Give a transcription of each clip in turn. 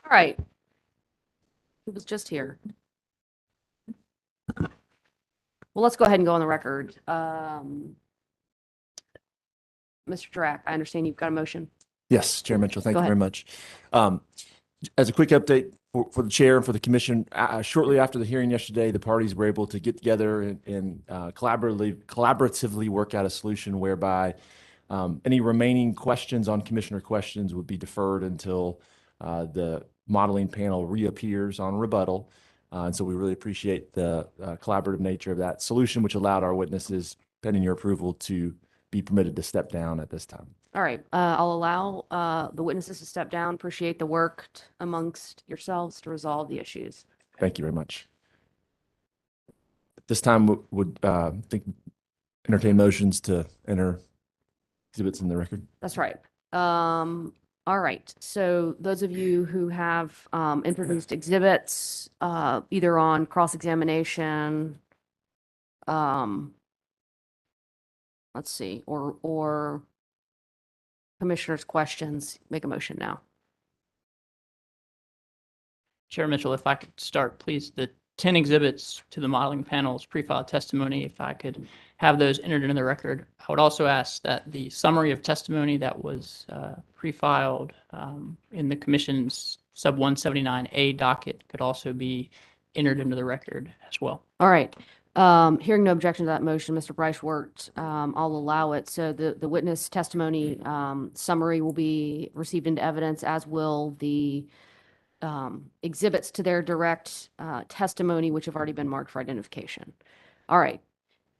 All right. He was just here. Well, let's go ahead and go on the record. Mr. Drack, I understand you've got a motion. Yes, Chair Mitchell, thank Go you ahead. very much. As a quick update for the chair and for the commission, shortly after the hearing yesterday, the parties were able to get together and collaboratively work out a solution whereby any remaining questions on commissioner questions would be deferred until the modeling panel reappears on rebuttal. And so we really appreciate the collaborative nature of that solution, which allowed our witnesses, pending your approval, to be permitted to step down at this time. All right. I'll allow the witnesses to step down. Appreciate the work amongst yourselves to resolve the issues. Thank you very much. At this time, would entertain motions to enter exhibits in the record. That's right. All right. So those of you who have introduced exhibits, either on cross-examination, let's see, or commissioners' questions, make a motion now. Chair Mitchell, if I could start, please. The 10 exhibits to the modeling panel's pre-filed testimony, if I could have those entered into the record. I would also ask that the summary of testimony that was pre-filed in the commission's sub 179A docket could also be entered into the record as well. All right. Hearing no objection to that motion, Mr. Bryce worked. I'll allow it. So the witness testimony summary will be received into evidence, as will the exhibits to their direct testimony, which have already been marked for identification. All right.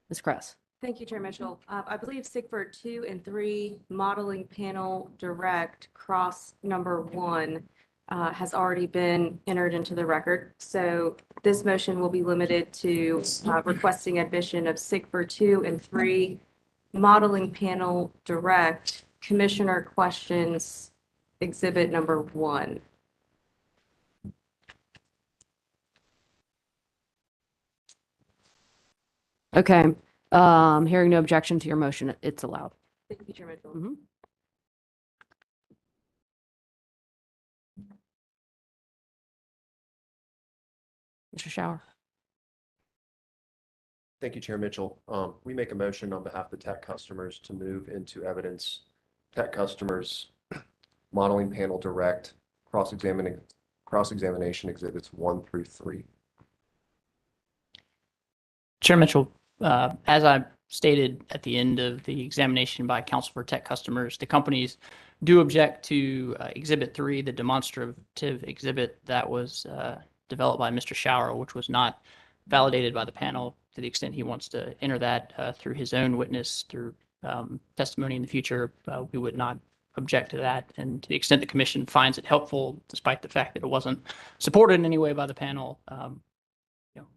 Ms. Kress. Thank you, Chair Mitchell. I believe SIGFR 2 and 3 modeling panel direct cross number 1 has already been entered into the record. So this motion will be limited to requesting admission of SIGFR 2 and 3 modeling panel direct commissioner questions exhibit number 1. Okay. Hearing no objection to your motion, it's allowed. Thank you, Chair Mitchell. Mm-hmm. Mr. Shower. Thank you, Chair Mitchell. We make a motion on behalf of the tech customers to move into evidence tech customers modeling panel direct cross-examination exhibits 1 through 3. Chair Mitchell, as I stated at the end of the examination by counsel for tech customers, the companies do object to Exhibit 3, the demonstrative exhibit that was developed by Mr. Shower, which was not validated by the panel. To the extent he wants to enter that through his own witness, through testimony in the future, we would not object to that. And to the extent the commission finds it helpful, despite the fact that it wasn't supported in any way by the panel,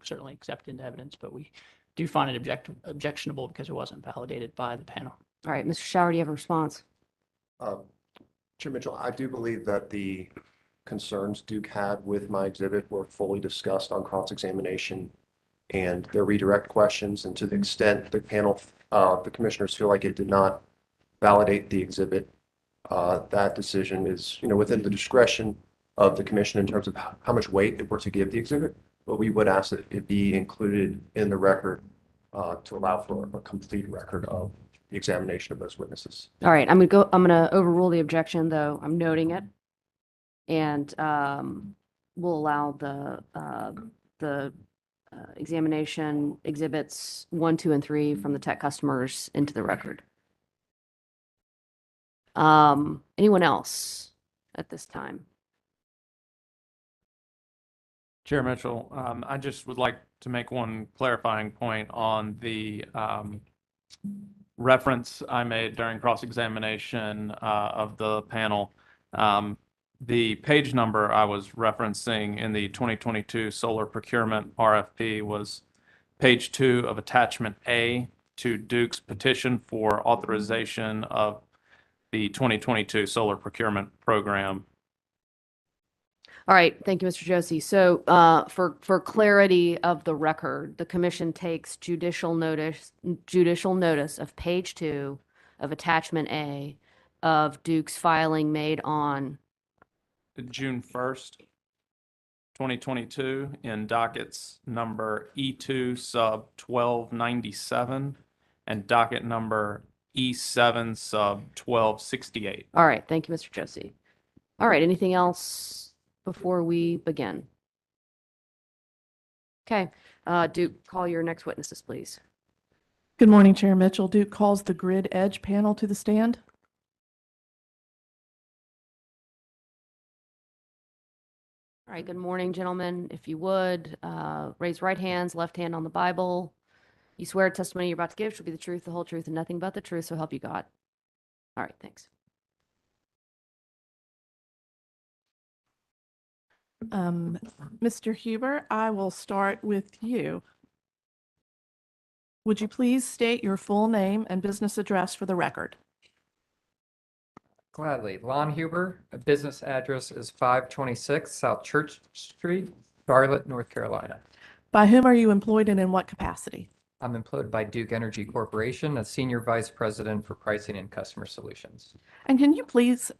certainly accept into evidence, but we do find it objectionable because it wasn't validated by the panel. All right, Mr. Shower, do you have a response? Chair Mitchell, I do believe that the concerns Duke had with my exhibit were fully discussed on cross-examination and their redirect questions. And to the extent the panel, the commissioners feel like it did not validate the exhibit, that decision is, within the discretion of the commission in terms of how much weight it were to give the exhibit. But we would ask that it be included in the record to allow for a complete record of the examination of those witnesses. All right, I'm gonna overrule the objection, though. I'm noting it. And we'll allow the examination exhibits 1, 2, and 3 from the tech customers into the record. Anyone else at this time? Chair Mitchell, I just would like to make one clarifying point on the reference I made during cross-examination of the panel. The page number I was referencing in the 2022 solar procurement RFP was page 2 of attachment A to Duke's petition for authorization of the 2022 solar procurement program. All right, thank you, Mr. Josie. So for clarity of the record, the commission takes judicial notice of page 2 of attachment A of Duke's filing made on June 1st, 2022 in dockets number E2 sub 1297 and docket number E7 sub 1268. All right, thank you, Mr. Josie. All right, anything else before we begin? Okay, Duke, call your next witnesses, please. Good morning, Chair Mitchell. Duke calls the Grid Edge panel to the stand. All right, good morning, gentlemen. If you would, raise right hands, left hand on the Bible. You swear testimony you're about to give shall be the truth, the whole truth, and nothing but the truth, so help you God. All right, thanks. Mr. Huber, I will start with you. Would you please state your full name and business address for the record? Gladly. Lon Huber, a business address is 526 South Church Street, Charlotte, North Carolina. By whom are you employed and in what capacity? I'm employed by Duke Energy Corporation as Senior Vice President for Pricing and Customer Solutions. And can you please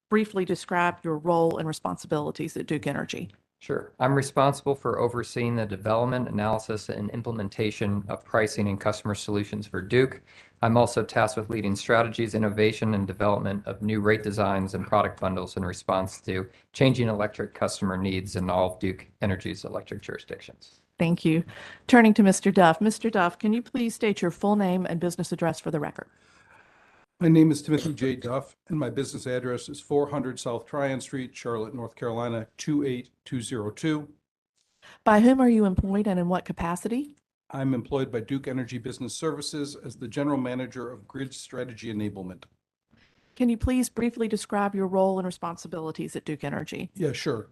briefly describe your role and responsibilities at Duke Energy? Sure. I'm responsible for overseeing the development, analysis, and implementation of pricing and customer solutions for Duke. I'm also tasked with leading strategies, innovation, and development of new rate designs and product bundles in response to changing electric customer needs in all of Duke Energy's electric jurisdictions. Thank you. Turning to Mr. Duff. Mr. Duff, can you please state your full name and business address for the record? My name is Timothy J. Duff, and my business address is 400 South Tryon Street, Charlotte, North Carolina, 28202. By whom are you employed and in what capacity? I'm employed by Duke Energy Business Services as the General Manager of Grid Strategy Enablement. Can you please briefly describe your role and responsibilities at Duke Energy? Yeah, sure.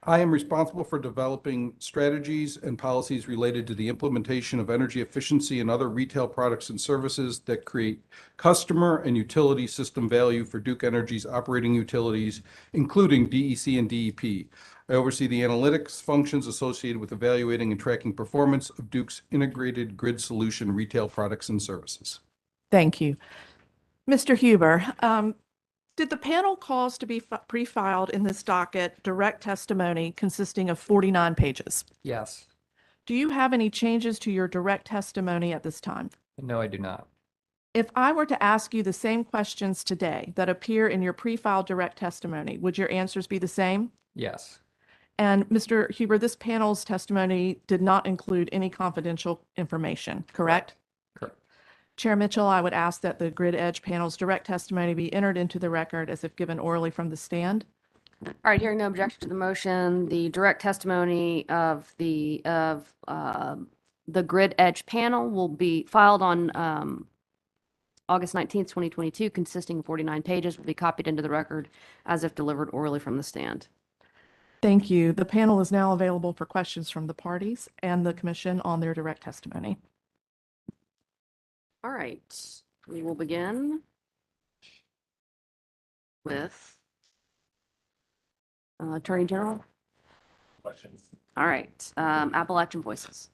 I am responsible for developing strategies and policies related to the implementation of energy efficiency and other retail products and services that create customer and utility system value for Duke Energy's operating utilities, including DEC and DEP. I oversee the analytics functions associated with evaluating and tracking performance of Duke's integrated grid solution retail products and services. Thank you. Mr. Huber, did the panel cause to be pre-filed in this docket direct testimony consisting of 49 pages? Yes. Do you have any changes to your direct testimony at this time? No, I do not. If I were to ask you the same questions today that appear in your pre-filed direct testimony, would your answers be the same? Yes. And Mr. Huber, this panel's testimony did not include any confidential information, correct? Correct. Chair Mitchell, I would ask that the Grid Edge panel's direct testimony be entered into the record as if given orally from the stand. All right, hearing no objection to the motion, the direct testimony of the Grid Edge panel will be filed on August 19th, 2022, consisting of 49 pages, will be copied into the record as if delivered orally from the stand. Thank you. The panel is now available for questions from the parties and the commission on their direct testimony. All right, we will begin with Attorney General. Questions? All right, Appalachian Voices.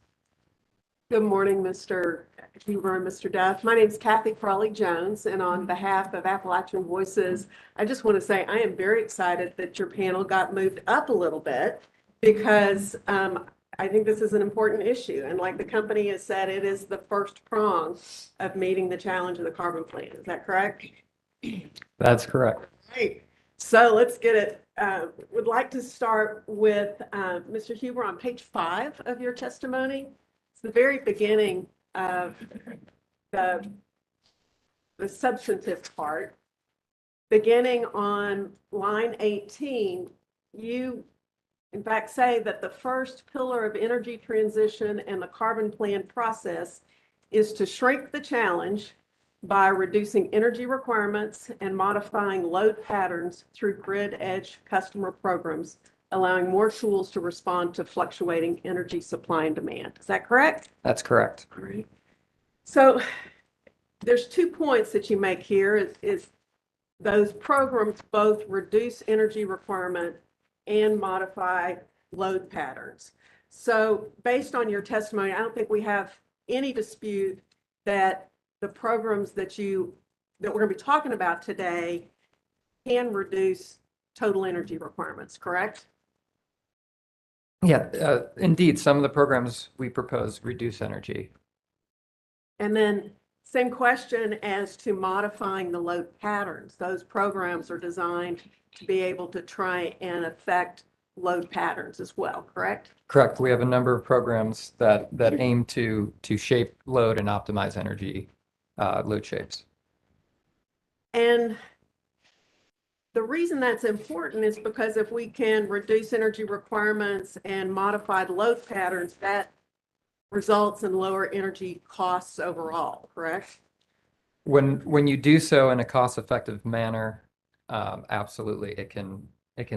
Good morning, Mr. Huber and Mr. Duff. My name is Kathy Crawley-Jones, and on behalf of Appalachian Voices, I just want to say I am very excited that your panel got moved up a little bit because I think this is an important issue. And like the company has said, it is the first prong of meeting the challenge of the carbon plan. Is that correct? That's correct. Right. So let's get it. Would like to start with Mr. Huber on page 5 of your testimony. It's the very beginning of the substantive part. Beginning on line 18, you in fact say that the first pillar of energy transition and the carbon plan process is to shrink the challenge by reducing energy requirements and modifying load patterns through grid edge customer programs, allowing more tools to respond to fluctuating energy supply and demand. Is that correct? That's correct. All right. So there's 2 points that you make here is those programs both reduce energy requirement and modify load patterns. So based on your testimony, I don't think we have any dispute that the programs that we're going to be talking about today can reduce total energy requirements, correct? Yeah, indeed, some of the programs we propose reduce energy. And then same question as to modifying the load patterns. Those programs are designed to be able to try and affect load patterns as well, correct? Correct. We have a number of programs that aim to shape load and optimize energy load shapes. And the reason that's important is because if we can reduce energy requirements and modify the load patterns, that results in lower energy costs overall, correct? When you do so in a cost-effective manner, absolutely, it can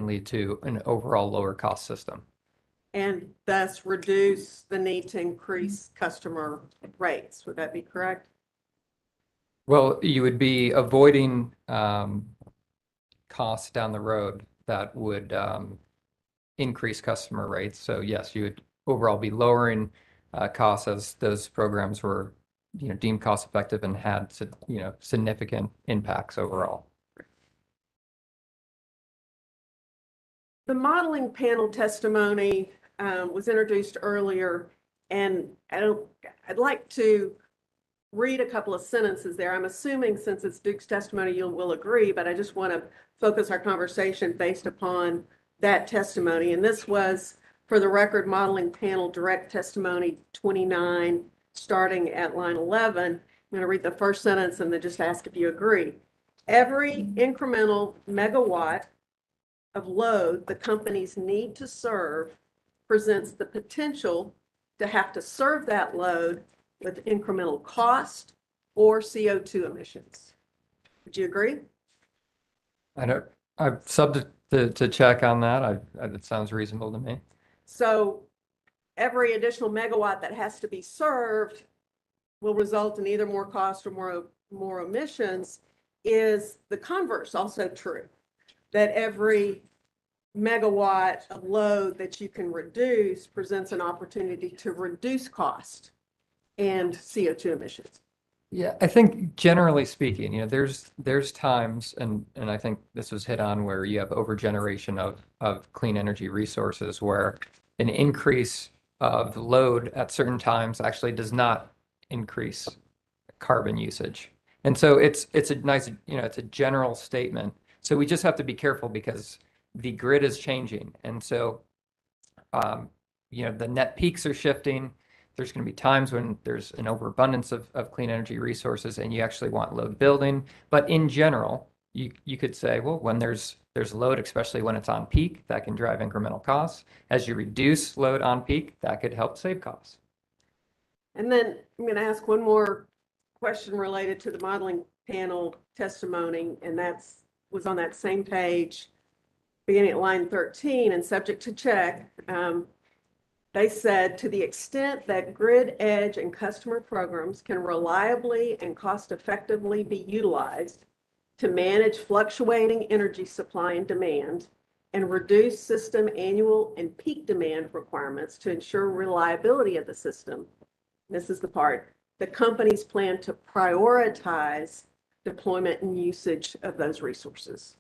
lead to an overall lower cost system. And thus reduce the need to increase customer rates. Would that be correct? Well, you would be avoiding costs down the road that would increase customer rates. So yes, you would overall be lowering costs as those programs were, deemed cost effective and had, significant impacts overall. The modeling panel testimony was introduced earlier, and I'd like to read a couple of sentences there. I'm assuming since it's Duke's testimony, you will agree, but I just want to focus our conversation based upon that testimony. And this was, for the record, modeling panel direct testimony 29, starting at line 11. I'm going to read the first sentence and then just ask if you agree. Every incremental megawatt of load the companies need to serve presents the potential to have to serve that load with incremental cost or CO2 emissions. Would you agree? I'm subject to check on that. That sounds reasonable to me. So every additional megawatt that has to be served will result in either more cost or more emissions. Is the converse also true? That every megawatt of load that you can reduce presents an opportunity to reduce cost and CO2 emissions? Yeah, I think generally speaking, there's times, and I think this was hit on, where you have overgeneration of clean energy resources, where an increase of load at certain times actually does not increase carbon usage. And so it's a nice, it's a general statement. So we just have to be careful because the grid is changing. And so, the net peaks are shifting. There's going to be times when there's an overabundance of clean energy resources and you actually want load building. But in general, you could say, well, when there's load, especially when it's on peak, that can drive incremental costs. As you reduce load on peak, that could help save costs. And then I'm going to ask one more question related to the modeling panel testimony, and was on that same page, beginning at line 13, and subject to check. They said, to the extent that grid edge and customer programs can reliably and cost effectively be utilized to manage fluctuating energy supply and demand and reduce system annual and peak demand requirements to ensure reliability of the system, this is the part, the companies plan to prioritize deployment and usage of those resources,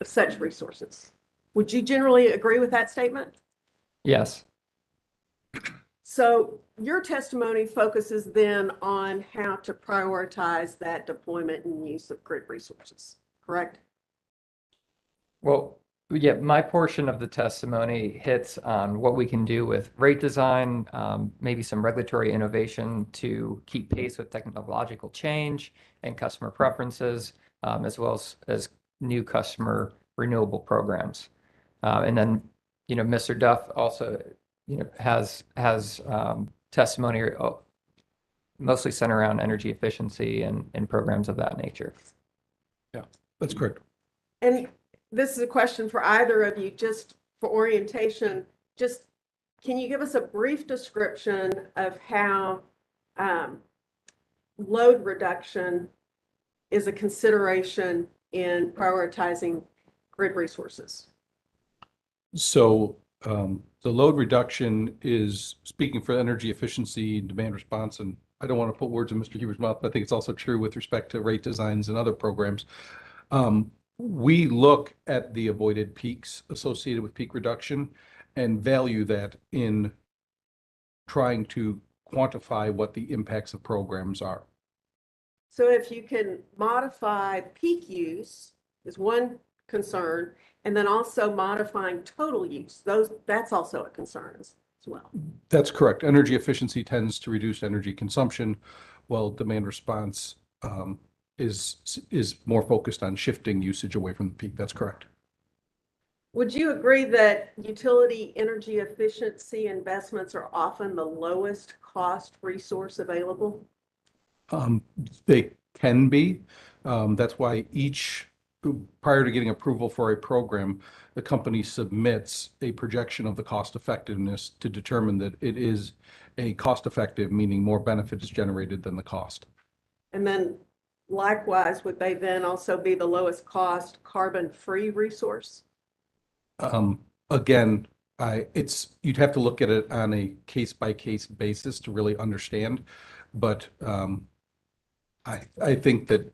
of such resources. Would you generally agree with that statement? Yes. So your testimony focuses then on how to prioritize that deployment and use of grid resources, correct? Well, yeah, my portion of the testimony hits on what we can do with rate design, maybe some regulatory innovation to keep pace with technological change and customer preferences, as well as new customer renewable programs. And then, Mr. Duff also, has testimony mostly centered around energy efficiency and programs of that nature. Yeah, that's correct. And this is a question for either of you, just for orientation. Just can you give us a brief description of how load reduction is a consideration in prioritizing grid resources? So the load reduction is speaking for energy efficiency and demand response. And I don't want to put words in Mr. Huber's mouth, but I think it's also true with respect to rate designs and other programs. we look at the avoided peaks associated with peak reduction and value that in trying to quantify what the impacts of programs are. So if you can modify peak use is one concern, and then also modifying total use, that's also a concern as well. That's correct. Energy efficiency tends to reduce energy consumption, while demand response is more focused on shifting usage away from the peak. That's correct. Would you agree that utility energy efficiency investments are often the lowest cost resource available? They can be. That's why prior to getting approval for a program, the company submits a projection of the cost effectiveness to determine that it is a cost effective, meaning more benefit is generated than the cost. And then likewise, would they then also be the lowest cost carbon-free resource? Again, you'd have to look at it on a case-by-case basis to really understand. But I think that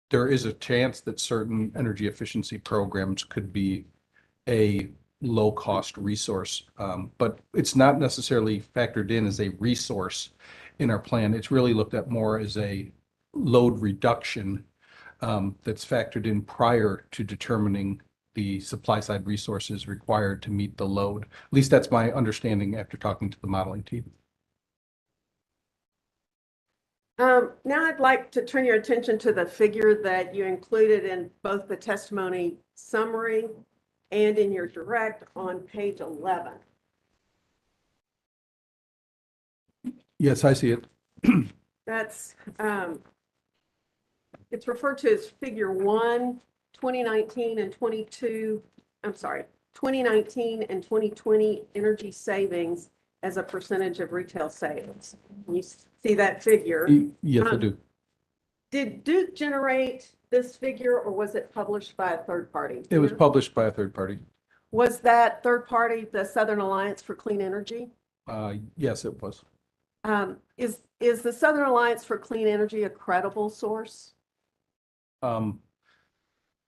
there is a chance that certain energy efficiency programs could be a low-cost resource. But it's not necessarily factored in as a resource in our plan. It's really looked at more as a load reduction that's factored in prior to determining the supply side resources required to meet the load. At least that's my understanding after talking to the modeling team. Now I'd like to turn your attention to the figure that you included in both the testimony summary and in your direct on page 11. Yes, I see it. That's, it's referred to as figure 1, 2019 and 2019 and 2020 energy savings as a percentage of retail sales. You see that figure? Yes, I do. Did Duke generate this figure, or was it published by a third party? It was published by a third party. Was that third party the Southern Alliance for Clean Energy? Yes, it was. Is the Southern Alliance for Clean Energy a credible source?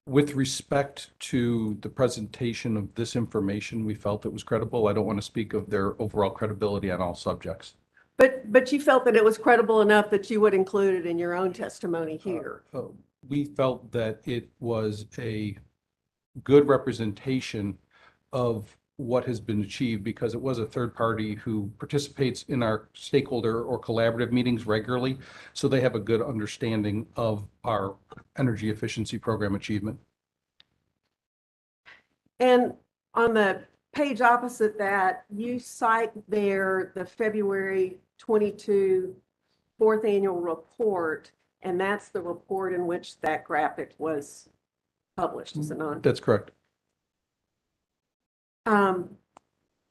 With respect to the presentation of this information, we felt it was credible. I don't want to speak of their overall credibility on all subjects. But you felt that it was credible enough that you would include it in your own testimony here. We felt that it was a good representation of what has been achieved because it was a third party who participates in our stakeholder or collaborative meetings regularly. So they have a good understanding of our energy efficiency program achievement. And on the page opposite that, you cite there the February 22 fourth annual report, and that's the report in which that graphic was published, is it not? That's correct. And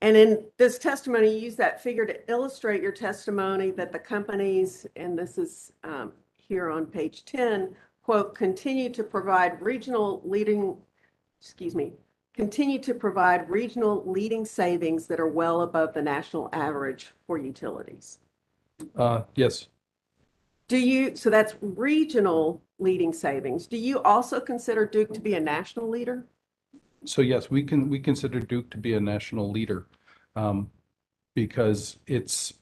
in this testimony, you use that figure to illustrate your testimony that the companies, and this is here on page 10, quote, continue to provide regional leading savings that are well above the national average for utilities. Yes. So that's regional leading savings. Do you also consider Duke to be a national leader? So yes, we consider Duke to be a national leader because it's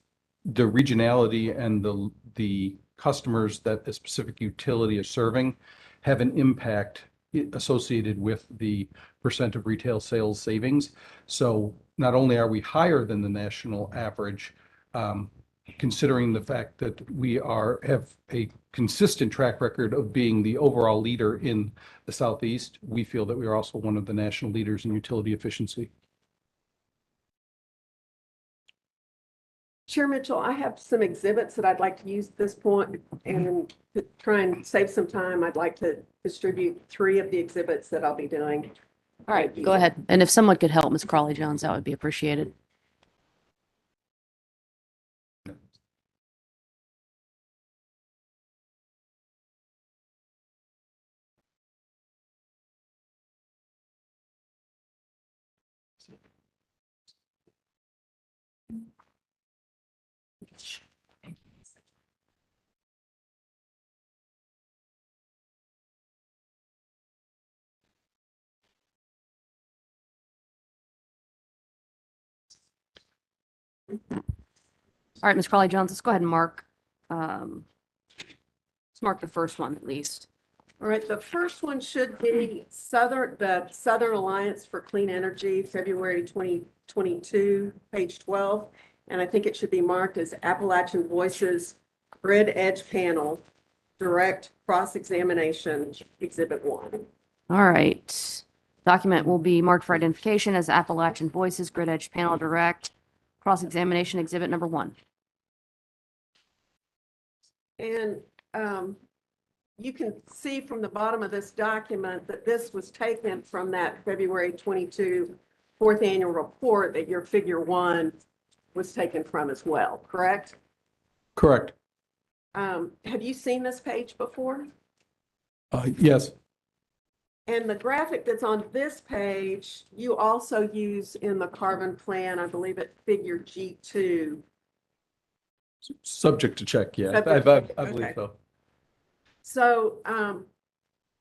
the regionality and the customers that a specific utility is serving have an impact associated with the percent of retail sales savings. So not only are we higher than the national average, considering the fact that we have a consistent track record of being the overall leader in the Southeast, we feel that we are also one of the national leaders in utility efficiency. Chair Mitchell, I have some exhibits that I'd like to use at this point, and to try and save some time, I'd like to distribute 3 of the exhibits that I'll be doing. All right, go ahead. And if someone could help Ms. Crawley Jones, that would be appreciated. All right, Ms. Crawley Jones, let's go ahead and mark, let's mark the first one at least. All right, the first one should be the Southern Alliance for Clean Energy, February 2022, page 12. And I think it should be marked as Appalachian Voices Grid Edge Panel, Direct Cross-Examination, Exhibit 1. All right. Document will be marked for identification as Appalachian Voices Grid Edge Panel Direct Cross-Examination Exhibit number 1. And you can see from the bottom of this document that this was taken from that February 22 fourth annual report that your figure 1 was taken from as well, correct? Correct. Have you seen this page before? Yes, And the graphic that's on this page, you also use in the carbon plan, I believe it figure G2. subject to check, yeah. Subject to check, I believe okay. so. So,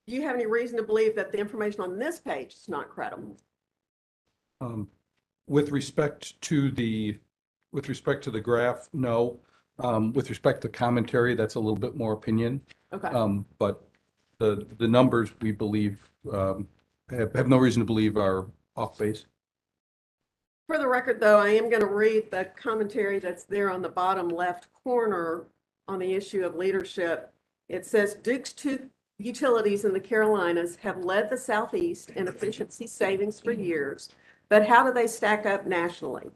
do you have any reason to believe that the information on this page is not credible? With respect to the graph, no. With respect to commentary, that's a little bit more opinion. Okay. But the numbers we believe, have no reason to believe are off base. For the record, though, I am going to read the commentary that's there on the bottom left corner on the issue of leadership. It says Duke's two utilities in the Carolinas have led the Southeast in efficiency savings for years, but how do they stack up nationally?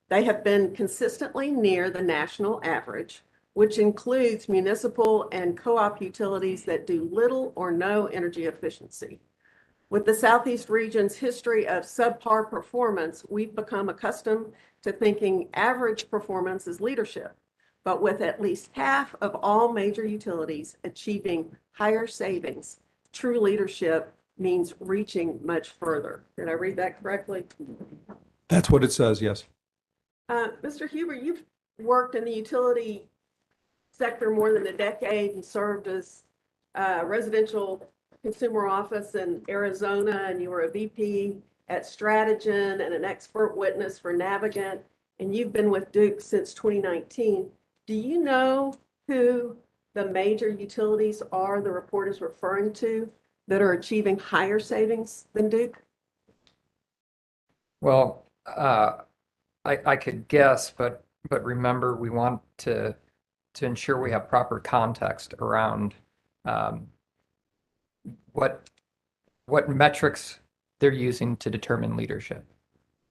They have been consistently near the national average, which includes municipal and co-op utilities that do little or no energy efficiency. With the Southeast region's history of subpar performance, we've become accustomed to thinking average performance is leadership. But with at least half of all major utilities achieving higher savings, true leadership means reaching much further. Did I read that correctly? That's what it says, yes. Mr. Huber, you've worked in the utility sector more than a decade and served as residential consumer office in Arizona, and you were a VP at Stratogen and an expert witness for Navigant, and you've been with Duke since 2019. Do you know who the major utilities are the report is referring to that are achieving higher savings than Duke? Well, I could guess, but remember, we want to ensure we have proper context around what metrics they're using to determine leadership.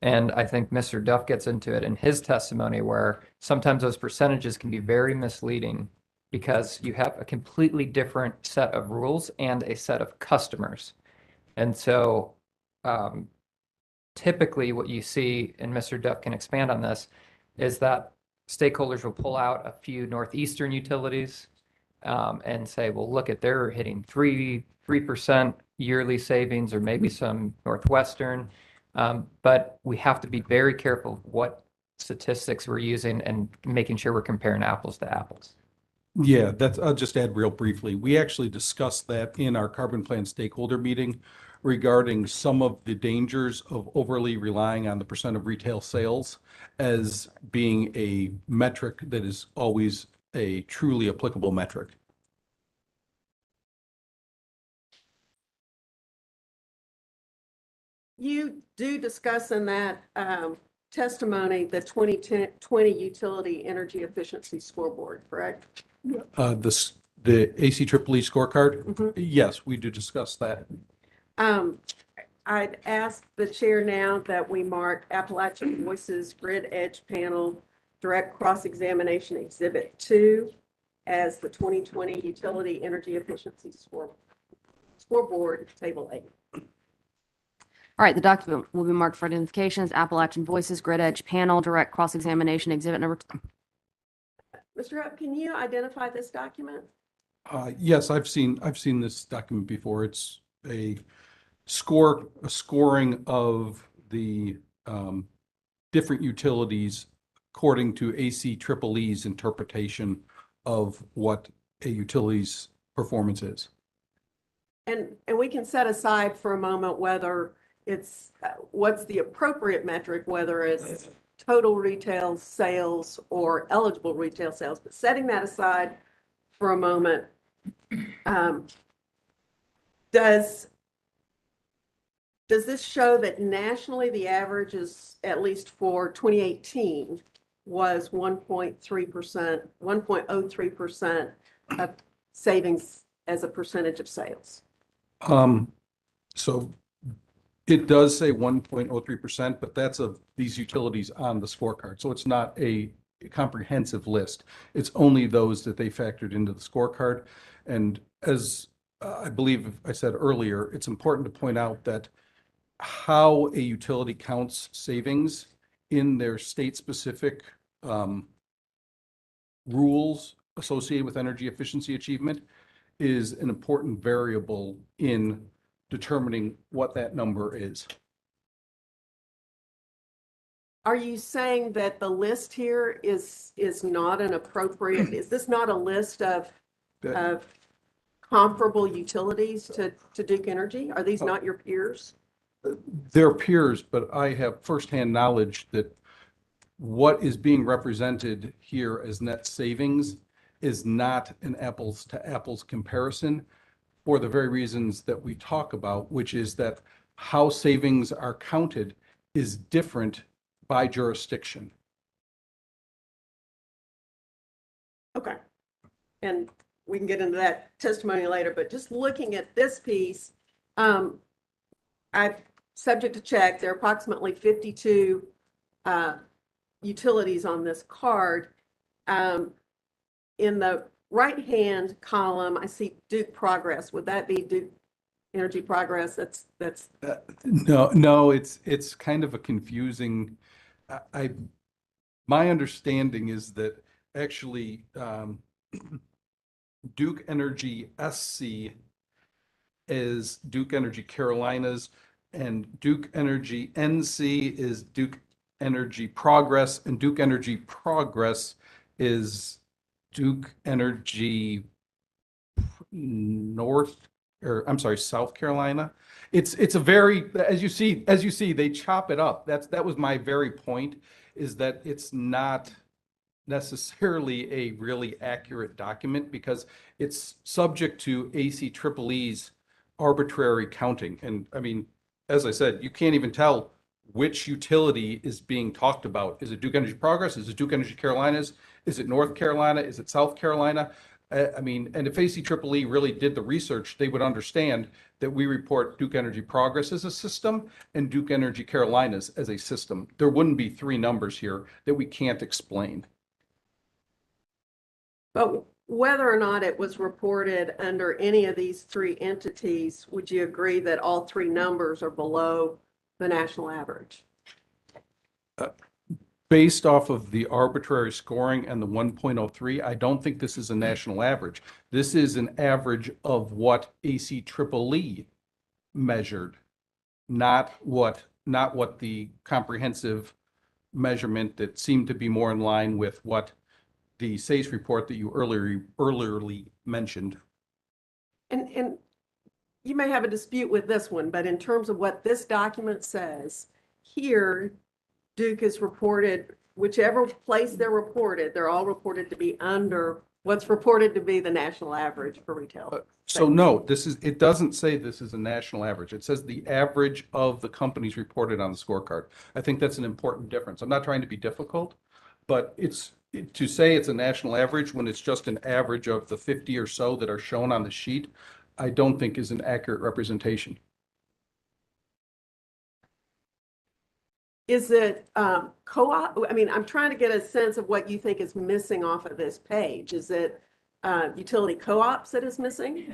And I think Mr. Duff gets into it in his testimony, where sometimes those percentages can be very misleading because you have a completely different set of rules and a set of customers. And so typically what you see, and Mr. Duff can expand on this, is that stakeholders will pull out a few Northeastern utilities and say, well, look at, they're hitting 3% yearly savings, or maybe some Northwestern. But we have to be very careful what statistics we're using and making sure we're comparing apples to apples. Yeah, I'll just add real briefly. We actually discussed that in our carbon plan stakeholder meeting regarding some of the dangers of overly relying on the percent of retail sales as being a metric that is always a truly applicable metric. You do discuss in that testimony the 2020 Utility Energy Efficiency Scoreboard, correct? The ACEEE scorecard? Mhm. Yes, we do discuss that. I'd ask the chair now that we mark Appalachian Voices Grid Edge Panel Direct Cross-Examination Exhibit 2 as the 2020 Utility Energy Efficiency Scoreboard, Table 8. All right, the document will be marked for identification as Appalachian Voices Grid Edge Panel Direct Cross-Examination Exhibit number 2. Mr. Hupp, can you identify this document? Yes, I've seen this document before. It's a scoring of the different utilities according to ACEEE's interpretation of what a utility's performance is. And we can set aside for a moment whether it's what's the appropriate metric, whether it's total retail sales or eligible retail sales, but setting that aside for a moment, does this show that nationally the average is, at least for 2018, was 1.3%, 1.03% of savings as a percentage of sales? So it does say 1.03%, but that's of these utilities on the scorecard. So it's not a comprehensive list. It's only those that they factored into the scorecard. And as I believe I said earlier, it's important to point out that how a utility counts savings in their state-specific rules associated with energy efficiency achievement is an important variable in determining what that number is. Are you saying that the list here is not an appropriate, is this not a list of comparable utilities to Duke Energy? Are these not your peers? They're peers, but I have firsthand knowledge that what is being represented here as net savings is not an apples to apples comparison for the very reasons that we talk about, which is that how savings are counted is different by jurisdiction. Okay. And we can get into that testimony later, but just looking at this piece, I'm subject to check, there are approximately 52 utilities on this card. In the right-hand column, I see Duke Progress. Would that be Duke Energy Progress? That's No, it's kind of a confusing. My understanding is that actually Duke Energy SC is Duke Energy Carolinas, and Duke Energy NC is Duke Energy Progress, and Duke Energy Progress is Duke Energy South Carolina. It's a very, as you see, they chop it up. That was my very point, is that it's not necessarily a really accurate document because it's subject to ACEEE's arbitrary counting. And I mean, as I said, you can't even tell which utility is being talked about. Is it Duke Energy Progress? Is it Duke Energy Carolinas? Is it North Carolina? Is it South Carolina? I mean, and if ACEEE really did the research, they would understand that we report Duke Energy Progress as a system and Duke Energy Carolinas as a system. There wouldn't be three numbers here that we can't explain. But whether or not it was reported under any of these three entities, would you agree that all three numbers are below the national average? Based off of the arbitrary scoring and the 1.03, I don't think this is a national average. This is an average of what ACEEE measured, not what the comprehensive measurement that seemed to be more in line with what the SACE report that you earlierly mentioned. And you may have a dispute with this one, but in terms of what this document says, here, Duke is reported, whichever place they're reported, they're all reported to be under what's reported to be the national average for retail. So no, it doesn't say this is a national average. It says the average of the companies reported on the scorecard. I think that's an important difference. I'm not trying to be difficult, but to say it's a national average when it's just an average of the 50 or so that are shown on the sheet, I don't think is an accurate representation. Is it co-op? I mean, I'm trying to get a sense of what you think is missing off of this page. Is it utility co-ops that is missing?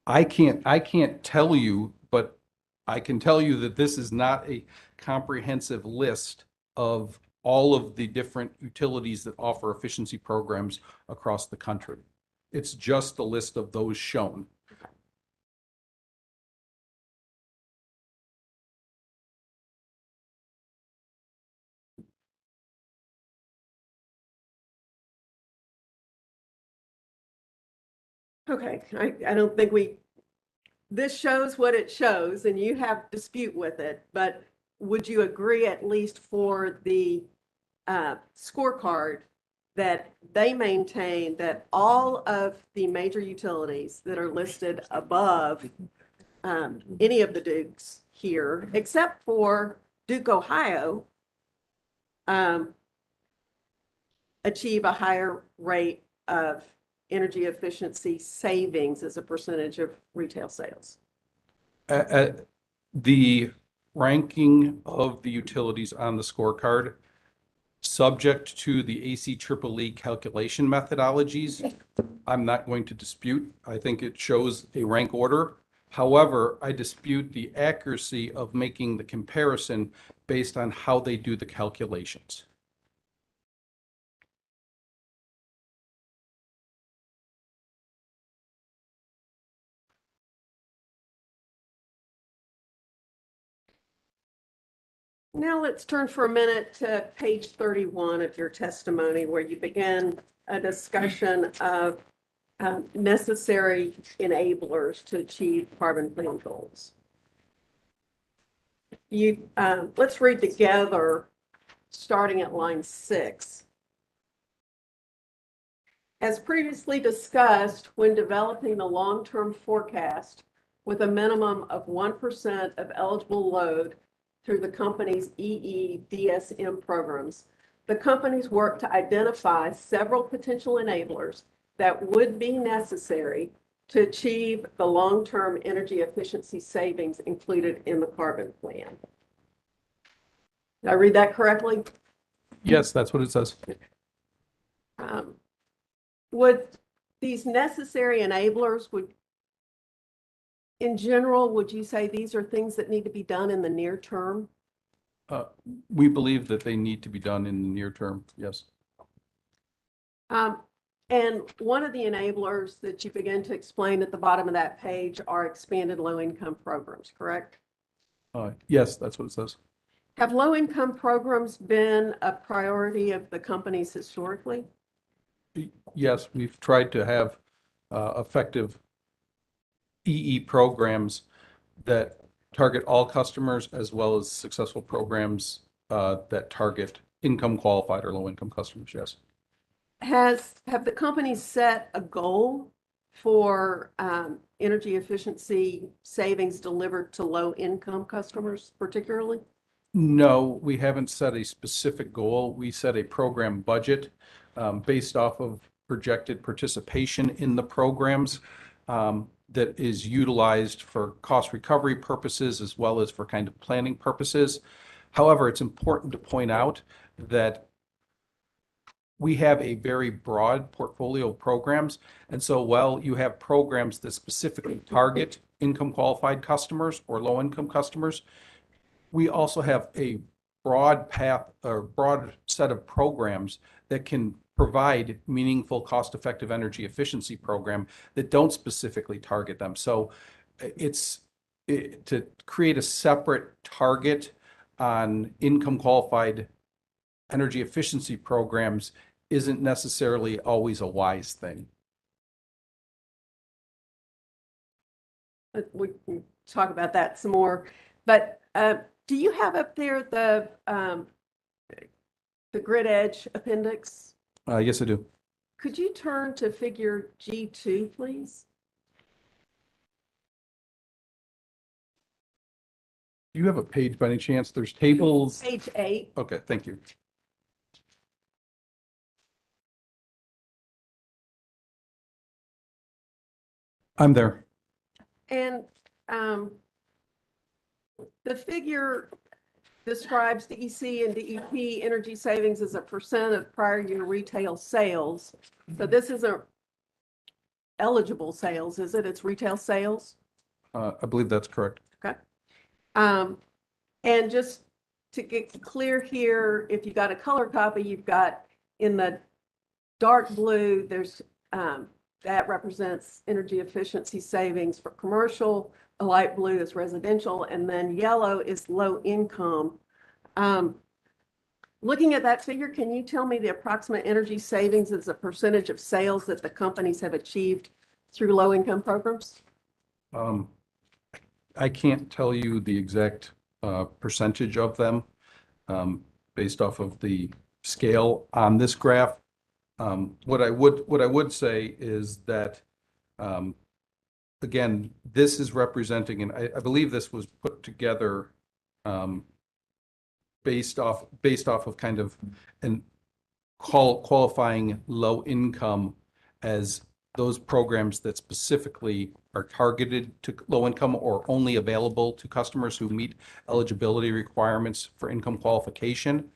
I can't tell you, but I can tell you that this is not a comprehensive list of all of the different utilities that offer efficiency programs across the country. It's just the list of those shown. Okay, I don't think this shows what it shows and you have dispute with it, but would you agree, at least for the scorecard, that they maintain that all of the major utilities that are listed above any of the Dukes here, except for Duke, Ohio, achieve a higher rate of energy efficiency savings as a percentage of retail sales? The ranking of the utilities on the scorecard, subject to the ACEEE calculation methodologies, I'm not going to dispute. I think it shows a rank order. However, I dispute the accuracy of making the comparison based on how they do the calculations. Now let's turn for a minute to page 31 of your testimony, where you begin a discussion of necessary enablers to achieve carbon plan goals. Let's read together, starting at line 6. As previously discussed, when developing the long-term forecast with a minimum of 1% of eligible load through the company's EEDSM programs, the companies work to identify several potential enablers that would be necessary to achieve the long-term energy efficiency savings included in the carbon plan. Did I read that correctly? Yes, that's what it says. Would these necessary enablers, in general, would you say these are things that need to be done in the near term? We believe that they need to be done in the near term, yes. And one of the enablers that you begin to explain at the bottom of that page are expanded low-income programs, correct? Yes, that's what it says. Have low-income programs been a priority of the companies historically? Yes, we've tried to have effective EE programs that target all customers, as well as successful programs that target income qualified or low income customers, yes. Have the companies set a goal for energy efficiency savings delivered to low income customers particularly? No, we haven't set a specific goal. We set a program budget based off of projected participation in the programs that is utilized for cost recovery purposes as well as for kind of planning purposes. However, it's important to point out that we have a very broad portfolio of programs. And so while you have programs that specifically target income qualified customers or low income customers, we also have a broad path or broad set of programs that can provide meaningful cost-effective energy efficiency program that don't specifically target them. So to create a separate target on income qualified energy efficiency programs isn't necessarily always a wise thing. We can talk about that some more, but do you have up there the grid edge appendix? Yes, I do. Could you turn to figure G2, please? Do you have a page by any chance? There's tables. Page 8. Okay, thank you. I'm there. And the figure describes DEC and DEP energy savings as a percent of prior year retail sales. So this isn't eligible sales, is it? It's retail sales? I believe that's correct. Okay. And just to get clear here, if you got a color copy, you've got in the dark blue, there's that represents energy efficiency savings for commercial, a light blue is residential, and then yellow is low income. Looking at that figure, can you tell me the approximate energy savings as a percentage of sales that the companies have achieved through low income programs? I can't tell you the exact percentage of them based off of the scale on this graph. What I would say is that again, this is representing, and I believe this was put together based off of kind of an qualifying low income as those programs that specifically are targeted to low income or only available to customers who meet eligibility requirements for income qualification.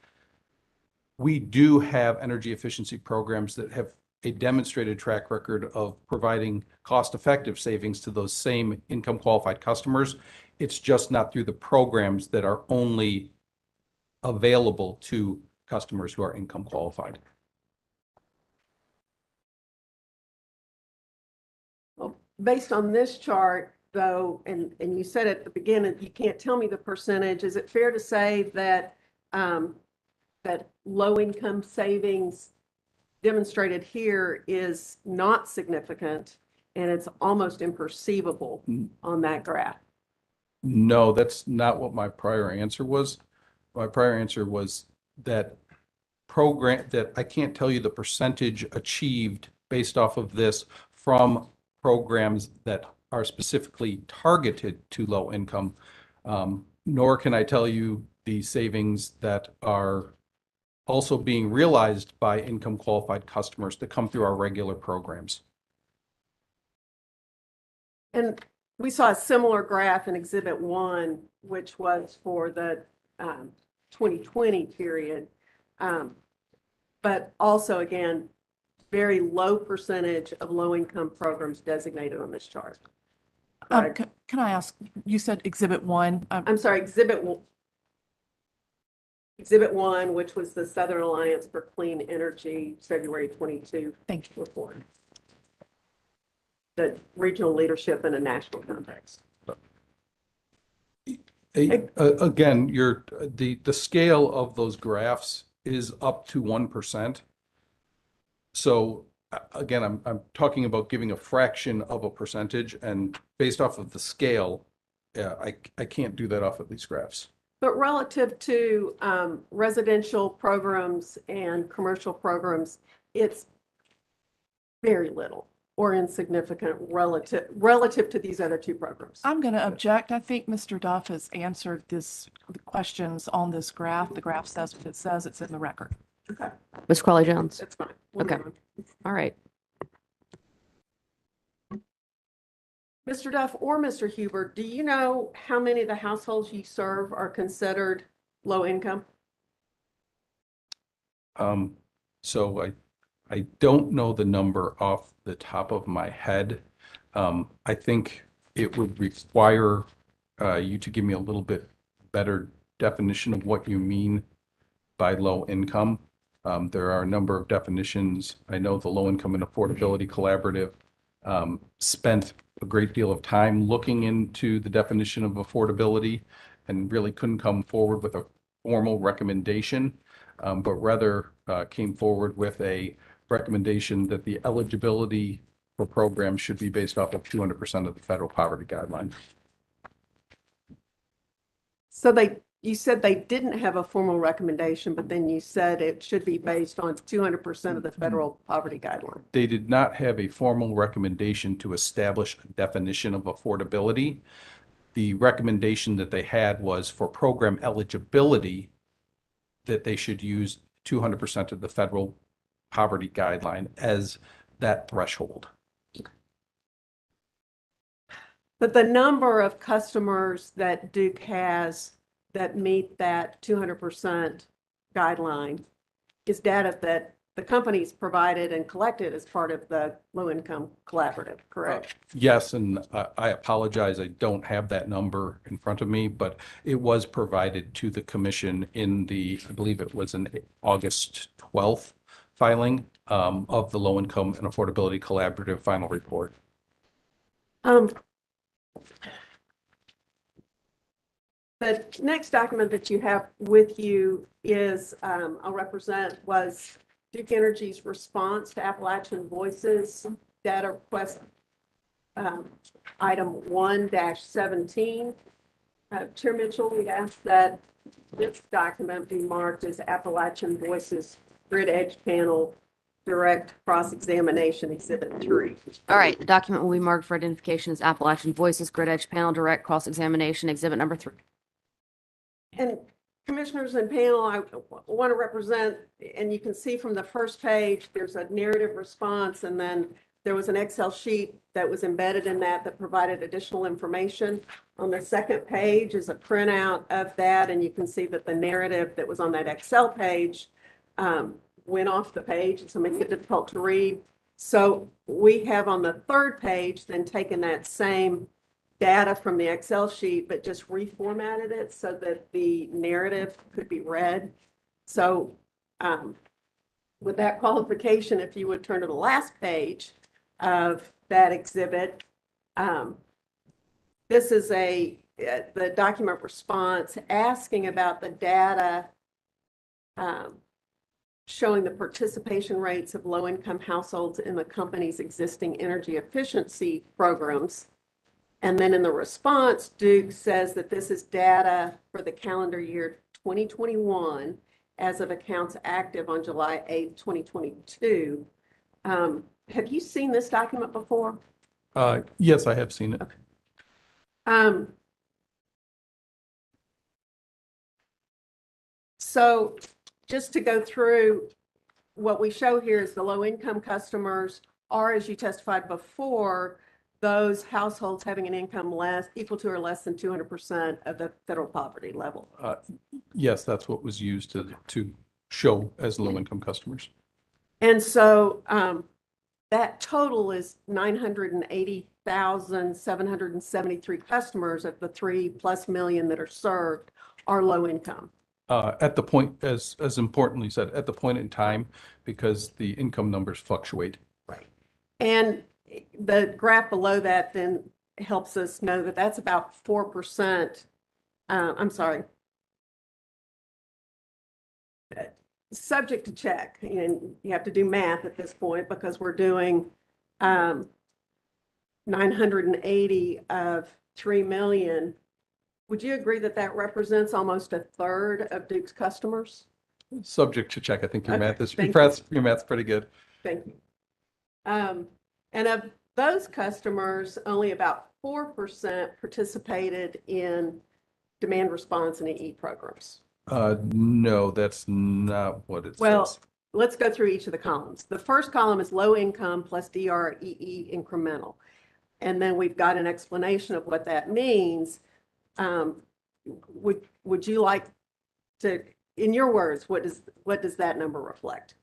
We do have energy efficiency programs that have a demonstrated track record of providing cost-effective savings to those same income qualified customers. It's just not through the programs that are only available to customers who are income qualified. Well, based on this chart, though, and you said at the beginning, you can't tell me the percentage. Is it fair to say that that low-income savings demonstrated here is not significant and it's almost imperceivable on that graph? No, that's not what my prior answer was. My prior answer was that I can't tell you the percentage achieved based off of this from programs that are specifically targeted to low income, nor can I tell you the savings that are also being realized by income qualified customers that come through our regular programs. And we saw a similar graph in Exhibit 1, which was for the 2020 period. But also, again, very low percentage of low-income programs designated on this chart. Can I ask, you said Exhibit 1? I'm sorry, Exhibit 1, which was the Southern Alliance for Clean Energy February 22 Thank you. report. The regional leadership in a national context. Again, the scale of those graphs is up to 1%. So again, I'm talking about giving a fraction of a percentage, and based off of the scale, I can't do that off of these graphs. But relative to residential programs and commercial programs, it's very little or insignificant relative to these other two programs. I'm going to object. I think Mr. Duff has answered the questions on this graph. The graph says what it says. It's in the record. Okay, Ms. Crawley-Jones. that's fine. Okay. Move on. All right. Mr. Duff or Mr. Huber, do you know how many of the households you serve are considered low income? So I don't know the number off the top of my head. I think it would require you to give me a little bit better definition of what you mean by low income. There are a number of definitions. I know the Low Income and Affordability Collaborative spent a great deal of time looking into the definition of affordability and really couldn't come forward with a formal recommendation, but rather came forward with a recommendation that the eligibility for programs should be based off of 200% of the federal poverty guideline. So you said they didn't have a formal recommendation, but then you said it should be based on 200% of the federal poverty guideline. They did not have a formal recommendation to establish a definition of affordability. The recommendation that they had was for program eligibility that they should use 200% of the federal poverty guideline as that threshold. But the number of customers that Duke has that meet that 200% guideline is data that the companies provided and collected as part of the low income collaborative, correct? Yes, and I apologize, I don't have that number in front of me, but it was provided to the commission in I believe it was an August 12th filing of the Low Income and Affordability Collaborative final report. The next document that you have with you is, was Duke Energy's response to Appalachian Voices data request item 1-17. Chair Mitchell, we ask that this document be marked as Appalachian Voices Grid Edge Panel Direct Cross-Examination Exhibit 3. All right, the document will be marked for identification as Appalachian Voices Grid Edge Panel Direct Cross-Examination Exhibit number 3. And commissioners and panel, I want to represent, and you can see from the first page, there's a narrative response, and then there was an Excel sheet that was embedded in that provided additional information. On the second page is a printout of that, and you can see that the narrative that was on that Excel page went off the page, and so makes it difficult to read. So we have on the third page then taken that same data from the Excel sheet, but just reformatted it so that the narrative could be read. So with that qualification, if you would turn to the last page of that exhibit, this is the document response asking about the data showing the participation rates of low-income households in the company's existing energy efficiency programs. And then in the response, Duke says that this is data for the calendar year 2021 as of accounts active on July 8th, 2022. Have you seen this document before? Yes, I have seen it. Okay. So just to go through, what we show here is the low-income customers are, as you testified before, those households having an income equal to or less than 200% of the federal poverty level. Yes, that's what was used to show as low-income customers. And so that total is 980,773 customers of the 3+ million that are served are low income. At the point, as importantly said, at the point in time, because the income numbers fluctuate. Right. And the graph below that then helps us know that that's about 4%. I'm sorry. Subject to check, and you have to do math at this point because we're doing 980 of 3 million. Would you agree that that represents almost a third of Duke's customers? Subject to check. I think your Okay, math is thank your math's pretty good. Thank you. And of those customers, only about 4% participated in demand response and EE programs. No, that's not what it Well, says. let's go through each of the columns. The first column is low income plus DREE incremental. And then we've got an explanation of what that means. Would you like to, in your words, what does that number reflect?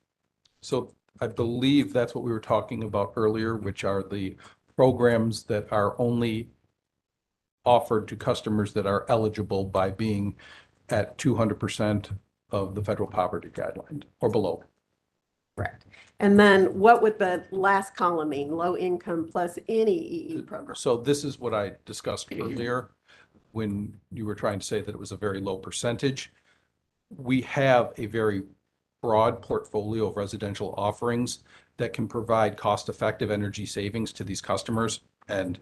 So I believe that's what we were talking about earlier, which are the programs that are only offered to customers that are eligible by being at 200% of the federal poverty guideline or below. Correct. And then what would the last column mean? Low income plus any EE program? So this is what I discussed earlier when you were trying to say that it was a very low percentage. We have a very broad portfolio of residential offerings that can provide cost-effective energy savings to these customers. And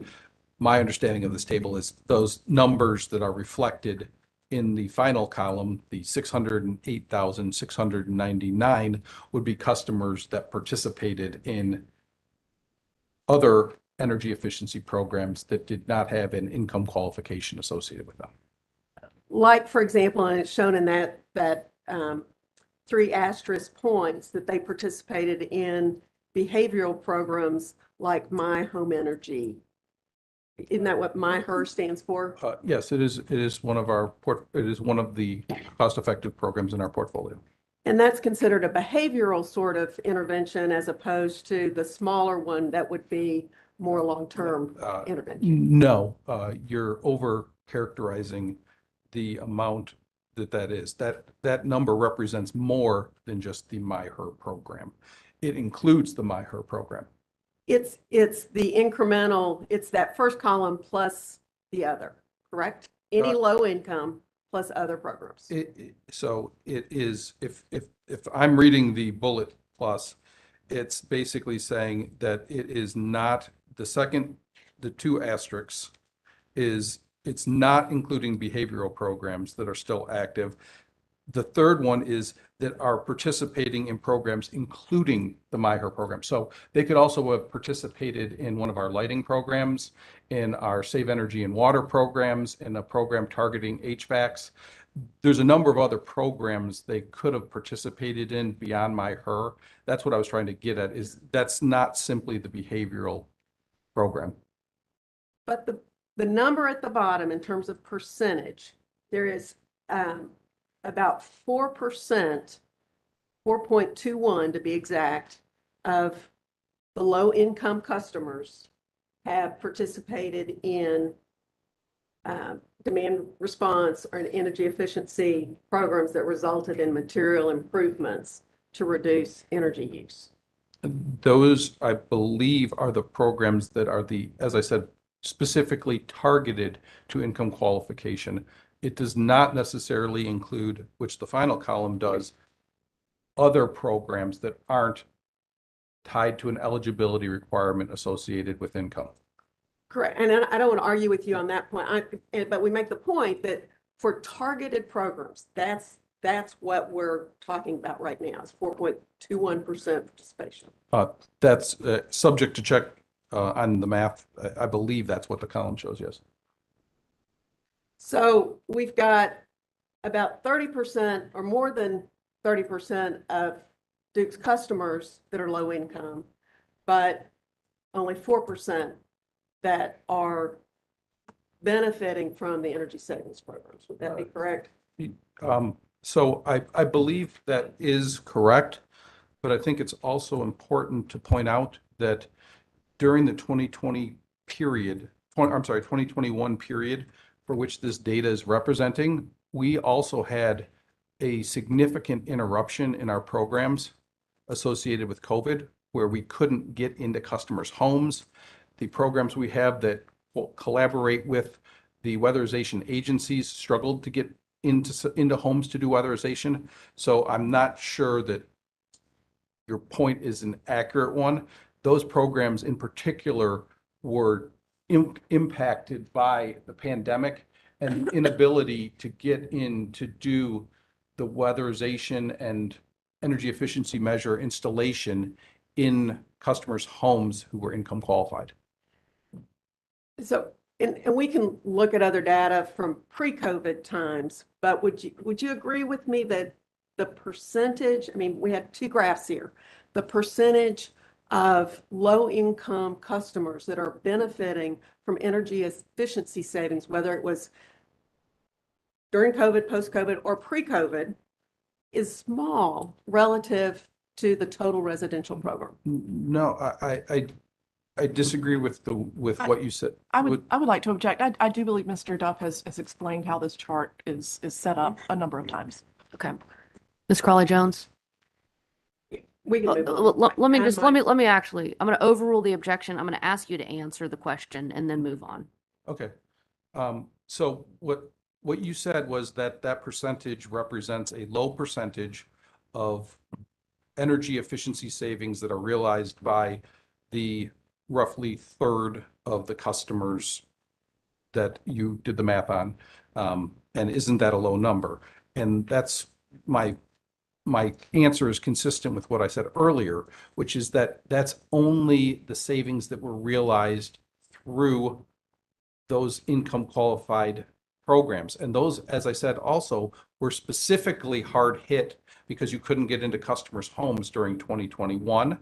my understanding of this table is those numbers that are reflected in the final column, the 608,699 would be customers that participated in other energy efficiency programs that did not have an income qualification associated with them. Like, for example, and it's shown in that 3 asterisk points that they participated in behavioral programs like My Home Energy. Isn't that what MyHer stands for? Yes, it is. It is one of the cost-effective programs in our portfolio. And that's considered a behavioral sort of intervention as opposed to the smaller one that would be more long-term intervention. No, you're over characterizing the amount that is. That number represents more than just the MyHer program. It includes the MyHer program. It's the incremental, it's that first column plus the other, correct? Any low income plus other programs. So it is, if I'm reading the bullet plus, it's basically saying that it is not the 2 asterisks is it's not including behavioral programs that are still active. The third one is that are participating in programs, including the MyHer program. So they could also have participated in one of our lighting programs, in our Save Energy and Water programs, in a program targeting HVACs. There's a number of other programs they could have participated in beyond MyHer. That's what I was trying to get at, is that's not simply the behavioral program. But the number at the bottom in terms of percentage, there is about 4%, 4.21 to be exact, of the low-income customers have participated in demand response or energy efficiency programs that resulted in material improvements to reduce energy use. Those, I believe, are the programs that are as I said, specifically targeted to income qualification. It does not necessarily include, which the final column does, other programs that aren't tied to an eligibility requirement associated with income. Correct. And I don't want to argue with you on that point, but we make the point that for targeted programs, that's what we're talking about right now, is 4.21% participation. That's subject to check on the math. I believe that's what the column shows, yes. So we've got about 30% or more than 30% of Duke's customers that are low income, but only 4% that are benefiting from the energy savings programs. Would that be correct? So I believe that is correct, but I think it's also important to point out that during the 2020 period, 2021 period, for which this data is representing, we also had a significant interruption in our programs associated with COVID, where we couldn't get into customers' homes. The programs we have that will collaborate with the weatherization agencies struggled to get into homes to do weatherization. So I'm not sure that your point is an accurate one. Those programs in particular were impacted by the pandemic and inability to get in to do the weatherization and energy efficiency measure installation in customers' homes who were income qualified. So, and we can look at other data from pre-COVID times, but would you agree with me that the percentage, I mean, we had two graphs here, the percentage of low-income customers that are benefiting from energy efficiency savings, whether it was during COVID, post-COVID, or pre-COVID, is small relative to the total residential program. No, I disagree with what you said. I would like to object. I do believe Mr. Duff has explained how this chart is set up a number of times. Okay. Ms. Crawley-Jones? We can move on. Let me actually, I'm going to overrule the objection. I'm going to ask you to answer the question and then move on. Okay. So what you said was that percentage represents a low percentage of energy efficiency savings that are realized by the roughly third of the customers that you did the math on. And isn't that a low number? And that's my answer is consistent with what I said earlier, which is that that's only the savings that were realized through those income qualified programs. And those, as I said, also were specifically hard hit because you couldn't get into customers' homes during 2021.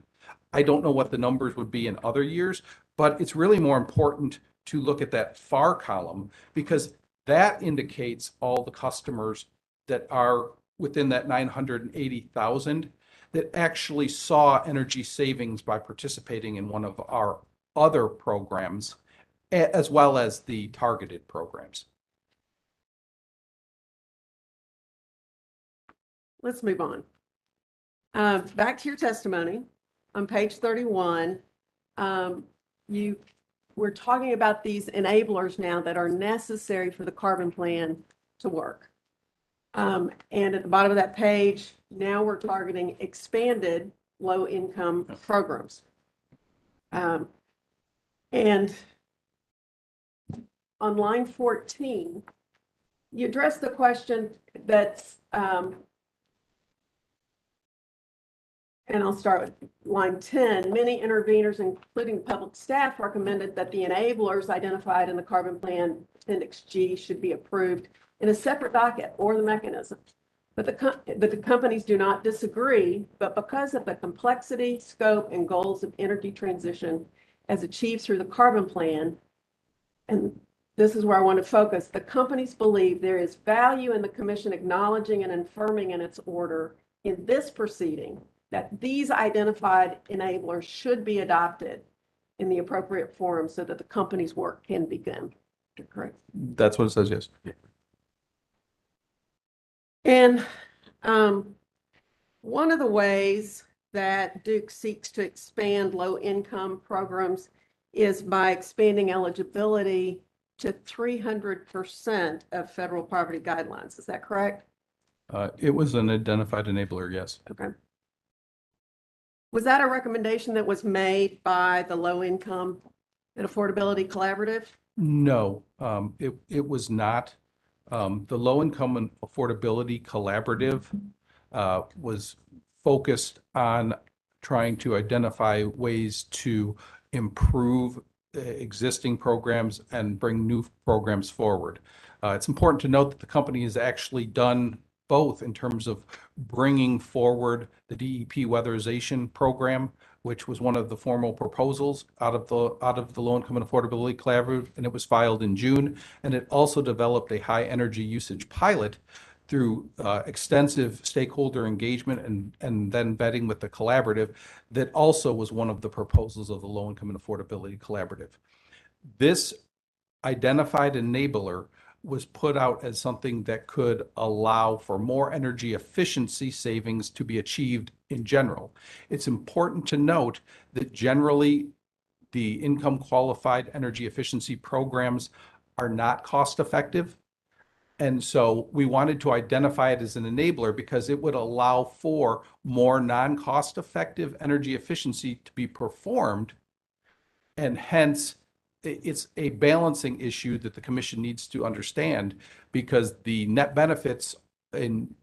I don't know what the numbers would be in other years, but it's really more important to look at that far column because that indicates all the customers that are within that 980,000 that actually saw energy savings by participating in one of our other programs, as well as the targeted programs. Let's move on. Back to your testimony. On page 31, we're talking about these enablers now that are necessary for the carbon plan to work. And at the bottom of that page, now we're targeting expanded low-income programs. And on line 14, you addressed the question that's, and I'll start with line 10. Many interveners, including public staff, recommended that the enablers identified in the carbon plan Appendix G should be approved in a separate docket or the mechanism. But the companies do not disagree, but because of the complexity, scope, and goals of energy transition as achieved through the carbon plan, and this is where I want to focus, the companies believe there is value in the commission acknowledging and affirming in its order in this proceeding that these identified enablers should be adopted in the appropriate forum so that the company's work can begin. Correct? That's what it says, yes. And one of the ways that Duke seeks to expand low-income programs is by expanding eligibility to 300% of federal poverty guidelines. Is that correct? It was an identified enabler, yes. Okay. Was that a recommendation that was made by the Low Income and Affordability Collaborative? No, it was not. The Low Income and Affordability Collaborative was focused on trying to identify ways to improve existing programs and bring new programs forward. It's important to note that the company has actually done both in terms of bringing forward the DEP weatherization program, which was one of the formal proposals out of the Low Income and Affordability Collaborative, and it was filed in June. And it also developed a high energy usage pilot through extensive stakeholder engagement and then vetting with the collaborative that also was one of the proposals of the Low Income and Affordability Collaborative. This identified enabler was put out as something that could allow for more energy efficiency savings to be achieved in general. It's important to note that generally the income qualified energy efficiency programs are not cost effective. And so we wanted to identify it as an enabler because it would allow for more non-cost effective energy efficiency to be performed. And hence, it's a balancing issue that the commission needs to understand because the net benefits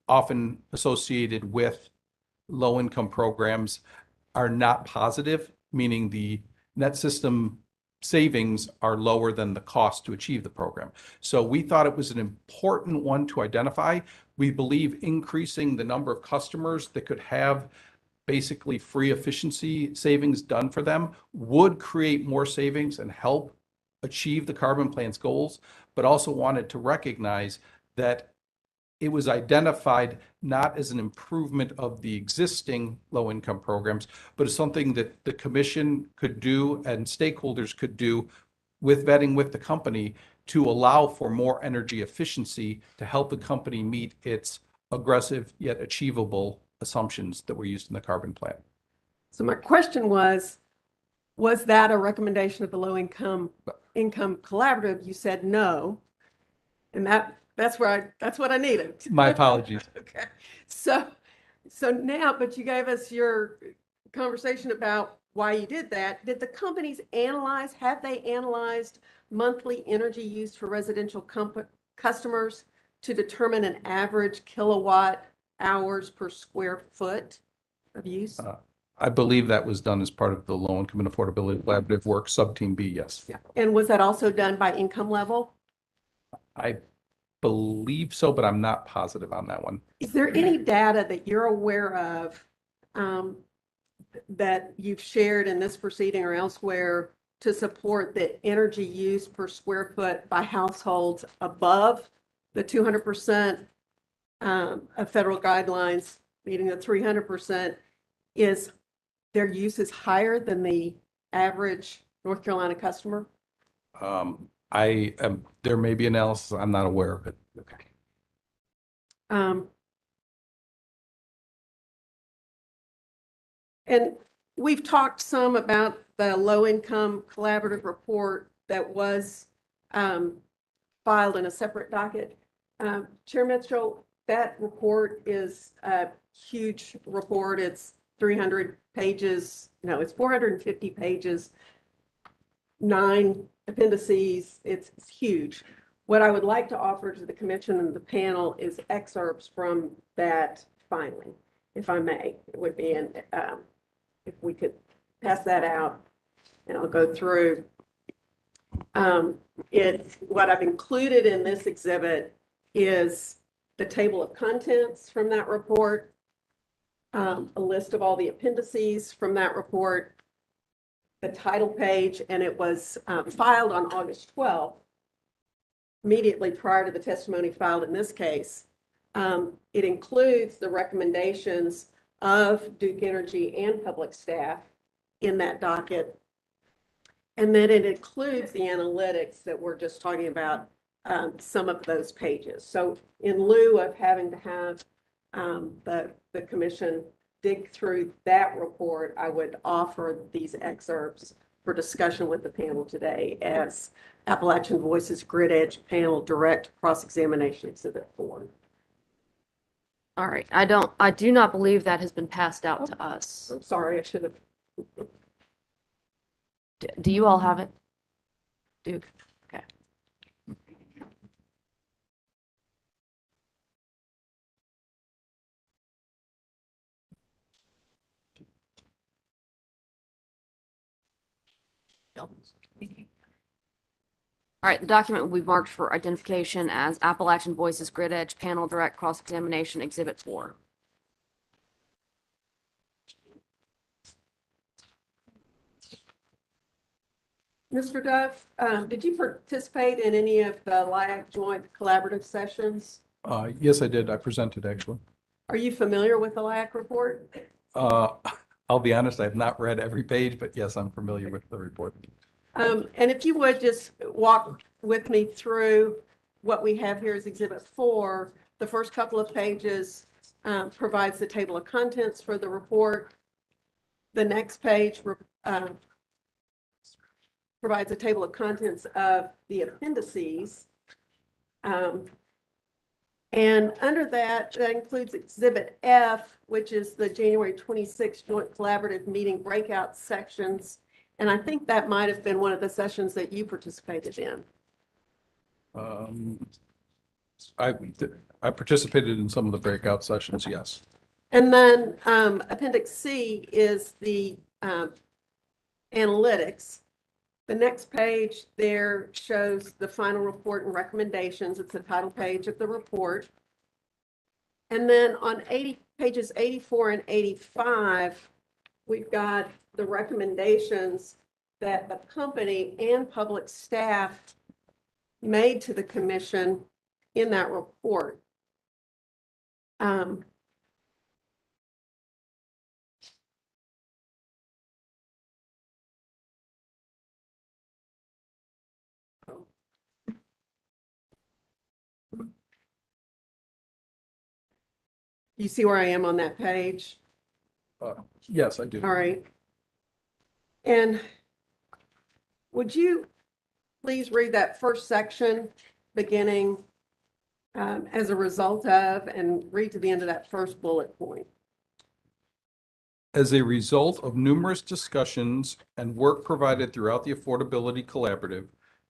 often associated with low-income programs are not positive, meaning the net system savings are lower than the cost to achieve the program. So we thought it was an important one to identify. We believe increasing the number of customers that could have basically free efficiency savings done for them would create more savings and help achieve the carbon plan's goals, but also wanted to recognize that it was identified not as an improvement of the existing low-income programs, but as something that the commission could do and stakeholders could do with vetting with the company to allow for more energy efficiency to help the company meet its aggressive yet achievable assumptions that were used in the carbon plan. So my question was that a recommendation of the Low Income Collaborative? You said no. And that's what I needed. My apologies. Okay. So now, but you gave us your conversation about why you did that. Did the companies have they analyzed monthly energy use for residential customers to determine an average kilowatt hours per square foot of use? I believe that was done as part of the Low Income and Affordability Collaborative work, Sub-Team B, yes. Yeah. And was that also done by income level? I believe so, but I'm not positive on that one. Is there any data that you're aware of that you've shared in this proceeding or elsewhere to support the energy use per square foot by households above the 200% of federal guidelines, meeting the 300%, is their use is higher than the average North Carolina customer? There may be analysis, I'm not aware of it. Okay. And we've talked some about the Low Income Collaborative report that was filed in a separate docket. Chair Mitchell, that report is a huge report. It's 300 pages. No, it's 450 pages, 9 appendices. It's huge. What I would like to offer to the commission and the panel is excerpts from that filing, if I may. It would be, if we could pass that out, and I'll go through. What I've included in this exhibit is the table of contents from that report, a list of all the appendices from that report, the title page, and it was filed on August 12th, immediately prior to the testimony filed in this case. It includes the recommendations of Duke Energy and public staff in that docket. And then it includes the analytics that we're just talking about, some of those pages. So in lieu of having to have the commission dig through that report, I would offer these excerpts for discussion with the panel today as Appalachian Voices Grid Edge Panel Direct Cross-Examination Exhibit 4. All right. I do not believe that has been passed out to us. I'm sorry, I should have. Do you all have it? Duke? Okay. All right, the document will be marked for identification as Appalachian Voices Grid Edge Panel Direct Cross-Examination Exhibit 4. Mr. Duff, did you participate in any of the LIAC joint collaborative sessions? Yes, I did. I presented actually. Are you familiar with the LIAC report? I'll be honest, I have not read every page, but yes, I'm familiar with the report. And if you would just walk with me through what we have here as Exhibit 4, the first couple of pages provides the table of contents for the report. The next page provides a table of contents of the appendices. And under that includes Exhibit F, which is the January 26th Joint Collaborative Meeting breakout sections. And I think that might have been one of the sessions that you participated in. I participated in some of the breakout sessions, yes. And then Appendix C is the analytics. The next page there shows the final report and recommendations. It's the title page of the report. And then on pages 84 and 85, we've got the recommendations that the company and public staff made to the commission in that report. You see where I am on that page? Yes, I do. All right. And would you please read that first section beginning as a result of, and read to the end of that first bullet point? As a result of numerous discussions and work provided throughout the Affordability Collaborative,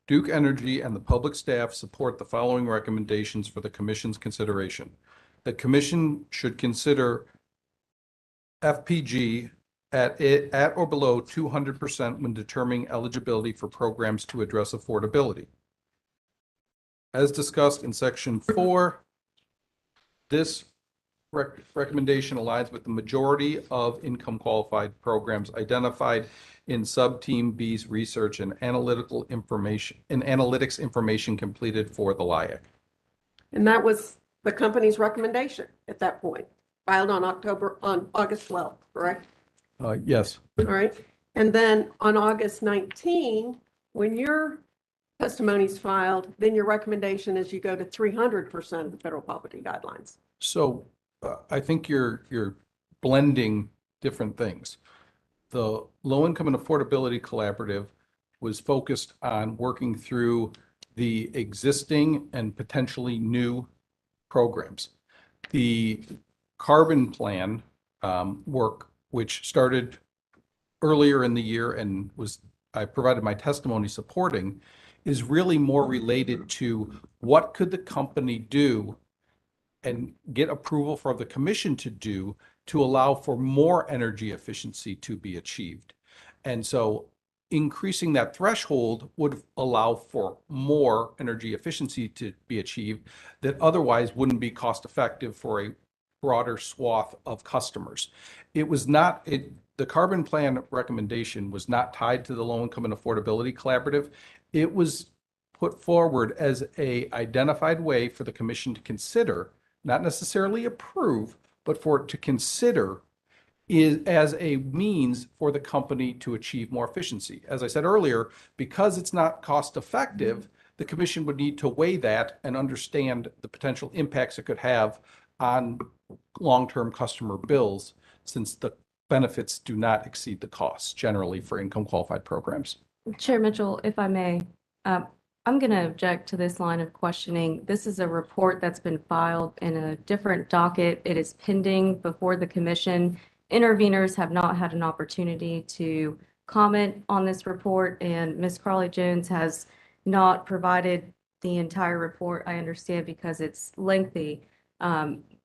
Duke Energy and the public staff support the following recommendations for the Commission's consideration. The Commission should consider FPG at or below 200% when determining eligibility for programs to address affordability. As discussed in Section 4, this recommendation aligns with the majority of income qualified programs identified in Sub-Team B's research and analytics information completed for the LIAC. And that was the company's recommendation at that point, filed on August 12th, correct? Yes. All right. And then on August 19, when your testimony is filed, then your recommendation is you go to 300% of the federal poverty guidelines. So I think you're blending different things. The Low Income and Affordability Collaborative was focused on working through the existing and potentially new programs. The carbon plan work, which started earlier in the year and was I provided my testimony supporting is really more related to what could the company do and get approval for the commission to do to allow for more energy efficiency to be achieved. And so increasing that threshold would allow for more energy efficiency to be achieved that otherwise wouldn't be cost effective for a broader swath of customers. It was not, the carbon plan recommendation was not tied to the low income and affordability collaborative. It was put forward as a identified way for the commission to consider, not necessarily approve, but for it to consider is as a means for the company to achieve more efficiency. As I said earlier, because it's not cost effective, the commission would need to weigh that and understand the potential impacts it could have on long-term customer bills, since the benefits do not exceed the costs generally for income qualified programs. Chair Mitchell, if I may, I'm going to object to this line of questioning. This is a report that's been filed in a different docket. It is pending before the commission. Interveners have not had an opportunity to comment on this report, and Ms. Crawley-Jones has not provided the entire report, I understand, because it's lengthy.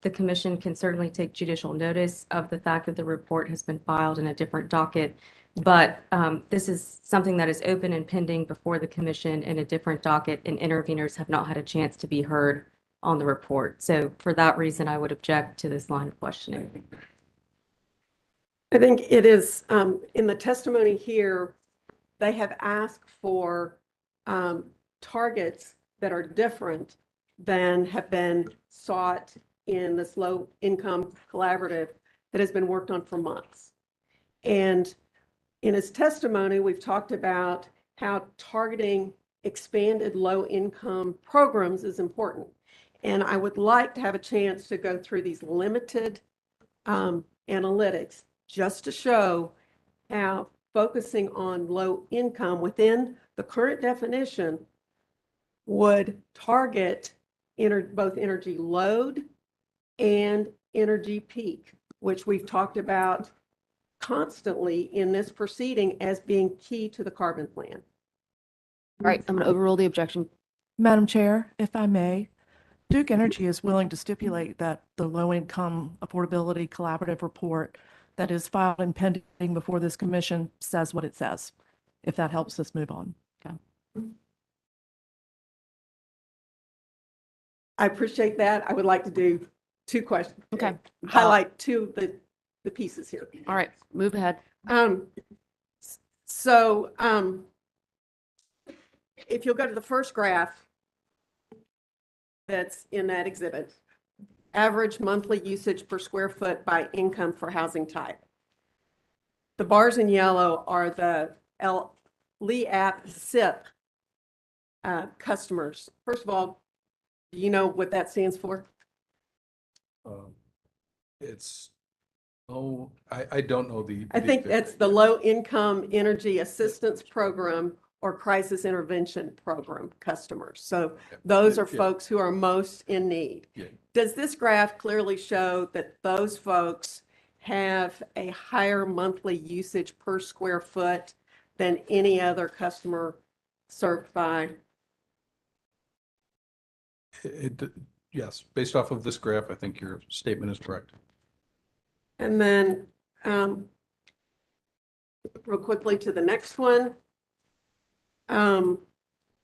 The commission can certainly take judicial notice of the fact that the report has been filed in a different docket. But this is something that is open and pending before the commission in a different docket, and interveners have not had a chance to be heard on the report. So for that reason, I would object to this line of questioning. I think it is, in the testimony here, they have asked for targets that are different than have been sought in this low income collaborative that has been worked on for months. And in his testimony, we've talked about how targeting expanded low-income programs is important. And I would like to have a chance to go through these limited analytics just to show how focusing on low income within the current definition would target both energy load and energy peak, which we've talked about constantly in this proceeding as being key to the carbon plan. All right, I'm going to overrule the objection. Madam Chair, if I may, Duke Energy is willing to stipulate that the low-income affordability collaborative report that is filed and pending before this commission says what it says, if that helps us move on. Okay. I appreciate that. I would like to do two questions. Okay. Highlight two of the pieces here. All right, move ahead. So if you'll go to the first graph that's in that exhibit, average monthly usage per square foot by income for housing type. The bars in yellow are the LEAP SIP customers. First of all, do you know what that stands for? It's, oh, I don't know the. I think that's the Low Income Energy Assistance Program or Crisis Intervention Program customers. So those are folks who are most in need. Yeah. Does this graph clearly show that those folks have a higher monthly usage per square foot than any other customer served by? Yes, based off of this graph, I think your statement is correct. And then real quickly to the next one.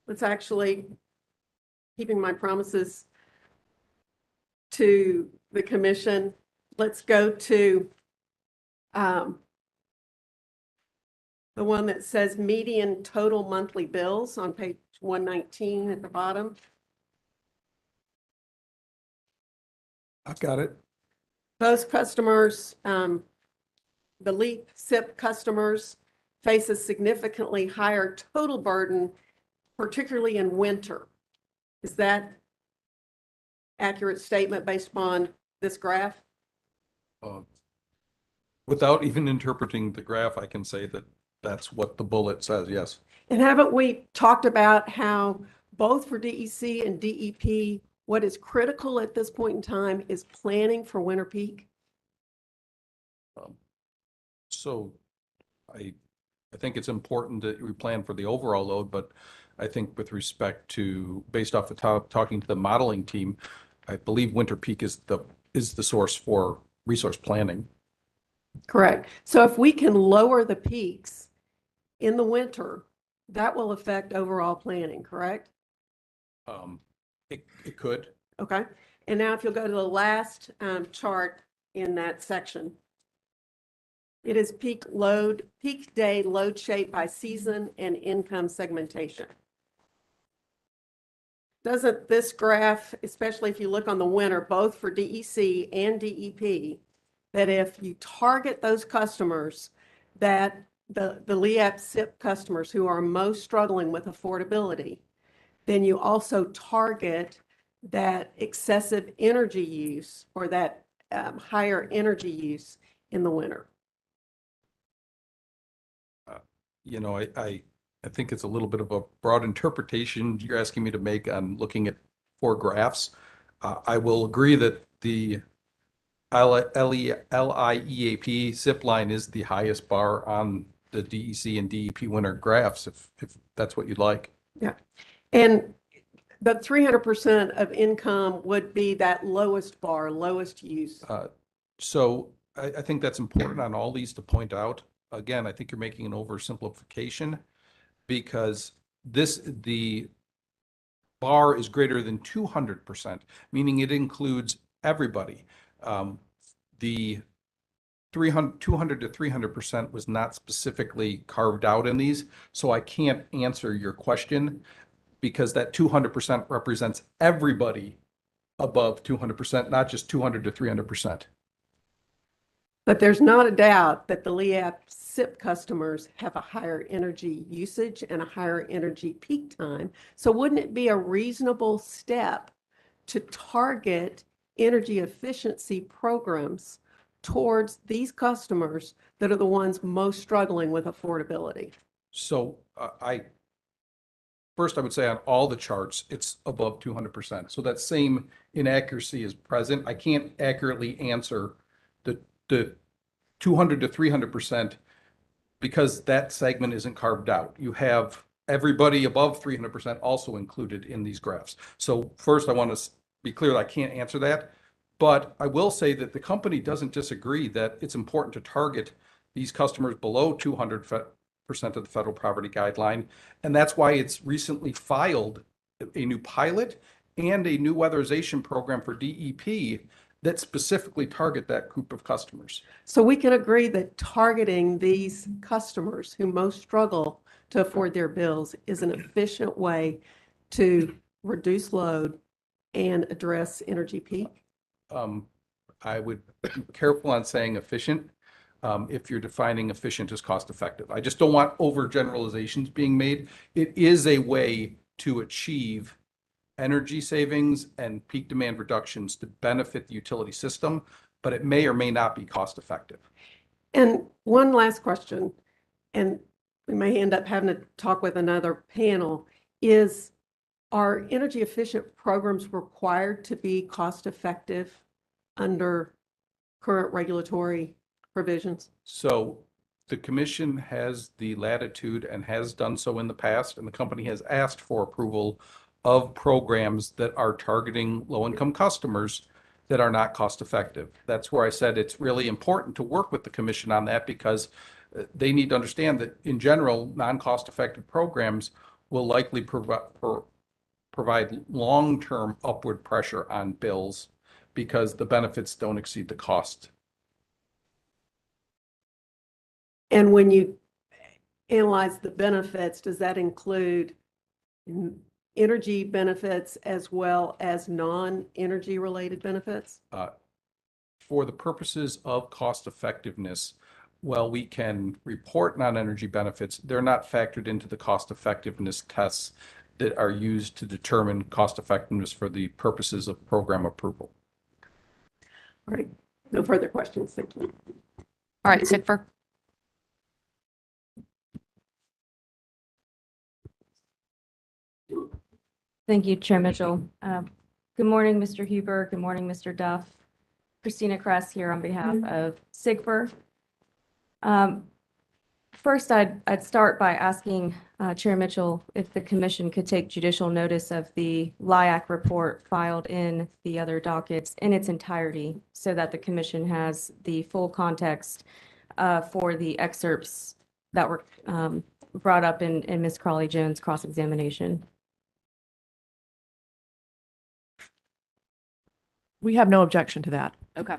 Let's actually, keeping my promises to the commission, let's go to the one that says median total monthly bills on page 119 at the bottom. I've got it. Those customers, the LEAP SIP customers, face a significantly higher total burden, particularly in winter. Is that accurate statement based upon this graph? Without even interpreting the graph, I can say that that's what the bullet says, yes. And haven't we talked about how both for DEC and DEP, what is critical at this point in time is planning for winter peak? So I I think it's important that we plan for the overall load, but I think with respect to, based off the talking to the modeling team, I believe winter peak is the source for resource planning. Correct. So if we can lower the peaks in the winter, that will affect overall planning, correct? It could. Okay. And now if you'll go to the last chart in that section. It is peak day load shape by season and income segmentation. Doesn't this graph, especially if you look on the winter, both for DEC and DEP, that if you target those customers, that the LEAP SIP customers who are most struggling with affordability, then you also target that excessive energy use or that higher energy use in the winter. You know, I think it's a little bit of a broad interpretation you're asking me to make on looking at 4 graphs. I will agree that the LIEAP zip line is the highest bar on the DEC and DEP winter graphs, if that's what you'd like. Yeah. And the 300% of income would be that lowest bar, lowest use. So I think that's important on all these to point out. Again, I think you're making an oversimplification because the bar is greater than 200%, meaning it includes everybody. The 200 to 300% was not specifically carved out in these, so I can't answer your question because that 200% represents everybody above 200%, not just 200 to 300%. But there's not a doubt that the LEAP SIP customers have a higher energy usage and a higher energy peak time. So wouldn't it be a reasonable step to target energy efficiency programs towards these customers that are the ones most struggling with affordability? So first I would say on all the charts, it's above 200%. So that same inaccuracy is present. I can't accurately answer the 200 to 300% because that segment isn't carved out. You have everybody above 300% also included in these graphs. So first I want to be clear that I can't answer that, but I will say that the company doesn't disagree that it's important to target these customers below 200% of the federal poverty guideline. And that's why it's recently filed a new pilot and a new weatherization program for DEP that specifically target that group of customers. So we can agree that targeting these customers who most struggle to afford their bills is an efficient way to reduce load and address energy peak? I would be careful on saying efficient if you're defining efficient as cost effective. I just don't want overgeneralizations being made. It is a way to achieve energy savings and peak demand reductions to benefit the utility system, but it may or may not be cost effective. And one last question, and we may end up having to talk with another panel, is are energy efficient programs required to be cost effective under current regulatory provisions? So the commission has the latitude and has done so in the past, and the company has asked for approval of programs that are targeting low-income customers that are not cost-effective. That's where I said it's really important to work with the commission on that because they need to understand that in general, non-cost-effective programs will likely provide long-term upward pressure on bills because the benefits don't exceed the cost. And when you analyze the benefits, does that include energy benefits as well as non-energy related benefits? For the purposes of cost effectiveness, while we can report non-energy benefits, they're not factored into the cost effectiveness tests that are used to determine cost effectiveness for the purposes of program approval. All right, no further questions. Thank you. All right, Sigfer. Thank you, Chair Mitchell. Good morning, Mr. Huber. Good morning, Mr. Duff. Christina Kress here on behalf of SIGFR. First, I'd start by asking Chair Mitchell if the commission could take judicial notice of the LIAC report filed in the other dockets in its entirety so that the commission has the full context for the excerpts that were brought up in Ms. Crawley-Jones' cross-examination. We have no objection to that. Okay.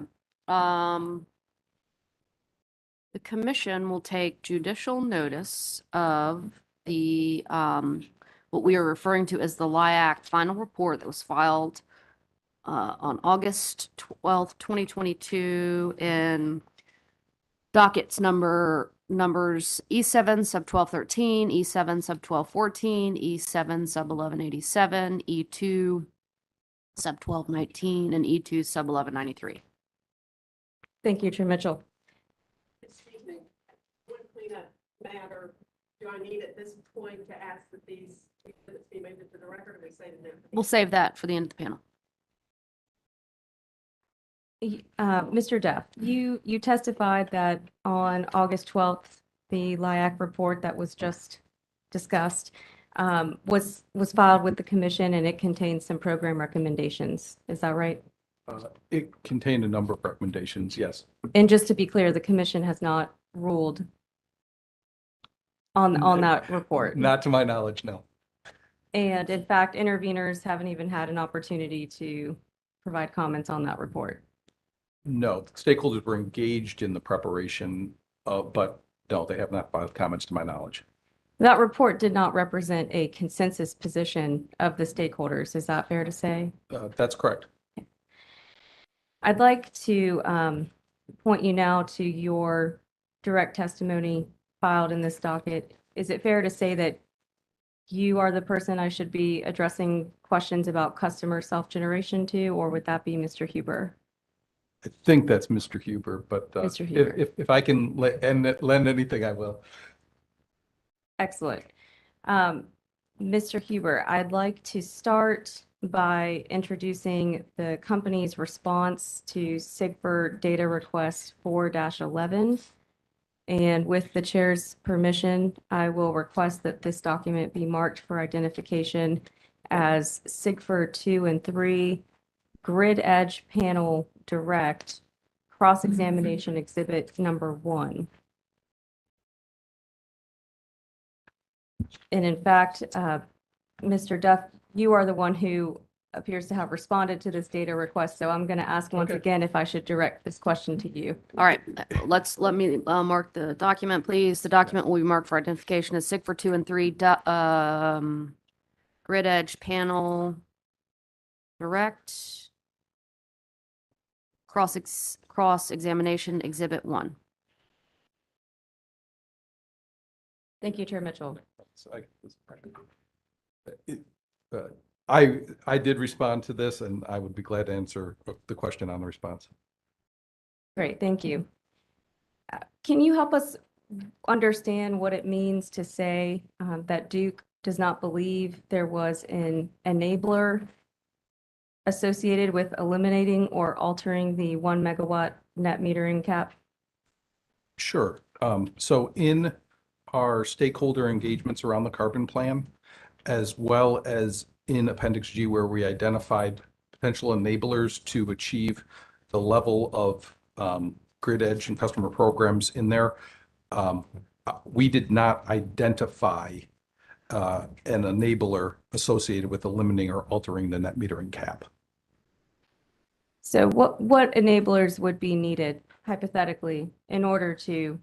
The commission will take judicial notice of the, what we are referring to as the LIAC final report that was filed on August 12th, 2022 in dockets numbers E7 sub 1213, E7 sub 1214, E7 sub 1187, E2 sub 1219, and E2 sub 1193. Thank you, Chair Mitchell. Excuse me, one cleanup matter. Do I need at this point to ask that these exhibits be made into the record, or we save them? We'll save that for the end of the panel. Mr. Duff, you testified that on August 12th, the LIAC report that was just discussed was filed with the commission, and it contains some program recommendations. Is that right? It contained a number of recommendations, yes. And just to be clear, the commission has not ruled on that report. Not to my knowledge, no. And in fact, interveners haven't even had an opportunity to provide comments on that report. No, stakeholders were engaged in the preparation, but no, they have not filed comments to my knowledge. That report did not represent a consensus position of the stakeholders. Is that fair to say? That's correct. I'd like to point you now to your direct testimony filed in this docket. Is it fair to say that you are the person I should be addressing questions about customer self-generation to, or would that be Mr. Huber? I think that's Mr. Huber, but Mr. Huber. if I can lend anything, I will. Excellent. Mr. Huber, I'd like to start by introducing the company's response to SIGFR data request 4-11. And with the chair's permission, I will request that this document be marked for identification as SIGFR 2 and 3, Grid Edge Panel Direct, Cross-Examination Exhibit number 1. And in fact, Mr. Duff, you are the one who appears to have responded to this data request. So I'm going to ask once again if I should direct this question to you. All right, let me mark the document, please. The document will be marked for identification as SIGFR 2 and 3, Grid Edge Panel Direct, Cross-Examination Exhibit 1. Thank you, Chair Mitchell. I did respond to this, and I would be glad to answer the question on the response. Great, thank you. Can you help us understand what it means to say that Duke does not believe there was an enabler associated with eliminating or altering the 1 megawatt net metering cap? Sure. So in our stakeholder engagements around the carbon plan, as well as in Appendix G, where we identified potential enablers to achieve the level of grid edge and customer programs in there, we did not identify an enabler associated with eliminating or altering the net metering cap. So what enablers would be needed hypothetically in order to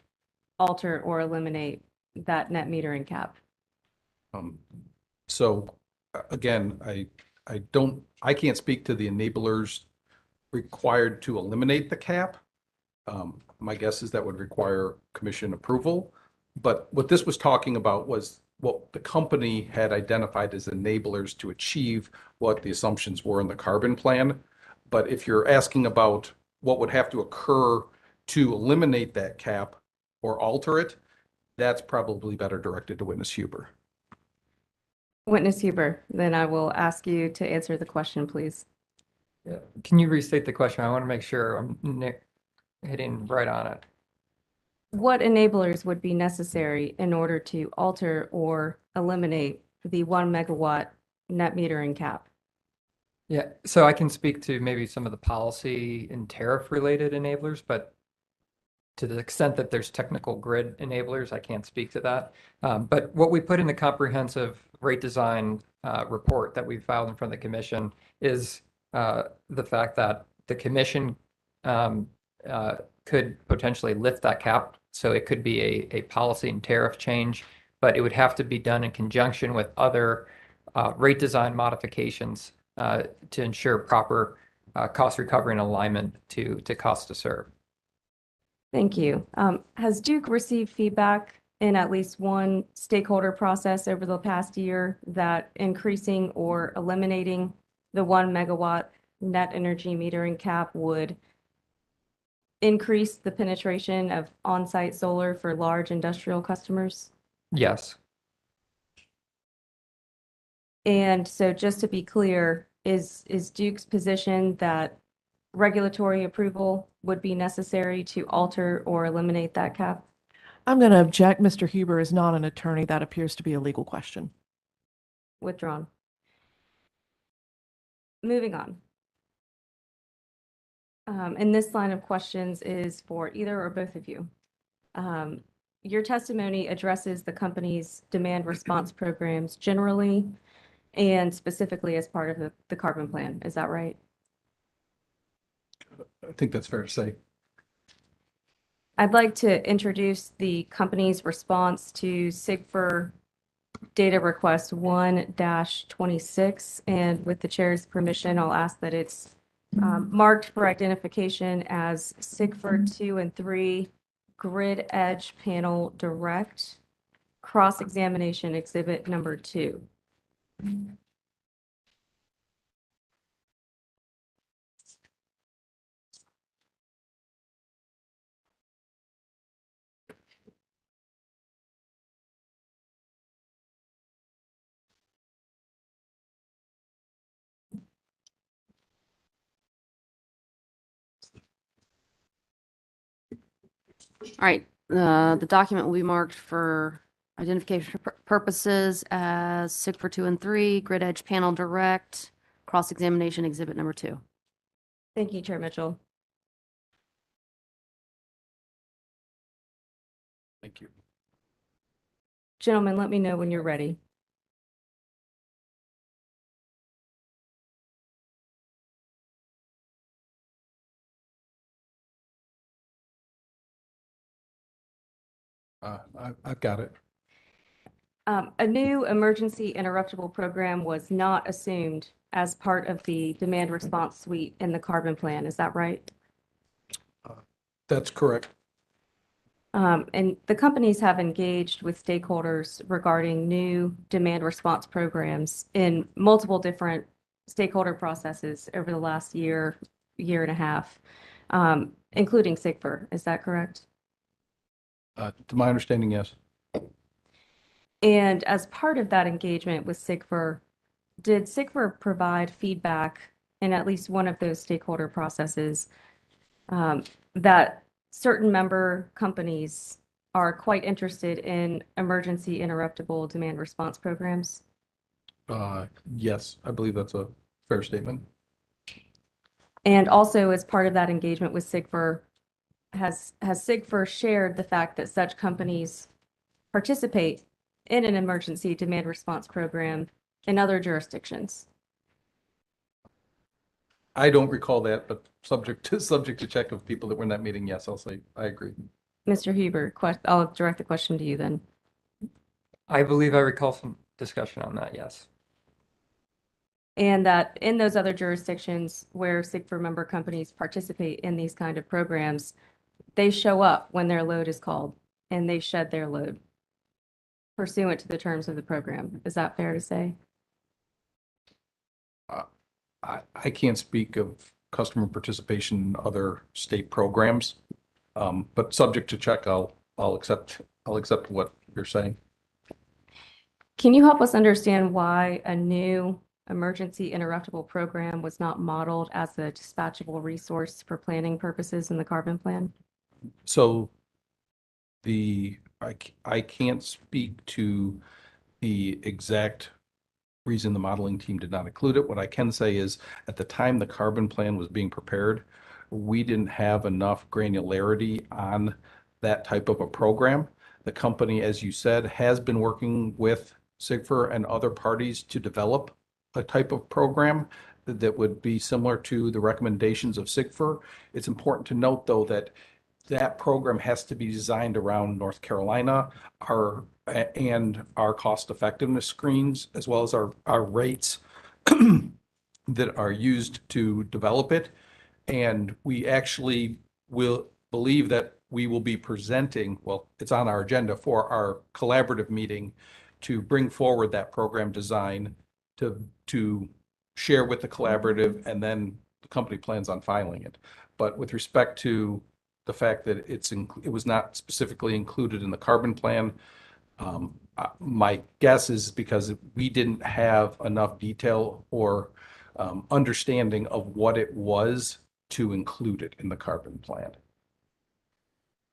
alter or eliminate that net metering cap? So again, I can't speak to the enablers required to eliminate the cap. My guess is that would require commission approval. But what this was talking about was what the company had identified as enablers to achieve what the assumptions were in the carbon plan. But if you're asking about what would have to occur to eliminate that cap or alter it, that's probably better directed to Witness Huber. Witness Huber, then I will ask you to answer the question, please. Yeah. Can you restate the question? I want to make sure I'm hitting right on it. what enablers would be necessary in order to alter or eliminate the 1 megawatt net metering cap? Yeah, so I can speak to maybe some of the policy and tariff related enablers, but to the extent that there's technical grid enablers, I can't speak to that. But what we put in the comprehensive rate design report that we filed in front of the commission is the fact that the commission could potentially lift that cap. So it could be a policy and tariff change, but it would have to be done in conjunction with other rate design modifications to ensure proper cost recovery and alignment to cost to serve. Thank you. Has Duke received feedback in at least one stakeholder process over the past year that increasing or eliminating the 1 megawatt net energy metering cap would increase the penetration of on-site solar for large industrial customers? Yes. And so just to be clear, is Duke's position that regulatory approval would be necessary to alter or eliminate that cap? I'm going to object. Mr. Huber is not an attorney. That appears to be a legal question. Withdrawn. Moving on. And this line of questions is for either or both of you. Your testimony addresses the company's demand response programs generally and specifically as part of the carbon plan. Is that right? I think that's fair to say. I'd like to introduce the company's response to SIGFR data request 1-26. And with the chair's permission, I'll ask that it's marked for identification as SIGFR 2 and 3 Grid Edge Panel Direct Cross-Examination Exhibit number 2. All right, the document will be marked for identification purposes as SIGFR 2 and 3, Grid Edge Panel Direct, Cross-Examination Exhibit number 2. Thank you, Chair Mitchell. Thank you. Gentlemen, let me know when you're ready. I've got it. A new emergency interruptible program was not assumed as part of the demand response suite in the carbon plan. Is that right? That's correct. And the companies have engaged with stakeholders regarding new demand response programs in multiple different stakeholder processes over the last year and a half, including SIGFR. Is that correct? To my understanding, yes. And as part of that engagement with SIGFR, did SIGFR provide feedback in at least one of those stakeholder processes that certain member companies are quite interested in emergency interruptible demand response programs? Yes, I believe that's a fair statement. And also as part of that engagement with SIGFR, has SIGFR shared the fact that such companies participate in an emergency demand response program in other jurisdictions? I don't recall that, but subject to check of people that were in that meeting, yes, I'll say I agree. Mr. Huber, I'll direct the question to you then. I believe I recall some discussion on that, yes. And that in those other jurisdictions where SIGFR member companies participate in these kind of programs, they show up when their load is called and they shed their load pursuant to the terms of the program. Is that fair to say? I can't speak of customer participation in other state programs, but subject to check, I'll accept what you're saying. Can you help us understand why a new emergency interruptible program was not modeled as a dispatchable resource for planning purposes in the carbon plan? So I can't speak to the exact reason the modeling team did not include it. What I can say is at the time the carbon plan was being prepared, we didn't have enough granularity on that type of a program. The company, as you said, has been working with SIGFR and other parties to develop a type of program that would be similar to the recommendations of SIGFR. It's important to note, though, that that program has to be designed around North Carolina, and our cost effectiveness screens, as well as our rates that are used to develop it. And we actually will believe that we will be presenting, well, it's on our agenda for our collaborative meeting to bring forward that program design to share with the collaborative, and then the company plans on filing it. But with respect to the fact that it was not specifically included in the carbon plan, my guess is because we didn't have enough detail or understanding of what it was to include it in the carbon plan.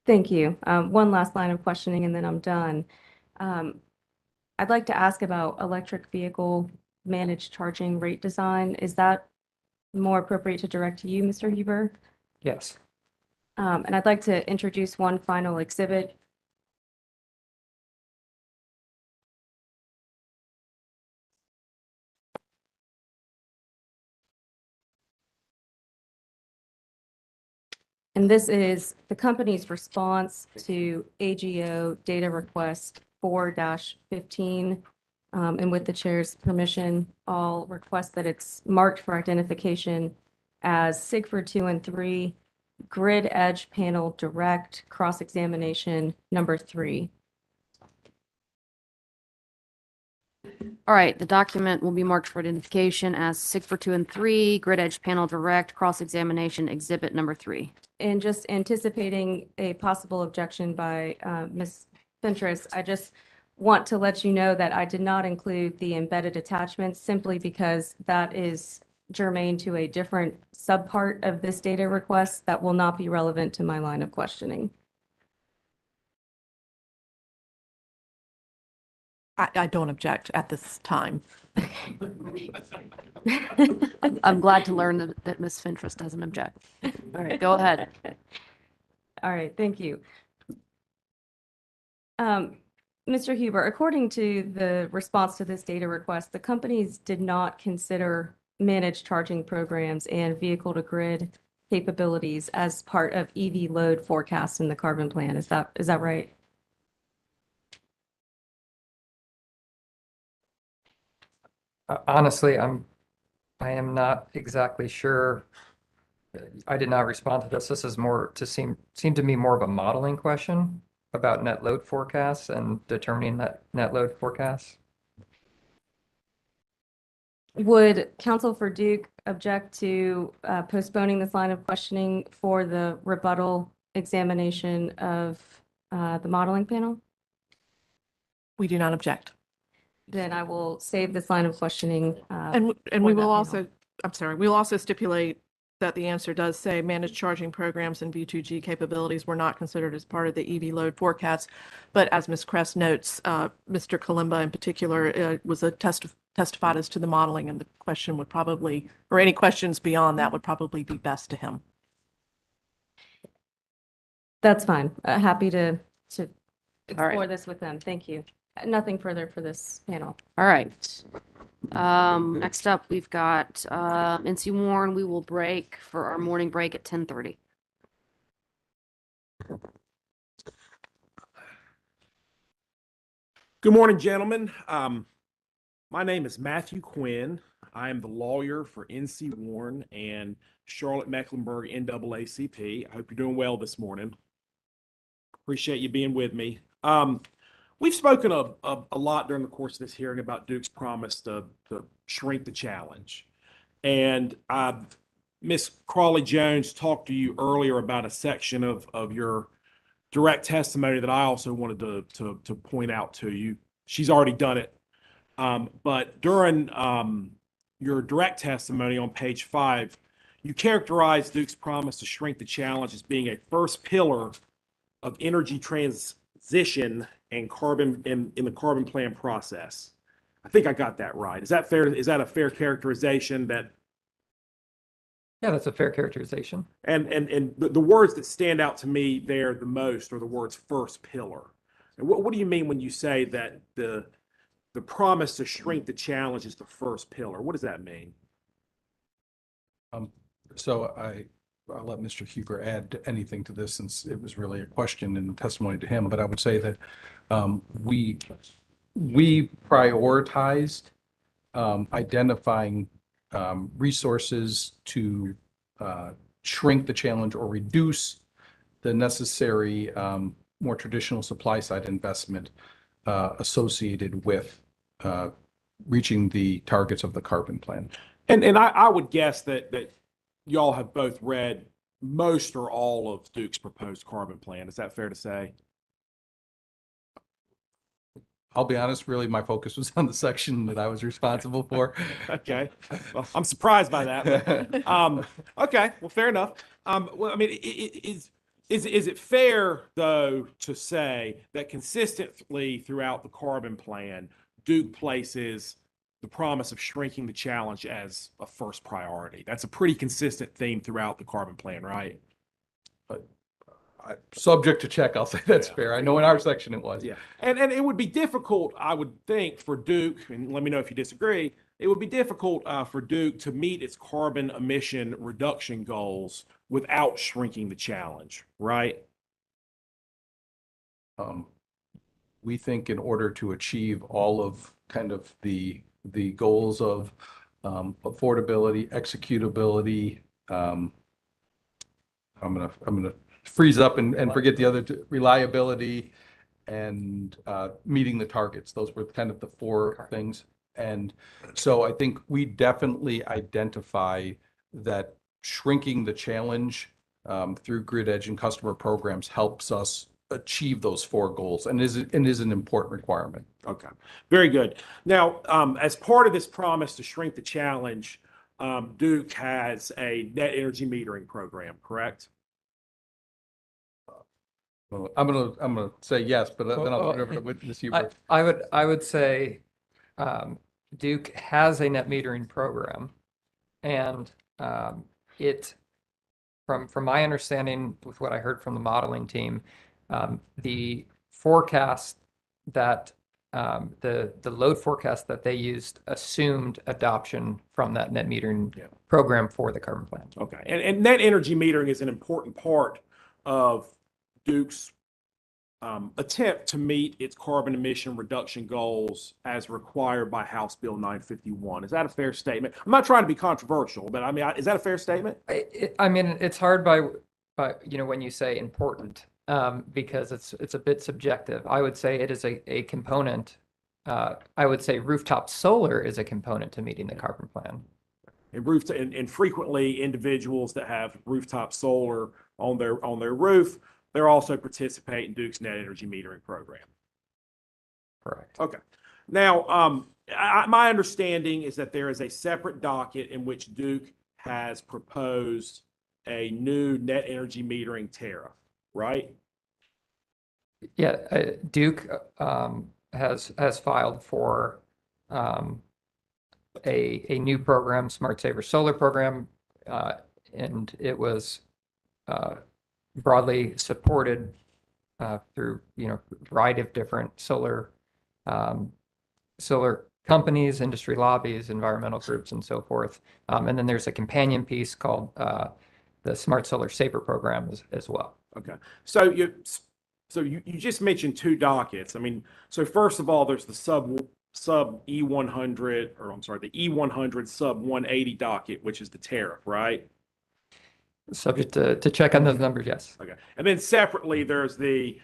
Thank you. One last line of questioning and then I'm done. I'd like to ask about electric vehicle managed charging rate design. Is that more appropriate to direct to you, Mr. Huber? Yes. And I'd like to introduce one final exhibit. And this is the company's response to AGO data request 4-15. And with the chair's permission, I'll request that it's marked for identification as SIGFR 2 and 3, Grid Edge Panel Direct Cross-Examination number 3. All right, the document will be marked for identification as SIGFR 2 and 3, Grid Edge Panel Direct Cross-Examination Exhibit number 3. And just anticipating a possible objection by Ms. Fentress, I just want to let you know that I did not include the embedded attachments simply because that is germane to a different subpart of this data request that will not be relevant to my line of questioning. I don't object at this time. I'm glad to learn that Ms. Fentress doesn't object. All right, go ahead. All right, thank you. Mr. Huber, according to the response to this data request, the companies did not consider managed charging programs and vehicle-to-grid capabilities as part of EV load forecast in the carbon plan. Is that right? Honestly, I am not exactly sure. I did not respond to this. This is more to seem to me more of a modeling question about net load forecasts and determining that net load forecasts. Would counsel for Duke object to postponing this line of questioning for the rebuttal examination of the modeling panel? We do not object. Then I will save this line of questioning. And for we that will panel. also, I'm sorry, we will also stipulate that the answer does say managed charging programs and V2G capabilities were not considered as part of the EV load forecast. But as Ms. Kress notes, Mr. Kalimba in particular was testified as to the modeling, and the question would probably, or any questions beyond that would probably be best to him. That's fine. Happy to explore right. this with them. Thank you. Nothing further for this panel. All right. Next up, we've got NC Warren. We will break for our morning break at 10:30. Good morning, gentlemen. My name is Matthew Quinn. I am the lawyer for NC Warren and Charlotte Mecklenburg NAACP. I hope you're doing well this morning. Appreciate you being with me. We've spoken a lot during the course of this hearing about Duke's promise to shrink the challenge. And Ms. Crawley-Jones talked to you earlier about a section of your direct testimony that I also wanted to point out to you. She's already done it. But during your direct testimony on page 5, you characterized Duke's promise to shrink the challenge as being a first pillar of energy transition and carbon in the carbon plan process. I think I got that right. Is that fair? Is that a fair characterization that? Yeah, that's a fair characterization. And the words that stand out to me there the most are the words first pillar. And what do you mean when you say that the promise to shrink the challenge is the first pillar? What does that mean? So I'll let Mr. Huber add anything to this since it was really a question and testimony to him, but I would say that we prioritized identifying resources to shrink the challenge or reduce the necessary more traditional supply side investment associated with reaching the targets of the carbon plan. And I would guess that y'all have both read most or all of Duke's proposed carbon plan. Is that fair to say? I'll be honest, really, my focus was on the section that I was responsible for. Okay. Well, I'm surprised by that. But, okay. Well, fair enough. Well, I mean, is it fair, though, to say that consistently throughout the carbon plan, Duke places the promise of shrinking the challenge as a first priority? That's a pretty consistent theme throughout the carbon plan, right? Subject to check, I'll say that's fair. I know in our section it was. Yeah. And it would be difficult, I would think, for Duke, and let me know if you disagree, it would be difficult for Duke to meet its carbon emission reduction goals without shrinking the challenge, right? We think in order to achieve all of kind of the goals of affordability, executability, I'm gonna freeze up and forget the other two, reliability and meeting the targets. Those were kind of the four things. And so I think we definitely identify that shrinking the challenge through grid edge and customer programs helps us achieve those four goals and is an important requirement. Okay, very good. Now, as part of this promise to shrink the challenge, Duke has a net energy metering program, correct? Well, I'm gonna say yes, but then I'll turn it over to Ms. Huber. I would say Duke has a net metering program, and it, from my understanding with what I heard from the modeling team, the forecast that the load forecast that they used assumed adoption from that net metering program for the carbon plan. Okay, and net energy metering is an important part of Duke's attempt to meet its carbon emission reduction goals as required by House Bill 951. Is that a fair statement? I'm not trying to be controversial, but I mean, is that a fair statement? I mean, it's hard by when you say important, because it's a bit subjective. I would say it is a component. I would say rooftop solar is a component to meeting the carbon plan. And frequently individuals that have rooftop solar on their roof, they're also participate in Duke's net energy metering program. Correct. Okay. Now, my understanding is that there is a separate docket in which Duke has proposed a new net energy metering tariff, right? Yeah, Duke has filed for a new program, Smart Saver Solar Program, and it was broadly supported through a variety of different solar companies, industry lobbies, environmental groups, and so forth. And then there's a companion piece called the Smart Solar Saver Program as well. Okay. So you just mentioned two dockets. I mean, so first of all, there's the sub E-100, or I'm sorry, the E-100 sub 180 docket, which is the tariff, right? Subject to check on those numbers, yes. Okay. And then separately, there's the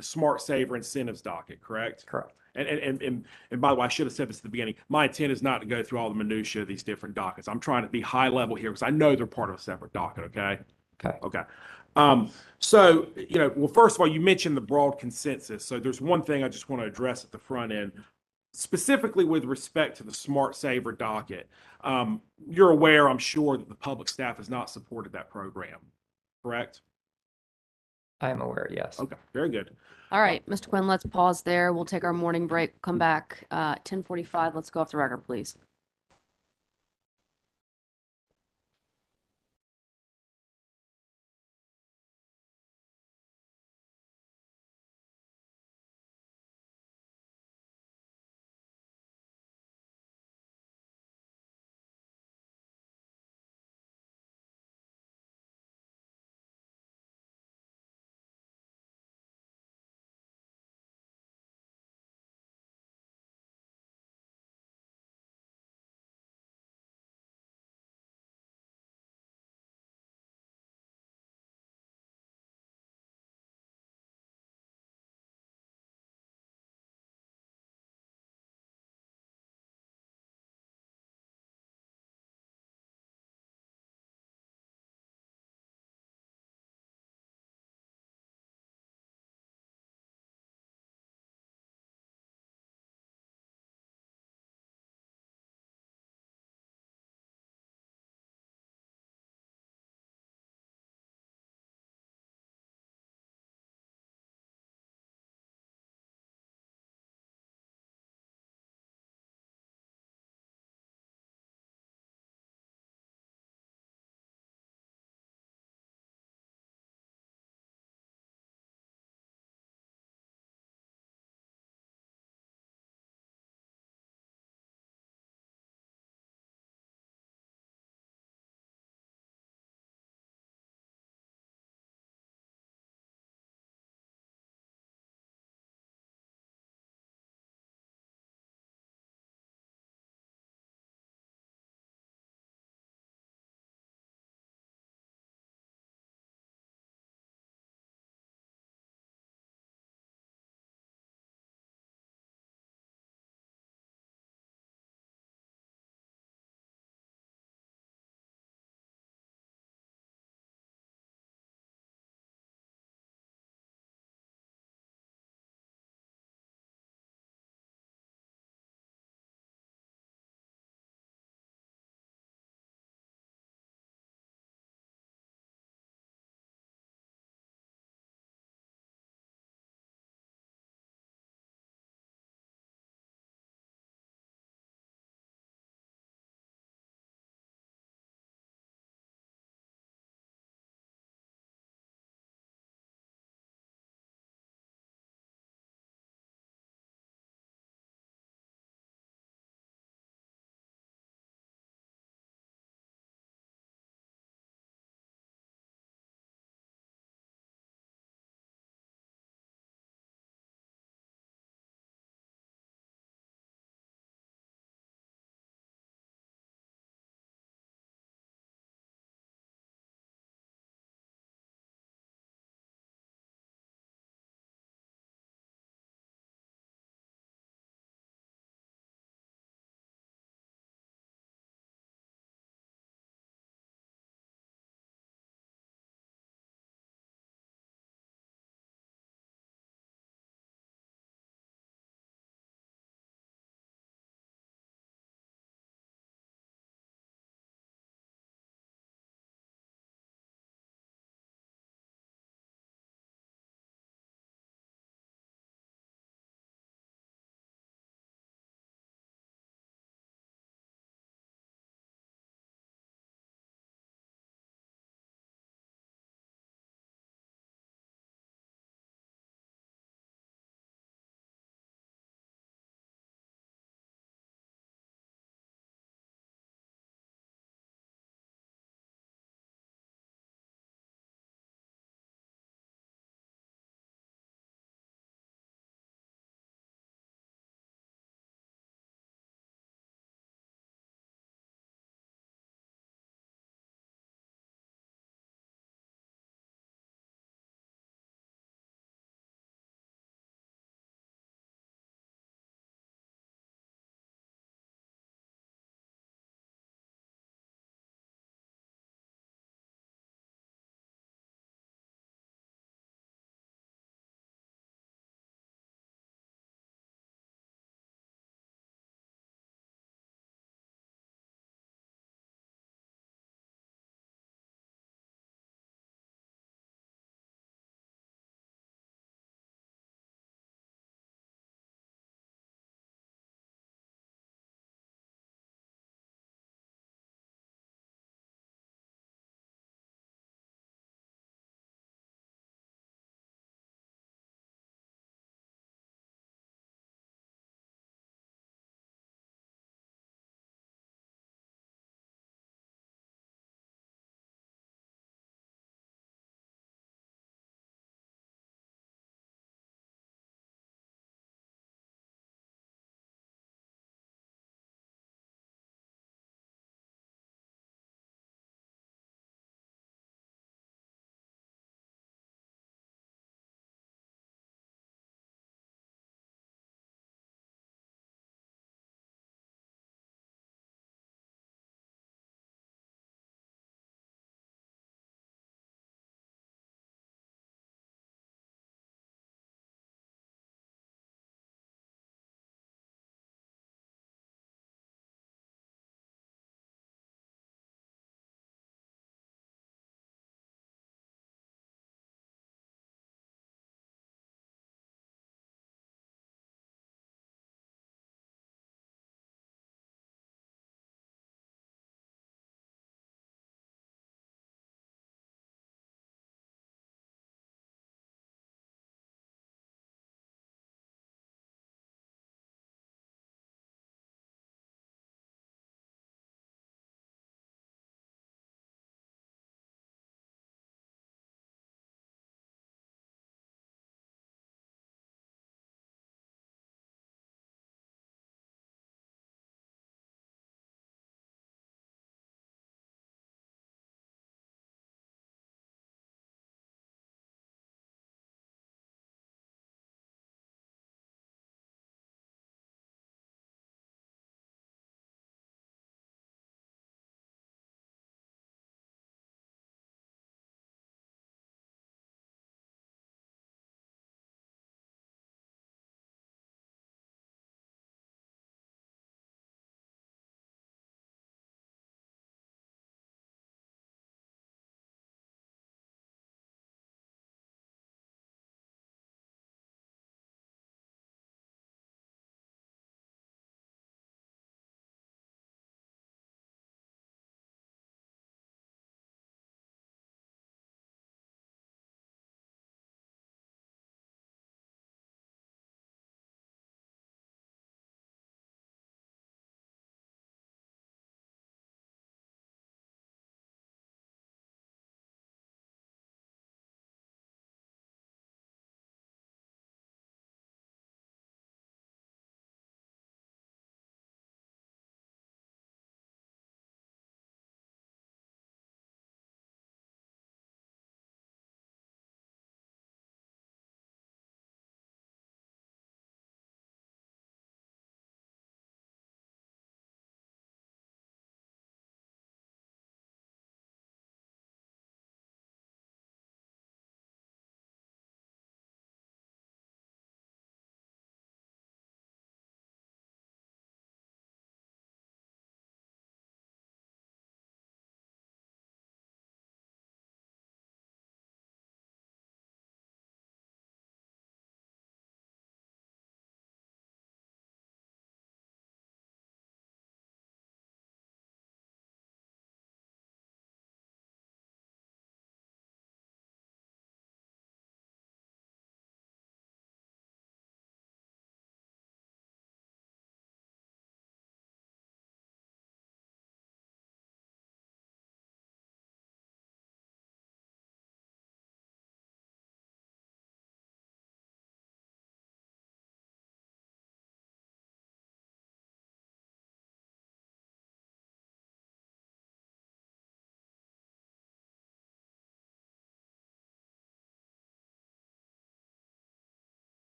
Smart Saver incentives docket, correct? Correct. And by the way, I should have said this at the beginning. My intent is not to go through all the minutiae of these different dockets. I'm trying to be high level here because I know they're part of a separate docket, okay? Okay. Okay. So, well, first of all, you mentioned the broad consensus. So there's one thing I just want to address at the front end, specifically with respect to the Smart Saver docket. You're aware, I'm sure, that the public staff has not supported that program, correct? I am aware, yes. Okay, very good. All right, Mr. Quinn, let's pause there. We'll take our morning break, come back, 10:45. Let's go off the record, please.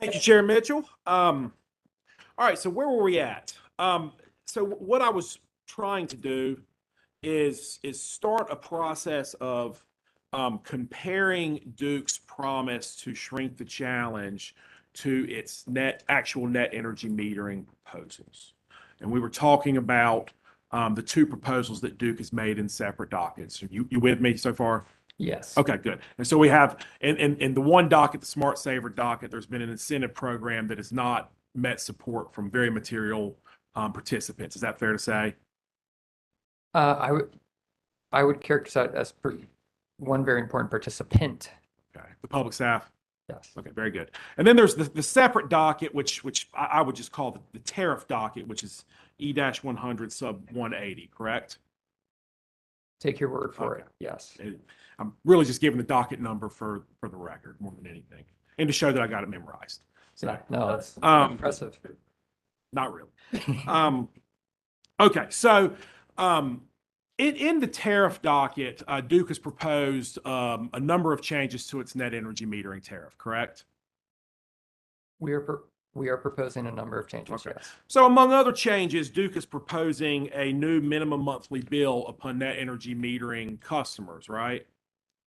Thank you, Chair Mitchell. All right, so where were we at? So what I was trying to do is start a process of comparing Duke's promise to shrink the challenge to its actual net energy metering proposals. And we were talking about the two proposals that Duke has made in separate dockets. Are you with me so far? Yes. Okay, good. And so we have, in the one docket, the Smart Saver docket, there's been an incentive program that has not met support from very material participants. Is that fair to say? I would characterize it as one very important participant. Okay, the public staff? Yes. Okay, very good. And then there's the separate docket, which I would just call the tariff docket, which is E-100 sub 180, correct? Take your word for Okay. it. Yes. I'm really just giving the docket number for the record more than anything, and to show that I got it memorized. So, Yeah, no, that's impressive. not really. Okay, so in the tariff docket, Duke has proposed a number of changes to its net energy metering tariff, correct? We are proposing a number of changes. Okay. Yes. So among other changes, Duke is proposing a new minimum monthly bill upon net energy metering customers, right?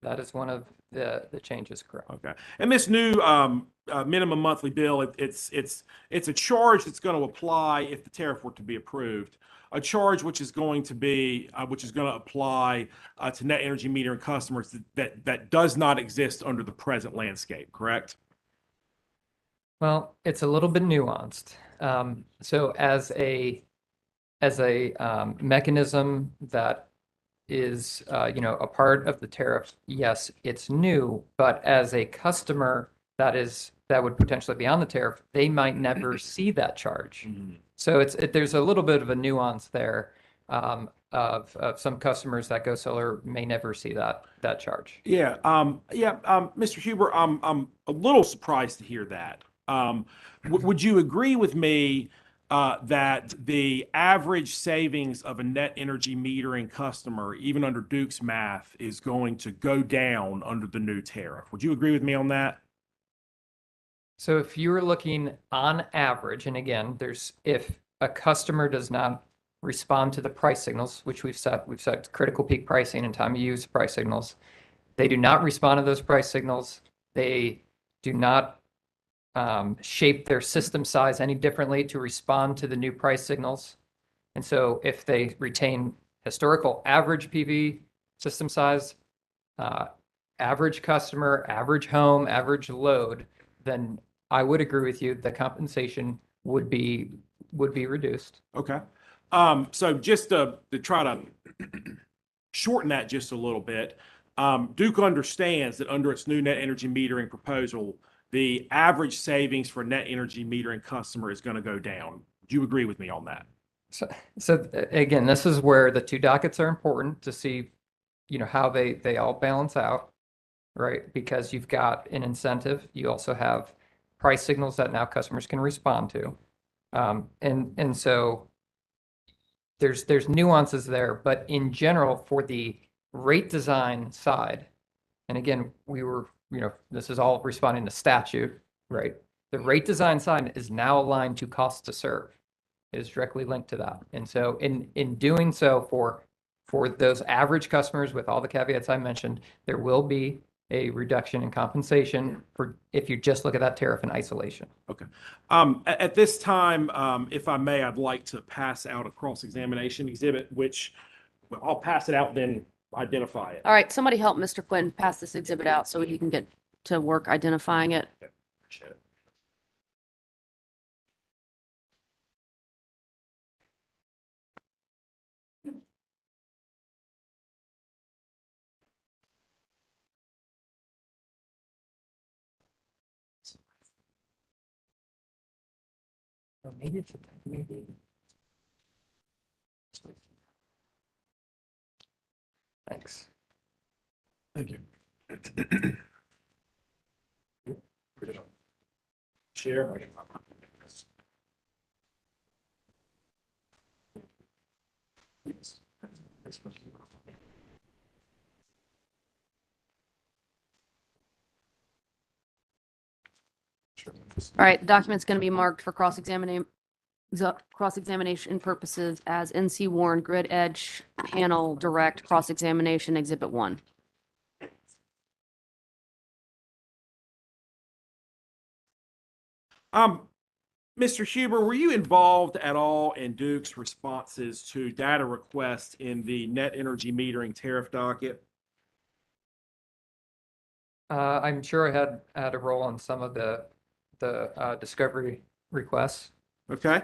That is one of the changes, correct? Okay. And this new minimum monthly bill, it's a charge that's going to apply if the tariff were to be approved. A charge which is going to apply to net energy metering customers that does not exist under the present landscape, correct? Well, it's a little bit nuanced. So as a mechanism that is a part of the tariff, yes, it's new, but as a customer that would potentially be on the tariff, they might never see that charge. So there's a little bit of a nuance there of some customers that go solar may never see that charge. Yeah, Mr. Huber, I'm a little surprised to hear that. Would you agree with me that the average savings of a net energy metering customer, even under Duke's math, is going to go down under the new tariff? Would you agree with me on that? So if you were looking on average, and again, if a customer does not respond to the price signals, which we've set critical peak pricing and time of use price signals, they do not respond to those price signals. They do not shape their system size any differently to respond to the new price signals. And so if they retain historical average PV system size, average customer, average home, average load, then I would agree with you, the compensation would be reduced. Okay. So just to try to shorten that just a little bit, Duke understands that under its new net energy metering proposal, the average savings for net energy metering customer is going to go down. Do you agree with me on that? So again, this is where the two dockets are important to see, how they all balance out, right? Because you've got an incentive, you also have price signals that now customers can respond to, and so there's nuances there, but in general, for the rate design side, and again, this is all responding to statute, right? The rate design side is now aligned to cost to serve. It is directly linked to that. And so in doing so for those average customers with all the caveats I mentioned, there will be a reduction in compensation for if you just look at that tariff in isolation. Okay. At this time, if I may, I'd like to pass out a cross-examination exhibit, which I'll pass it out, then identify it. All right, somebody help Mr. Quinn pass this exhibit out so he can get to work identifying it. Appreciate it. Thanks. Thank you. Share. All right, the document's going to be marked for cross-examination purposes as NC Warren Grid Edge Panel Direct Cross-Examination Exhibit 1. Mr. Huber, were you involved at all in Duke's responses to data requests in the net energy metering tariff docket? I'm sure I had a role on some of the discovery requests. Okay.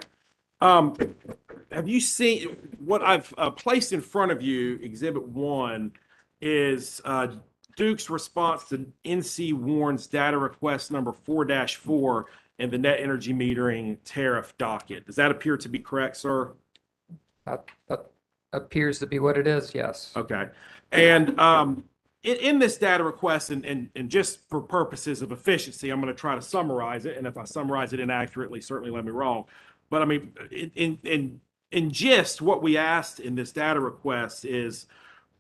Have you seen what I've placed in front of you? Exhibit 1 is Duke's response to NC Warren's data request number 4-4 in the net energy metering tariff docket. Does that appear to be correct, sir? That appears to be what it is, yes. Okay. And in this data request, and just for purposes of efficiency, I'm going to try to summarize it. And if I summarize it inaccurately, certainly let me wrong. But I mean, in gist, what we asked in this data request is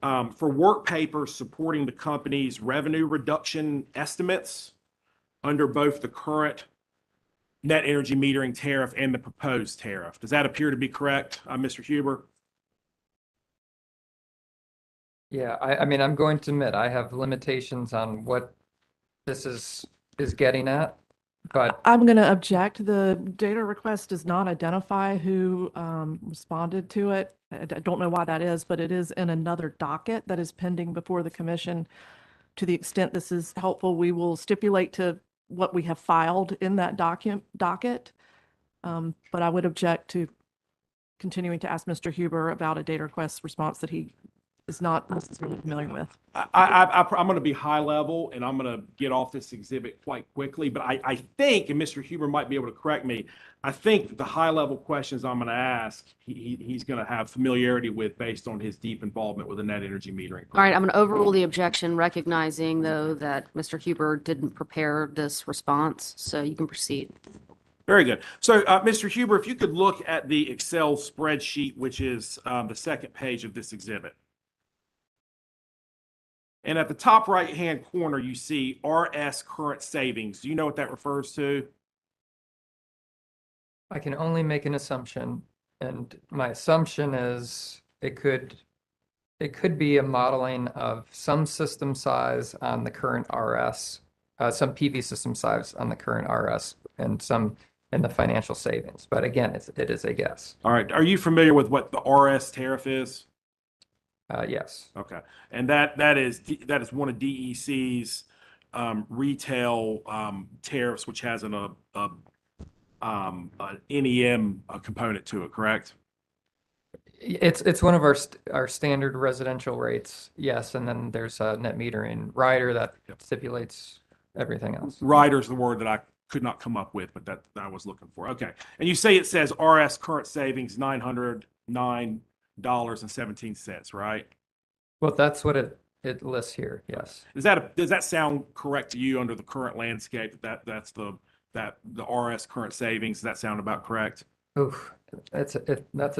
for work papers supporting the company's revenue reduction estimates under both the current net energy metering tariff and the proposed tariff. Does that appear to be correct, Mr. Huber? Yeah, I mean, I'm going to admit I have limitations on what this is getting at, but I'm going to object. The data request does not identify who responded to it. I don't know why that is, but it is in another docket that is pending before the commission. To the extent this is helpful, we will stipulate to what we have filed in that docket. But I would object to continuing to ask Mr. Huber about a data request response that he is not necessarily familiar with. I'm going to be high level and I'm going to get off this exhibit quite quickly, but I think, and Mr. Huber might be able to correct me, I think the high level questions I'm going to ask, he's going to have familiarity with based on his deep involvement with the net energy metering. All right, I'm going to overrule the objection, recognizing, though, that Mr. Huber didn't prepare this response, so you can proceed. Very good. So, Mr. Huber, if you could look at the Excel spreadsheet, which is the second page of this exhibit. And at the top right-hand corner, you see RS current savings. Do you know what that refers to? I can only make an assumption, and my assumption is it could be a modeling of some system size on the current RS, some PV system size on the current RS, and some in the financial savings. But again, it is a guess. All right. Are you familiar with what the RS tariff is? Yes. Okay. And that is one of DEC's retail tariffs, which has an NEM component to it, correct? It's one of our standard residential rates, yes, and then there's a net metering rider that stipulates everything else. Rider is the word that I could not come up with, but that I was looking for. Okay. And you say it says RS current savings $909.17, right? Well, that's what it lists here, yes. Does that sound correct to you under the current landscape? That's the RS current savings. Does that sound about correct? Oof, that's a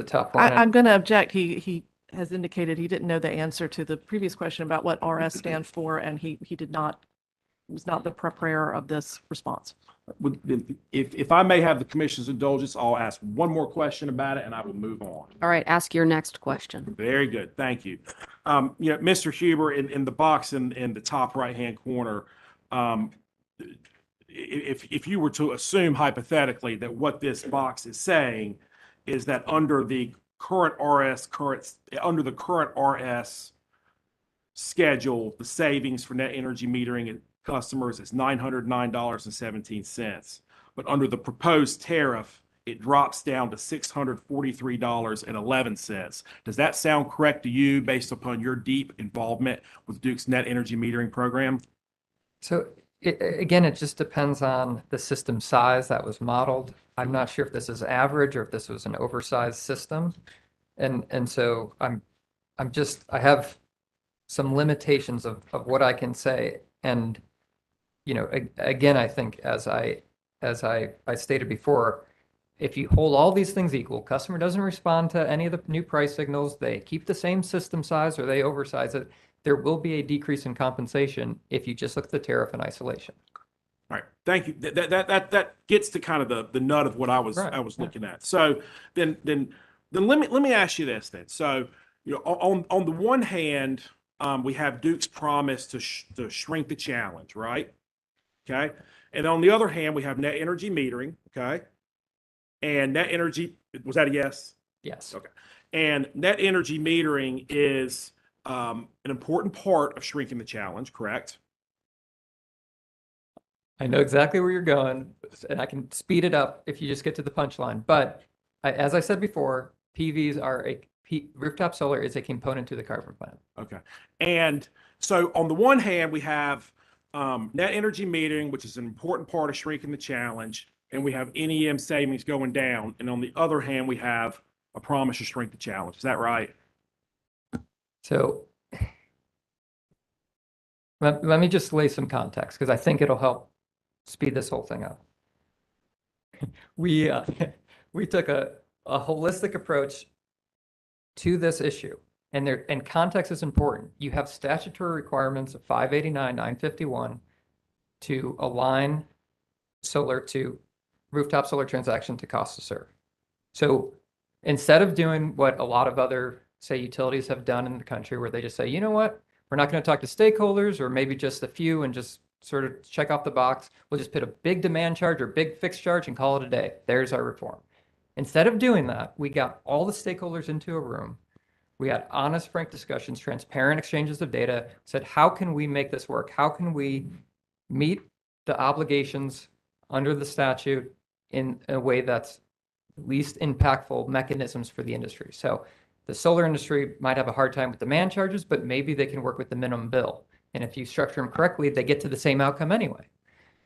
tough one. I'm going to object. He has indicated he didn't know the answer to the previous question about what RS stands for, and he was not the preparer of this response. If I may have the commission's indulgence, I'll ask one more question about it and I will move on. All right, ask your next question. Very good. Thank you. Mr. Huber, in the box in the top right-hand corner, if you were to assume hypothetically that what this box is saying is that under the current RS schedule, the savings for net energy metering and customers is $909.17. But under the proposed tariff, it drops down to $643.11. Does that sound correct to you based upon your deep involvement with Duke's net energy metering program? So again, it just depends on the system size that was modeled. I'm not sure if this is average or if this was an oversized system. And so I have some limitations of what I can say. And, again, I think as I stated before, if you hold all these things equal, customer doesn't respond to any of the new price signals, they keep the same system size or they oversize it, there will be a decrease in compensation if you just look at the tariff in isolation. All right, thank you. That gets to kind of the nut of what I was Right, yeah. looking at. So then let me ask you this then. So on the one hand, we have Duke's promise to shrink the challenge, right? Okay, and on the other hand, we have net energy metering. Okay, and net energy, was that a yes? Yes. Okay, and net energy metering is an important part of shrinking the challenge, correct? I know exactly where you're going, and I can speed it up if you just get to the punchline. But as I said before, PVs are rooftop solar is a component to the carbon plan. Okay. And so on the one hand, we have net energy metering, which is an important part of shrinking the challenge, and we have NEM savings going down. And on the other hand, we have a promise to shrink the challenge. Is that right? So let me just lay some context because I think it'll help speed this whole thing up. We we took a holistic approach to this issue, and context is important. You have statutory requirements of 589, 951 to align solar to rooftop solar transaction to cost to serve. So instead of doing what a lot of other, say, utilities have done in the country, where they just say, you know what, we're not going to talk to stakeholders or maybe just a few and just sort of check off the box. We'll just put a big demand charge or big fixed charge and call it a day. There's our reform. Instead of doing that, we got all the stakeholders into a room. We had honest, frank discussions, transparent exchanges of data, said, how can we make this work? How can we meet the obligations under the statute in a way that's least impactful mechanisms for the industry? So the solar industry might have a hard time with demand charges, but maybe they can work with the minimum bill. And if you structure them correctly, they get to the same outcome anyway.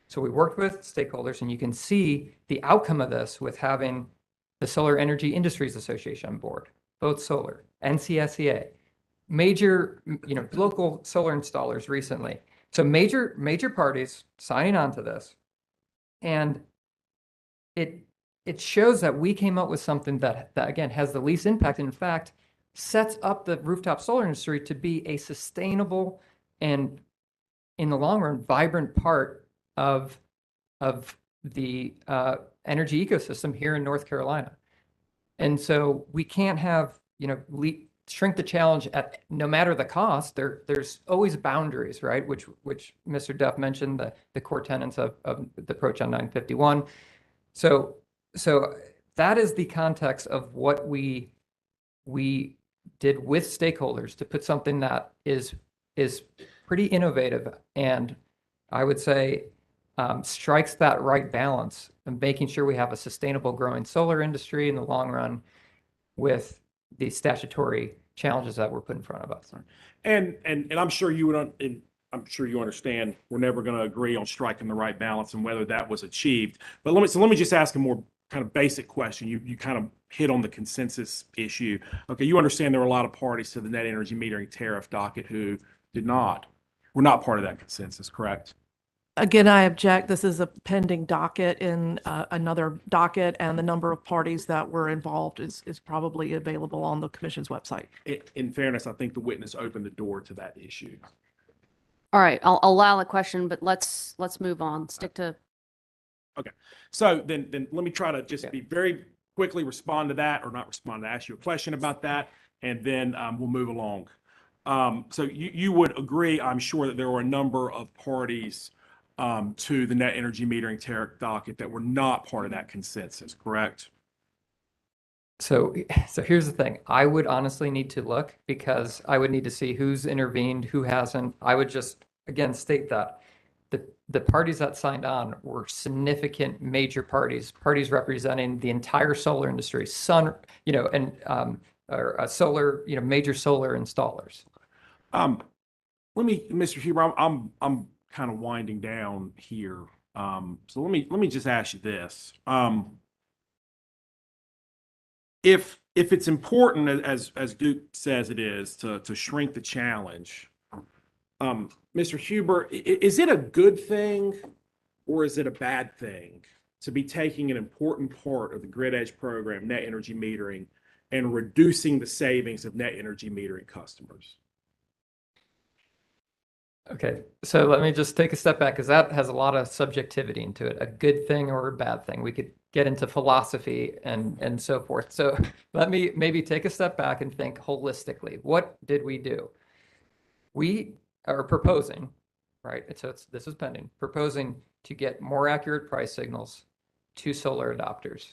So we worked with stakeholders, and you can see the outcome of this with having the Solar Energy Industries Association on board, both solar, NCSEA, major, local solar installers recently. So major parties signing on to this. And it shows that we came up with something that again has the least impact, and in fact sets up the rooftop solar industry to be a sustainable and, in the long run, vibrant part of the energy ecosystem here in North Carolina. And so we can't have, shrink the challenge at no matter the cost. There's always boundaries, right? Which Mr. Duff mentioned, the core tenets of the approach on 951. So that is the context of what we did with stakeholders to put something that is pretty innovative, and I would say strikes that right balance of making sure we have a sustainable growing solar industry in the long run with the statutory challenges that were put in front of us. And I'm sure you would, and I'm sure you understand, we're never going to agree on striking the right balance and whether that was achieved. But let me just ask a more kind of basic question. You kind of hit on the consensus issue. Okay, you understand there were a lot of parties to the net energy metering tariff docket who were not part of that consensus, correct? Again, I object. This is a pending docket in another docket, and the number of parties that were involved is probably available on the commission's website. In fairness, I think the witness opened the door to that issue. All right, I'll allow the question, but let's move on. Stick to. Okay, so then let me try to just be very quickly respond to that, or not respond, to ask you a question about that, and then we'll move along. So you would agree, I'm sure, that there were a number of parties to the net energy metering tariff docket that were not part of that consensus, correct? So here's the thing. I would honestly need to look, because I would need to see who's intervened, who hasn't. I would just, again, state that the parties that signed on were significant major parties representing the entire solar industry, solar, major solar installers. Mr. Huber, I'm kind of winding down here. So let me just ask you this. If it's important, as Duke says it is, to shrink the challenge, Mr. Huber, is it a good thing or is it a bad thing to be taking an important part of the Grid Edge program, net energy metering, and reducing the savings of net energy metering customers? Okay, so let me just take a step back because that has a lot of subjectivity into it, a good thing or a bad thing. We could get into philosophy and so forth. So let me maybe take a step back and think holistically. What did we do? We are proposing, right? This is pending, proposing to get more accurate price signals to solar adopters.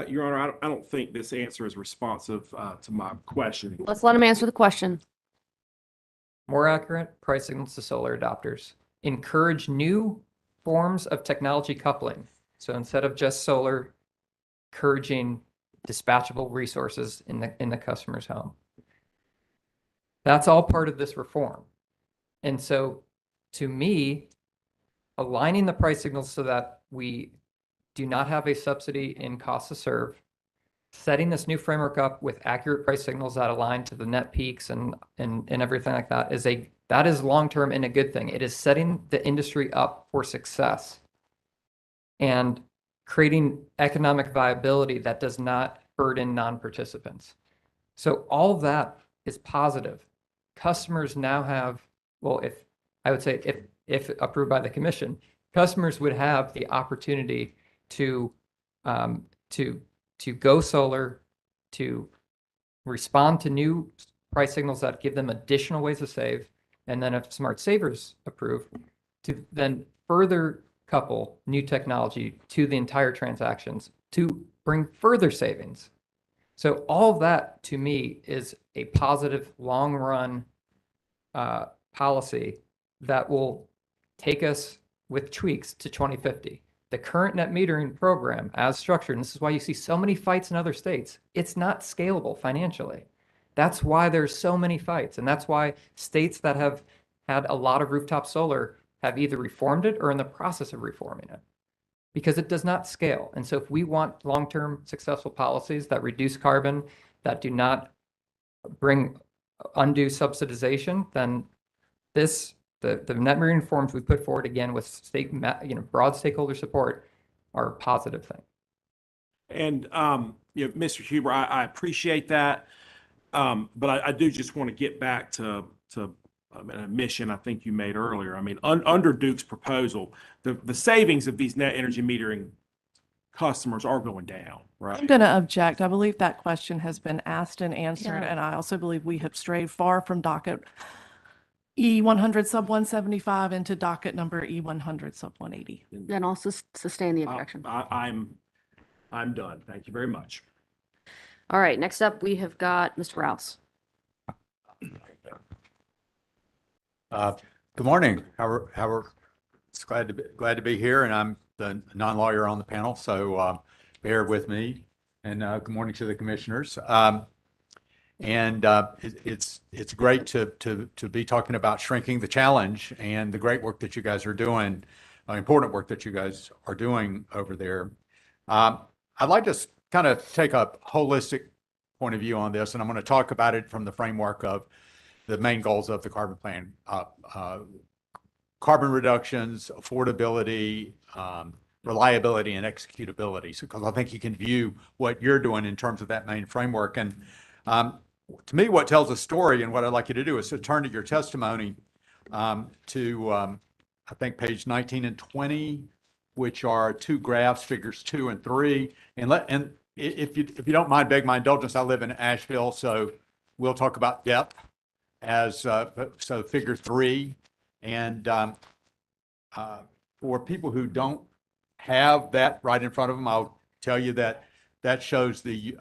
Your Honor, I don't think this answer is responsive to my question. Let's let him answer the question. More accurate price signals to solar adopters. Encourage new forms of technology coupling. So instead of just solar, encouraging dispatchable resources in the customer's home. That's all part of this reform. And so to me, aligning the price signals so that we do not have a subsidy in cost to serve, setting this new framework up with accurate price signals that align to the net peaks and everything like that is long-term and a good thing. It is setting the industry up for success and creating economic viability that does not burden non-participants. So all of that is positive. Customers now have, well, if approved by the commission, customers would have the opportunity to go solar, to respond to new price signals that give them additional ways to save, and then if Smart Savers approve, to then further couple new technology to the entire transactions to bring further savings. So all of that to me is a positive long run policy that will take us with tweaks to 2050. The current net metering program as structured, and this is why you see so many fights in other states, it's not scalable financially. That's why there's so many fights. And that's why states that have had a lot of rooftop solar have either reformed it or in the process of reforming it because it does not scale. And so if we want long-term successful policies that reduce carbon, that do not bring undue subsidization, then the net metering reforms we put forward again with broad stakeholder support are a positive thing. And, Mr. Huber, I appreciate that. But I do just want to get back to an admission I think you made earlier. I mean, under Duke's proposal, the savings of these net energy metering customers are going down, right? I'm going to object. I believe that question has been asked and answered, Yeah. and I also believe we have strayed far from docket E-100 sub 175 into docket number E-100 sub 180. Then also sustain the objection. I'm done. Thank you very much. All right, next up, we have got Mr. Rouse. Good morning. It's glad to be here, and I'm the non-lawyer on the panel, so bear with me. And good morning to the commissioners. It's great to be talking about shrinking the challenge and the great work that you guys are doing, important work that you guys are doing over there. I'd like to kind of take a holistic point of view on this, and I'm going to talk about it from the framework of the main goals of the carbon plan. Carbon reductions, affordability, reliability, and executability. So, because I think you can view what you're doing in terms of that main framework. And to me, what tells a story, and what I'd like you to do is to turn to your testimony to, I think, page 19 and 20, which are two graphs, figures 2 and 3. And if you don't mind, beg my indulgence, I live in Asheville, so we'll talk about depth as so figure 3. And for people who don't have that right in front of them, I'll tell you that that shows the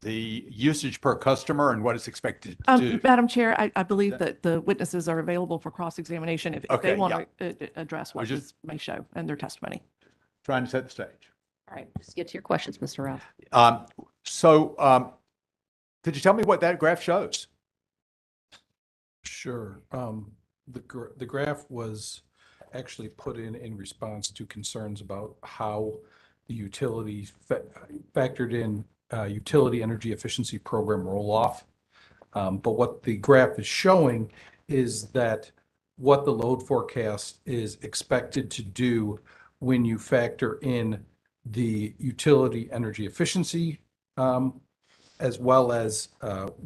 usage per customer and what it's expected to do. Madam Chair, I believe that the witnesses are available for cross-examination if Okay, they want to address what just- this may show in their testimony. Trying to set the stage. All right, just get to your questions, Mr. Rouse. Could you tell me what that graph shows? Sure. The graph was actually put in response to concerns about how the utilities factored in utility energy efficiency program roll-off. But what the graph is showing is that what the load forecast is expected to do when you factor in the utility energy efficiency as well as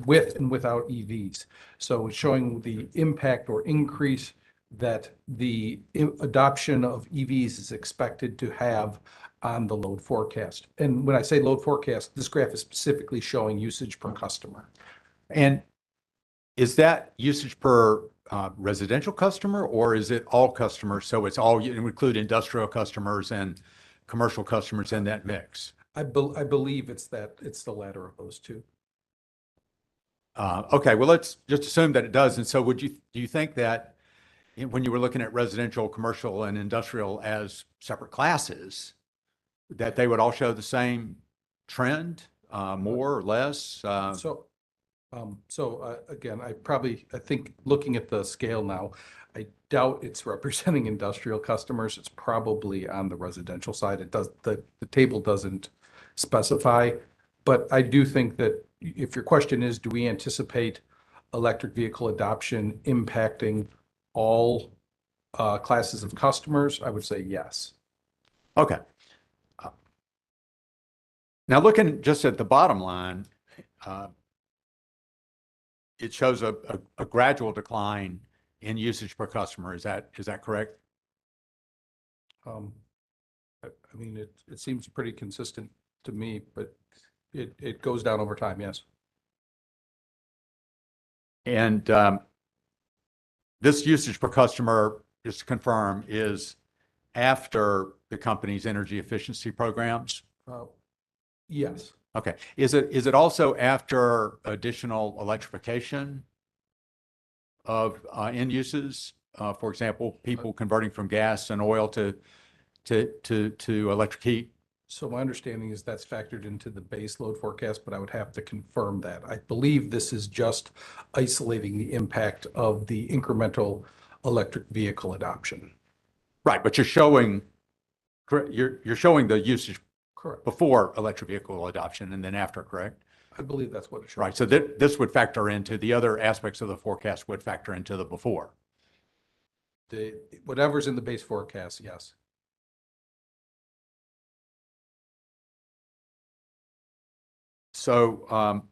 with and without EVs. So it's showing the impact or increase that the adoption of EVs is expected to have on the load forecast. And when I say load forecast, this graph is specifically showing usage per customer. And is that usage per residential customer, or is it all customers? So it's all, you include industrial customers and commercial customers in that mix? I believe it's the latter of those two. Okay, well, let's just assume that it does. And so do you think that when you were looking at residential, commercial, and industrial as separate classes, that they would all show the same trend, more or less? Again, I think looking at the scale now, I doubt it's representing industrial customers. It's probably on the residential side. The table doesn't specify, but I do think that if your question is, do we anticipate electric vehicle adoption impacting all classes of customers? I would say yes. Okay. Now, looking just at the bottom line, it shows a gradual decline in usage per customer. Is that correct? I mean, it seems pretty consistent to me, but it goes down over time, yes. And this usage per customer, just to confirm, is after the company's energy efficiency programs? Yes. Okay. Is it also after additional electrification of end uses? For example, people converting from gas and oil to electric heat? So my understanding is that's factored into the base load forecast, but I would have to confirm that. I believe this is just isolating the impact of the incremental electric vehicle adoption. Right, but you're showing the usage Correct. before electric vehicle adoption and then after, correct? I believe that's what it shows. Right, so this would factor into the other aspects of the forecast would factor into the before. Whatever's in the base forecast, yes. So,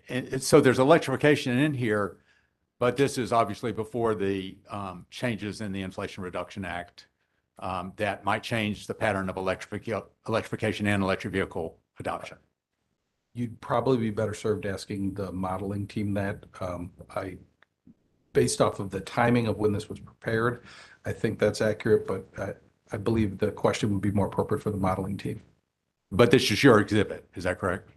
and so there's electrification in here, but this is obviously before the changes in the Inflation Reduction Act that might change the pattern of electrification and electric vehicle adoption. You'd probably be better served asking the modeling team that. Based off of the timing of when this was prepared, I think that's accurate, but I believe the question would be more appropriate for the modeling team. But this is your exhibit, is that correct?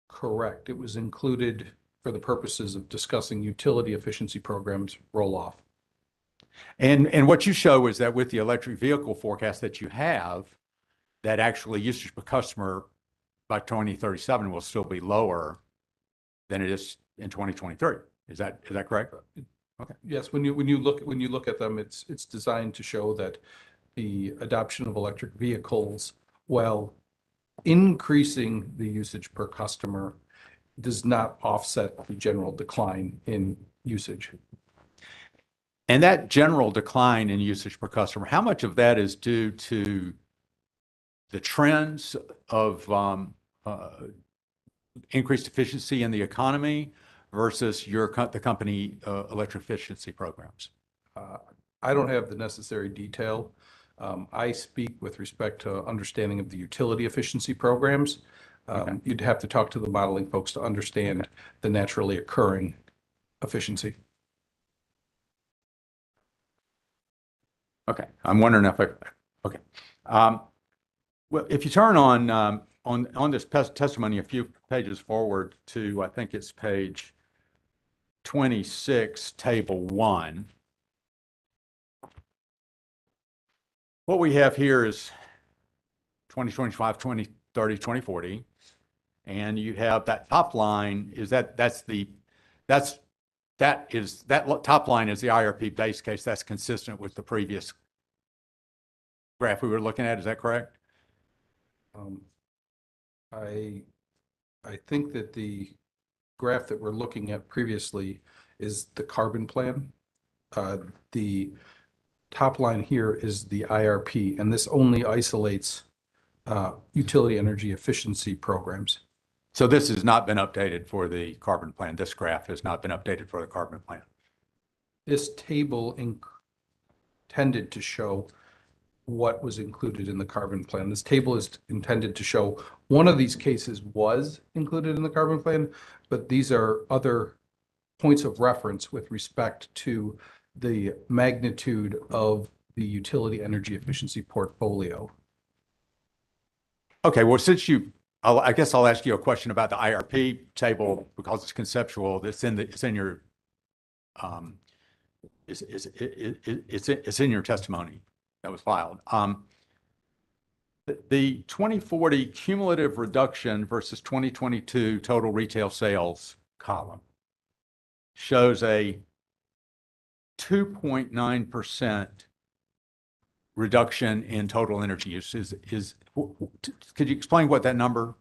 Correct. It was included for the purposes of discussing utility efficiency programs roll-off. And what you show is that with the electric vehicle forecast that you have, that actually usage per customer by 2037 will still be lower than it is in 2023. Is that correct? Okay. Yes, when you look at them, it's designed to show that the adoption of electric vehicles, while increasing the usage per customer, does not offset the general decline in usage. And that general decline in usage per customer, how much of that is due to the trends of increased efficiency in the economy versus the company electric efficiency programs? I don't have the necessary detail. I speak with respect to understanding of the utility efficiency programs. You'd have to talk to the modeling folks to understand the naturally occurring efficiency. Okay, I'm wondering if okay. Well, if you turn on this testimony a few pages forward to, I think it's page 26, table 1. What we have here is 2025, 2030, 2040. And you have that top line is that top line is the IRP base case. That's consistent with the previous graph we were looking at. Is that correct? I think that the graph that we're looking at previously is the carbon plan. The top line here is the IRP, and this only isolates utility energy efficiency programs. So this has not been updated for the carbon plan. This graph has not been updated for the carbon plan. This table intended to show what was included in the carbon plan. This table is intended to show one of these cases was included in the carbon plan, but these are other points of reference with respect to the magnitude of the utility energy efficiency portfolio. Okay, well, I guess I'll ask you a question about the IRP table because it's conceptual. It's in your it's in your testimony that was filed. The 2040 cumulative reduction versus 2022 total retail sales column shows a 2.9% reduction in total energy use. Could you explain what that number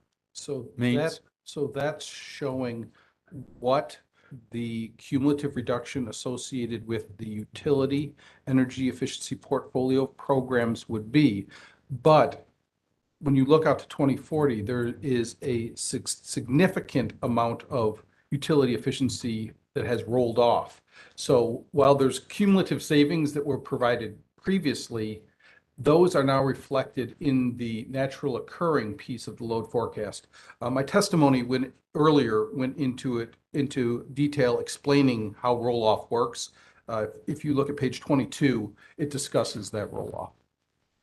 means? So that's showing what the cumulative reduction associated with the utility energy efficiency portfolio programs would be. But when you look out to 2040, there is a significant amount of utility efficiency that has rolled off. So while there's cumulative savings that were provided previously, those are now reflected in the natural occurring piece of the load forecast. My testimony earlier went into detail explaining how roll-off works. If you look at page 22, it discusses that roll-off.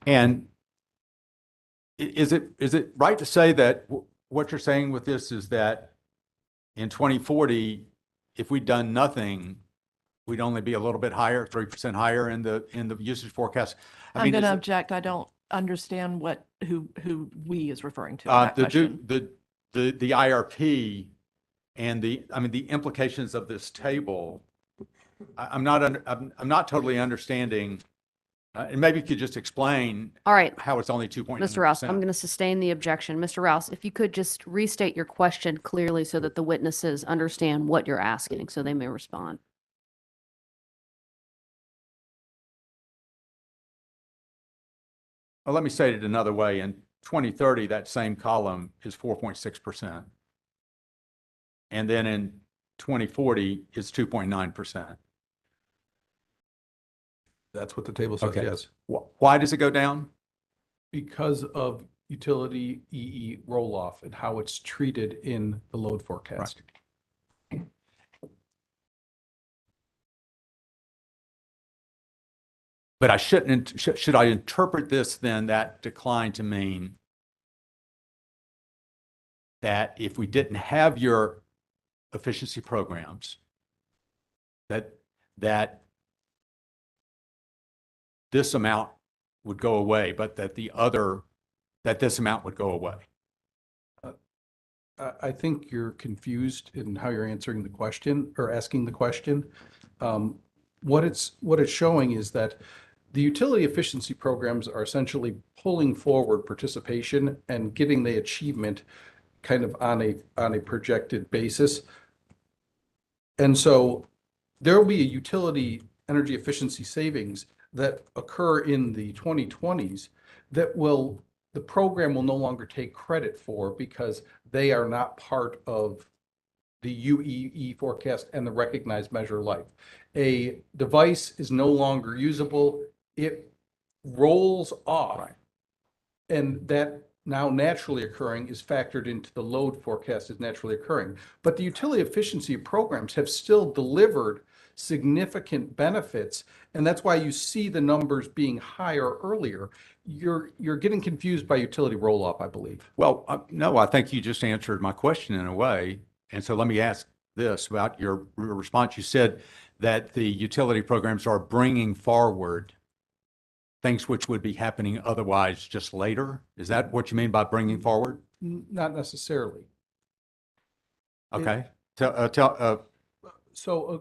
And is it right to say that what you're saying with this is that in 2040, if we'd done nothing, we'd only be a little bit higher, 3% higher in the usage forecast? I'm going to object. I don't understand who we is referring to in that question. The IRP and the implications of this table. I'm not totally understanding. And maybe you could just explain All right, how it's only 2.9%. Mr. Rouse, I'm going to sustain the objection. Mr. Rouse, if you could just restate your question clearly so that the witnesses understand what you're asking, so they may respond. Well, let me say it another way. In 2030, that same column is 4.6%. And then in 2040, it's 2.9%. That's what the table says, Okay. yes. Why does it go down? Because of utility EE roll-off and how it's treated in the load forecast. But should I interpret this then, that decline, to mean that if we didn't have your efficiency programs, that this amount would go away, but that this amount would go away? I think you're confused in how you're answering the question or asking the question. What it's showing is that the utility efficiency programs are essentially pulling forward participation and getting the achievement kind of on a projected basis. And so there will be a utility energy efficiency savings that occur in the 2020s that the program will no longer take credit for because they are not part of the UEE forecast and the recognized measure life. A device is no longer usable. It rolls off. Right. And that now naturally occurring is factored into the load forecast as naturally occurring. But the utility efficiency programs have still delivered significant benefits. And that's why you see the numbers being higher earlier. You're getting confused by utility roll-off, I believe. Well, no, I think you just answered my question in a way. And so let me ask this about your response. You said that the utility programs are bringing forward things which would be happening otherwise just later. Is that what you mean by bringing forward? Not necessarily. Okay. So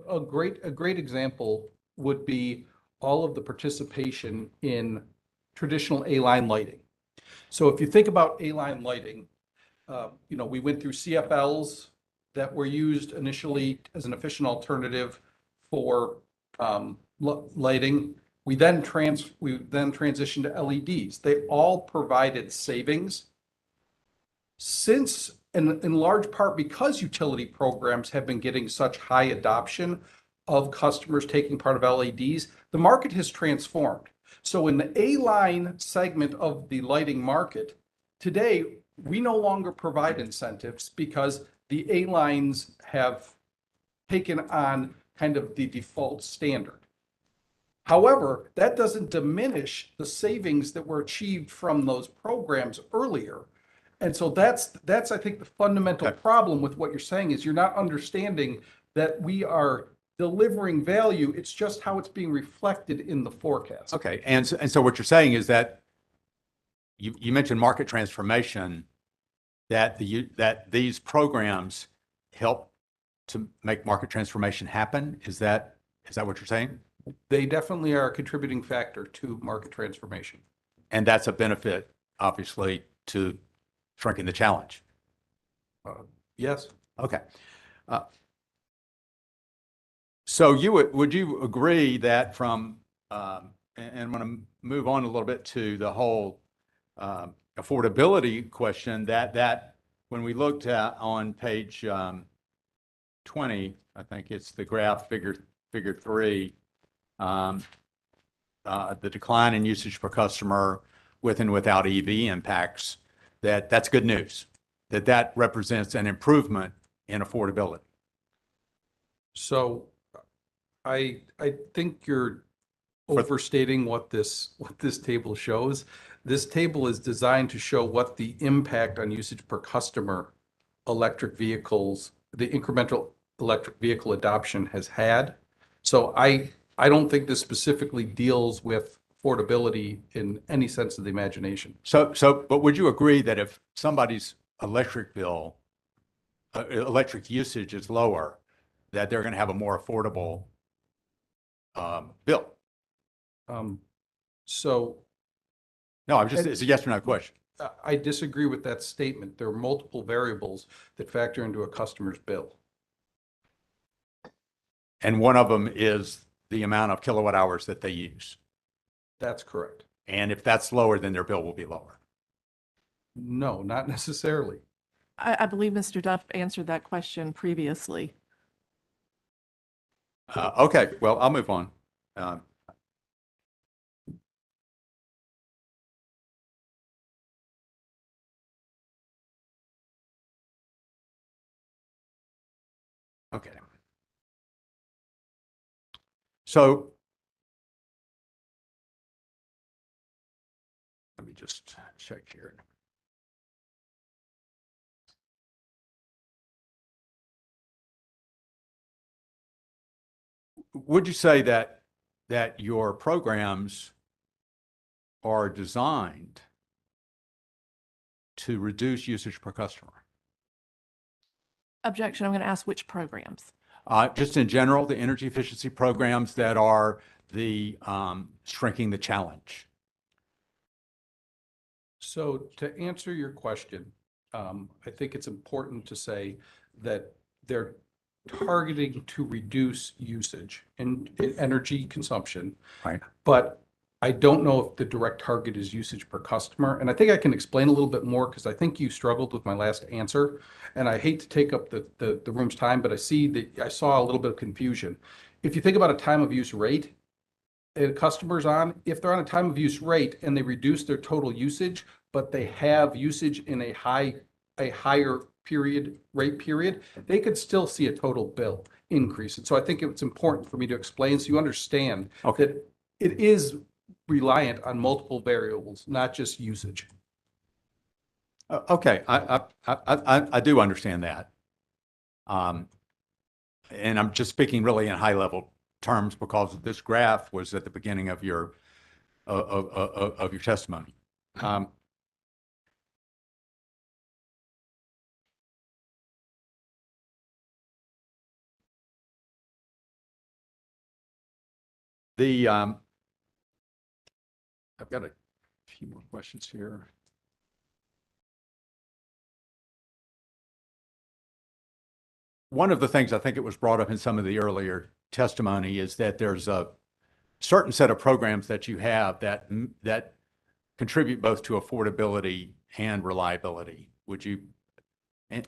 a great example would be all of the participation in traditional A-line lighting. So if you think about A-line lighting, we went through CFLs that were used initially as an efficient alternative for lighting. We then transitioned to LEDs. They all provided savings. Since, in large part because utility programs have been getting such high adoption of customers taking part of LEDs, the market has transformed. So in the A-line segment of the lighting market, today, we no longer provide incentives because the A-lines have taken on kind of the default standard. However, that doesn't diminish the savings that were achieved from those programs earlier. And so that's I think the fundamental problem with what you're saying is you're not understanding that we are delivering value. It's just how it's being reflected in the forecast. Okay, and so what you're saying is that you mentioned market transformation, that these programs help to make market transformation happen. Is that what you're saying? They definitely are a contributing factor to market transformation. And that's a benefit, obviously, to shrinking the challenge. Yes. Okay. So would you agree that from, and I'm going to move on a little bit to the whole affordability question, that when we looked at on page 20, I think it's the graph figure 3, the decline in usage per customer with and without EV impacts, that's good news, that represents an improvement in affordability. So I think you're overstating what this table shows. This table is designed to show what the impact on usage per customer electric vehicles, the incremental electric vehicle adoption has had. So I don't think this specifically deals with affordability in any sense of the imagination. But would you agree that if somebody's electric bill, electric usage is lower, that they're going to have a more affordable bill? No, it's a yes or no question. I disagree with that statement. There are multiple variables that factor into a customer's bill. And one of them is the amount of kilowatt hours that they use. That's correct. And if that's lower, then their bill will be lower. No, not necessarily. I believe Mr. Duff answered that question previously. Okay, well, I'll move on. Okay. So let me just check here. Would you say that your programs are designed to reduce usage per customer? Objection. I'm going to ask which programs. Just in general, the energy efficiency programs that are the shrinking the challenge. So to answer your question, I think it's important to say that they're targeting to reduce usage and energy consumption. Right. But I don't know if the direct target is usage per customer. And I think I can explain a little bit more because I think you struggled with my last answer. And I hate to take up the room's time, but I saw a little bit of confusion. If you think about a time of use rate, a customer's on, if they're on a time of use rate and they reduce their total usage, but they have usage in a higher rate period, they could still see a total bill increase. And so I think it's important for me to explain so you understand that it is reliant on multiple variables, not just usage. Okay, I do understand that. And I'm just speaking really in high level terms because this graph was at the beginning of your testimony. I've got a few more questions here. One of the things I think it was brought up in some of the earlier testimony is that there's a certain set of programs that you have that contribute both to affordability and reliability. Would you? And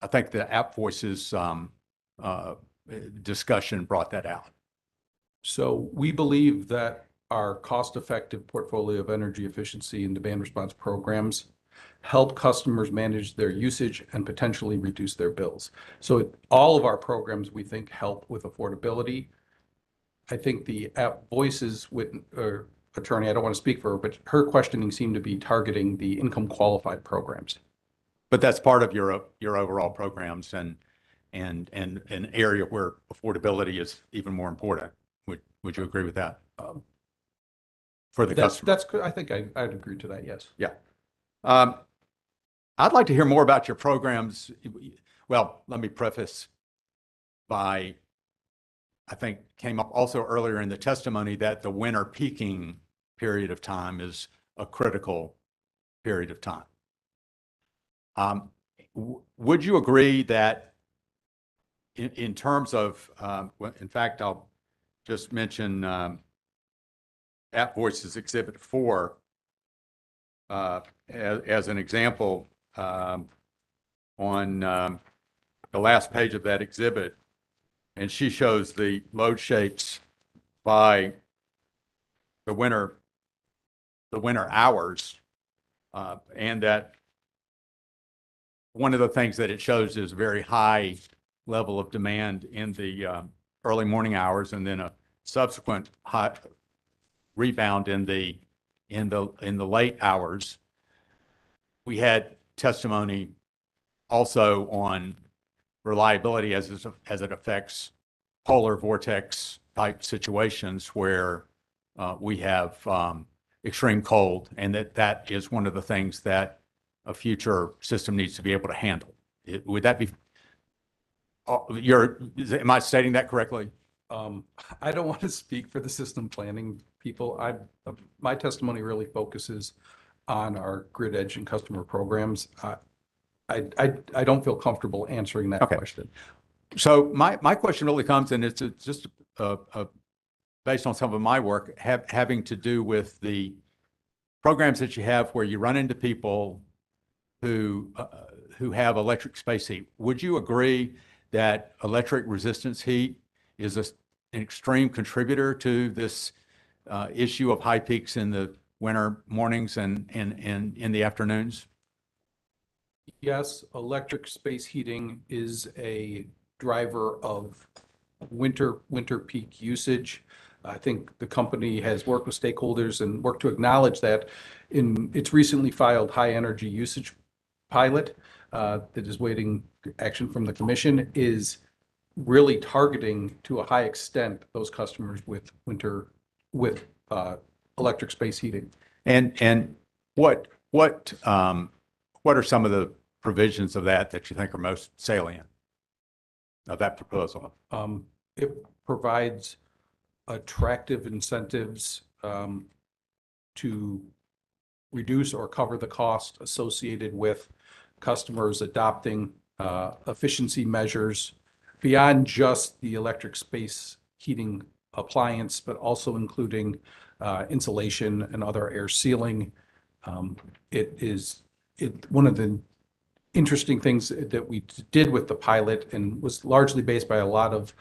I think the App Voices discussion brought that out. So we believe that our cost-effective portfolio of energy efficiency and demand response programs help customers manage their usage and potentially reduce their bills. So all of our programs, we think, help with affordability. I think the App Voices attorney, I don't want to speak for her, but her questioning seemed to be targeting the income qualified programs. But that's part of your overall programs and an area where affordability is even more important. Would you agree with that? For the customer? I think I'd agree to that, yes. Yeah. I'd like to hear more about your programs. Well, let me preface by, I think came up also earlier in the testimony that the winter peaking period of time is a critical period of time. Would you agree that in terms of, in fact, I'll just mention App Voices Exhibit 4 as an example on the last page of that exhibit, and she shows the load shapes by the winter hours, and that one of the things that it shows is very high level of demand in the early morning hours, and then a subsequent high rebound in the late hours. We had testimony also on reliability as it affects polar vortex type situations where we have extreme cold, and that is one of the things that a future system needs to be able to handle. Would that be, am I stating that correctly? I don't want to speak for the system planning people. My testimony really focuses on our grid edge and customer programs. I don't feel comfortable answering that question. So my question really comes, and it's just based on some of my work having to do with the programs that you have where you run into people who have electric space heat. Would you agree that electric resistance heat is an extreme contributor to this issue of high peaks in the winter mornings and in the afternoons? Yes, electric space heating is a driver of winter peak usage. I think the company has worked with stakeholders and worked to acknowledge that in its recently filed high energy usage pilot that is waiting action from the commission is really targeting to a high extent those customers with electric space heating. And what are some of the provisions of that you think are most salient of that proposal? It provides attractive incentives to reduce or cover the cost associated with customers adopting efficiency measures beyond just the electric space heating appliance, but also including insulation and other air sealing. One of the interesting things that we did with the pilot, and was largely based by a lot of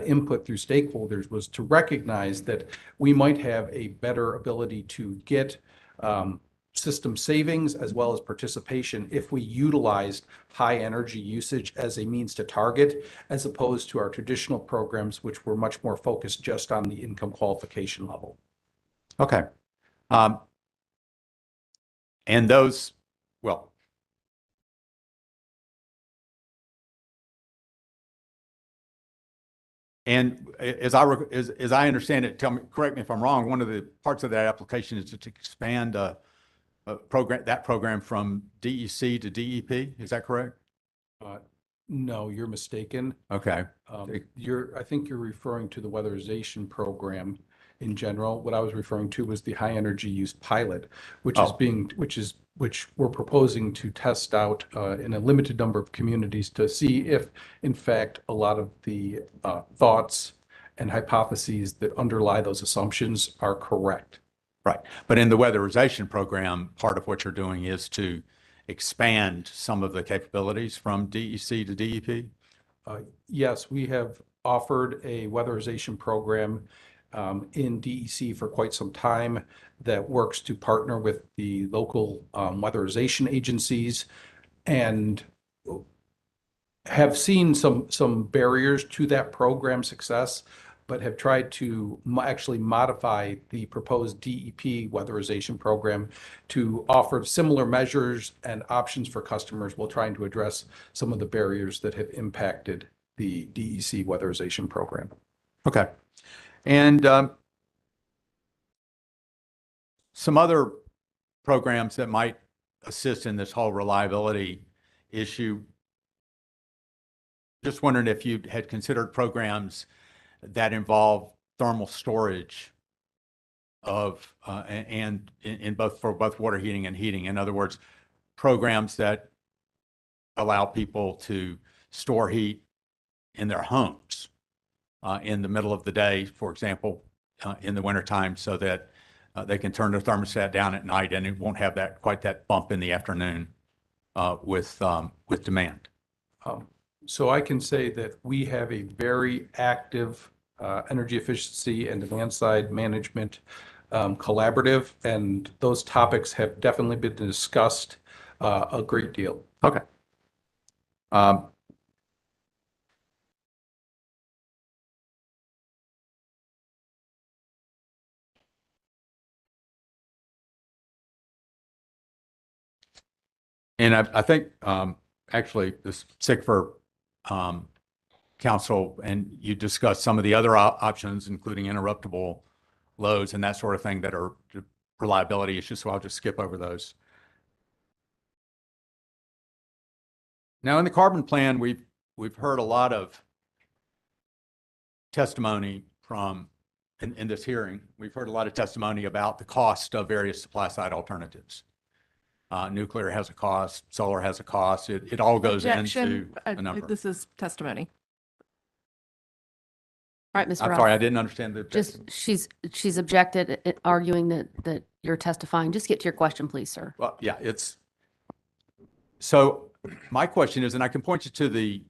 input through stakeholders, was to recognize that we might have a better ability to get system savings as well as participation if we utilized high energy usage as a means to target, as opposed to our traditional programs, which were much more focused just on the income qualification level. Okay. And those, well, and as I understand it, correct me if I'm wrong, one of the parts of that application is to expand that program from DEC to DEP. Is that correct? No, you're mistaken. Okay. I think you're referring to the weatherization program in general. What I was referring to was the high energy use pilot, which we're proposing to test out in a limited number of communities to see if, in fact, a lot of the thoughts and hypotheses that underlie those assumptions are correct. Right. But in the weatherization program, part of what you're doing is to expand some of the capabilities from DEC to DEP? Yes, we have offered a weatherization program in DEC for quite some time that works to partner with the local weatherization agencies and have seen some barriers to that program success, but have tried to actually modify the proposed DEP weatherization program to offer similar measures and options for customers while trying to address some of the barriers that have impacted the DEC weatherization program. Okay. And some other programs that might assist in this whole reliability issue. Just wondering if you had considered programs that involve thermal storage of and in both for both water heating and heating. In other words, programs that allow people to store heat in their homes in the middle of the day, for example, in the wintertime, so that they can turn their thermostat down at night and it won't have that quite that bump in the afternoon with demand. So I can say that we have a very active energy efficiency and demand side management collaborative, and those topics have definitely been discussed a great deal. Okay. And I think actually this SIGFR council and you discussed some of the other options, including interruptible loads and that sort of thing that are reliability issues. So I'll just skip over those. Now in the carbon plan, we've heard a lot of testimony from in this hearing. We've heard a lot of testimony about the cost of various supply side alternatives. Nuclear has a cost, solar has a cost. It all goes into a number. This is testimony. All right, Mr. I'm Ruff. sorry, I didn't understand the Just, she's objected, arguing that you're testifying. Just get to your question, please, sir. Well, yeah, so my question is, and I can point you to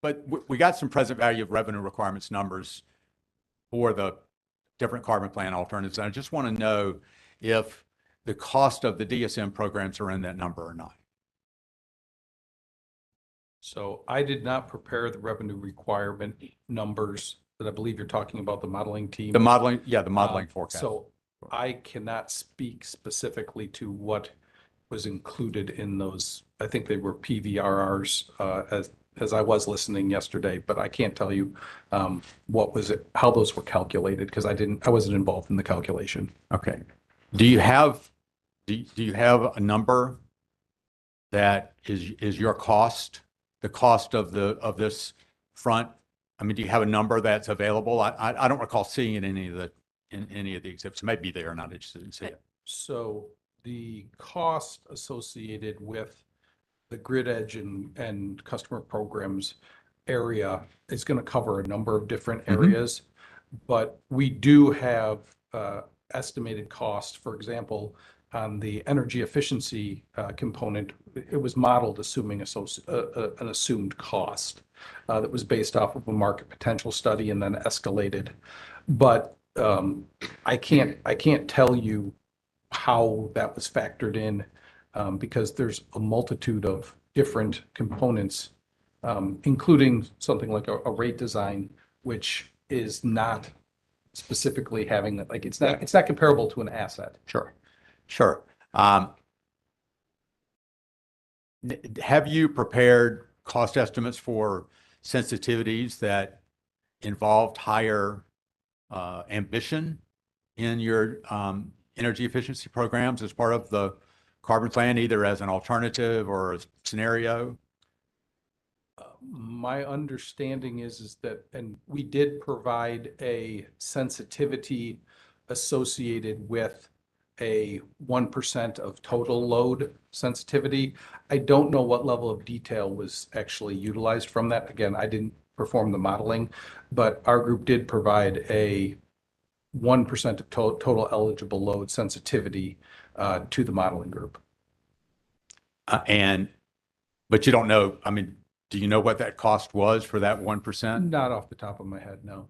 but we got some present value of revenue requirements numbers for the different carbon plan alternatives. And I just want to know if the cost of the DSM programs are in that number or not. So I did not prepare the revenue requirement numbers that I believe you're talking about, the modeling team. The modeling, yeah, the modeling forecast. So I cannot speak specifically to what was included in those. I think they were PVRRs as I was listening yesterday, but I can't tell you how those were calculated because I wasn't involved in the calculation. Okay. Do you have a number that is your cost, the cost of this front? I mean, do you have a number that's available? I don't recall seeing it in any of the exhibits. It might be there, not interested in seeing it. So the cost associated with the grid edge and customer programs area is going to cover a number of different areas, but we do have estimated cost. For example, on the energy efficiency component, it was modeled assuming an assumed cost that was based off of a market potential study and then escalated. But I can't tell you how that was factored in because there's a multitude of different components, including something like a rate design, which is not specifically having that, like it's not comparable to an asset. Sure. Have you prepared cost estimates for sensitivities that involved higher ambition in your energy efficiency programs as part of the carbon plan, either as an alternative or a scenario? My understanding is that, and we did provide a sensitivity associated with a 1% of total load sensitivity. I don't know what level of detail was actually utilized from that. Again, I didn't perform the modeling, but our group did provide a 1% of total eligible load sensitivity to the modeling group. But you don't know, I mean, do you know what that cost was for that 1%? Not off the top of my head, no.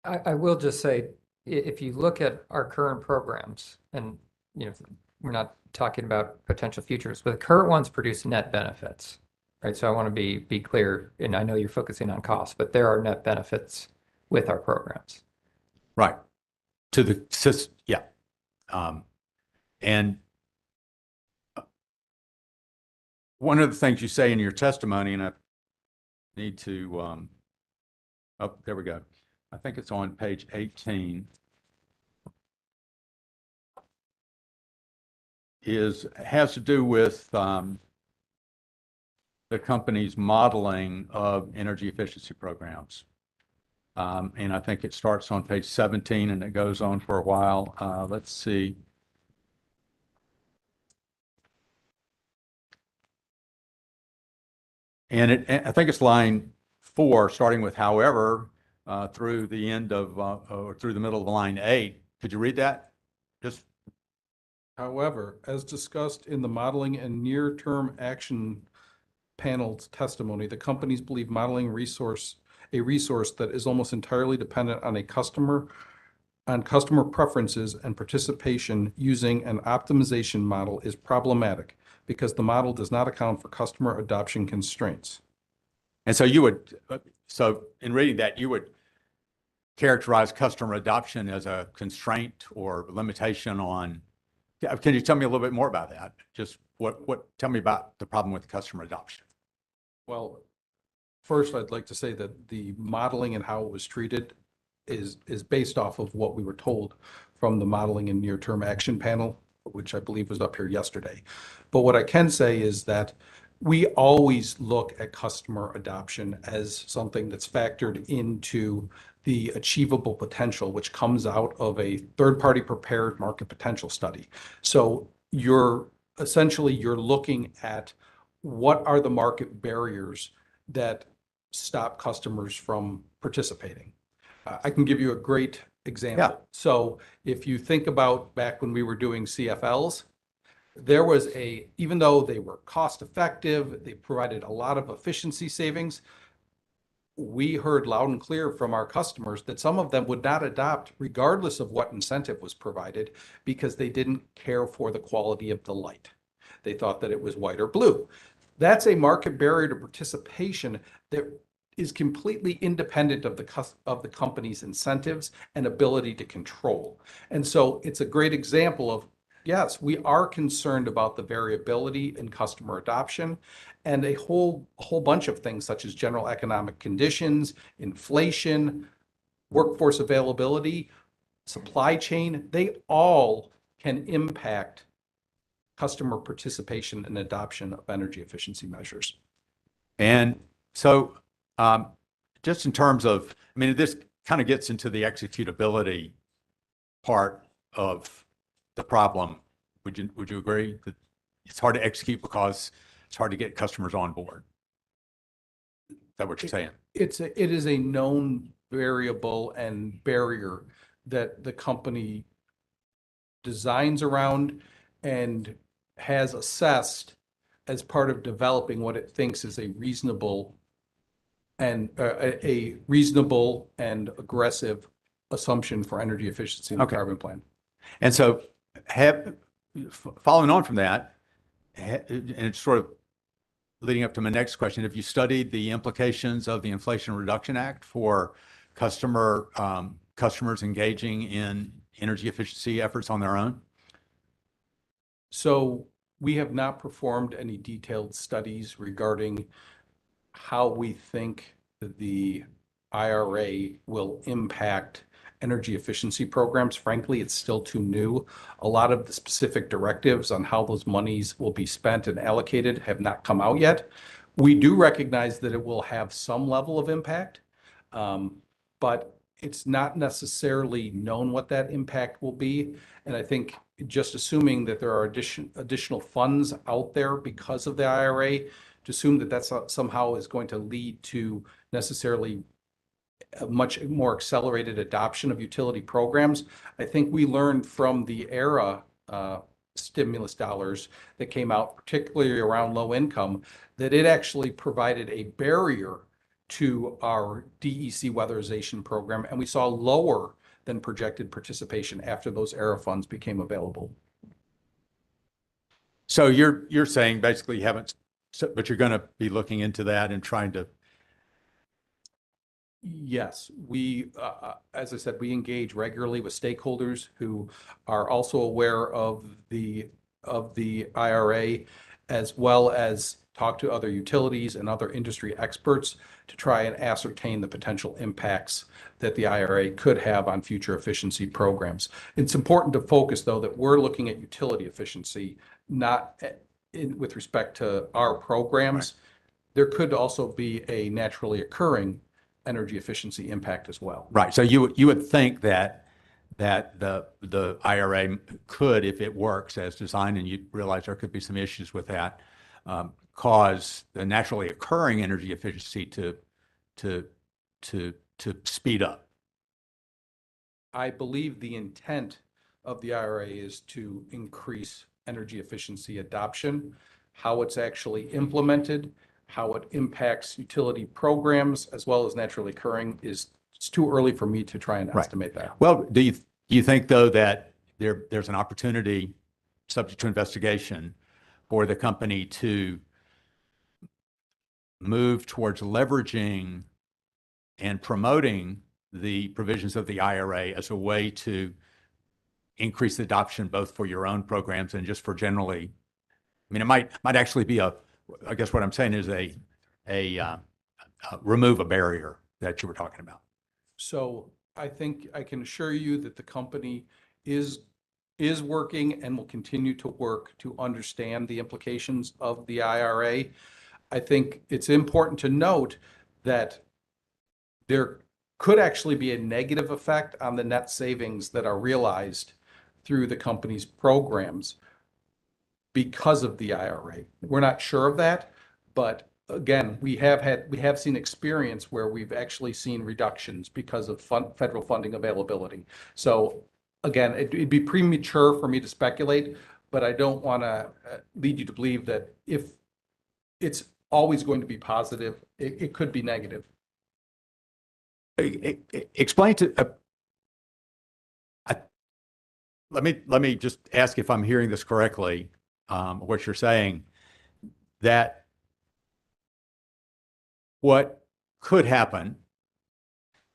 I will just say, if you look at our current programs, and we're not talking about potential futures, but the current ones produce net benefits, right? So I want to be clear, and I know you're focusing on cost, but there are net benefits with our programs. Right. To the system, yeah. And one of the things you say in your testimony, and I need to, oh, there we go. I think it's on page 18. Has to do with the company's modeling of energy efficiency programs. And I think it starts on page 17 and it goes on for a while. Let's see. And I think it's line 4, starting with however, through the end of, or through the middle of line 8. Could you read that? Just. However, as discussed in the modeling and near-term action panel's testimony, the companies believe modeling a resource that is almost entirely dependent on customer preferences and participation using an optimization model is problematic because the model does not account for customer adoption constraints. And so so in reading that, you would characterize customer adoption as a constraint or limitation on. Can you tell me a little bit more about that? Just tell me about the problem with customer adoption. Well, first, I'd like to say that the modeling and how it was treated is based off of what we were told from the modeling and near-term action panel, which I believe was up here yesterday. But what I can say is that we always look at customer adoption as something that's factored into the achievable potential, which comes out of a third-party prepared market potential study. So you're looking at what are the market barriers that stop customers from participating. I can give you a great example. Yeah. So if you think about back when we were doing CFLs, even though they were cost effective, they provided a lot of efficiency savings, we heard loud and clear from our customers that some of them would not adopt regardless of what incentive was provided because they didn't care for the quality of the light. They thought that it was white or blue. That's a market barrier to participation that is completely independent of the company's incentives and ability to control. And so it's a great example of, yes, we are concerned about the variability in customer adoption and a whole bunch of things such as general economic conditions, inflation, workforce availability, supply chain. They all can impact customer participation and adoption of energy efficiency measures. And so just in terms of, I mean, this kind of gets into the executability part of the problem. Would you agree that it's hard to execute because it's hard to get customers on board? Is that what you're saying? It is a known variable and barrier that the company designs around and has assessed as part of developing what it thinks is a reasonable and aggressive assumption for energy efficiency in the carbon plan. And so following on from that, and it's sort of leading up to my next question, have you studied the implications of the Inflation Reduction Act for customers engaging in energy efficiency efforts on their own? So we have not performed any detailed studies regarding how we think the IRA will impact energy efficiency programs. Frankly, it's still too new. A lot of the specific directives on how those monies will be spent and allocated have not come out yet. We do recognize that it will have some level of impact, but it's not necessarily known what that impact will be. And I think just assuming that there are additional funds out there because of the IRA to assume that that's somehow is going to lead to necessarily a much more accelerated adoption of utility programs. I think we learned from the ERA stimulus dollars that came out, particularly around low income, that it actually provided a barrier to our DEC weatherization program, and we saw lower than projected participation after those ERA funds became available. So you're saying basically you haven't, but you're going to be looking into that and trying to. Yes, we, as I said, we engage regularly with stakeholders who are also aware of the IRA, as well as talk to other utilities and other industry experts to try and ascertain the potential impacts that the IRA could have on future efficiency programs. It's important to focus, though, that we're looking at utility efficiency, not with respect to our programs. Right. There could also be a naturally occurring energy efficiency impact as well. Right. So you would think that the IRA could, if it works as designed, and you realize there could be some issues with that, cause the naturally occurring energy efficiency to speed up. I believe the intent of the IRA is to increase energy efficiency adoption. How it's actually implemented, how it impacts utility programs, as well as naturally occurring, it's too early for me to try and estimate that. Well, do you think, though, that there's an opportunity, subject to investigation, for the company to move towards leveraging and promoting the provisions of the IRA as a way to increase the adoption both for your own programs and just for generally? I mean, it might actually be I guess what I'm saying is remove a barrier that you were talking about. So I think I can assure you that the company is working and will continue to work to understand the implications of the IRA. I think it's important to note that there could actually be a negative effect on the net savings that are realized through the company's programs because of the IRA. We're not sure of that, but again, we have seen experience where we've actually seen reductions because of federal funding availability. So again, it'd be premature for me to speculate, but I don't want to lead you to believe that if it's always going to be positive, it could be negative. Explain to. Let me just ask if I'm hearing this correctly. What you're saying, that what could happen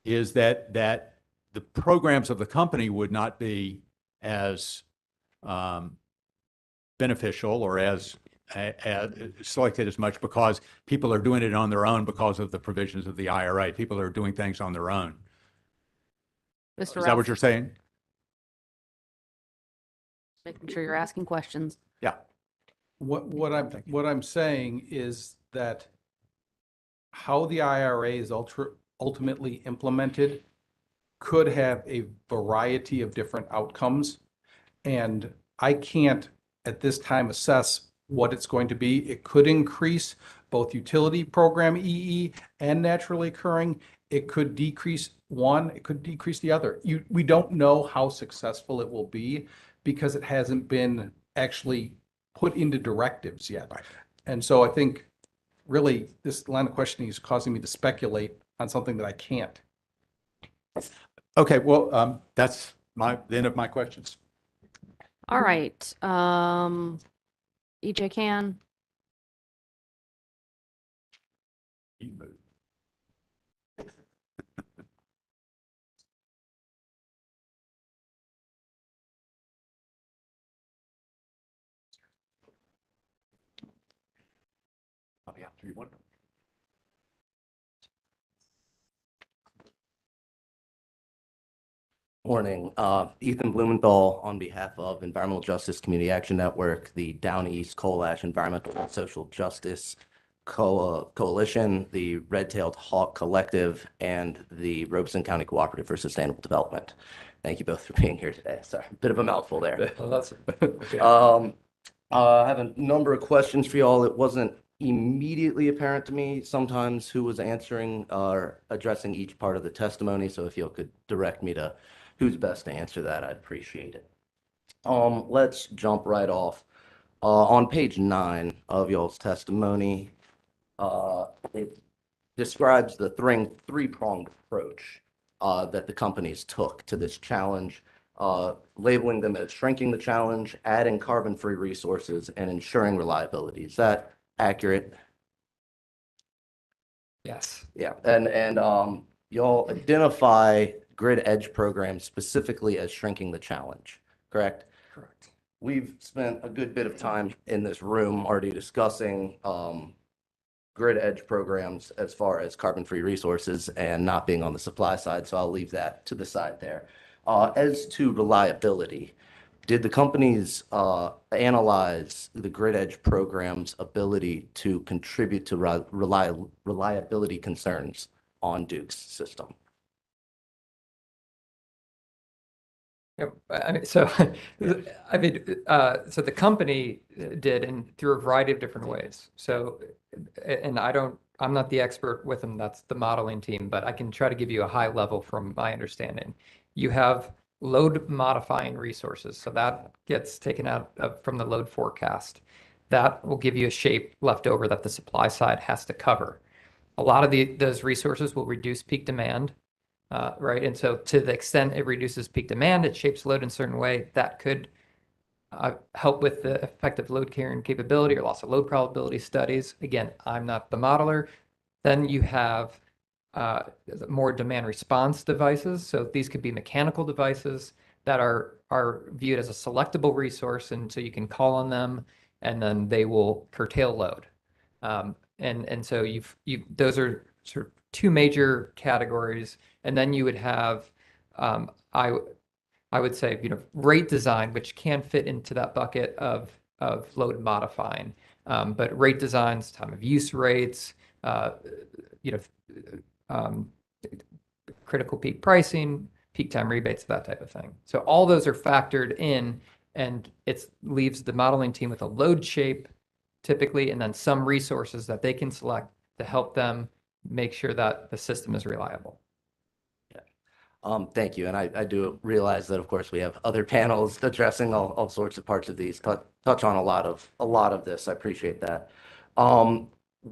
is that the programs of the company would not be as beneficial or as selected as much because people are doing it on their own because of the provisions of the IRA. People are doing things on their own. Is that what you're saying? Making sure you're asking questions. Yeah. What I'm saying is that how the IRA is ultimately implemented could have a variety of different outcomes, and I can't at this time assess what it's going to be. It could increase both utility program EE and naturally occurring. It could decrease one, it could decrease the other. We don't know how successful it will be because it hasn't been actually put into directives yet. Right. And so I think really this line of questioning is causing me to speculate on something that I can't. Okay, well, that's the end of my questions. All right. EJ Can. Morning. Ethan Blumenthal on behalf of Environmental Justice Community Action Network, the Down East Coal Ash Environmental and Social Justice Coalition, the Red-Tailed Hawk Collective, and the Robeson County Cooperative for Sustainable Development. Thank you both for being here today. Sorry, a bit of a mouthful there. Well, that's I have a number of questions for you all. It wasn't immediately apparent to me sometimes who was answering or addressing each part of the testimony. So if you could direct me to who's best to answer that, I'd appreciate it. Let's jump right off. On page 9 of y'all's testimony, it describes the three-pronged approach that the companies took to this challenge, labeling them as shrinking the challenge, adding carbon-free resources, and ensuring reliability. Is that accurate? Yes. Yeah, and y'all identify grid edge programs specifically as shrinking the challenge, correct? Correct. We've spent a good bit of time in this room already discussing grid edge programs as far as carbon-free resources and not being on the supply side, so I'll leave that to the side there. As to reliability, did the companies analyze the grid edge program's ability to contribute to reliability concerns on Duke's system? Yep. I mean, so so the company did, and through a variety of different ways. So, and I'm not the expert with them. That's the modeling team, but I can try to give you a high level from my understanding. You have load modifying resources, so that gets taken out from the load forecast. That will give you a shape left over that the supply side has to cover. A lot of those resources will reduce peak demand. Right. And so to the extent it reduces peak demand, it shapes load in a certain way that could help with the effective load carrying capability or loss of load probability studies. Again, I'm not the modeler. Then you have more demand response devices. So these could be mechanical devices that are viewed as a selectable resource. And so you can call on them and then they will curtail load. And so those are sort of two major categories. And then you would have, I would say, rate design, which can fit into that bucket of load modifying. But rate designs, time of use rates, critical peak pricing, peak time rebates, that type of thing. So all those are factored in, and it leaves the modeling team with a load shape typically, and then some resources that they can select to help them make sure that the system is reliable. Thank you. And I do realize that, of course, we have other panels addressing all sorts of parts of these, touch on a lot of this. I appreciate that.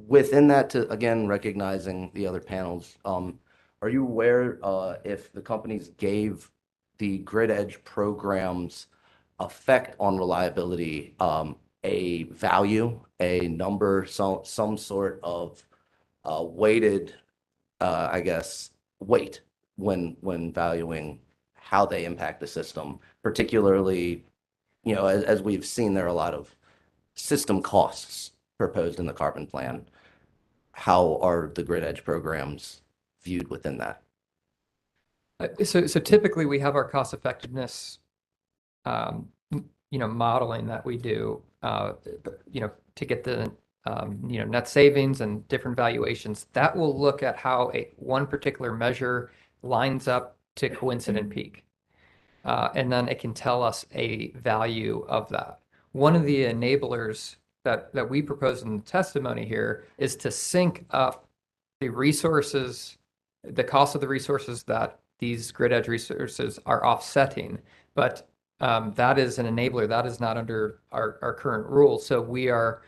Within that, to again, recognizing the other panels, are you aware if the companies gave the grid edge programs effect on reliability a value, a number, some sort of weighted, I guess, weight when valuing how they impact the system, particularly, as we've seen, there are a lot of system costs proposed in the carbon plan. How are the grid edge programs viewed within that? So typically we have our cost effectiveness, modeling that we do, to get the net savings and different valuations. That will look at how one particular measure lines up to coincident peak. And then it can tell us a value of that. One of the enablers that we propose in the testimony here is to sync up the resources, the cost of the resources that these grid edge resources are offsetting. But that is an enabler. That is not under our current rules. So we are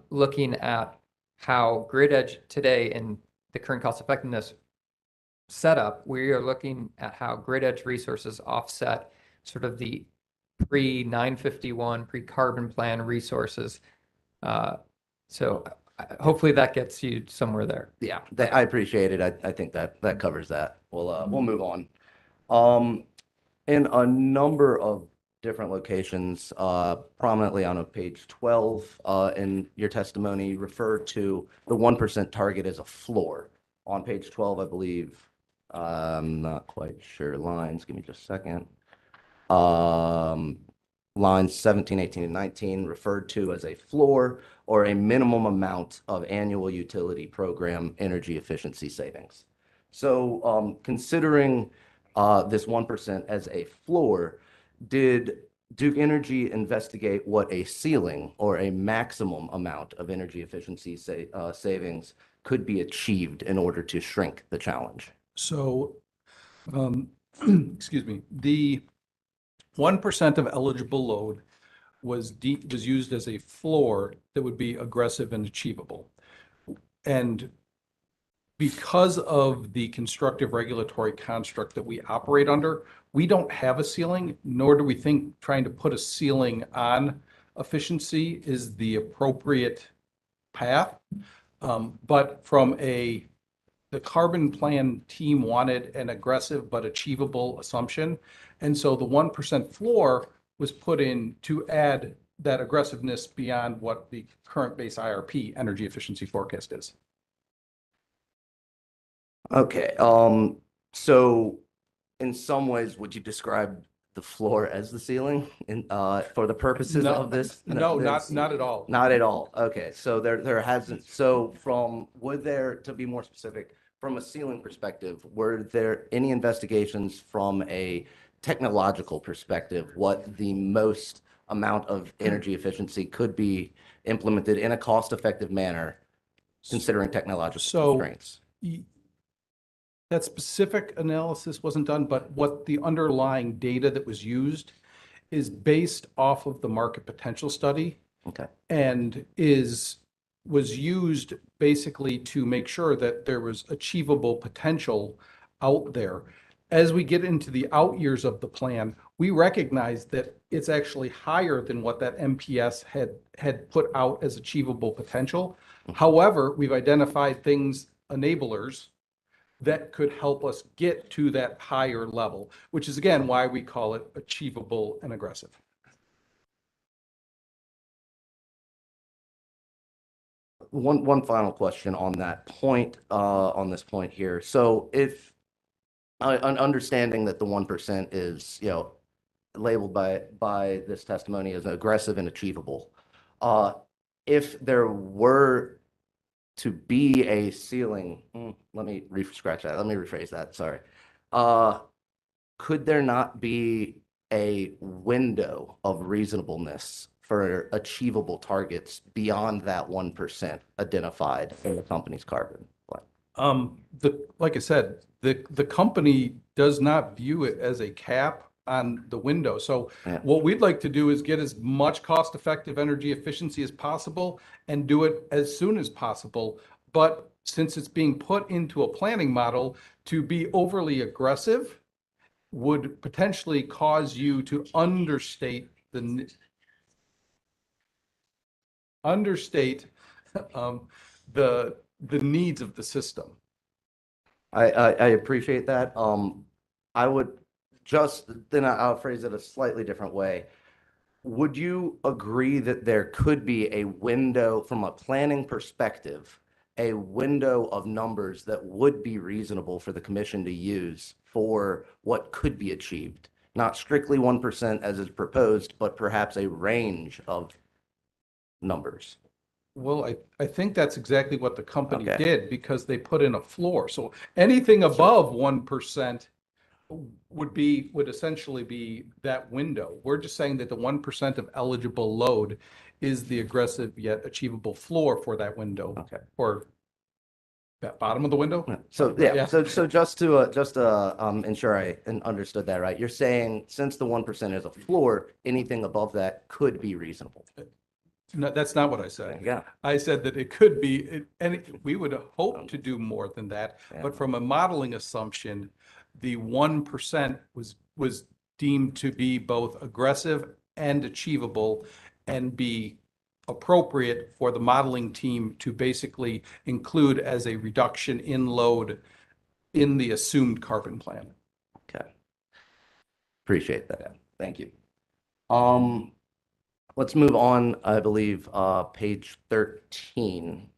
looking at how grid edge today in the current cost effectiveness setup, we are looking at how grid edge resources offset sort of the pre-951, pre-carbon plan resources. So hopefully that gets you somewhere there. Yeah, I appreciate it. I think that covers that. We'll move on. In a number of different locations, prominently on page 12 in your testimony, refer to the 1% target as a floor. On page 12, I believe, I'm not quite sure lines, give me just a second. Lines 17, 18, and 19 referred to as a floor or a minimum amount of annual utility program energy efficiency savings. So considering this 1% as a floor, did Duke Energy investigate what a ceiling or a maximum amount of energy efficiency savings could be achieved in order to shrink the challenge? So, excuse me, the 1% of eligible load was used as a floor that would be aggressive and achievable. And because of the constructive regulatory construct that we operate under, we don't have a ceiling, nor do we think trying to put a ceiling on efficiency is the appropriate path. But from the carbon plan team wanted an aggressive but achievable assumption. And so the 1% floor was put in to add that aggressiveness beyond what the current base IRP energy efficiency forecast is. Okay, so in some ways, would you describe the floor as the ceiling for the purposes of this? No, not at all. Not at all. Okay, so there hasn't, so would there, to be more specific, from a ceiling perspective, were there any investigations from a technological perspective, what the most amount of energy efficiency could be implemented in a cost-effective manner, considering technological constraints? That specific analysis wasn't done, but what the underlying data that was used is based off of the market potential study. Okay. And was used basically to make sure that there was achievable potential out there. As we get into the out years of the plan, we recognize that it's actually higher than what that MPS had put out as achievable potential. However, we've identified enablers that could help us get to that higher level, which is again why we call it achievable and aggressive. One final question on that point, on this point here. So if understanding that the 1% is, labeled by this testimony as aggressive and achievable, if there were to be a ceiling, let me rephrase that, sorry. Could there not be a window of reasonableness for achievable targets beyond that 1% identified in the company's carbon plan? Like I said, the company does not view it as a cap on the window. So what we'd like to do is get as much cost-effective energy efficiency as possible and do it as soon as possible. But since it's being put into a planning model, to be overly aggressive would potentially cause you to understate the needs of the system. I appreciate that. I would I'll phrase it a slightly different way. Would you agree that there could be a window from a planning perspective, a window of numbers that would be reasonable for the commission to use for what could be achieved? Not strictly 1% as is proposed, but perhaps a range of numbers. Well, I think that's exactly what the company Okay. did because they put in a floor. So anything above 1% would essentially be that window. We're just saying that the 1% of eligible load is the aggressive yet achievable floor for that window. Okay. Or that bottom of the window. So so just to ensure I understood that right, you're saying since the 1% is a floor, anything above that could be reasonable. No, that's not what I said. Yeah. I said that it could be, and we would hope to do more than that. Yeah. But from a modeling assumption, the 1% was deemed to be both aggressive and achievable and be appropriate for the modeling team to basically include as a reduction in load in the assumed carbon plan. Okay. Appreciate that. Thank you. Let's move on, I believe, page 13,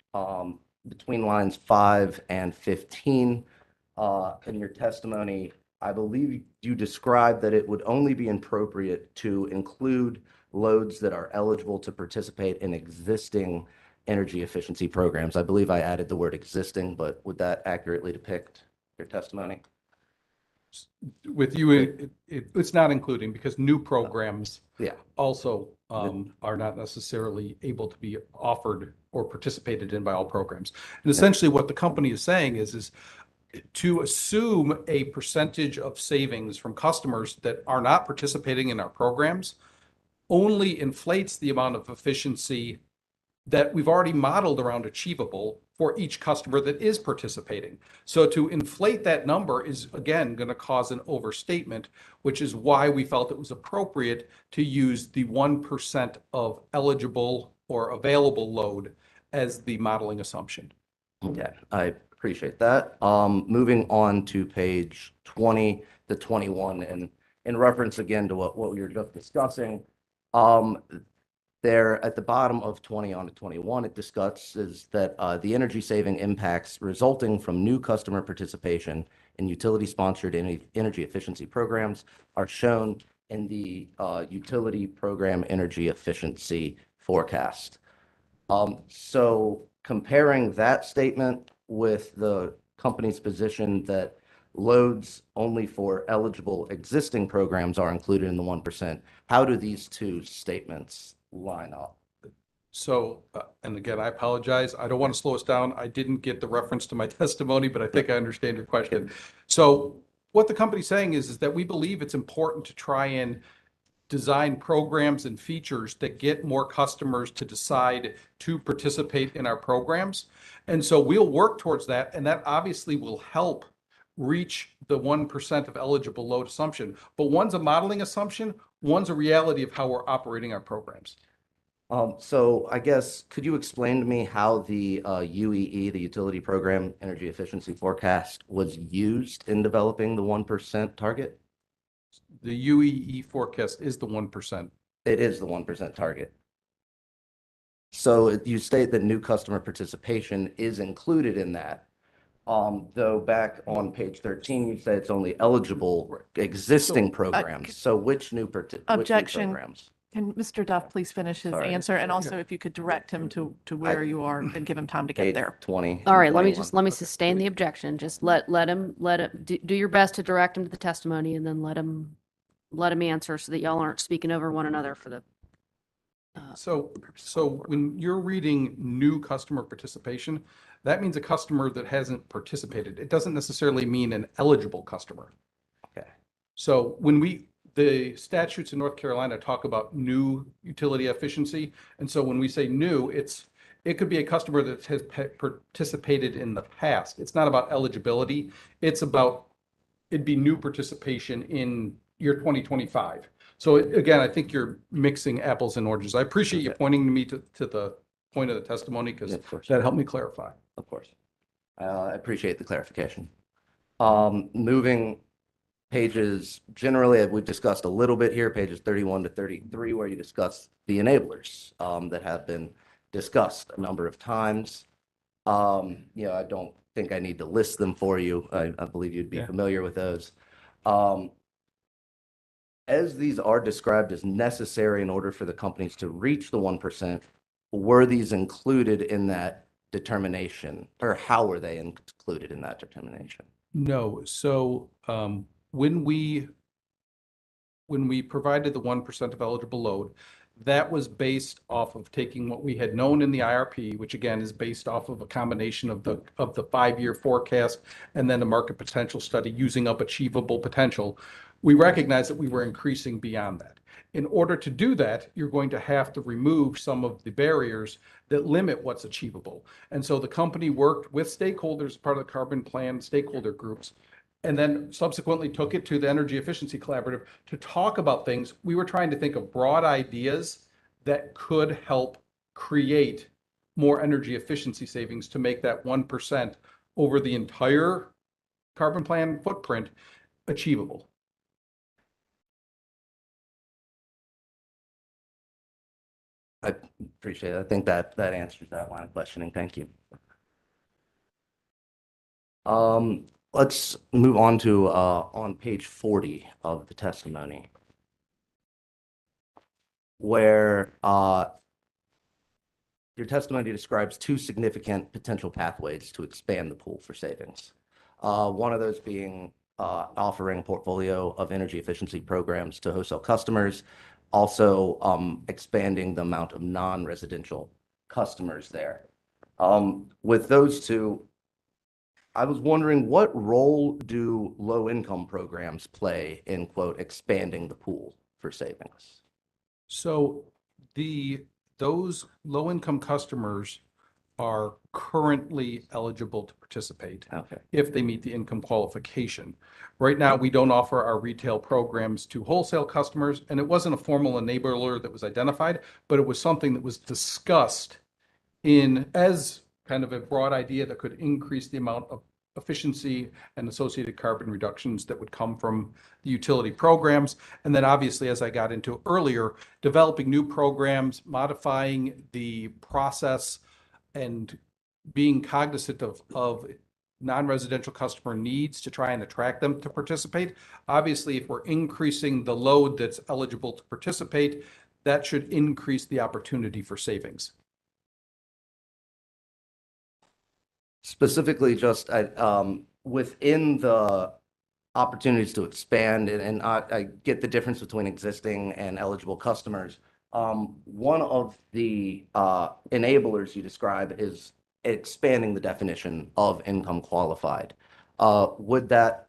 between lines 5 and 15. In your testimony, I believe you described that it would only be appropriate to include loads that are eligible to participate in existing energy efficiency programs. I believe I added the word existing, but would that accurately depict your testimony? With you, it's not including because new programs Yeah. also are not necessarily able to be offered or participated in by all programs. And essentially what the company is saying is to assume a percentage of savings from customers that are not participating in our programs only inflates the amount of efficiency that we've already modeled around achievable for each customer that is participating. So to inflate that number is, again, going to cause an overstatement, which is why we felt it was appropriate to use the 1% of eligible or available load as the modeling assumption. Okay, I appreciate that. Moving on to page 20 to 21, and in reference again to what we were just discussing, there at the bottom of 20 on to 21, it discusses that the energy saving impacts resulting from new customer participation in utility-sponsored energy efficiency programs are shown in the utility program energy efficiency forecast. So comparing that statement with the company's position that loads only for eligible existing programs are included in the 1%, how do these two statements line up? So, and again, I apologize. I don't want to slow us down. I didn't get the reference to my testimony, but I think I understand your question. So what the company's saying is that we believe it's important to try and design programs and features that get more customers to decide to participate in our programs. And so we'll work towards that, and that obviously will help reach the 1% of eligible load assumption. But one's a modeling assumption, one's a reality of how we're operating our programs. So I guess, could you explain to me how the UEE, the Utility Program Energy Efficiency Forecast, was used in developing the 1% target? The UEE forecast is the 1%. It is the 1% target. So you state that new customer participation is included in that. Though back on page 13, you say it's only eligible existing programs. So which new Objection. programs? Can Mr. Duff please finish his Sorry. answer? And also if you could direct him to where you are and give him time to get Page there. 20. All right, let 21. me sustain the objection. Just let him do your best to direct him to the testimony, and then let him answer so that y'all aren't speaking over one another for the. So when you're reading new customer participation, that means a customer that hasn't participated. It doesn't necessarily mean an eligible customer. Okay. So the statutes in North Carolina talk about new utility efficiency. And so when we say new, it could be a customer that has participated in the past. It's not about eligibility. It'd be new participation in year 2025. So again, I think you're mixing apples and oranges. I appreciate you pointing me to the point of the testimony because that helped me clarify. Of course. I appreciate the clarification. Moving pages, generally, we've discussed a little bit here, pages 31 to 33, where you discuss the enablers that have been discussed a number of times. I don't think I need to list them for you. I believe you'd be familiar with those. As these are described as necessary in order for the companies to reach the 1%, were these included in that determination, or how were they included in that determination? No. So when we provided the 1% of eligible load, that was based off of taking what we had known in the IRP, which again is based off of a combination of the 5-year forecast and then the market potential study using up achievable potential. We recognized that we were increasing beyond that. In order to do that, you're going to have to remove some of the barriers that limit what's achievable. And so the company worked with stakeholders, part of the carbon plan stakeholder groups, and then subsequently took it to the Energy Efficiency Collaborative to talk about things. We were trying to think of broad ideas that could help create more energy efficiency savings to make that 1% over the entire carbon plan footprint achievable. I appreciate it. I think that answers that line of questioning. Thank you. Let's move on to on page 40 of the testimony, where your testimony describes two significant potential pathways to expand the pool for savings. One of those being offering a portfolio of energy efficiency programs to wholesale customers, also expanding the amount of non-residential customers there. With those two, I was wondering, what role do low-income programs play in, quote, expanding the pool for savings? So those low-income customers are currently eligible to participate Okay. if they meet the income qualification. Right now, we don't offer our retail programs to wholesale customers, and it wasn't a formal enabler that was identified, but it was something that was discussed as kind of a broad idea that could increase the amount of efficiency and associated carbon reductions that would come from the utility programs. And then obviously, as I got into earlier, developing new programs, modifying the process, and being cognizant of non-residential customer needs to try and attract them to participate. Obviously, if we're increasing the load that's eligible to participate, that should increase the opportunity for savings. Specifically, just within the opportunities to expand, and I get the difference between existing and eligible customers. One of the enablers you describe is expanding the definition of income qualified. Would that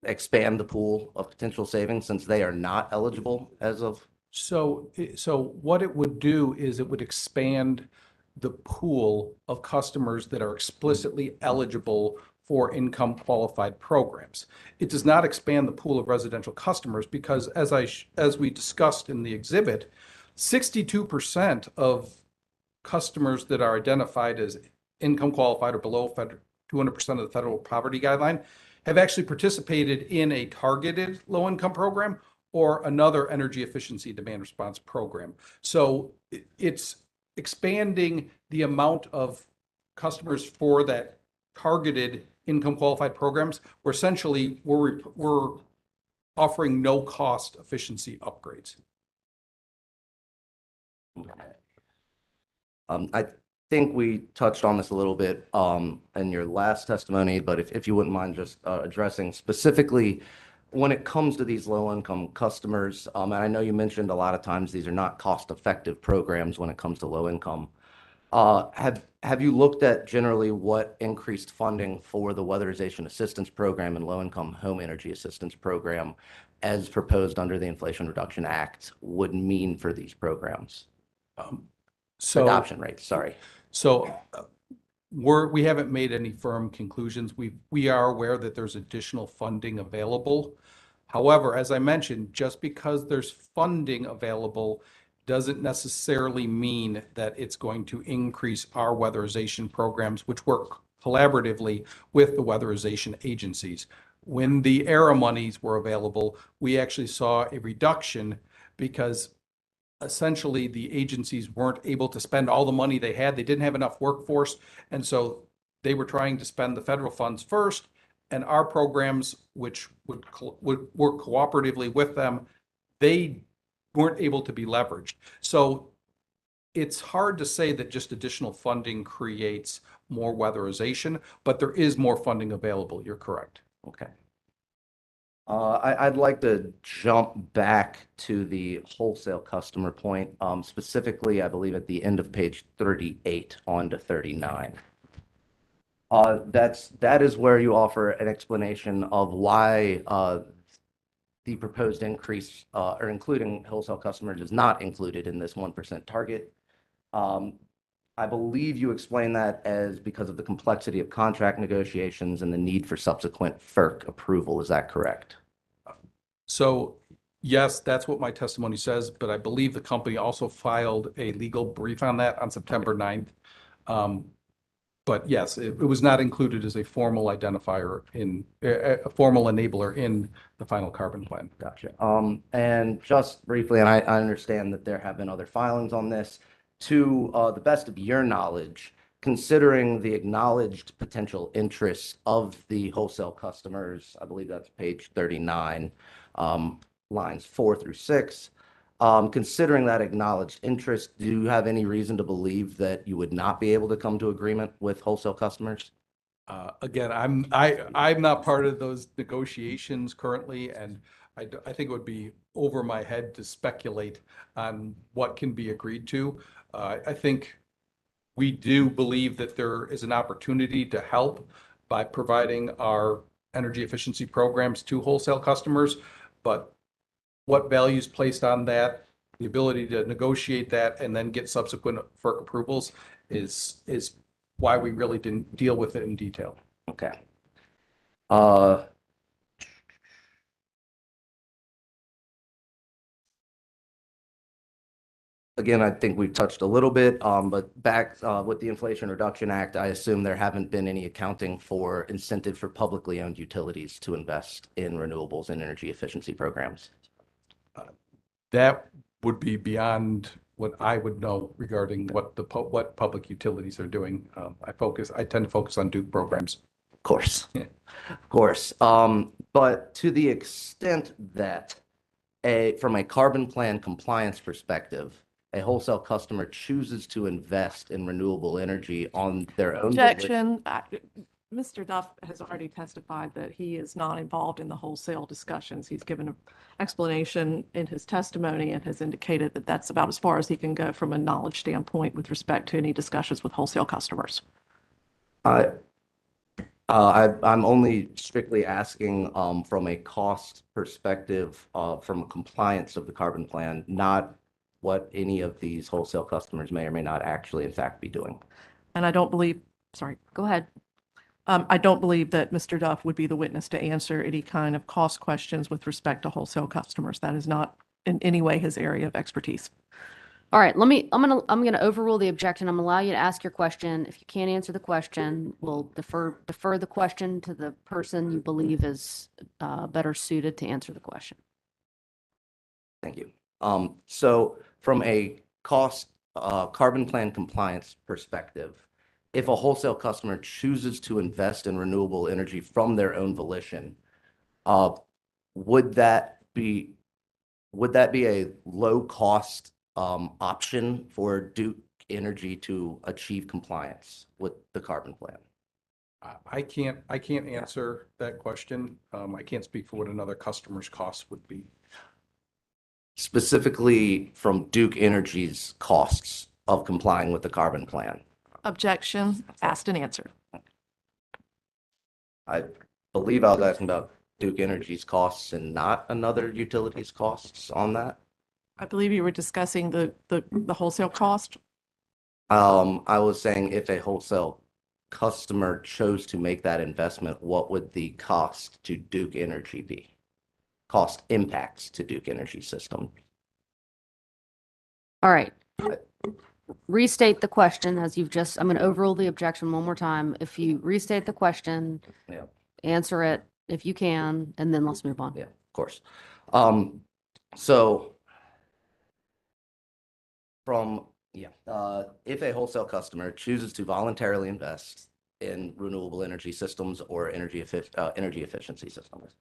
expand the pool of potential savings since they are not eligible as of? So what it would do is it would expand the pool of customers that are explicitly eligible for income qualified programs. It does not expand the pool of residential customers because as we discussed in the exhibit, 62% of customers that are identified as income qualified or below 200% of the federal poverty guideline have actually participated in a targeted low income program or another energy efficiency demand response program. So it's expanding the amount of customers for that targeted income qualified programs, where essentially we're offering no cost efficiency upgrades. I think we touched on this a little bit in your last testimony, but if you wouldn't mind just addressing specifically when it comes to these low-income customers, and I know you mentioned a lot of times these are not cost-effective programs when it comes to low income. Have you looked at generally what increased funding for the Weatherization Assistance Program and Low-Income Home Energy Assistance Program, as proposed under the Inflation Reduction Act, would mean for these programs? Adoption rates, sorry. So we haven't made any firm conclusions. We are aware that there's additional funding available. However, as I mentioned, just because there's funding available doesn't necessarily mean that it's going to increase our weatherization programs, which work collaboratively with the weatherization agencies. When the ERA monies were available, we actually saw a reduction because essentially the agencies weren't able to spend all the money they had. They didn't have enough workforce. And so they were trying to spend the federal funds first, and our programs, which would work cooperatively with them, they weren't able to be leveraged. So it's hard to say that just additional funding creates more weatherization, but there is more funding available. You're correct. Okay. I'd like to jump back to the wholesale customer point, specifically, I believe at the end of page 38 on to 39. That is where you offer an explanation of why the proposed increase or including wholesale customers is not included in this 1% target. I believe you explain that as because of the complexity of contract negotiations and the need for subsequent FERC approval. Is that correct? So yes, that's what my testimony says, but I believe the company also filed a legal brief on that on September 9th. But yes, it was not included as a formal identifier in a formal enabler in the final carbon plan. Gotcha. And just briefly, and I understand that there have been other filings on this, to the best of your knowledge, considering the acknowledged potential interests of the wholesale customers, I believe that's page 39, lines 4 through 6. Considering that acknowledged interest, do you have any reason to believe that you would not be able to come to agreement with wholesale customers? Again, I'm not part of those negotiations currently, and I think it would be over my head to speculate on what can be agreed to. I think we do believe that there is an opportunity to help by providing our energy efficiency programs to wholesale customers, but what value is placed on that, the ability to negotiate that and then get subsequent FERC approvals is why we really didn't deal with it in detail. Okay. Again, I think we've touched a little bit, but back with the Inflation Reduction Act, I assume there haven't been any accounting for incentive for publicly owned utilities to invest in renewables and energy efficiency programs. That would be beyond what I would know regarding what what public utilities are doing. I tend to focus on Duke programs. Of course, of course. But to the extent that from a carbon plan compliance perspective, a wholesale customer chooses to invest in renewable energy on their own. Objection. Mr. Duff has already testified that he is not involved in the wholesale discussions. He's given an explanation in his testimony and has indicated that that's about as far as he can go from a knowledge standpoint with respect to any discussions with wholesale customers. I'm only strictly asking from a cost perspective, from a compliance of the carbon plan, not what any of these wholesale customers may or may not actually, in fact, be doing. And I don't believe, sorry, Go ahead. I don't believe that Mr. Duff would be the witness to answer any kind of cost questions with respect to wholesale customers. That is not in any way his area of expertise. All right, I'm gonna overrule the objection. I'm gonna allow you to ask your question. If you can't answer the question, we'll defer the question to the person you believe is better suited to answer the question. Thank you. So from a cost carbon plan compliance perspective, if a wholesale customer chooses to invest in renewable energy from their own volition, would that be a low cost option for Duke Energy to achieve compliance with the carbon plan? I can't answer that question. I can't speak for what another customer's cost would be. Specifically from Duke Energy's costs of complying with the carbon plan. Objection, asked and answered. I believe I was asking about Duke Energy's costs and not another utility's costs on that. I believe you were discussing the wholesale cost. I was saying if a wholesale customer chose to make that investment, what would the cost to Duke Energy be? Cost impacts to Duke Energy system. All right. Restate the question as you've just, I'm going to overrule the objection one more time. If you restate the question, Yeah. answer it if you can, and then let's move on. Yeah, of course. So if a wholesale customer chooses to voluntarily invest in renewable energy systems or energy efficiency systems,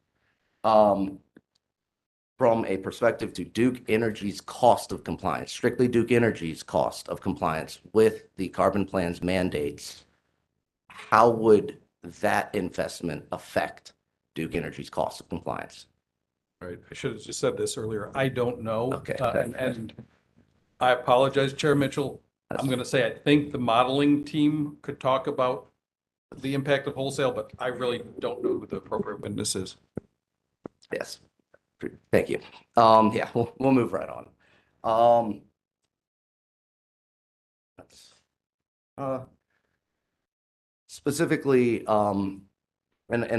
from a perspective to Duke Energy's cost of compliance, strictly Duke Energy's cost of compliance with the carbon plan's mandates, how would that investment affect Duke Energy's cost of compliance? Right. I should have just said this earlier. I don't know. Okay. And I apologize, Chair Mitchell. I'm going to say, I think the modeling team could talk about the impact of wholesale, but I really don't know who the appropriate witness is. Yes. Thank you. Yeah, we'll move right on. Specifically, and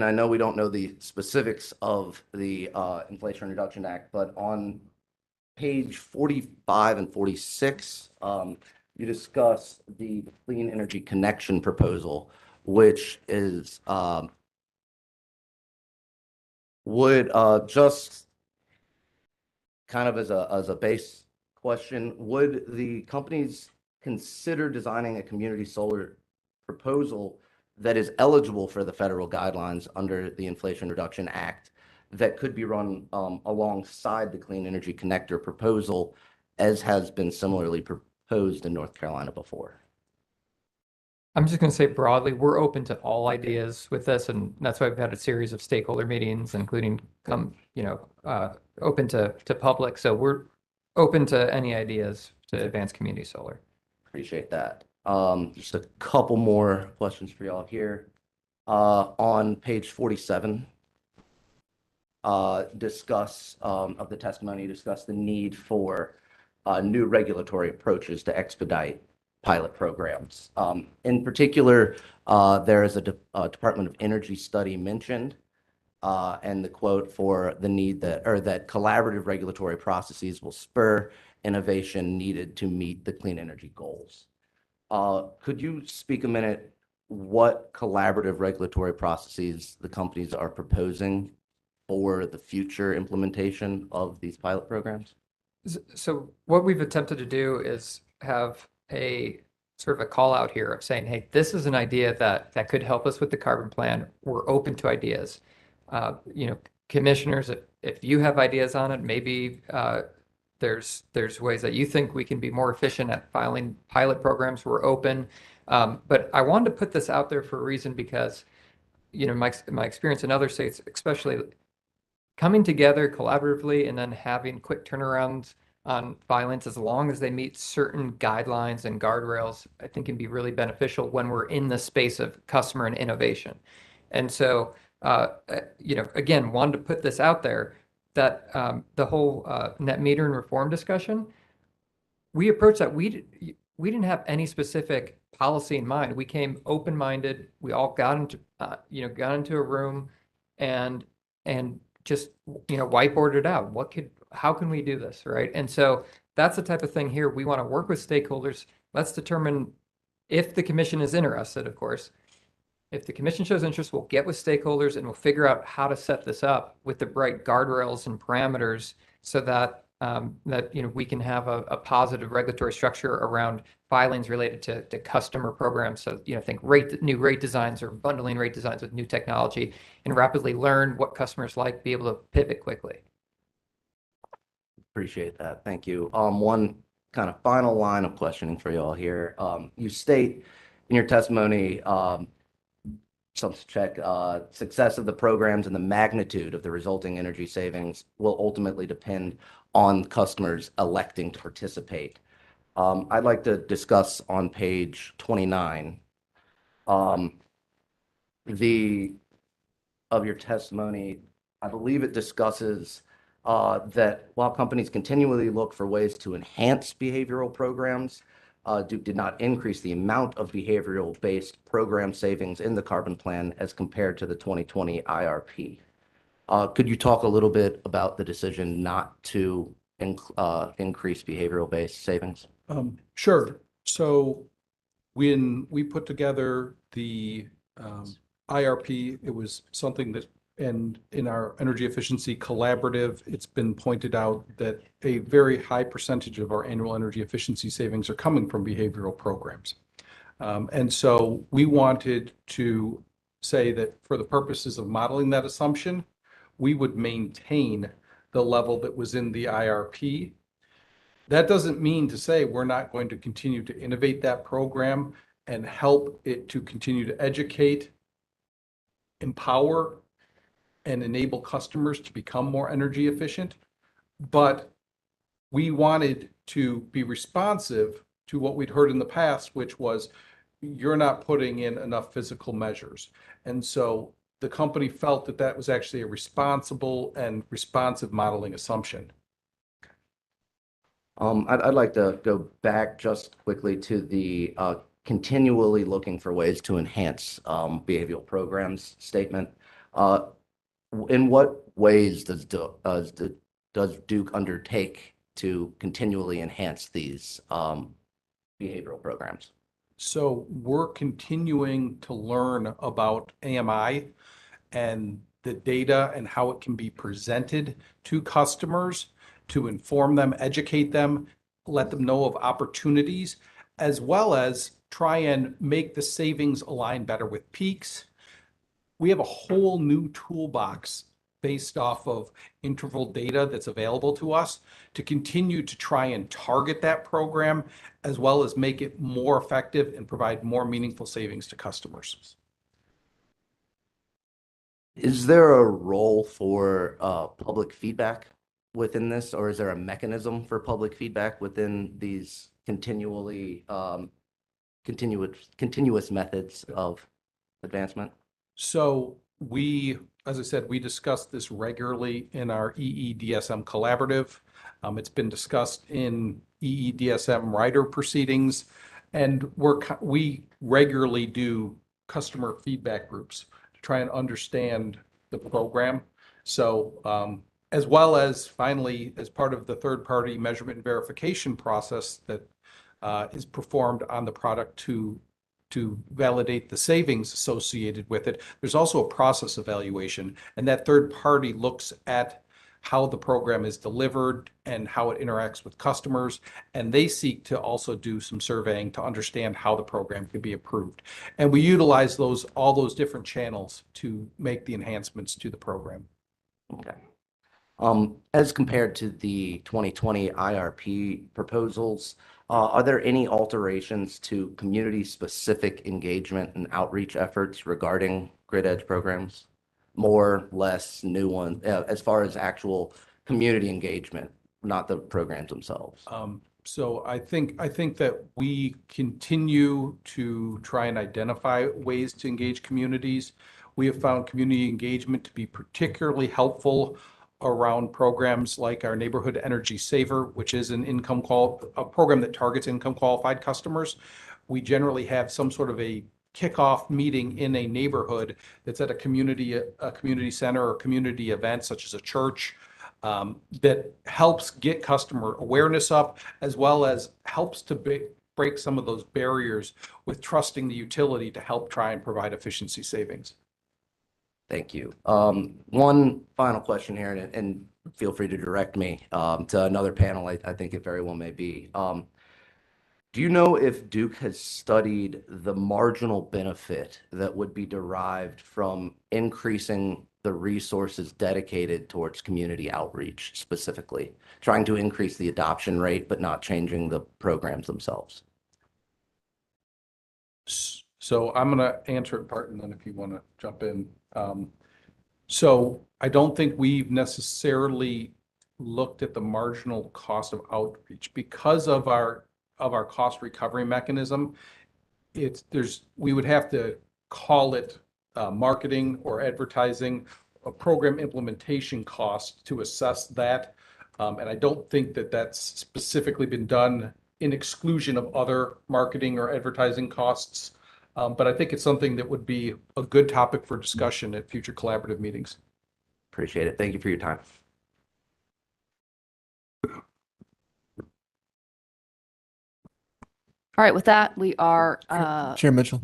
I know we don't know the specifics of the Inflation Reduction Act, but on page 45 and 46, you discuss the Clean Energy Connection proposal, which is would just kind of as a base question, would the companies consider designing a community solar proposal that is eligible for the federal guidelines under the Inflation Reduction Act that could be run alongside the Clean Energy Connector proposal, as has been similarly proposed in North Carolina before? I'm just going to say broadly, we're open to all ideas with this, and that's why we've had a series of stakeholder meetings, including open to public. So we're open to any ideas to advance community solar. Appreciate that. Just a couple more questions for y'all here. On page 47, discuss of the testimony, discuss the need for new regulatory approaches to expedite pilot programs. In particular, there is a Department of Energy study mentioned, and the quote for the need that collaborative regulatory processes will spur innovation needed to meet the clean energy goals. Could you speak a minute what collaborative regulatory processes the companies are proposing for the future implementation of these pilot programs? So what we've attempted to do is have a sort of a call out here of saying, hey, this is an idea that could help us with the carbon plan. We're open to ideas. Commissioners, if you have ideas on it, maybe there's ways that you think we can be more efficient at filing pilot programs. We're open. But I wanted to put this out there for a reason because, my experience in other states, especially coming together collaboratively and then having quick turnarounds on filings, as long as they meet certain guidelines and guardrails, I think can be really beneficial when we're in the space of customer and innovation. And so, again, wanted to put this out there that the whole net metering reform discussion, we approached that. We didn't have any specific policy in mind. We came open-minded. We all got into a room and just whiteboarded it out. How can we do this, right? And so that's the type of thing here. We want to work with stakeholders. Let's determine if the commission is interested, of course. If the commission shows interest, we'll get with stakeholders and we'll figure out how to set this up with the right guardrails and parameters so that we can have a positive regulatory structure around filings related to customer programs. So, think new rate designs or bundling rate designs with new technology and rapidly learn what customers like, be able to pivot quickly. Appreciate that. Thank you. One kind of final line of questioning for y'all here. You state in your testimony, success of the programs and the magnitude of the resulting energy savings will ultimately depend on customers electing to participate. I'd like to discuss on page 29 of your testimony. I believe it discusses that while companies continually look for ways to enhance behavioral programs, Duke did not increase the amount of behavioral-based program savings in the carbon plan as compared to the 2020 IRP. Could you talk a little bit about the decision not to increase behavioral-based savings? Sure. So when we put together the IRP, it was something that, and in our energy efficiency collaborative, it's been pointed out that a very high percentage of our annual energy efficiency savings are coming from behavioral programs. And so we wanted to say that for the purposes of modeling that assumption, we would maintain the level that was in the IRP. That doesn't mean to say we're not going to continue to innovate that program and help it to continue to educate, empower, and enable customers to become more energy efficient. But we wanted to be responsive to what we'd heard in the past, which was you're not putting in enough physical measures. And so the company felt that that was actually a responsible and responsive modeling assumption. I'd like to go back just quickly to the continually looking for ways to enhance behavioral programs statement. In what ways does Duke undertake to continually enhance these behavioral programs? So we're continuing to learn about AMI and the data and how it can be presented to customers to inform them, educate them, let them know of opportunities, as well as try and make the savings align better with peaks. We have a whole new toolbox based off of interval data that's available to us to continue to try and target that program as well as make it more effective and provide more meaningful savings to customers. Is there a role for public feedback within this, or is there a mechanism for public feedback within these continuous methods of advancement? So we, as I said, we discuss this regularly in our EEDSM collaborative. It's been discussed in EEDSM rider proceedings, and we regularly do customer feedback groups to try and understand the program. So as well as finally, as part of the third-party measurement and verification process that is performed on the product to validate the savings associated with it, there's also a process evaluation, and that third party looks at how the program is delivered and how it interacts with customers, and they seek to also do some surveying to understand how the program can be improved. And we utilize all those different channels to make the enhancements to the program. Okay. As compared to the 2020 IRP proposals, are there any alterations to community-specific engagement and outreach efforts regarding grid edge programs? More, less, new ones, as far as actual community engagement, not the programs themselves? So I think that we continue to try and identify ways to engage communities. We have found community engagement to be particularly helpful around programs like our Neighborhood Energy Saver, which is a program that targets income qualified customers. We generally have some sort of a kickoff meeting in a neighborhood that's at a community center or community event, such as a church, that helps get customer awareness up, as well as helps to break some of those barriers with trusting the utility to help try and provide efficiency savings. Thank you. One final question here, and feel free to direct me to another panel. I think it very well may be. Do you know if Duke has studied the marginal benefit that would be derived from increasing the resources dedicated towards community outreach, specifically trying to increase the adoption rate, but not changing the programs themselves? So I'm going to answer it part, and then if you want to jump in. So I don't think we've necessarily looked at the marginal cost of outreach because of our cost recovery mechanism. We would have to call it marketing or advertising, a program implementation cost to assess that. And I don't think that that's specifically been done in exclusion of other marketing or advertising costs. But I think it's something that would be a good topic for discussion at future collaborative meetings. Appreciate it. Thank you for your time. All right, with that, we are, Chair Mitchell,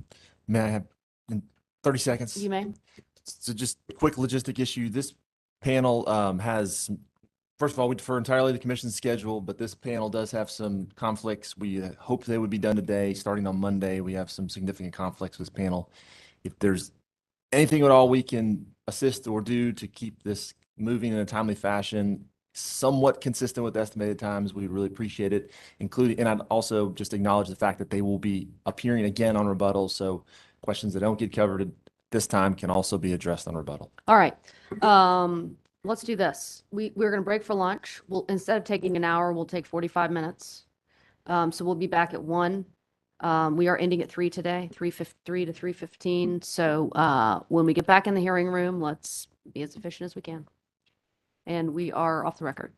may I have in 30 seconds? you may. So just a quick logistic issue. This panel first of all, we defer entirely to the commission's schedule, but this panel does have some conflicts. We hope they would be done today. Starting on Monday, we have some significant conflicts with this panel. If there's anything at all we can assist or do to keep this moving in a timely fashion, somewhat consistent with estimated times, we'd really appreciate it, including, and I'd also just acknowledge the fact that they will be appearing again on rebuttal. So questions that don't get covered at this time can also be addressed on rebuttal. All right. Let's do this. We're going to break for lunch. Instead of taking an hour, we'll take 45 minutes. So we'll be back at 1. We are ending at 3 today, 3:53 to 3:15. So when we get back in the hearing room, let's be as efficient as we can. And we are off the record.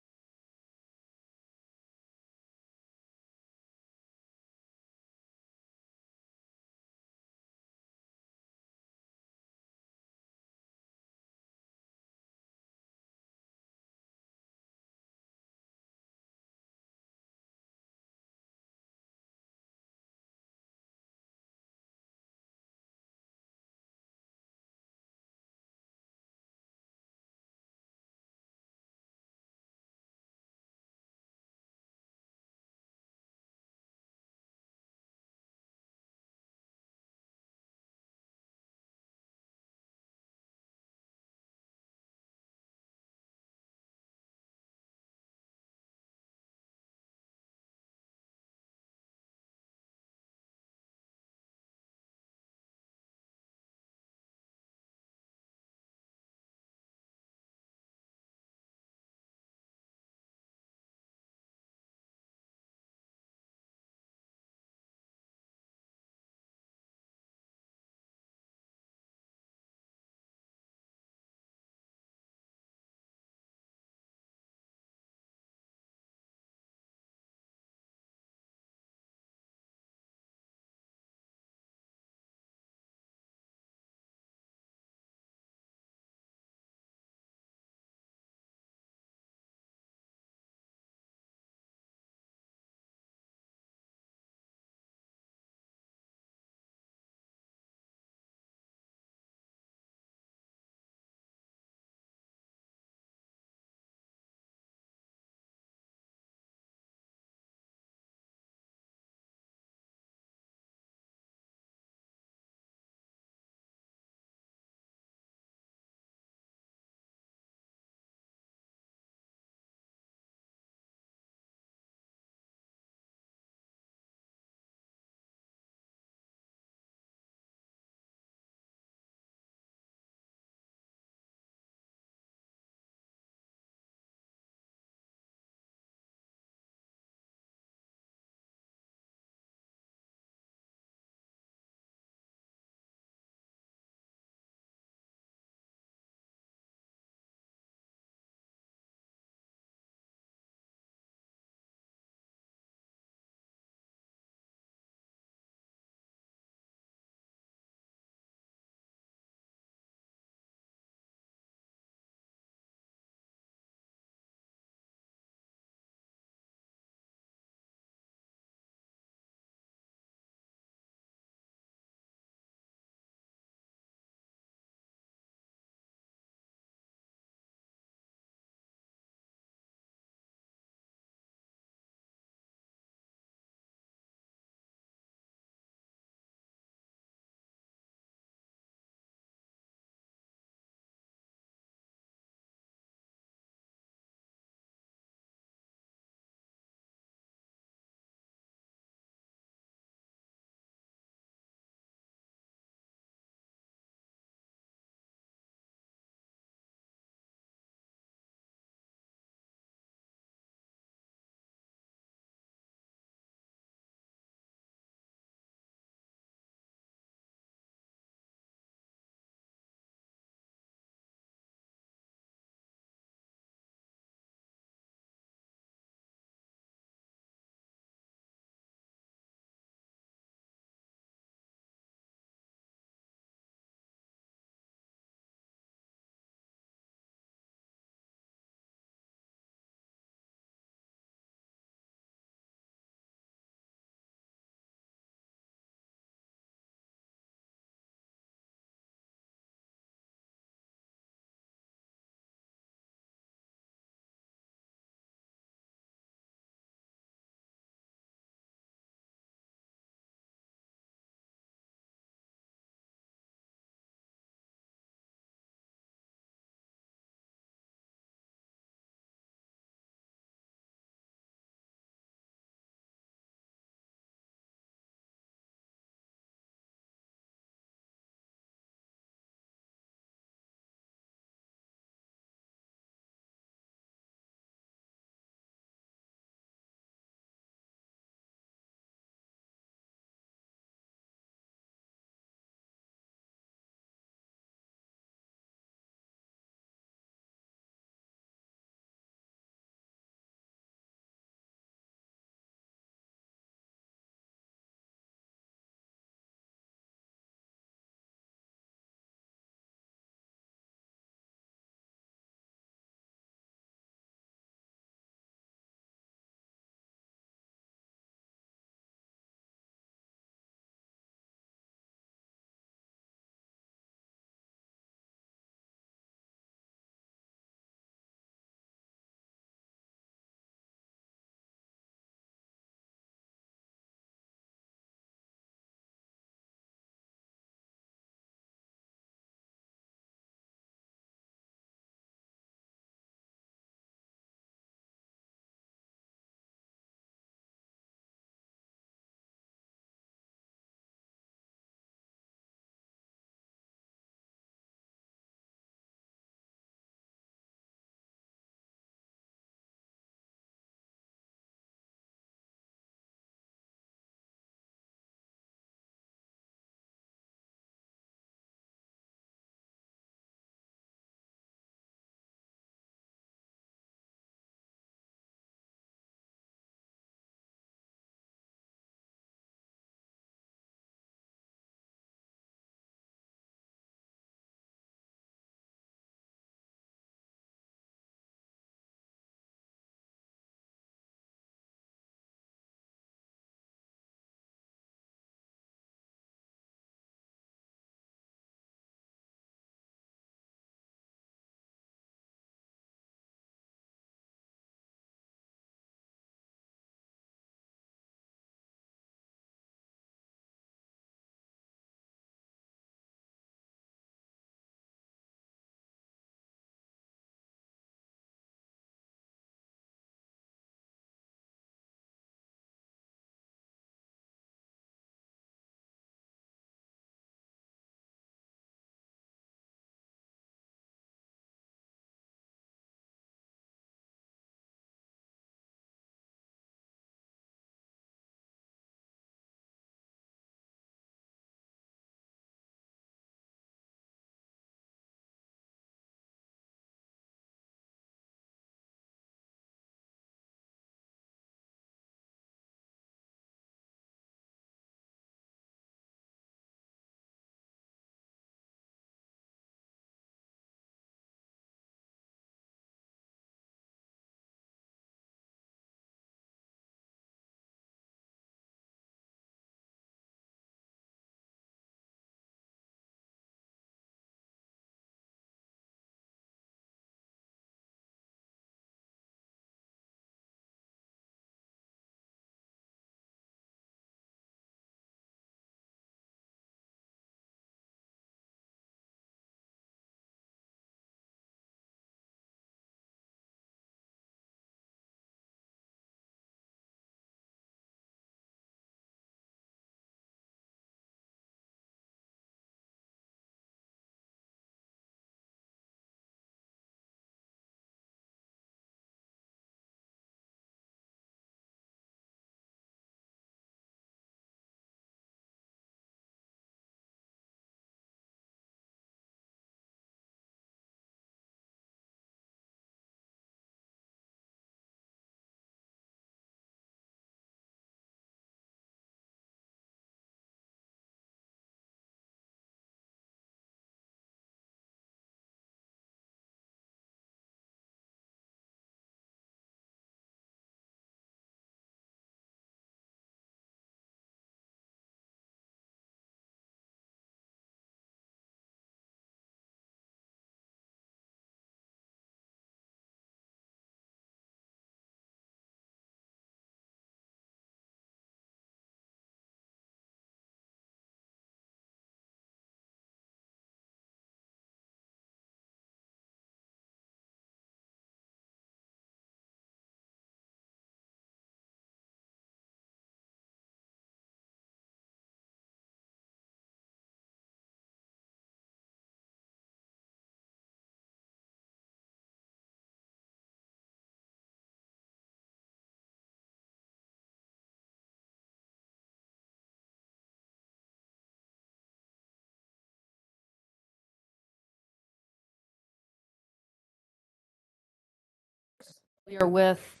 We are with,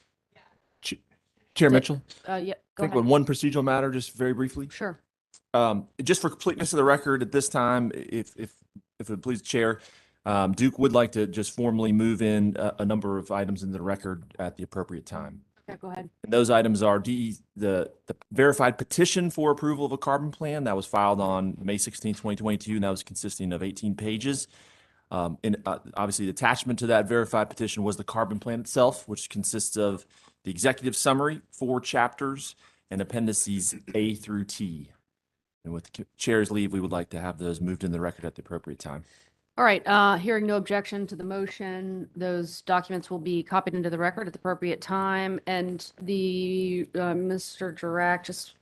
Chair Did- Mitchell, yeah, I go think ahead. on one procedural matter, just very briefly. Sure. Just for completeness of the record at this time, if it please the chair, Duke would like to just formally move in a number of items into the record at the appropriate time. Okay, go ahead. And those items are the verified petition for approval of a carbon plan that was filed on May 16, 2022, and that was consisting of 18 pages. And obviously, the attachment to that verified petition was the carbon plan itself, which consists of the executive summary, 4 chapters, and appendices A through T. And with the chair's leave, we would like to have those moved in the record at the appropriate time. All right, hearing no objection to the motion, those documents will be copied into the record at the appropriate time. And the, Mr. Dirac, just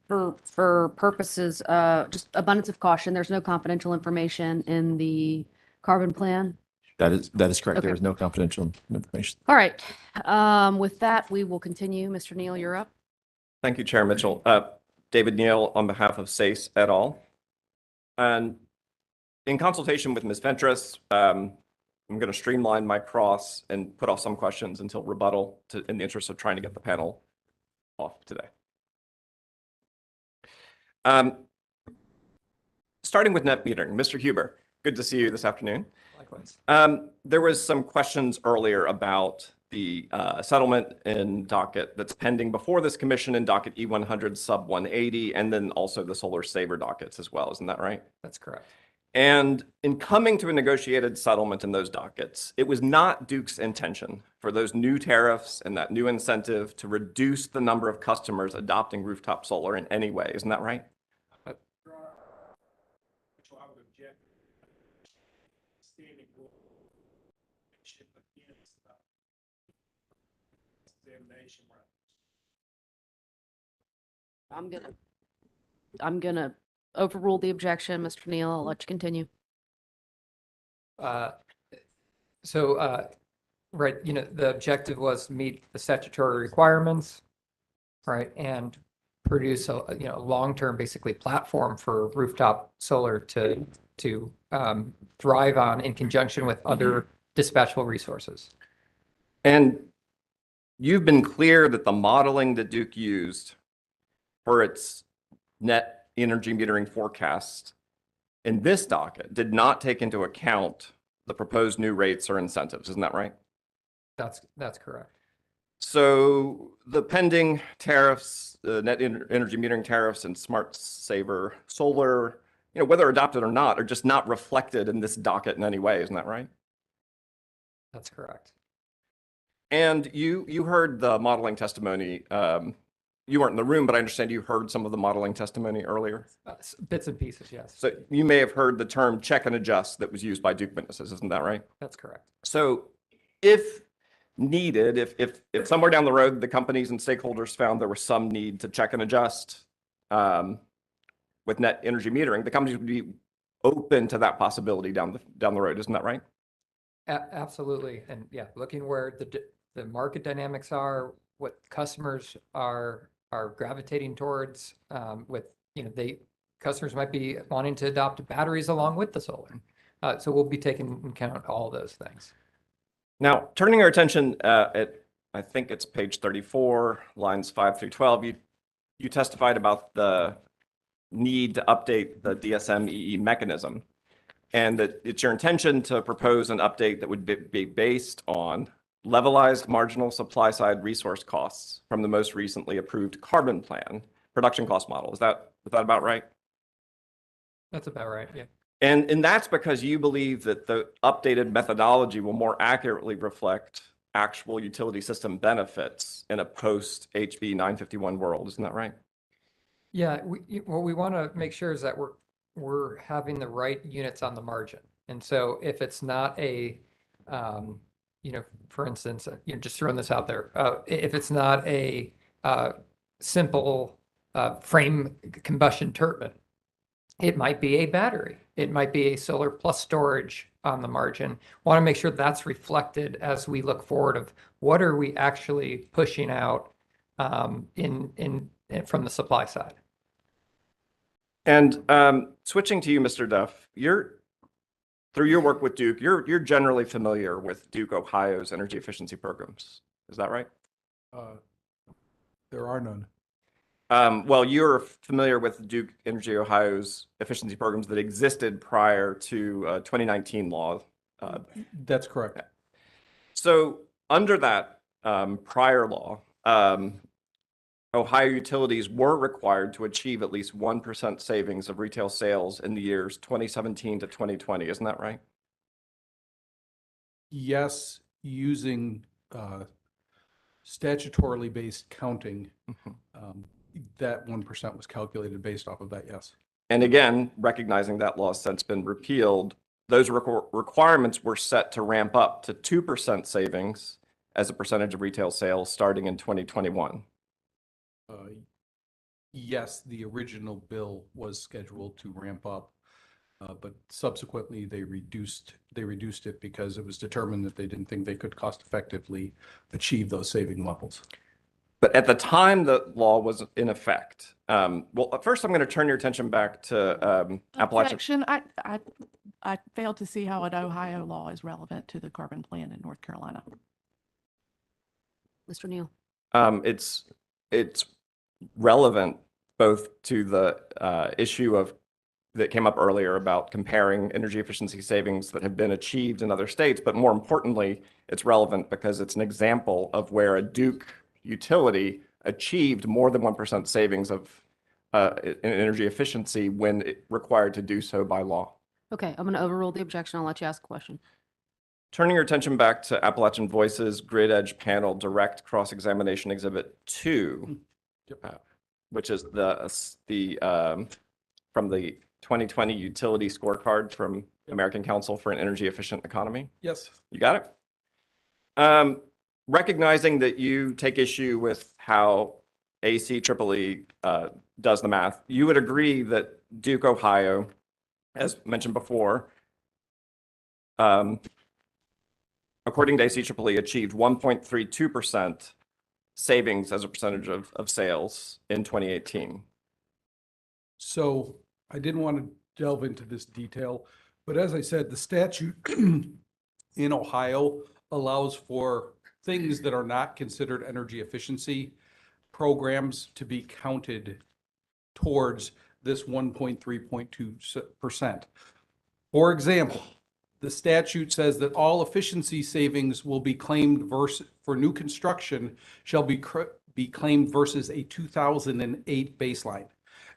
for purposes, just abundance of caution, there's no confidential information in the carbon plan. That is correct. There Okay. is no confidential information. All right, with that, we will continue. Mr. Neal, you're up. Thank you, Chair Mitchell. David Neal on behalf of SACE et al. And in consultation with Ms. Ventris, I'm going to streamline my cross and put off some questions until rebuttal in the interest of trying to get the panel off today. Starting with net metering, Mr. Huber, good to see you this afternoon. Likewise. There was some questions earlier about the settlement in docket that's pending before this commission in docket E-100 sub 180, and then also the solar saver dockets as well. Isn't that right? That's correct. And in coming to a negotiated settlement in those dockets, it was not Duke's intention for those new tariffs and that new incentive to reduce the number of customers adopting rooftop solar in any way. Isn't that right? I'm gonna overrule the objection, Mr. Neal. I'll let you continue. Right, the objective was meet the statutory requirements, right, and produce a long-term basically platform for rooftop solar to thrive on in conjunction with other dispatchable resources. And you've been clear that the modeling that Duke used for its net energy metering forecast in this docket did not take into account the proposed new rates or incentives. Isn't that right? That's correct. So the pending tariffs, net energy metering tariffs and smart saver solar, whether adopted or not, are just not reflected in this docket in any way. Isn't that right? That's correct. And you heard the modeling testimony. You weren't in the room, but I understand you heard some of the modeling testimony earlier. Bits and pieces, yes. So you may have heard the term check and adjust that was used by Duke witnesses. Isn't that right? That's correct. So if needed, if somewhere down the road, the companies and stakeholders found there was some need to check and adjust with net energy metering, the companies would be open to that possibility down the road. Isn't that right? Absolutely. And yeah, looking where the market dynamics are, what customers are gravitating towards, customers might be wanting to adopt batteries along with the solar. So we'll be taking into account all those things. Now, turning our attention I think it's page 34, lines 5 through 12, you testified about the need to update the DSM-EE mechanism, and that it's your intention to propose an update that would be based on levelized marginal supply side resource costs from the most recently approved carbon plan production cost model. Is that about right? That's about right, yeah. And that's because you believe that the updated methodology will more accurately reflect actual utility system benefits in a post HB 951 world. Isn't that right? Yeah, what we want to make sure is that we're having the right units on the margin. And so if it's not a for instance, just throwing this out there, if it's not a simple frame combustion turbine, it might be a battery. It might be a solar plus storage on the margin. Want to make sure that's reflected as we look forward of what are we actually pushing out from the supply side. And switching to you, Mr. Duff, through your work with Duke, you're generally familiar with Duke Ohio's energy efficiency programs. Is that right? There are none. Well, you're familiar with Duke Energy Ohio's efficiency programs that existed prior to 2019 law. That's correct. So under that prior law, Ohio utilities were required to achieve at least 1% savings of retail sales in the years 2017 to 2020. Isn't that right? Yes, using statutorily based counting, that 1% was calculated based off of that, yes. And again, recognizing that law has since been repealed, those requirements were set to ramp up to 2% savings as a percentage of retail sales starting in 2021. Yes, the original bill was scheduled to ramp up, but subsequently they reduced it because it was determined that they didn't think they could cost effectively achieve those saving levels. But at the time the law was in effect, well, first I'm going to turn your attention back to Appalachian. Objection. I fail to see how an Ohio law is relevant to the carbon plan in North Carolina. Mr. Neal. It's relevant both to the issue of that came up earlier about comparing energy efficiency savings that have been achieved in other states, but more importantly, it's relevant because it's an example of where a Duke utility achieved more than 1% savings of in energy efficiency when it required to do so by law. Okay, I'm going to overrule the objection. I'll let you ask a question. Turning your attention back to Appalachian Voices Grid Edge Panel Direct Cross-Examination Exhibit 2, which is the from the 2020 utility scorecard from American Council for an Energy Efficient Economy. Yes. You got it? Recognizing that you take issue with how ACEEE does the math, you would agree that Duke, Ohio, as mentioned before, according to ACEEE, achieved 1.32% savings as a percentage of sales in 2018. So I didn't want to delve into this detail, but as I said, the statute in Ohio allows for things that are not considered energy efficiency programs to be counted towards this 1.3.2%. For example, the statute says that all efficiency savings will be claimed for new construction shall be claimed versus a 2008 baseline,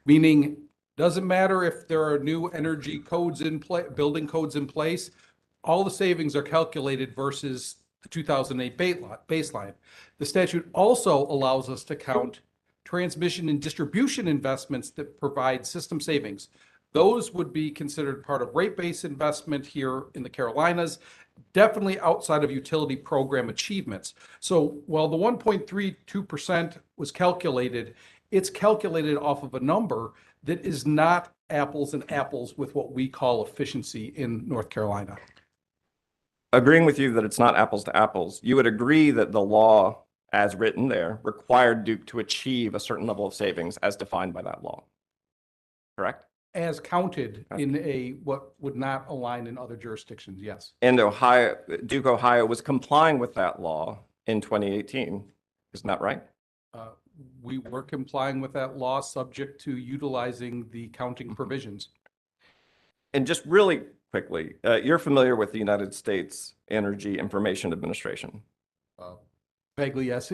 meaning doesn't matter if there are new energy codes in place, building codes in place, all the savings are calculated versus the 2008 baseline. The statute also allows us to count transmission and distribution investments that provide system savings. Those would be considered part of rate-based investment here in the Carolinas, definitely outside of utility program achievements. So while the 1.32% was calculated, it's calculated off of a number that is not apples and apples with what we call efficiency in North Carolina. Agreeing with you that it's not apples to apples, you would agree that the law as written there required Duke to achieve a certain level of savings as defined by that law, correct? As counted in what would not align in other jurisdictions, yes. And Duke, Ohio was complying with that law in 2018. Isn't that right? We were complying with that law subject to utilizing the counting provisions. And just really quickly, you're familiar with the United States Energy Information Administration? Vaguely, yes.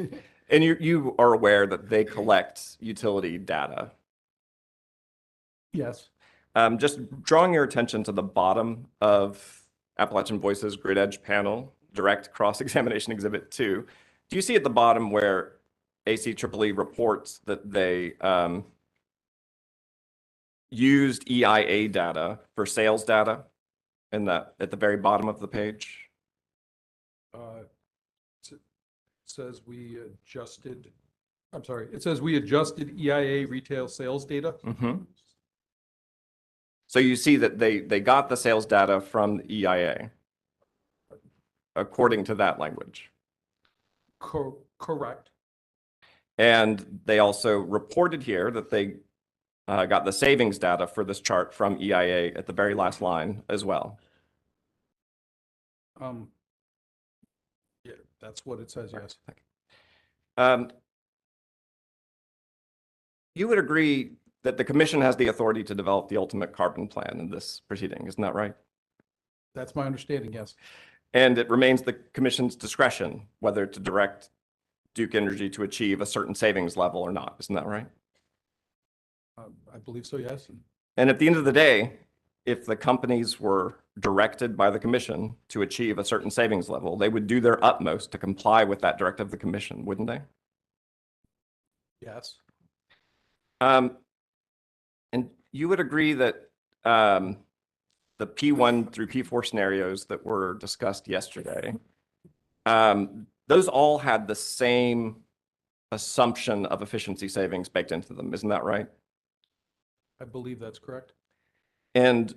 And you are aware that they collect utility data? Yes. Just drawing your attention to the bottom of Appalachian Voices Grid Edge Panel, Direct Cross-Examination Exhibit 2. Do you see at the bottom where ACEEE reports that they used EIA data for sales data at the very bottom of the page? It says we adjusted, I'm sorry, it says we adjusted EIA retail sales data. Mm-hmm. So you see that they got the sales data from the EIA, according to that language. Correct. And they also reported here that they got the savings data for this chart from EIA at the very last line as well. Yeah, that's what it says, yes. You would agree that the commission has the authority to develop the ultimate carbon plan in this proceeding, isn't that right? That's my understanding, yes. And it remains the commission's discretion whether to direct Duke Energy to achieve a certain savings level or not, isn't that right? I believe so, yes. And at the end of the day, if the companies were directed by the commission to achieve a certain savings level, they would do their utmost to comply with that directive of the commission, wouldn't they? Yes. And you would agree that the P1 through P4 scenarios that were discussed yesterday, those all had the same assumption of efficiency savings baked into them, isn't that right? I believe that's correct. And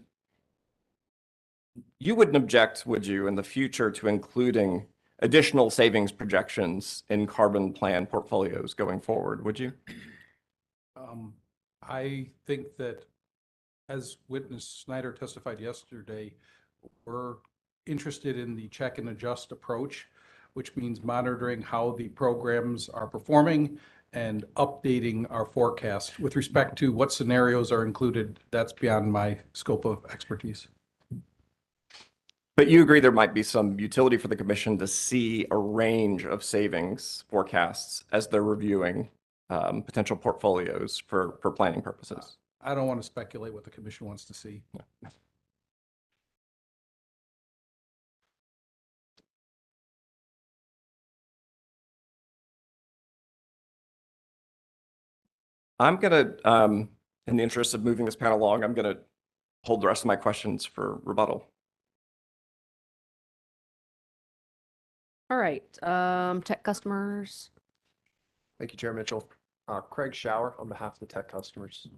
you wouldn't object, would you, in the future to including additional savings projections in carbon plan portfolios going forward, would you? I think that, as witness Snyder testified yesterday, we're interested in the check and adjust approach, which means monitoring how the programs are performing and updating our forecast. With respect to what scenarios are included, that's beyond my scope of expertise. But you agree there might be some utility for the commission to see a range of savings forecasts as they're reviewing potential portfolios for planning purposes. I don't want to speculate what the commission wants to see. I'm going to, in the interest of moving this panel along, I'm going to hold the rest of my questions for rebuttal. All right, tech customers. Thank you, Chair Mitchell. Craig Shower on behalf of the tech customers.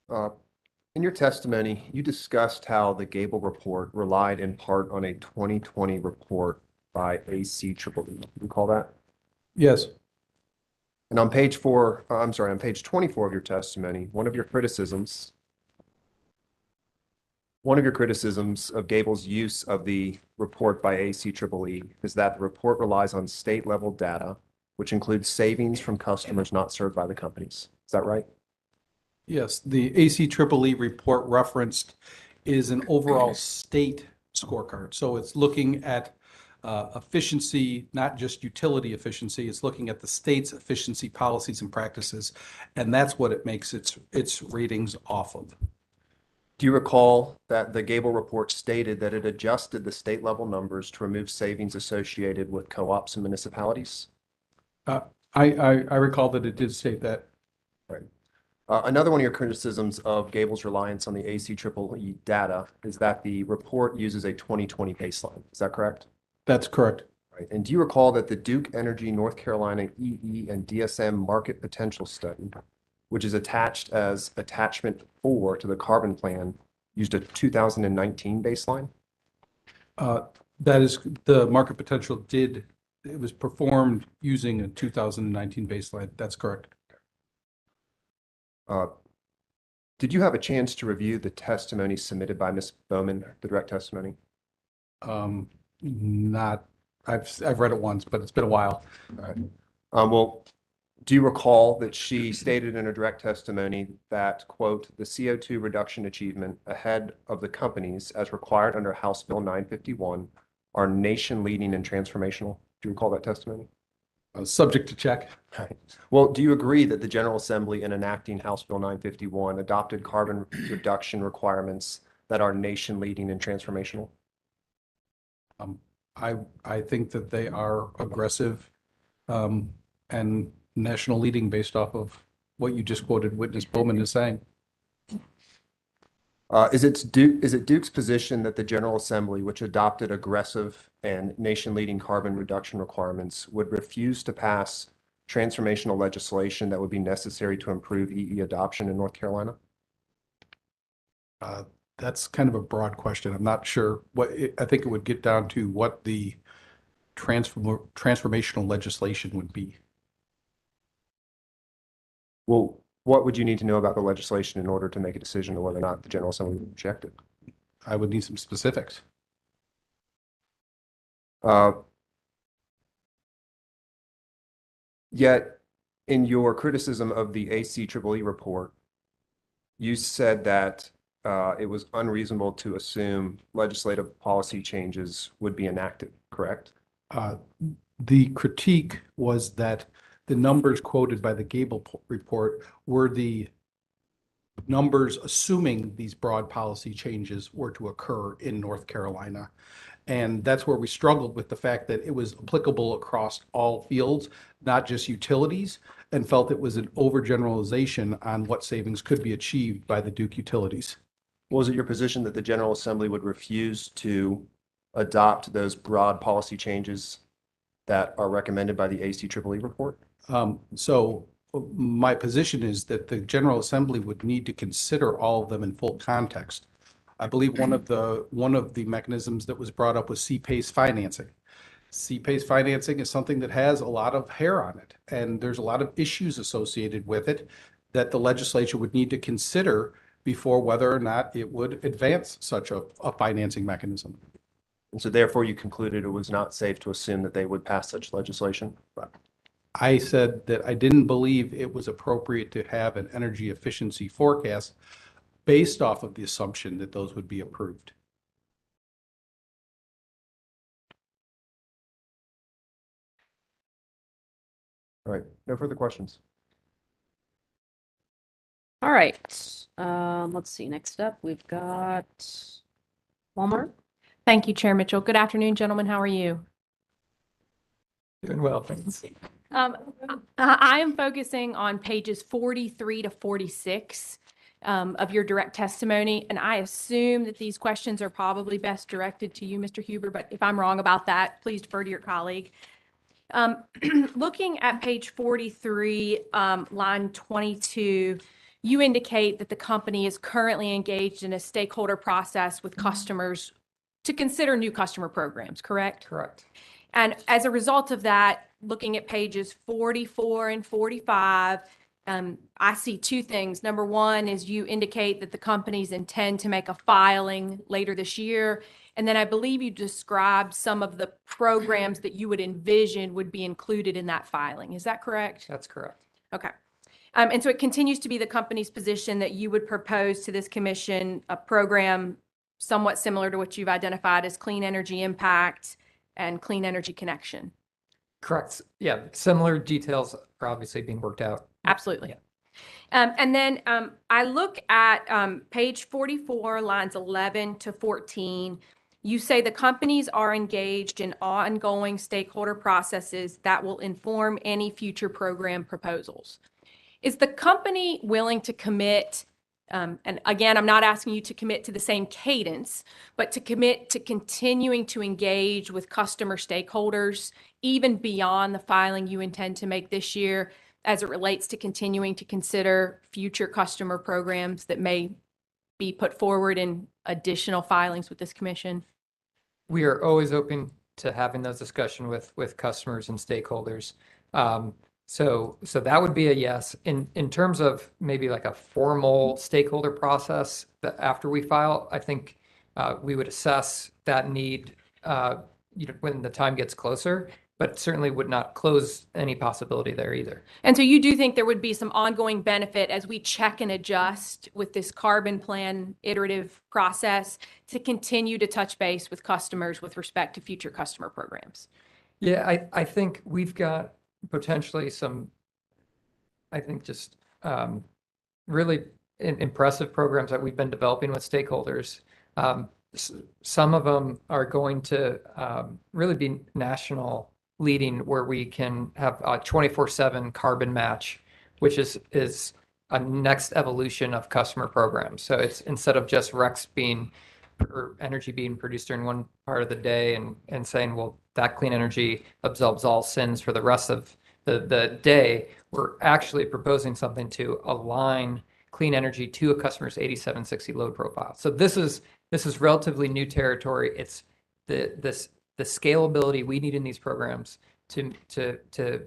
In your testimony, you discussed how the Gable report relied in part on a 2020 report by ACEEE. You recall that? Yes. And on page 24 of your testimony, one of your criticisms of Gable's use of the report by ACEEE is that the report relies on state-level data, which includes savings from customers not served by the companies. Is that right? Yes, the ACEEE report referenced is an overall state scorecard. So it's looking at efficiency, not just utility efficiency. It's looking at the state's efficiency policies and practices, and that's what it makes its ratings off of. Do you recall that the Gable report stated that it adjusted the state-level numbers to remove savings associated with co-ops and municipalities? I recall that it did state that. Right. Another one of your criticisms of Gable's reliance on the ACEEE data is that the report uses a 2020 baseline. Is that correct? That's correct. Right. And do you recall that the Duke Energy North Carolina EE and DSM market potential study, which is attached as attachment 4 to the carbon plan, used a 2019 baseline? That is, the market potential it was performed using a 2019 baseline. That's correct. Did you have a chance to review the testimony submitted by Ms. Bowman, the direct testimony? I've read it once, but it's been a while. All right. Well, do you recall that she stated in her direct testimony that, quote, the CO2 reduction achievement ahead of the companies as required under House Bill 951 are nation leading and transformational? Do you recall that testimony? Subject to check. Right. Well, do you agree that the General Assembly in enacting House Bill 951 adopted carbon reduction requirements that are nation leading and transformational? I think that they are aggressive and national leading based off of what you just quoted Witness Bowman is saying. Is it Duke's position that the General Assembly, which adopted aggressive and nation-leading carbon reduction requirements, would refuse to pass transformational legislation that would be necessary to improve EE adoption in North Carolina? That's kind of a broad question. I'm not sure I think it would get down to what the transformational legislation would be. Well, what would you need to know about the legislation in order to make a decision on whether or not the General Assembly would reject it? I would need some specifics. Yet, in your criticism of the ACEEE report, you said that it was unreasonable to assume legislative policy changes would be enacted, correct? The critique was that the numbers quoted by the report were the numbers assuming these broad policy changes were to occur in North Carolina. And that's where we struggled with the fact that it was applicable across all fields, not just utilities, and felt it was an overgeneralization on what savings could be achieved by the Duke utilities. Was it your position that the General Assembly would refuse to adopt those broad policy changes that are recommended by the ACEEE report? So my position is that the General Assembly would need to consider all of them in full context. I believe one of the mechanisms that was brought up was C-PACE financing. C-PACE financing is something that has a lot of hair on it, and there's a lot of issues associated with it that the legislature would need to consider before whether or not it would advance such a financing mechanism. And so therefore you concluded it was not safe to assume that they would pass such legislation? I said that I didn't believe it was appropriate to have an energy efficiency forecast based off of the assumption that those would be approved. All right, no further questions. All right, let's see, next up, we've got Walmart. Thank you, Chair Mitchell. Good afternoon, gentlemen. How are you? Doing well, thanks. I am focusing on pages 43 to 46 of your direct testimony, and I assume that these questions are probably best directed to you, Mr. Huber, but if I'm wrong about that, please defer to your colleague. Looking at page 43, line 22, you indicate that the company is currently engaged in a stakeholder process with customers to consider new customer programs, correct? Correct. And as a result of that, looking at pages 44 and 45, I see two things. Number one is you indicate that the companies intend to make a filing later this year. And then I believe you described some of the programs that you would envision would be included in that filing. Is that correct? That's correct. Okay. And so it continues to be the company's position that you would propose to this commission a program somewhat similar to what you've identified as Clean Energy Impact and Clean Energy Connection. Correct. Yeah, similar details are obviously being worked out. Absolutely. Yeah. And then I look at page 44, lines 11 to 14. You say the companies are engaged in ongoing stakeholder processes that will inform any future program proposals. Is the company willing to commit, and again, I'm not asking you to commit to the same cadence, but to commit to continuing to engage with customer stakeholders, even beyond the filing you intend to make this year, as it relates to continuing to consider future customer programs that may be put forward in additional filings with this commission? We are always open to having those discussions with customers and stakeholders. So that would be a yes. In terms of maybe like a formal stakeholder process that after we file, I think we would assess that need when the time gets closer, but certainly would not close any possibility there either. And so you do think there would be some ongoing benefit as we check and adjust with this carbon plan iterative process to continue to touch base with customers with respect to future customer programs? Yeah, I think we've got potentially some, I think just really impressive programs that we've been developing with stakeholders. Some of them are going to really be national leading, where we can have a 24/7 carbon match, which is a next evolution of customer programs. So it's instead of just RECs or energy being produced during one part of the day and saying, well, that clean energy absolves all sins for the rest of the day, we're actually proposing something to align clean energy to a customer's 8760 load profile. So this is relatively new territory. It's the scalability we need in these programs to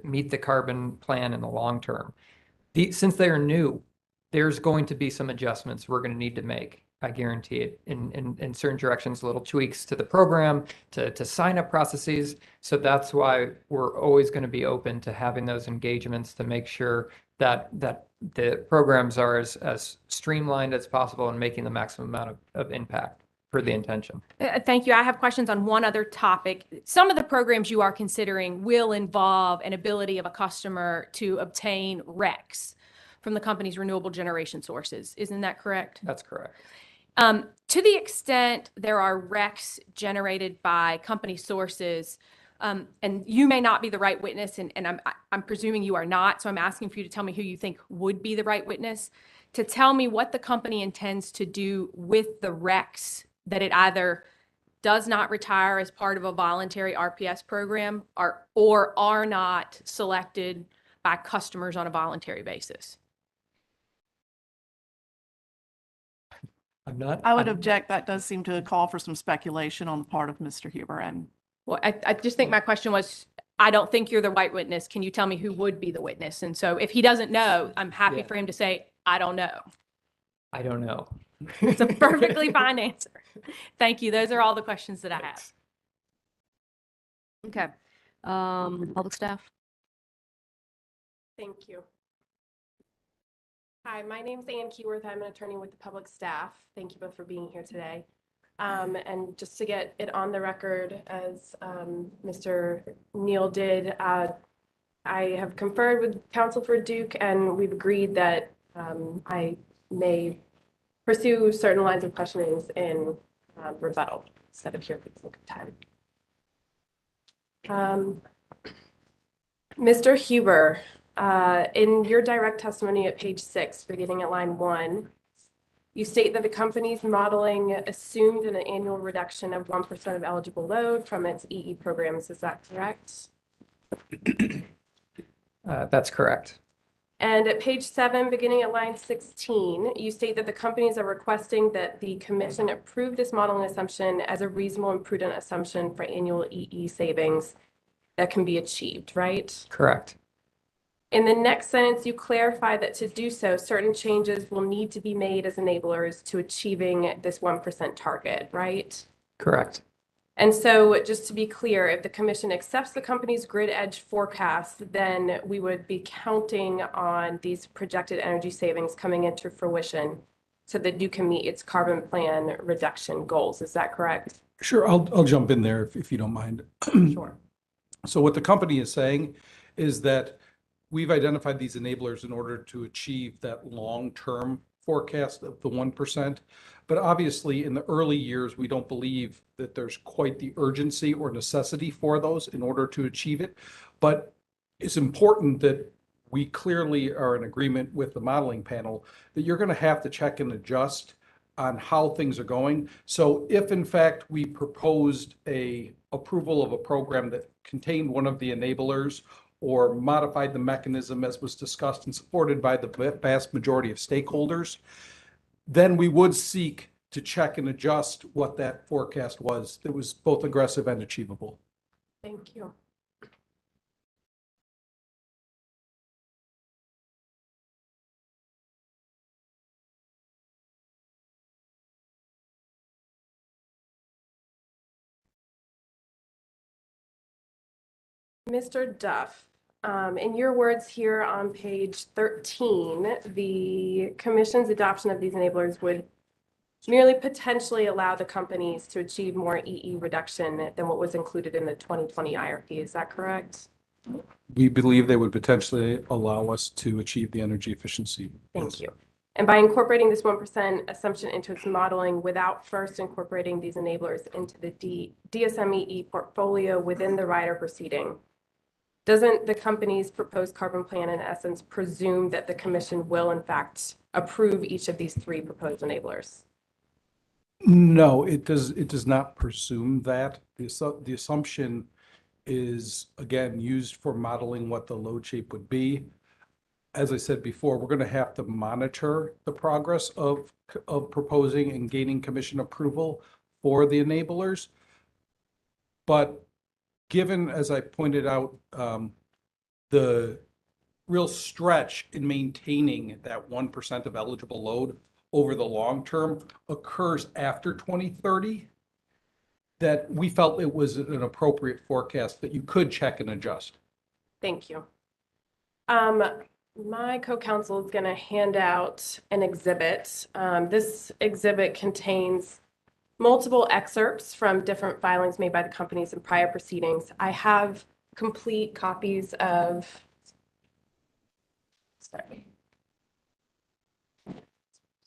meet the carbon plan in the long term. Since they are new, there's going to be some adjustments we're going to need to make. I guarantee it, in certain directions, little tweaks to the program, to sign up processes. So that's why we're always going to be open to having those engagements to make sure that the programs are as streamlined as possible and making the maximum amount of impact for the intention. Thank you. I have questions on one other topic. Some of the programs you are considering will involve an ability of a customer to obtain RECs from the company's renewable generation sources. Isn't that correct? That's correct. To the extent there are RECs generated by company sources, and you may not be the right witness, and I'm presuming you are not, so I'm asking for you to tell me who you think would be the right witness to tell me what the company intends to do with the RECs that it either does not retire as part of a voluntary RPS program or are not selected by customers on a voluntary basis. I would object. That does seem to call for some speculation on the part of Mr. Huber. And Well, I just think my question was, I don't think you're the right witness. Can you tell me who would be the witness? And so if he doesn't know, I'm happy Yeah. for him to say, I don't know. I don't know. It's a perfectly fine answer. Thank you. Those are all the questions that I have. Okay. Public staff? Thank you. Hi, my name's Ann Keyworth. I'm an attorney with the public staff. Thank you both for being here today. And just to get it on the record, as Mr. Neal did, I have conferred with counsel for Duke, and we've agreed that I may pursue certain lines of questionings in rebuttal instead of here for the sake of time. Mr. Huber, in your direct testimony at page 6, beginning at line 1, you state that the company's modeling assumed an annual reduction of 1% of eligible load from its EE programs. Is that correct? That's correct. And at page 7, beginning at line 16, you state that the companies are requesting that the commission approve this modeling assumption as a reasonable and prudent assumption for annual EE savings that can be achieved, right? Correct. In the next sentence, you clarify that to do so, certain changes will need to be made as enablers to achieving this 1% target, right? Correct. And so just to be clear, if the commission accepts the company's grid edge forecast, then we would be counting on these projected energy savings coming into fruition so that Duke can meet its carbon plan reduction goals. Is that correct? Sure, I'll jump in there if you don't mind. Sure. So what the company is saying is that we've identified these enablers in order to achieve that long-term forecast of the 1%. But obviously, in the early years, we don't believe that there's quite the urgency or necessity for those in order to achieve it. But it's important that we clearly are in agreement with the modeling panel that you're going to have to check and adjust on how things are going. So if in fact we proposed a approval of a program that contained one of the enablers or modified the mechanism as was discussed and supported by the vast majority of stakeholders, then we would seek to check and adjust what that forecast was that was both aggressive and achievable. Thank you. Mr. Duff, in your words here on page 13, the commission's adoption of these enablers would merely potentially allow the companies to achieve more EE reduction than what was included in the 2020 IRP. Is that correct? We believe they would potentially allow us to achieve the energy efficiency. Thank you. And by incorporating this 1% assumption into its modeling without first incorporating these enablers into the DSMEE portfolio within the rider proceeding, doesn't the company's proposed carbon plan in essence presume that the commission will in fact approve each of these 3 proposed enablers? No, it does not presume that. The assumption is, again, used for modeling what the load shape would be. As I said before, we're going to have to monitor the progress of proposing and gaining commission approval for the enablers. But given, as I pointed out, the real stretch in maintaining that 1% of eligible load over the long term occurs after 2030, that we felt it was an appropriate forecast that you could check and adjust. Thank you. My co-counsel is going to hand out an exhibit. This exhibit contains multiple excerpts from different filings made by the companies in prior proceedings. I have complete copies of, sorry.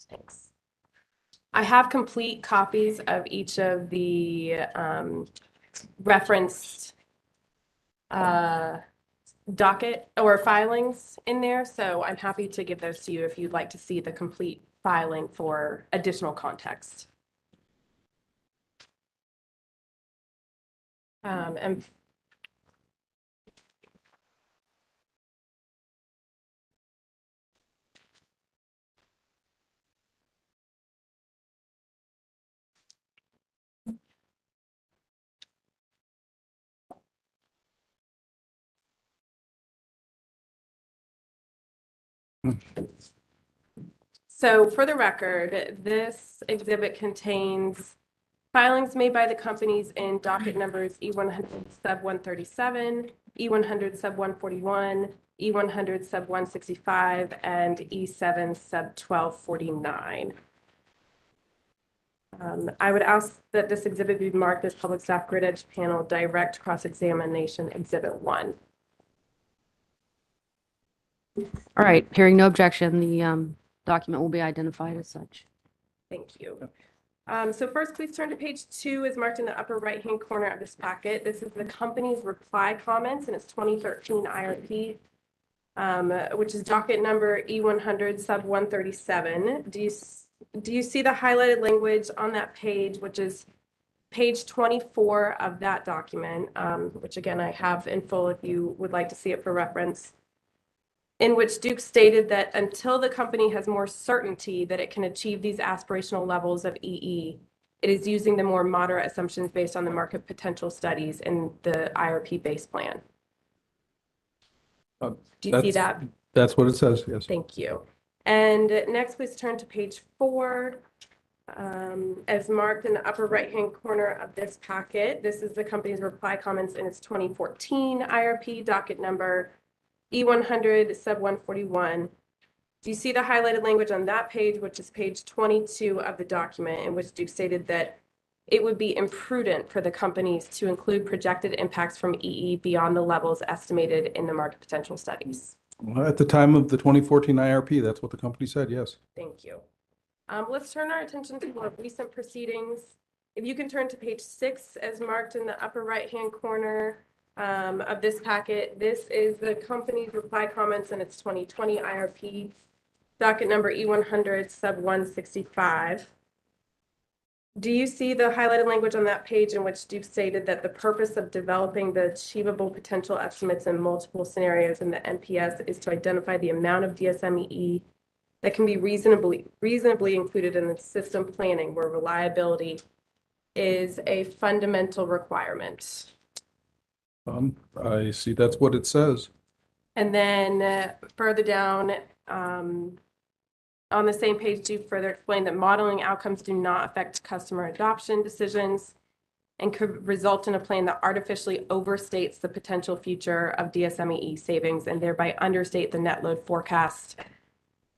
Thanks. I have complete copies of each of the referenced docket or filings in there, so I'm happy to give those to you if you'd like to see the complete filing for additional context. And so for the record, this exhibit contains filings made by the companies in docket numbers E-100 sub 137, E-100 sub 141, E-100 sub 165, and E7 sub 1249. I would ask that this exhibit be marked as Public Staff Grid Edge Panel Direct Cross-Examination Exhibit 1. All right, hearing no objection, the document will be identified as such. Thank you. So first, please turn to page 2 as marked in the upper right-hand corner of this packet. This is the company's reply comments in its 2013 IRP, which is docket number E-100 sub 137. Do you see the highlighted language on that page, which is page 24 of that document, which again, I have in full if you would like to see it for reference, in which Duke stated that until the company has more certainty that it can achieve these aspirational levels of EE, it is using the more moderate assumptions based on the market potential studies in the IRP base plan. Do you see that? That's what it says, yes. Thank you. And next, please turn to page 4. As marked in the upper right-hand corner of this packet, this is the company's reply comments in its 2014 IRP, docket number E-100 sub 141. Do you see the highlighted language on that page, which is page 22 of the document, in which Duke stated that it would be imprudent for the companies to include projected impacts from EE beyond the levels estimated in the market potential studies? Well, at the time of the 2014 IRP, that's what the company said, yes. Thank you. Let's turn our attention to more recent proceedings. If you can turn to page 6 as marked in the upper right-hand corner of this packet, this is the company's reply comments in its 2020 IRP, docket number E-100 sub 165. Do you see the highlighted language on that page in which Duke stated that the purpose of developing the achievable potential estimates in multiple scenarios in the NPS is to identify the amount of DSMEE that can be reasonably included in the system planning where reliability is a fundamental requirement? I see that's what it says. And then further down on the same page, Duke further explained that modeling outcomes do not affect customer adoption decisions and could result in a plan that artificially overstates the potential future of DSMEE savings and thereby understate the net load forecast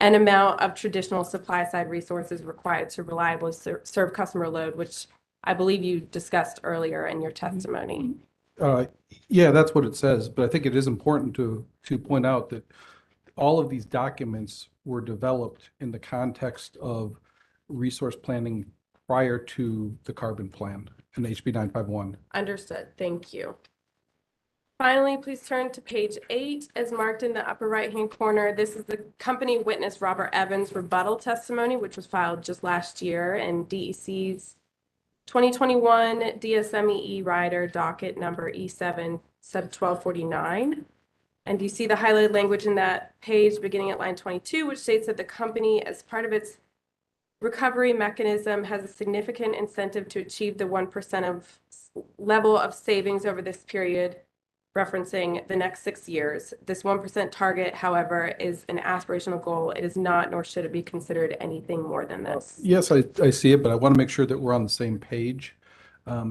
and amount of traditional supply side resources required to reliably serve customer load, which I believe you discussed earlier in your testimony. Yeah, that's what it says, but I think it is important to point out that all of these documents were developed in the context of resource planning prior to the carbon plan and HB 951. Understood. Thank you. Finally, please turn to page 8 as marked in the upper right-hand corner. This is the company witness Robert Evans' rebuttal testimony, which was filed just last year in DEC's 2021 DSMEE rider docket number E7 sub 1249. And you see the highlighted language in that page beginning at line 22, which states that the company, as part of its recovery mechanism, has a significant incentive to achieve the 1% of level of savings over this period referencing the next 6 years. This 1% target, however, is an aspirational goal. It is not, nor should it be considered anything more than this. Yes, I see it, but I want to make sure that we're on the same page,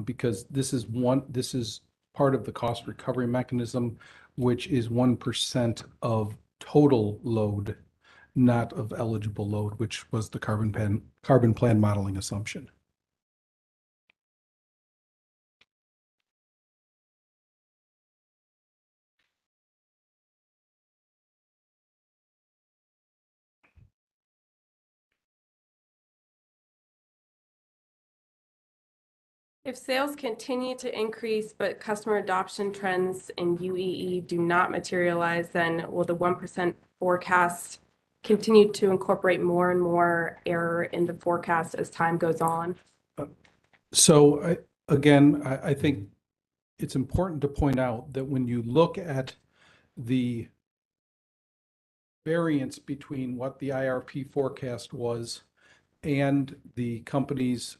because this is part of the cost recovery mechanism, which is 1% of total load, not of eligible load, which was the carbon plan modeling assumption. If sales continue to increase, but customer adoption trends in UEE do not materialize, then will the 1% forecast continue to incorporate more and more error in the forecast as time goes on? So I think it's important to point out that when you look at the variance between what the IRP forecast was and the company's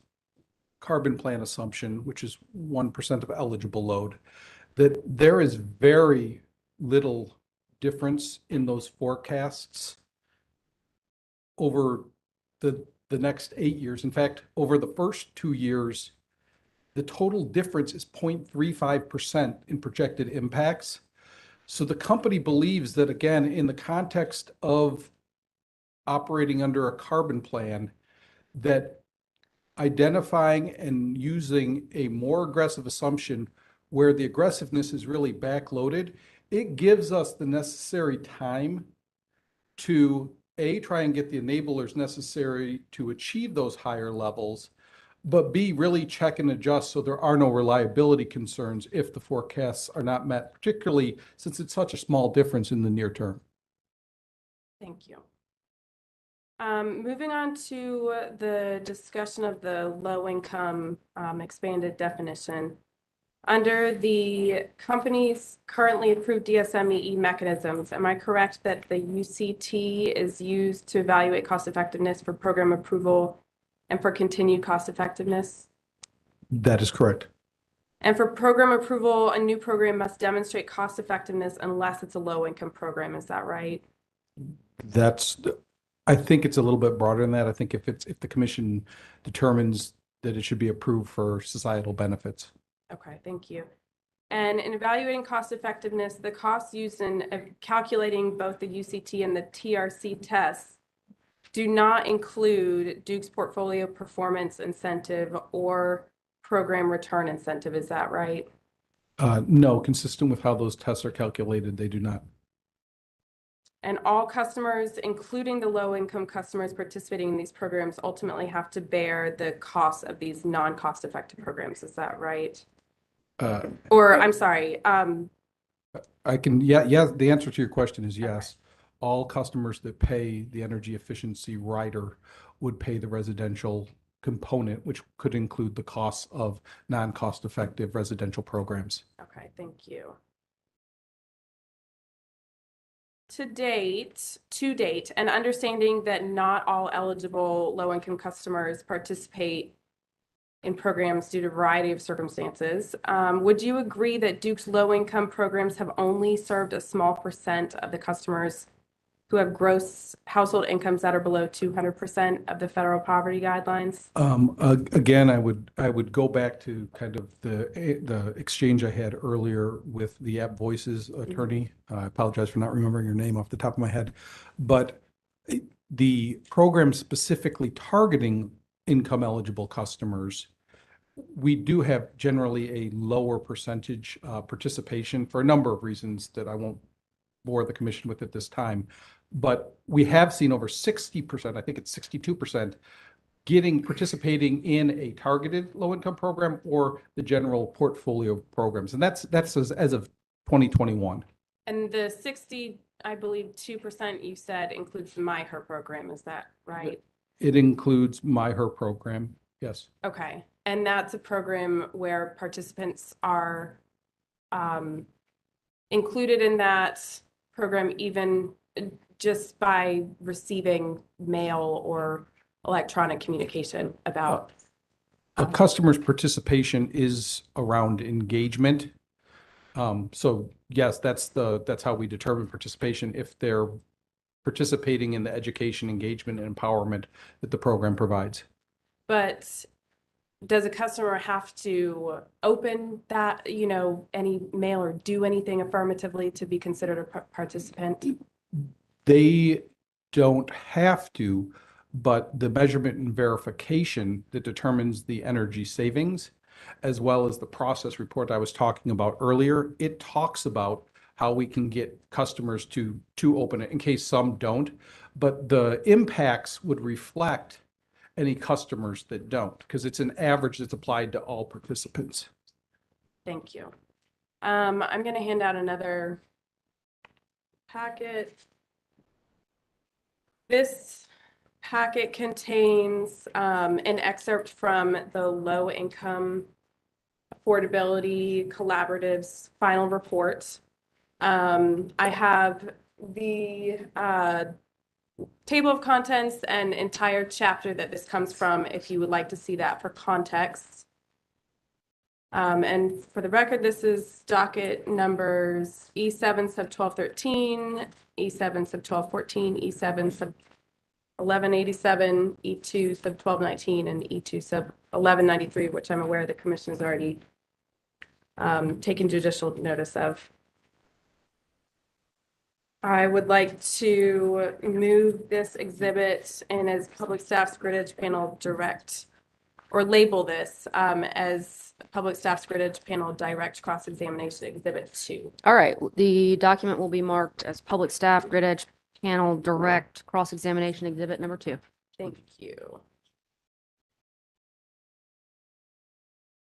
carbon plan assumption, which is 1% of eligible load, that there is very little difference in those forecasts over the next 8 years. In fact, over the first 2 years, the total difference is 0.35% in projected impacts. So the company believes that, again, in the context of operating under a carbon plan, that identifying and using a more aggressive assumption where the aggressiveness is really backloaded, it gives us the necessary time to try and get the enablers necessary to achieve those higher levels, but B, really check and adjust so there are no reliability concerns if the forecasts are not met, particularly since it's such a small difference in the near term. Thank you. Moving on to the discussion of the low-income expanded definition. Under the company's currently approved DSMEE mechanisms, am I correct that the UCT is used to evaluate cost effectiveness for program approval and for continued cost effectiveness? That is correct. And for program approval, a new program must demonstrate cost effectiveness unless it's a low-income program. Is that right? I think it's a little bit broader than that. I think if the commission determines that it should be approved for societal benefits. Okay, thank you. And in evaluating cost effectiveness, the costs used in calculating both the UCT and the TRC tests do not include Duke's portfolio performance incentive or program return incentive. Is that right? No, consistent with how those tests are calculated, they do not. And all customers, including the low-income customers participating in these programs, ultimately have to bear the cost of these non-cost effective programs. Is that right? Or I'm sorry. The answer to your question is yes. All customers that pay the energy efficiency rider would pay the residential component, which could include the costs of non-cost effective residential programs. Okay, thank you. To date, and understanding that not all eligible low-income customers participate in programs due to a variety of circumstances, would you agree that Duke's low-income programs have only served a small percent of the customers who have gross household incomes that are below 200% of the federal poverty guidelines? Again, I would go back to kind of the exchange I had earlier with the App Voices attorney. I apologize for not remembering your name off the top of my head, but the program specifically targeting income eligible customers, we do have generally a lower percentage participation for a number of reasons that I won't bore the commission with at this time. But we have seen over 60%, I think it's 62%, participating in a targeted low-income program or the general portfolio of programs. And that's as of 2021. And the 60, I believe 2% you said includes the MyHer program. Is that right? It includes MyHer program, yes. Okay. And that's a program where participants are included in that program even just by receiving mail or electronic communication about. A customer's participation is around engagement. So yes, that's how we determine participation, if they're participating in the education, engagement, and empowerment that the program provides. But does a customer have to open that, any mail or do anything affirmatively to be considered a participant? They don't have to, but the measurement and verification that determines the energy savings, as well as the process report I was talking about earlier, it talks about how we can get customers to open it in case some don't. But the impacts would reflect any customers that don't, because it's an average that's applied to all participants. Thank you. I'm going to hand out another packet. This packet contains an excerpt from the Low Income Affordability Collaborative's final report. I have the table of contents and entire chapter that this comes from, if you would like to see that for context. And for the record, this is docket numbers E7 sub 1213, E7 sub 1214, E7 sub 1187, E2 sub 1219, and E2 sub 1193, which I'm aware the commission has already taken judicial notice of. I would like to move this exhibit in as Public Staff's Grid Edge Panel Direct, or label this as Public Staff's Grid Edge Panel Direct Cross-Examination Exhibit 2. All right, the document will be marked as Public Staff Grid Edge Panel Direct Cross-Examination Exhibit number 2. Thank you.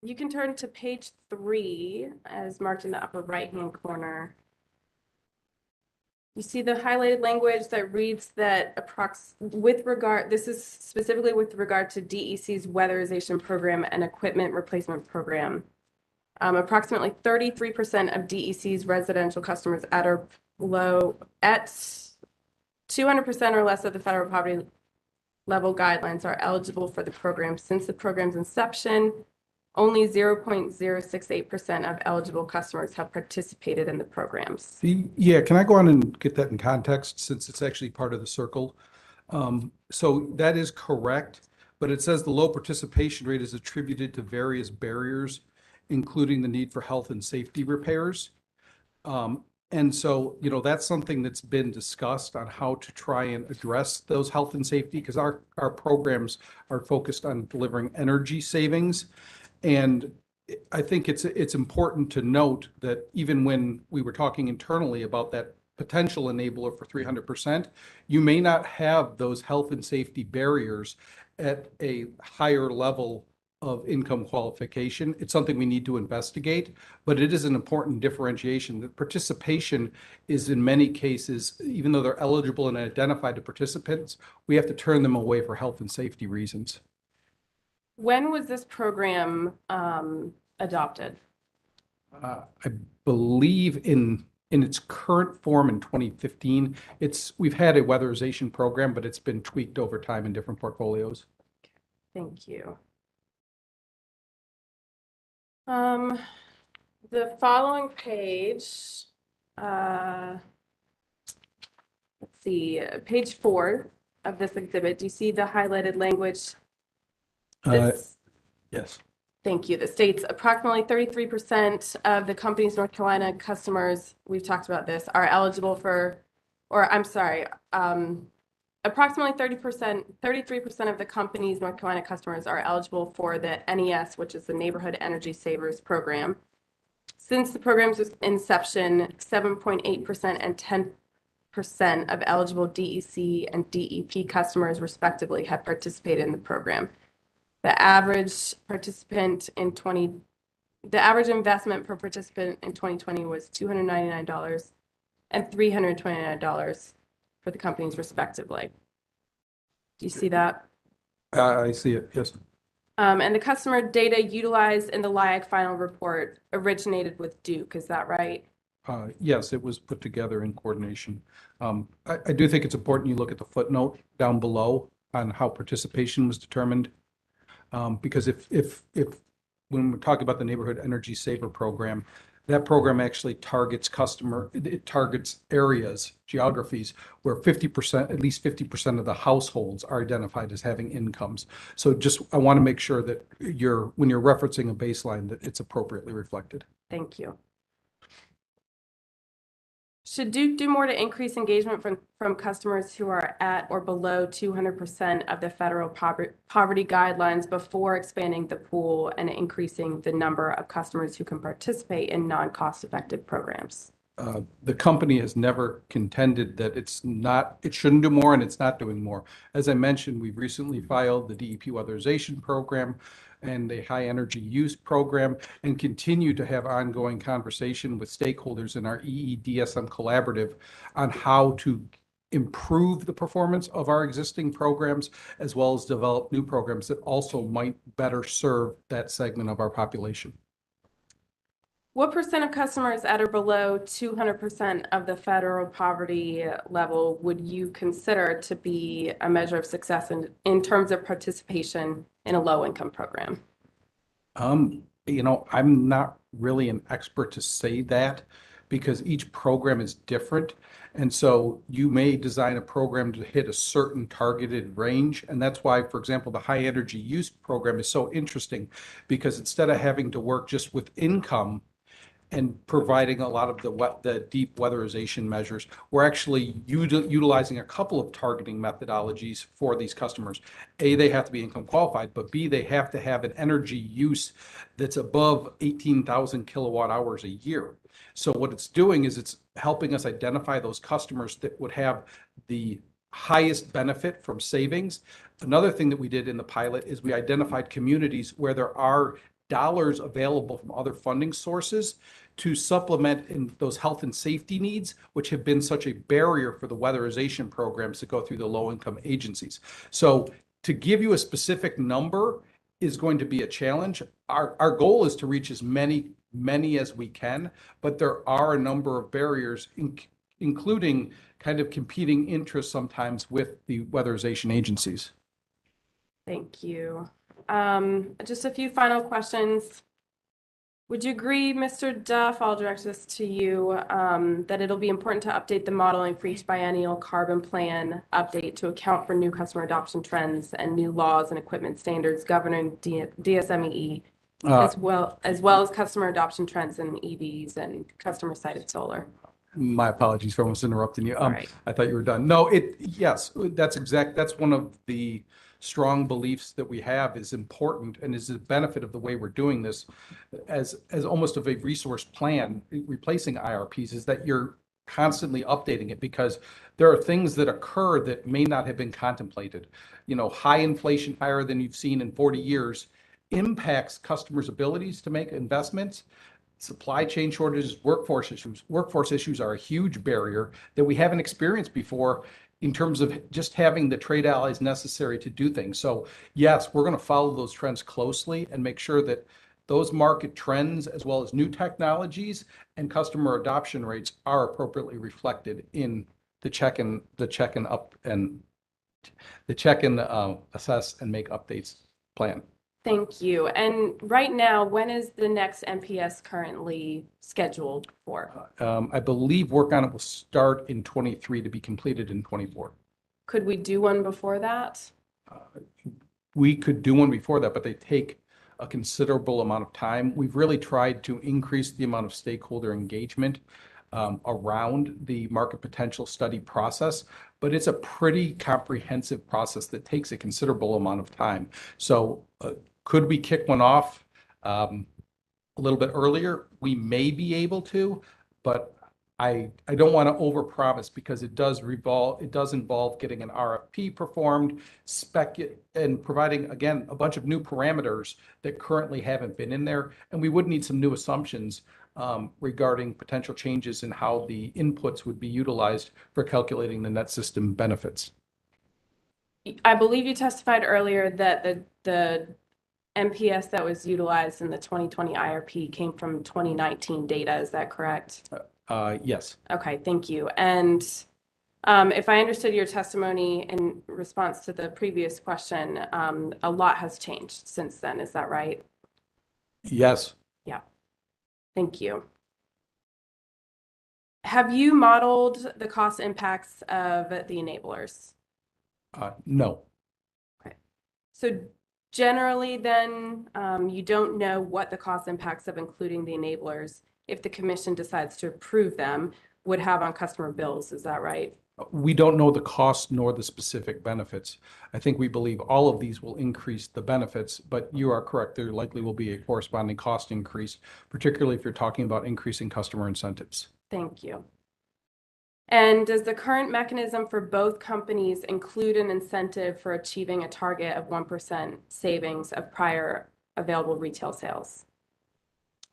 You can turn to page 3 as marked in the upper right-hand corner. You see the highlighted language that reads that this is specifically with regard to DEC's weatherization program and equipment replacement program. Approximately 33% of DEC's residential customers at 200% or less of the federal poverty level guidelines are eligible for the program. Since the program's inception, only 0.068% of eligible customers have participated in the programs. Yeah, can I go on and get that in context, since it's actually part of the circle? So that is correct, but it says the low participation rate is attributed to various barriers, including the need for health and safety repairs. And so, that's something that's been discussed on how to try and address those health and safety, because our programs are focused on delivering energy savings. And I think it's important to note that even when we were talking internally about that potential enabler for 300%, you may not have those health and safety barriers at a higher level of income qualification. It's something we need to investigate, but it is an important differentiation that participation is in many cases, even though they're eligible and identified to participants, we have to turn them away for health and safety reasons. When was this program adopted? I believe in its current form in 2015. We've had a weatherization program, but it's been tweaked over time in different portfolios. Thank you. The following page, let's see, page 4 of this exhibit. Do you see the highlighted language? Yes. Thank you. The states approximately 33% of the company's North Carolina customers, we've talked about this, are eligible for, approximately 33% of the company's North Carolina customers are eligible for the NES, which is the Neighborhood Energy Savers Program. Since the program's inception, 7.8% and 10% of eligible DEC and DEP customers respectively have participated in the program. The average investment per participant in 2020 was $299 and $329 for the companies respectively. Do you see that? I see it, yes. And the customer data utilized in the LIAC final report originated with Duke, is that right? Yes, it was put together in coordination. I do think it's important you look at the footnote down below on how participation was determined. Because if when we're talking about the Neighborhood Energy Saver Program, That program actually targets it targets areas, geographies where 50%, at least 50% of the households are identified as having incomes. So I want to make sure that when you're referencing a baseline, that it's appropriately reflected. Thank you. Should Duke do more to increase engagement from customers who are at or below 200% of the federal poverty guidelines before expanding the pool and increasing the number of customers who can participate in non-cost effective programs? The company has never contended that it shouldn't do more and it's not doing more. As I mentioned, we've recently filed the DEP weatherization program and a high energy use program, and continue to have ongoing conversation with stakeholders in our EEDSM collaborative on how to improve the performance of our existing programs, as well as develop new programs that also might better serve that segment of our population. What percent of customers at or below 200% of the federal poverty level would you consider to be a measure of success in terms of participation in a low-income program? I'm not really an expert to say that because each program is different. And so you may design a program to hit a certain targeted range. And that's why, for example, the high energy use program is so interesting, because instead of having to work just with income and providing a lot of the deep weatherization measures, we're actually utilizing a couple of targeting methodologies for these customers. A, they have to be income qualified, but B, they have to have an energy use that's above 18,000 kilowatt hours a year. So what it's doing is it's helping us identify those customers that would have the highest benefit from savings. Another thing that we did in the pilot is we identified communities where there are dollars available from other funding sources to supplement in those health and safety needs, which have been such a barrier for the weatherization programs that go through the low-income agencies. So to give you a specific number is going to be a challenge. Our goal is to reach as many as we can, but there are a number of barriers, including kind of competing interests sometimes with the weatherization agencies. Thank you. Just a few final questions. Would you agree, Mr. Duff, I'll direct this to you, that it'll be important to update the modeling for each biennial carbon plan update to account for new customer adoption trends and new laws and equipment standards governing DSMEE, as well as customer adoption trends in EVs and customer-sited solar? My apologies for almost interrupting you. Right. I thought you were done. No, yes, that's one of the strong beliefs that we have is important and is the benefit of the way we're doing this as almost of a resource plan, replacing IRPs, is that you're constantly updating it because there are things that occur that may not have been contemplated. High inflation, higher than you've seen in 40 years, impacts customers' abilities to make investments. Supply chain shortages, workforce issues. Workforce issues are a huge barrier that we haven't experienced before in terms of just having the trade allies necessary to do things. So yes, we're going to follow those trends closely and make sure that those market trends, as well as new technologies and customer adoption rates, are appropriately reflected in the check and assess and make updates plan. Thank you. And right now, when is the next MPS currently scheduled for? I believe work on it will start in 23 to be completed in 24. Could we do one before that? We could do one before that, but they take a considerable amount of time. We've really tried to increase the amount of stakeholder engagement around the market potential study process, but it's a pretty comprehensive process that takes a considerable amount of time. So could we kick one off a little bit earlier? We may be able to, but I don't want to overpromise because it does involve getting an RFP performed, and providing, again, a bunch of new parameters that currently haven't been in there. And we would need some new assumptions regarding potential changes in how the inputs would be utilized for calculating the net system benefits. I believe you testified earlier that the MPS that was utilized in the 2020 IRP came from 2019 data. Is that correct? Yes. Okay, thank you. And if I understood your testimony in response to the previous question, a lot has changed since then. Is that right? Yes. Yeah. Thank you. Have you modeled the cost impacts of the enablers? No. So generally then, you don't know what the cost impacts of including the enablers, if the commission decides to approve them, would have on customer bills. Is that right? We don't know the cost nor the specific benefits. I think we believe all of these will increase the benefits, but you are correct. There likely will be a corresponding cost increase, particularly if you're talking about increasing customer incentives. Thank you. And does the current mechanism for both companies include an incentive for achieving a target of 1% savings of prior available retail sales?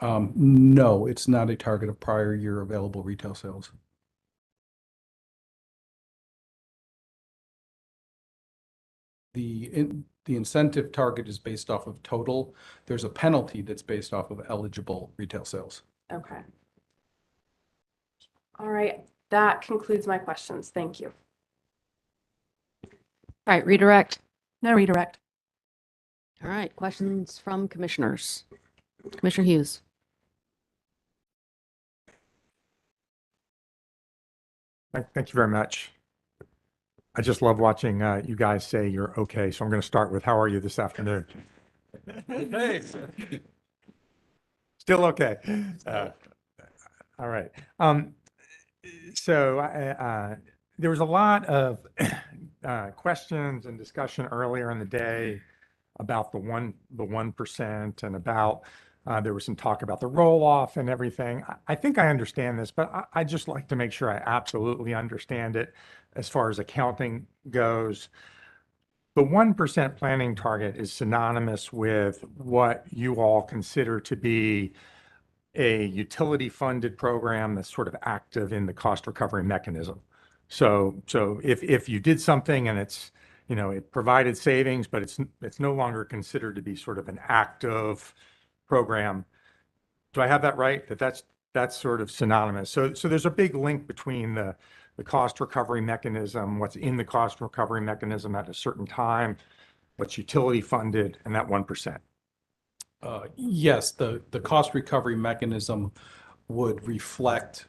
No, it's not a target of prior year available retail sales. The incentive target is based off of total. There's a penalty that's based off of eligible retail sales. Okay. All right. That concludes my questions. Thank you. All right, redirect. No redirect. All right, questions from commissioners. Commissioner Hughes. Thank you very much. I just love watching you guys say you're okay. So I'm going to start with how are you this afternoon? Hey. Still okay. All right. So there was a lot of questions and discussion earlier in the day about the 1% and about there was some talk about the roll-off and everything. I think I understand this, but I just like to make sure I absolutely understand it as far as accounting goes. The 1% planning target is synonymous with what you all consider to be a utility-funded program that's sort of active in the cost recovery mechanism. So if you did something and it's, you know, it provided savings, but it's no longer considered to be sort of an active program. Do I have that right? That's sort of synonymous. So there's a big link between the cost recovery mechanism, what's in the cost recovery mechanism at a certain time, what's utility funded, and that 1%. Yes, the cost recovery mechanism would reflect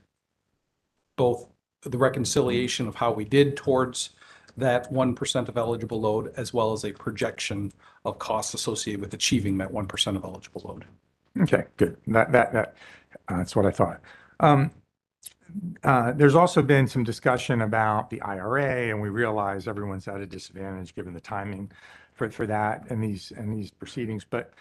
both the reconciliation of how we did towards that 1% of eligible load, as well as a projection of costs associated with achieving that 1% of eligible load. Okay, good. That's what I thought. There's also been some discussion about the IRA, and we realize everyone's at a disadvantage given the timing for that and these proceedings. But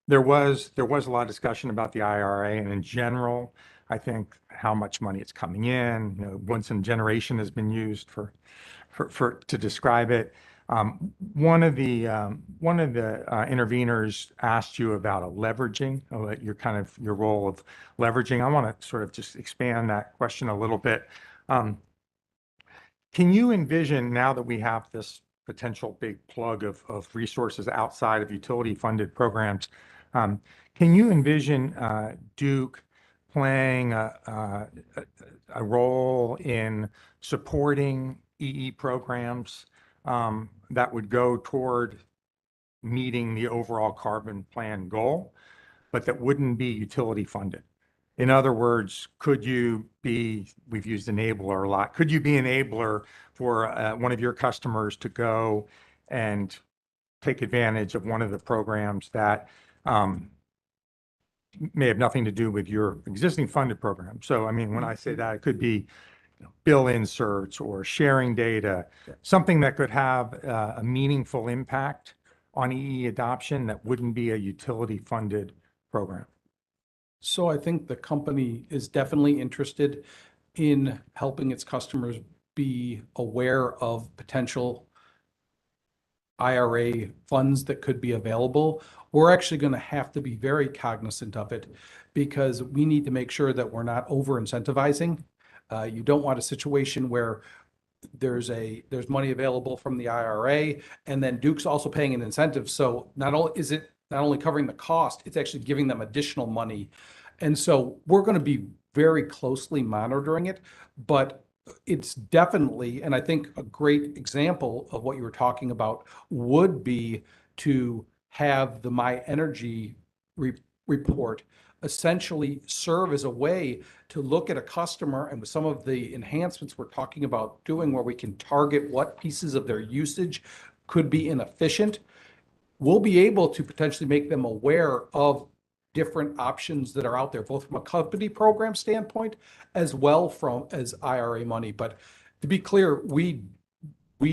there was a lot of discussion about the IRA, and in general, I think how much money it's coming in. You know, once in generation has been used to describe it. One of the interveners asked you about a leveraging, your role of leveraging. I want to sort of just expand that question a little bit. Can you envision, now that we have this potential big plug of resources outside of utility funded programs, can you envision Duke playing a role in supporting EE programs that would go toward meeting the overall carbon plan goal, but that wouldn't be utility funded? In other words, could you be, we've used enabler a lot, could you be enabler for one of your customers to go and take advantage of one of the programs that may have nothing to do with your existing funded program? So, I mean, when I say that, it could be bill inserts or sharing data, something that could have a meaningful impact on EE adoption that wouldn't be a utility funded program. So I think the company is definitely interested in helping its customers be aware of potential IRA funds that could be available. We're actually going to have to be very cognizant of it because we need to make sure that we're not over incentivizing. You don't want a situation where there's money available from the IRA and then Duke's also paying an incentive. So not only is it not only covering the cost, it's actually giving them additional money. And so we're going to be very closely monitoring it, but it's definitely, and I think a great example of what you were talking about would be to have the My Energy report essentially serve as a way to look at a customer, and with some of the enhancements we're talking about doing, where we can target what pieces of their usage could be inefficient, we'll be able to potentially make them aware of different options that are out there, both from a company program standpoint as well from as IRA money. But to be clear, we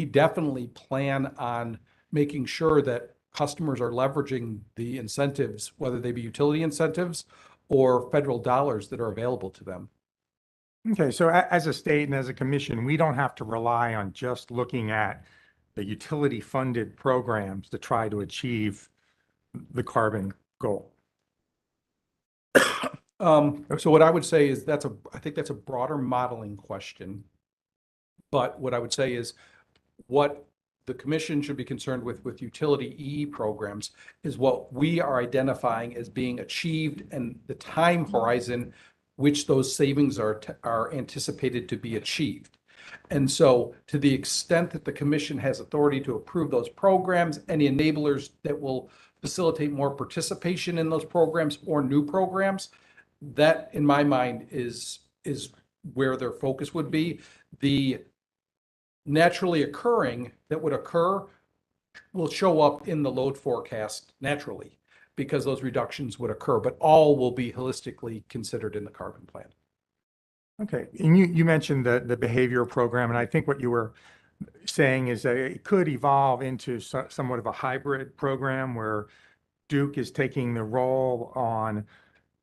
definitely plan on making sure that customers are leveraging the incentives, whether they be utility incentives or federal dollars that are available to them. Okay, so as a state and as a commission, we don't have to rely on just looking at the utility funded programs to try to achieve the carbon goal. So what I would say is I think that's a broader modeling question. But what I would say is what the commission should be concerned with utility EE programs is what we are identifying as being achieved and the time horizon which those savings are anticipated to be achieved. And so to the extent that the commission has authority to approve those programs, any enablers that will facilitate more participation in those programs or new programs, that in my mind is where their focus would be. The naturally occurring that would occur will show up in the load forecast naturally because those reductions would occur, but all will be holistically considered in the carbon plan. Okay, and you mentioned the behavioral program, and I think what you were saying is that it could evolve into somewhat of a hybrid program where Duke is taking the role on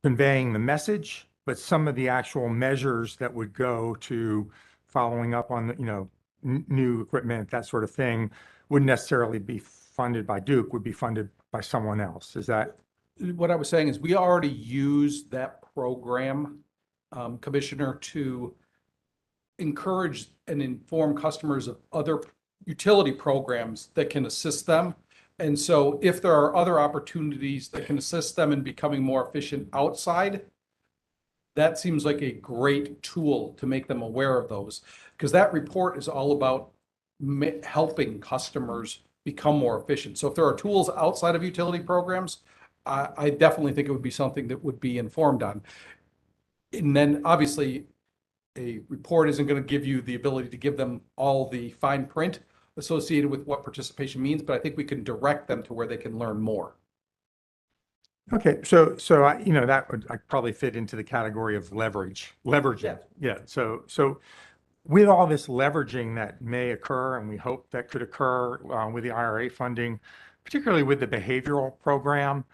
conveying the message, but some of the actual measures that would go to following up on the, new equipment, that sort of thing, wouldn't necessarily be funded by Duke, would be funded by someone else. Is that? What I was saying is we already use that program, Commissioner, to encourage and inform customers of other utility programs that can assist them. And so if there are other opportunities that can assist them in becoming more efficient outside, that seems like a great tool to make them aware of those, because that report is all about helping customers become more efficient. So if there are tools outside of utility programs, I definitely think it would be something that would be informed on. And then obviously a report isn't going to give you the ability to give them all the fine print associated with what participation means, but I think we can direct them to where they can learn more. Okay, so that would probably fit into the category of leveraging. Yeah. So with all this leveraging that may occur, and we hope that could occur with the IRA funding, particularly with the behavioral program,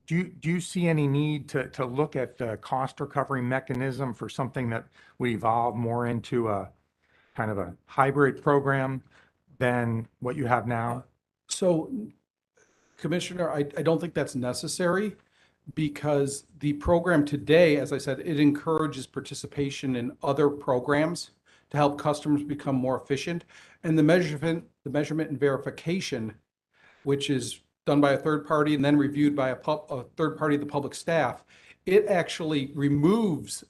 do you see any need to look at the cost recovery mechanism for something that would evolve more into a kind of a hybrid program than what you have now? So, Commissioner, I don't think that's necessary, because the program today, as I said, it encourages participation in other programs to help customers become more efficient. And the measurement and verification, which is done by a third party and then reviewed by a third party, the public staff, it actually removes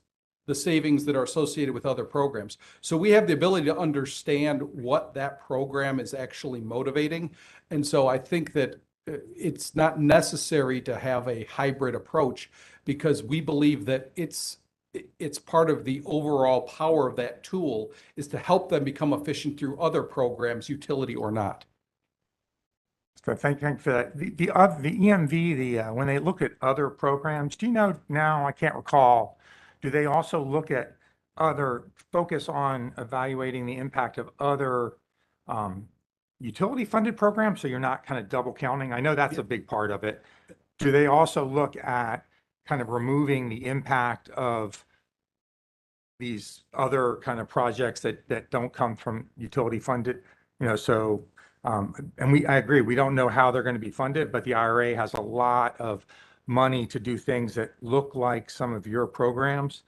the savings that are associated with other programs. So we have the ability to understand what that program is actually motivating. And so I think that it's not necessary to have a hybrid approach, because we believe that it's part of the overall power of that tool is to help them become efficient through other programs, utility or not. So thank you for that. The EMV, when they look at other programs, do you know now, I can't recall, do they also look at focus on evaluating the impact of other utility funded programs, so you're not kind of double counting? I know that's a big part of it. Do they also look at kind of removing the impact of these other kind of projects that don't come from utility funded? I agree, we don't know how they're going to be funded, but the IRA has a lot of money to do things that look like some of your programs.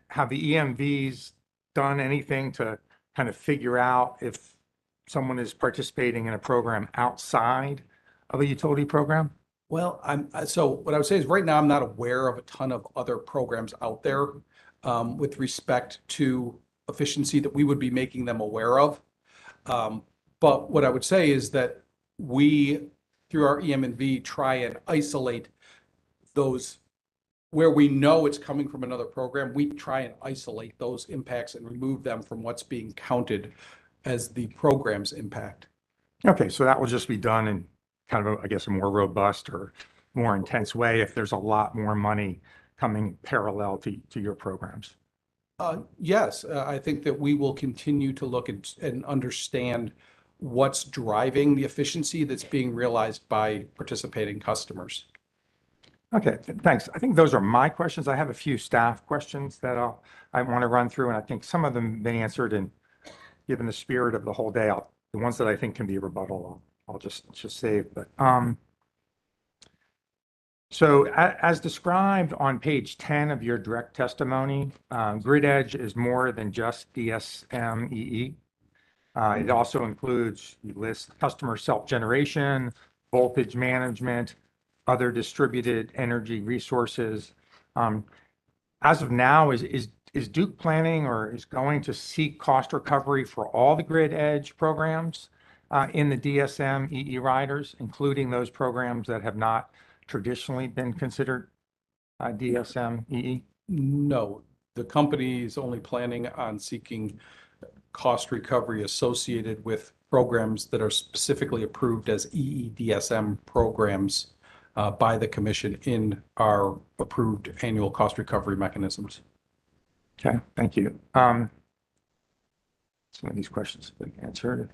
Have the EMVs done anything to kind of figure out if someone is participating in a program outside of a utility program? Well, so what I would say is right now I'm not aware of a ton of other programs out there with respect to efficiency that we would be making them aware of. But what I would say is that we, through our EM&V, try and isolate those where we know it's coming from another program, we try and isolate those impacts and remove them from what's being counted as the program's impact. Okay, so that will just be done in kind of, I guess, a more robust or more intense way if there's a lot more money coming parallel to your programs. Yes, I think that we will continue to look and understand what's driving the efficiency that's being realized by participating customers. Okay, thanks. I think those are my questions. I have a few staff questions that I want to run through, and I think some of them have been answered. And given the spirit of the whole day, the ones that I think can be rebuttal, I'll just save. But so as described on page 10 of your direct testimony, Grid Edge is more than just DSM-EE. It also includes, you list customer self-generation, voltage management, other distributed energy resources. As of now, is Duke planning or is going to seek cost recovery for all the Grid Edge programs in the DSM-EE riders, including those programs that have not traditionally been considered DSM-EE? No, the company is only planning on seeking cost recovery associated with programs that are specifically approved as EEDSM programs by the commission in our approved annual cost recovery mechanisms. Okay, thank you. Some of these questions have been answered.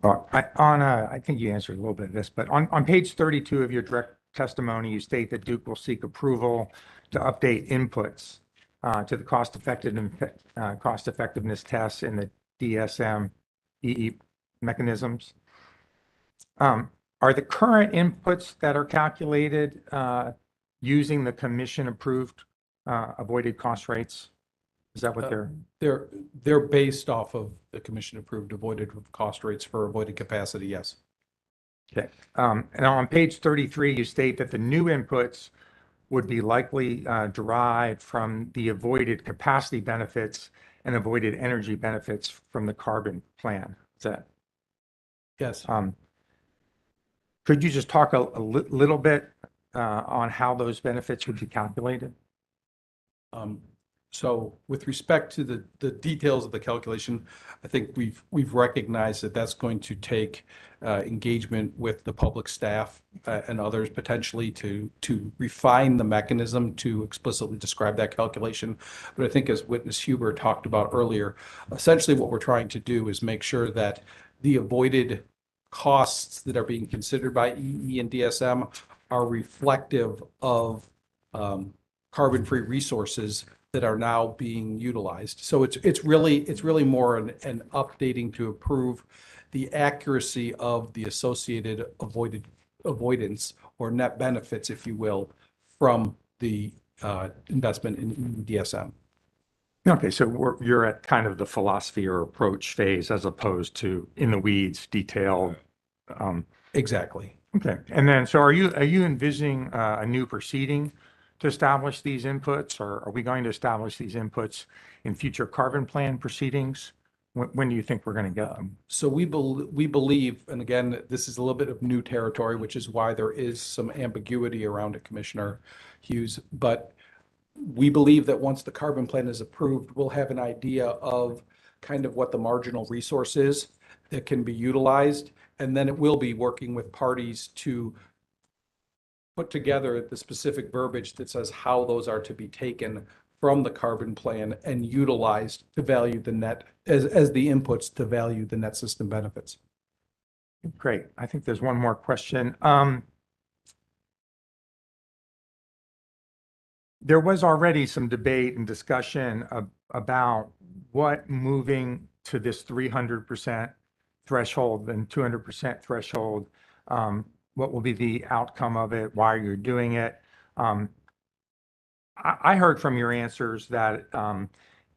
I think you answered a little bit of this, but on page 32 of your direct testimony, you state that Duke will seek approval to update inputs to the cost effectiveness tests in the DSM-EE mechanisms. Are the current inputs that are calculated using the commission-approved avoided cost rates? Is that what they're based off of the commission-approved avoided cost rates for avoided capacity? Yes. Okay. And on page 33, you state that the new inputs would be likely derived from the avoided capacity benefits and avoided energy benefits from the carbon plan. Is that? Yes. Could you just talk a little bit on how those benefits would be calculated? So with respect to the details of the calculation, I think we've recognized that that's going to take engagement with the public staff and others potentially to refine the mechanism to explicitly describe that calculation. But I think as Witness Huber talked about earlier, essentially what we're trying to do is make sure that the avoided costs that are being considered by EE and DSM are reflective of carbon-free resources that are now being utilized. So it's really more an updating to improve the accuracy of the associated avoidance or net benefits, if you will, from the investment in DSM. Okay, so you're at kind of the philosophy or approach phase as opposed to in the weeds detailed. Exactly. Okay, and then so are you envisioning a new proceeding to establish these inputs, or are we going to establish these inputs in future carbon plan proceedings? When do you think we're going to get them? So we believe, and again, this is a little bit of new territory, which is why there is some ambiguity around it, Commissioner Hughes. But we believe that once the carbon plan is approved, we'll have an idea of kind of what the marginal resource is that can be utilized. And then it will be working with parties to put together the specific verbiage that says how those are to be taken from the carbon plan and utilized to value the net as the inputs to value the net system benefits. Great. I think there's one more question. There was already some debate and discussion about what moving to this 300% threshold and 200% threshold, what will be the outcome of it, why you're doing it. I heard from your answers that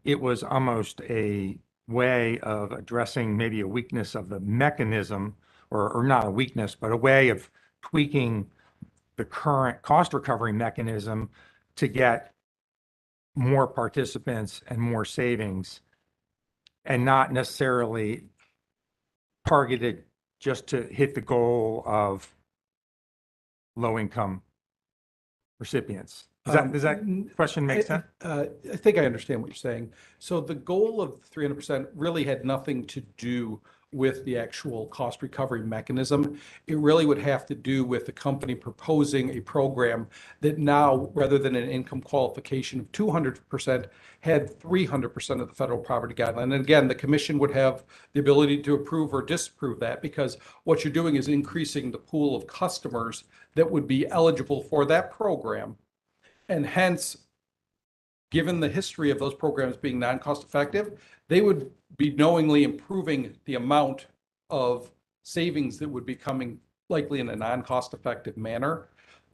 it was almost a way of addressing maybe a weakness of the mechanism, or not a weakness, but a way of tweaking the current cost recovery mechanism to get more participants and more savings, and not necessarily targeted just to hit the goal of low-income recipients. Does that question make sense? I think I understand what you're saying. So the goal of 300% really had nothing to do with the actual cost recovery mechanism. It really would have to do with the company proposing a program that now, rather than an income qualification of 200%, had 300% of the federal poverty guideline. And again, the commission would have the ability to approve or disapprove that, because what you're doing is increasing the pool of customers that would be eligible for that program. And hence, given the history of those programs being non-cost effective, they would be knowingly improving the amount of savings that would be coming likely in a non-cost effective manner.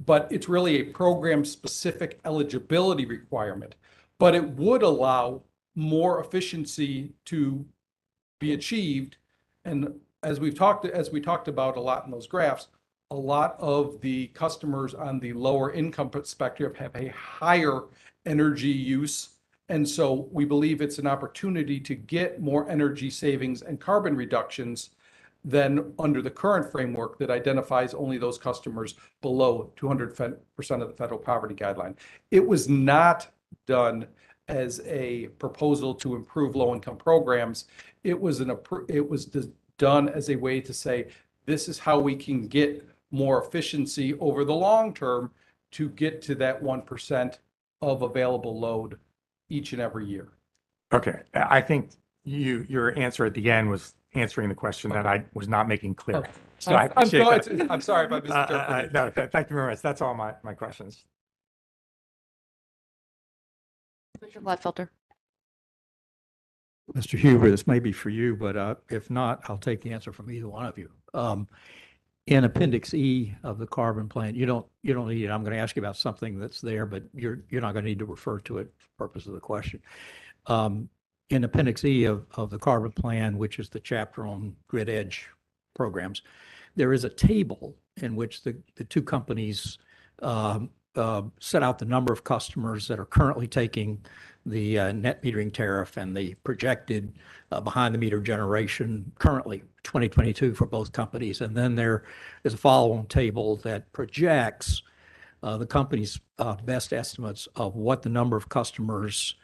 But it's really a program-specific eligibility requirement. But it would allow more efficiency to be achieved. And as we talked about a lot in those graphs, a lot of the customers on the lower income spectrum have a higher energy use. And so we believe it's an opportunity to get more energy savings and carbon reductions than under the current framework that identifies only those customers below 200% of the federal poverty guideline. It was not done as a proposal to improve low-income programs. It was done as a way to say, this is how we can get more efficiency over the long term to get to that 1% of available load each and every year. Okay, I think your answer at the end was answering the question that I was not making clear. Okay. So I appreciate that. I'm sorry if I misinterpreted. No, thank you very much. That's all my questions. Commissioner Gladfelter. Mr. Huber, this may be for you, but if not, I'll take the answer from either one of you. In Appendix E of the carbon plan, you don't need it. I'm going to ask you about something that's there, but you're not going to need to refer to it for the purpose of the question. In Appendix E of the carbon plan, which is the chapter on grid edge programs, there is a table in which the two companies set out the number of customers that are currently taking the net metering tariff and the projected behind the meter generation currently 2022 for both companies. And then there is a follow-on table that projects the company's best estimates of what the number of customers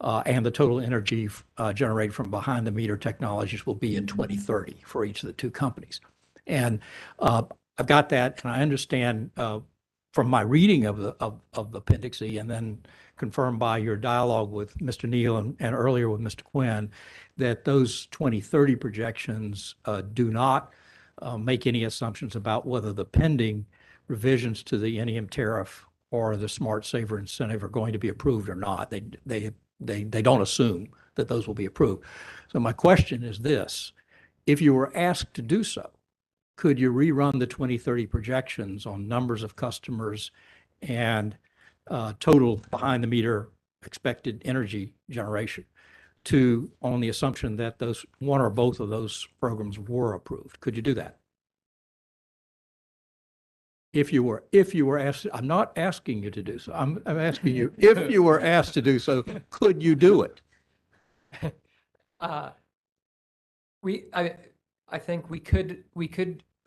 and the total energy generated from behind the meter technologies will be in 2030 for each of the two companies. And I've got that, and I understand from my reading of the Appendix E, and then confirmed by your dialogue with Mr. Neal and earlier with Mr. Quinn, that those 2030 projections do not make any assumptions about whether the pending revisions to the NEM tariff or the Smart Saver incentive are going to be approved or not. They don't assume that those will be approved. So my question is this: if you were asked to do so, could you rerun the 2030 projections on numbers of customers and total behind the meter expected energy generation on the assumption that those one or both of those programs were approved? Could you do that? If you were asked, I'm not asking you to do so. I'm asking you, if you were asked to do so, could you do it? I think we could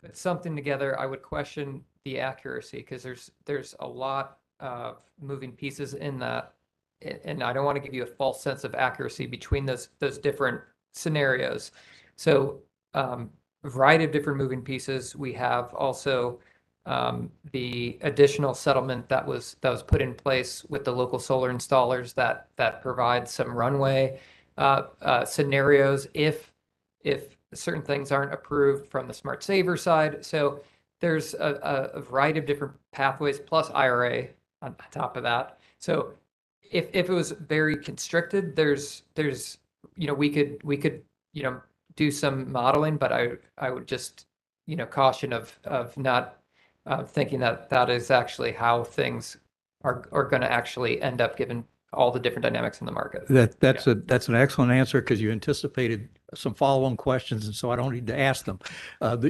put something together. I would question the accuracy because there's a lot of moving pieces in that, and I don't want to give you a false sense of accuracy between those different scenarios. So a variety of different moving pieces. We have also the additional settlement that was put in place with the local solar installers that provides some runway scenarios if certain things aren't approved from the Smart Saver side. So there's a variety of different pathways plus IRA on top of that. So if it was very constricted, there's we could do some modeling, but I would just caution of not thinking that is actually how things are going to actually end up given all the different dynamics in the market. That's an excellent answer because you anticipated some follow-on questions, and so I don't need to ask them.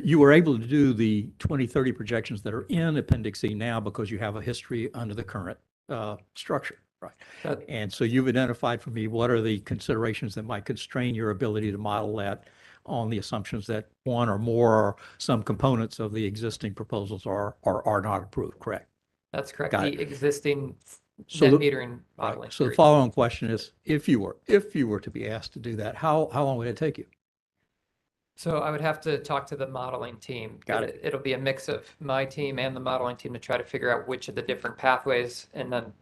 You were able to do the 2030 projections that are in Appendix E now because you have a history under the current structure, right? That- And so you've identified for me what are the considerations that might constrain your ability to model that on the assumptions that one or more or some components of the existing proposals are not approved, correct? That's correct. Got The it. existing So net the- metering modeling. Right. So the period. follow-on question is, if you were to be asked to do that, how long would it take you? So I would have to talk to the modeling team. Got but It'll be a mix of my team and the modeling team to try to figure out which of the different pathways, and then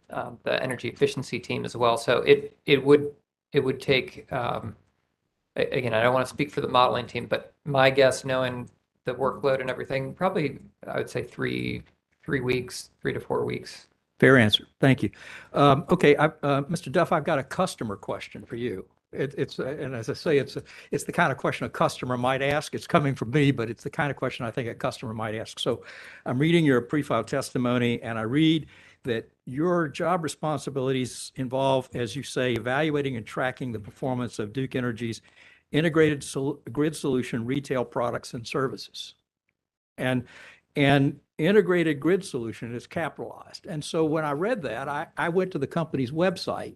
the energy efficiency team as well. So it would take, again, I don't want to speak for the modeling team, but my guess, knowing the workload and everything, probably I would say 3 weeks, 3 to 4 weeks. Fair answer. Thank you. Okay, Mr. Duff, I've got a customer question for you. It's and as I say, it's the kind of question a customer might ask. It's coming from me, but it's the kind of question I think a customer might ask. So I'm reading your pre-filed testimony, and I read that your job responsibilities involve, as you say, evaluating and tracking the performance of Duke Energy's integrated grid solution retail products and services. And integrated grid solution is capitalized. And so when I read that, I went to the company's website.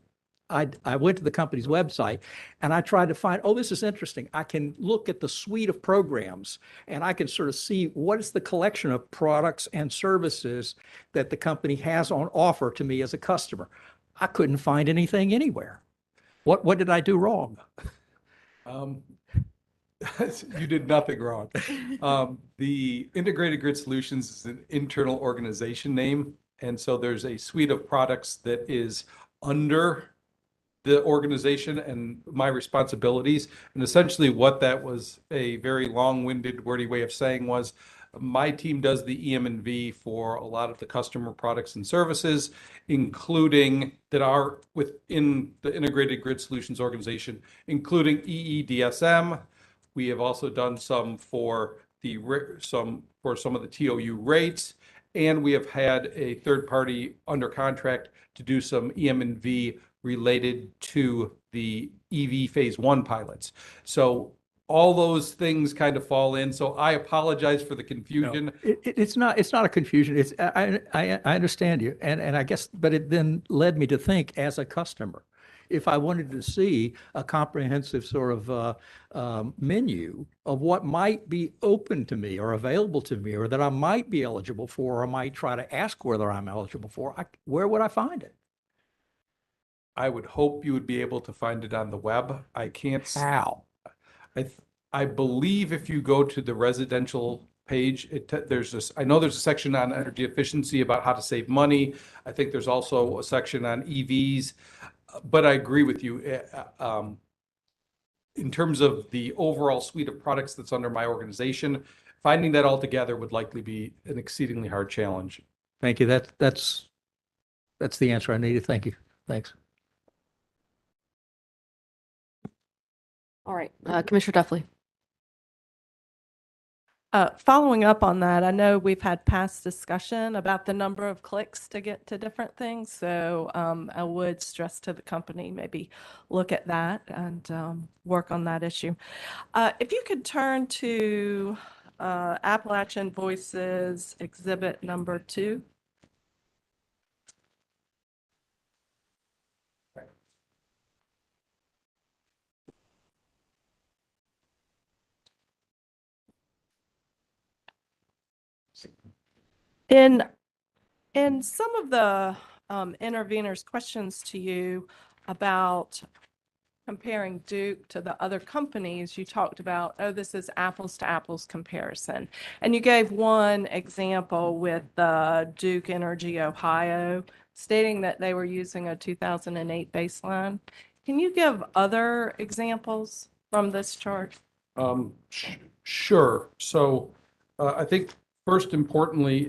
I went to the company's website and I tried to find, oh, this is interesting. I can look at the suite of programs and I can sort of see what is the collection of products and services that the company has on offer to me as a customer. I couldn't find anything anywhere. What did I do wrong? You did nothing wrong. The Integrated Grid Solutions is an internal organization name. And so there's a suite of products that is under the organization and my responsibilities. And essentially what that was, a very long-winded, wordy way of saying, was my team does the EM&V for a lot of the customer products and services, including that are within the Integrated Grid Solutions organization, including EEDSM. We have also done some for some of the TOU rates, and we have had a third party under contract to do some EM&V related to the EV phase 1 pilots. So all those things kind of fall in. So I apologize for the confusion. No, it's not a confusion. I understand you. And I guess, but it then led me to think, as a customer, if I wanted to see a comprehensive sort of menu of what might be open to me or available to me, or that I might be eligible for, or I might try to ask whether I'm eligible for, where would I find it? I would hope you would be able to find it on the web. I can't. How? I believe if you go to the residential page, there's this, I know there's a section on energy efficiency about how to save money. I think there's also a section on EVs, but I agree with you. In terms of the overall suite of products that's under my organization, finding that all together would likely be an exceedingly hard challenge. Thank you. That's the answer I needed. Thank you. Thanks. All right, Commissioner Duffley. Following up on that, I know we've had past discussion about the number of clicks to get to different things. So I would stress to the company, maybe look at that and work on that issue. If you could turn to Appalachian Voices Exhibit number 2. In some of the interveners' questions to you about comparing Duke to the other companies, you talked about, oh, this is apples to apples comparison. And you gave one example with Duke Energy Ohio, stating that they were using a 2008 baseline. Can you give other examples from this chart? Sure. So I think first importantly,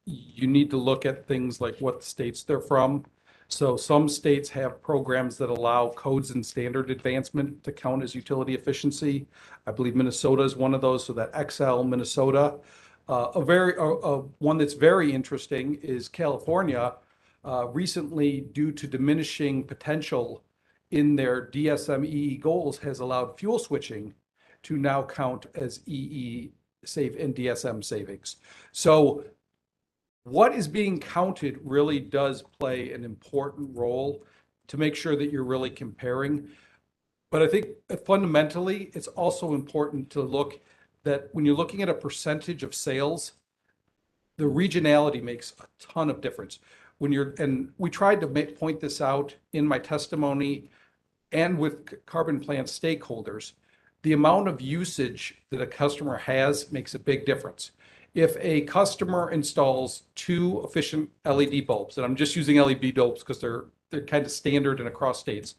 you need to look at things like what states they're from. So some states have programs that allow codes and standard advancement to count as utility efficiency. I believe Minnesota is one of those, so that XL Minnesota. One that's very interesting is California. Recently, due to diminishing potential in their DSM-EE goals, has allowed fuel switching to now count as EE save and DSM savings. So what is being counted really does play an important role to make sure that you're really comparing. But I think fundamentally, it's also important to look that when you're looking at a percentage of sales, the regionality makes a ton of difference. And we tried to point this out in my testimony and with carbon plant stakeholders. The amount of usage that a customer has makes a big difference. If a customer installs 2 efficient LED bulbs, and I'm just using LED bulbs because they're kind of standard and across states.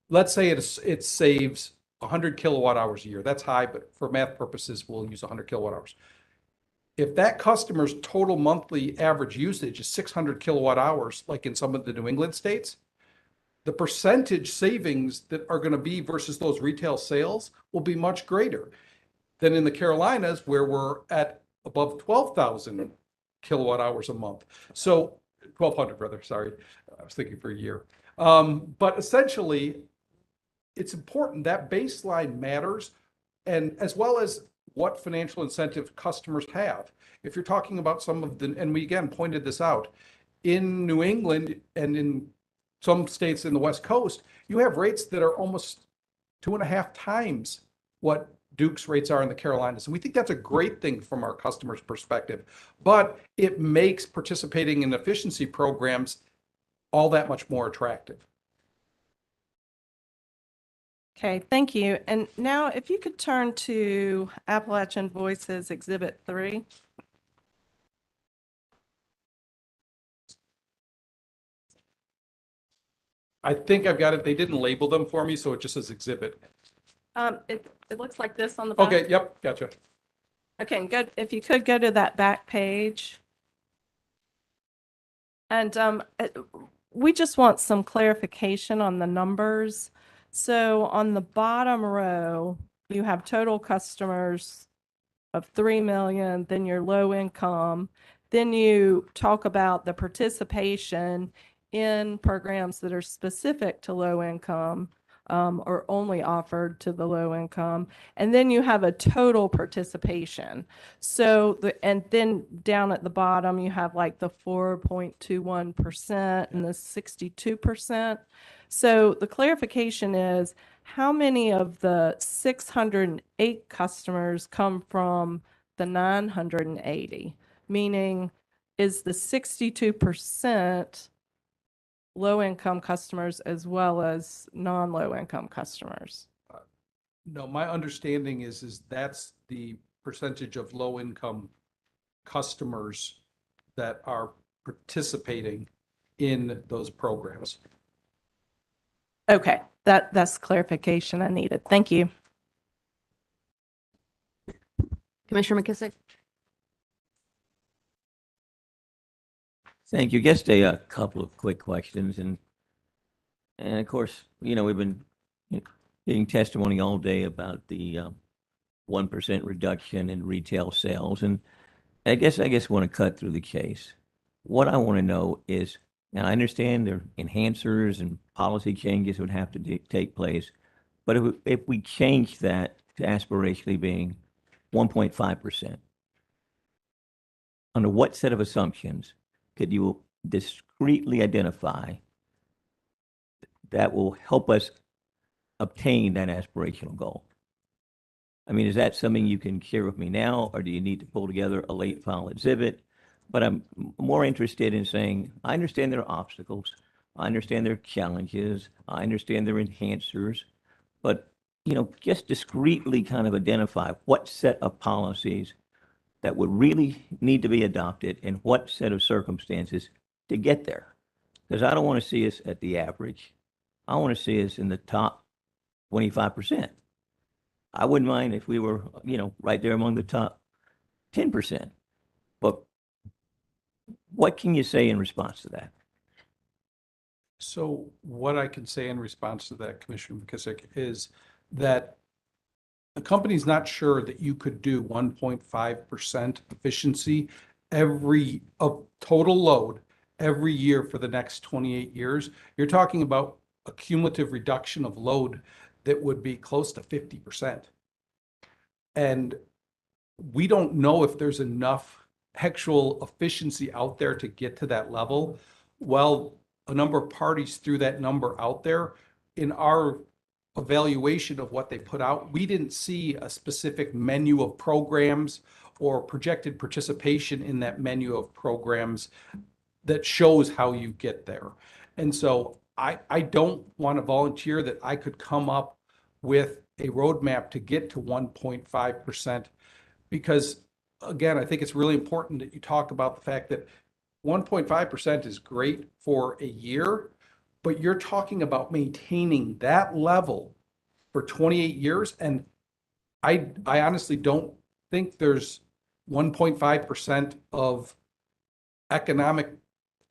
Let's say it saves 100 kilowatt hours a year. That's high, but for math purposes, we'll use 100 kilowatt hours. If that customer's total monthly average usage is 600 kilowatt hours, like in some of the New England states, the percentage savings that are going to be versus those retail sales will be much greater than in the Carolinas, where we're at above 12,000 kilowatt hours a month. So 1,200 rather, sorry. I was thinking for a year. But essentially, it's important that baseline matters, and as well as what financial incentive customers have. If you're talking about some of the, and we again pointed this out, in New England and in some states in the West Coast, you have rates that are almost 2.5 times what Duke's rates are in the Carolinas. And we think that's a great thing from our customers' perspective, but it makes participating in efficiency programs all that much more attractive. Okay, thank you. And now if you could turn to Appalachian Voices Exhibit 3. I think I've got it. They didn't label them for me, so it just says exhibit. It looks like this on the back. Okay, yep, gotcha. Okay, good. If you could go to that back page. And we just want some clarification on the numbers. So on the bottom row, you have total customers of 3 million, then your low income, then you talk about the participation in programs that are specific to low income, or only offered to the low income. And then you have a total participation. So and then down at the bottom, you have like the 4.21% and the 62%. So the clarification is, how many of the 608 customers come from the 980? Meaning, is the 62% low-income customers as well as non-low-income customers? No, my understanding is that's the percentage of low-income customers that are participating in those programs. Okay, that's clarification I needed. Thank you. Commissioner McKissick? Thank you. Just a couple of quick questions. And of course, we've been getting testimony all day about the 1% reduction in retail sales. And I guess want to cut through the chase. What I want to know is, and I understand there are enhancers and policy changes would have to take place, but if we change that to aspirationally being 1.5%, under what set of assumptions could you discreetly identify that will help us obtain that aspirational goal? I mean, is that something you can share with me now, or do you need to pull together a late file exhibit? But I'm more interested in saying, I understand there are obstacles, I understand there are challenges, I understand there are enhancers, but just discreetly kind of identify what set of policies that would really need to be adopted and what set of circumstances to get there. Because I don't want to see us at the average. I want to see us in the top 25%. I wouldn't mind if we were, right there among the top 10%. But what can you say in response to that? So what I can say in response to that, Commissioner McKissick, is that the company's not sure that you could do 1.5% efficiency of total load every year for the next 28 years. You're talking about a cumulative reduction of load that would be close to 50%. And we don't know if there's enough actual efficiency out there to get to that level. Well, a number of parties threw that number out there. In our evaluation of what they put out, we didn't see a specific menu of programs or projected participation in that menu of programs that shows how you get there. And so I don't want to volunteer that I could come up with a roadmap to get to 1.5%, because again, I think it's really important that you talk about the fact that 1.5% is great for a year, but you're talking about maintaining that level for 28 years. And I honestly don't think there's 1.5% of economic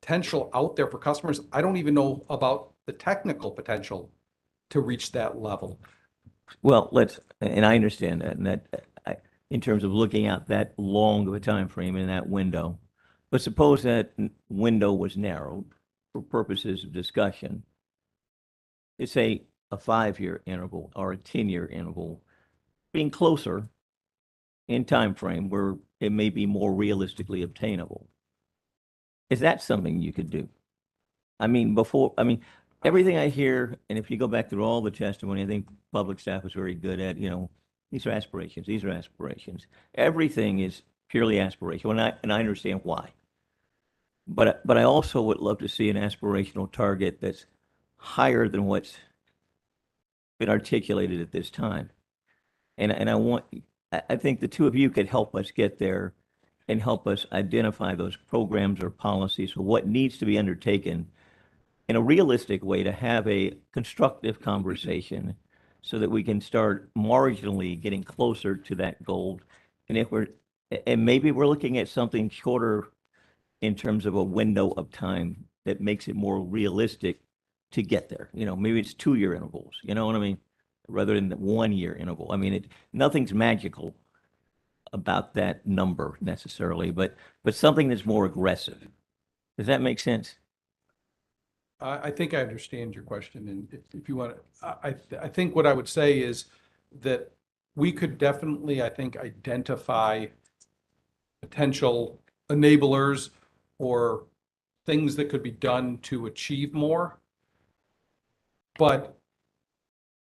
potential out there for customers. I don't even know about the technical potential to reach that level. Well, and I understand that, and in terms of looking at that long of a time frame in that window, but suppose that window was narrowed for purposes of discussion. Let's say a 5-year interval or a 10-year interval, being closer in time frame where it may be more realistically obtainable. Is that something you could do? I mean, everything I hear, and if you go back through all the testimony, I think public staff was very good at, these are aspirations, these are aspirations. Everything is purely aspirational, and I understand why. But I also would love to see an aspirational target that's higher than what's been articulated at this time. And I think the two of you could help us get there and help us identify those programs or policies for what needs to be undertaken in a realistic way to have a constructive conversation so that we can start marginally getting closer to that goal. And maybe we're looking at something shorter in terms of a window of time that makes it more realistic to get there. Maybe it's 2-year intervals, you know what I mean? Rather than the 1-year interval. I mean, nothing's magical about that number necessarily, but something that's more aggressive. Does that make sense? I think I understand your question, and if you want to, I think what I would say is that we could definitely, I think, identify potential enablers or things that could be done to achieve more. But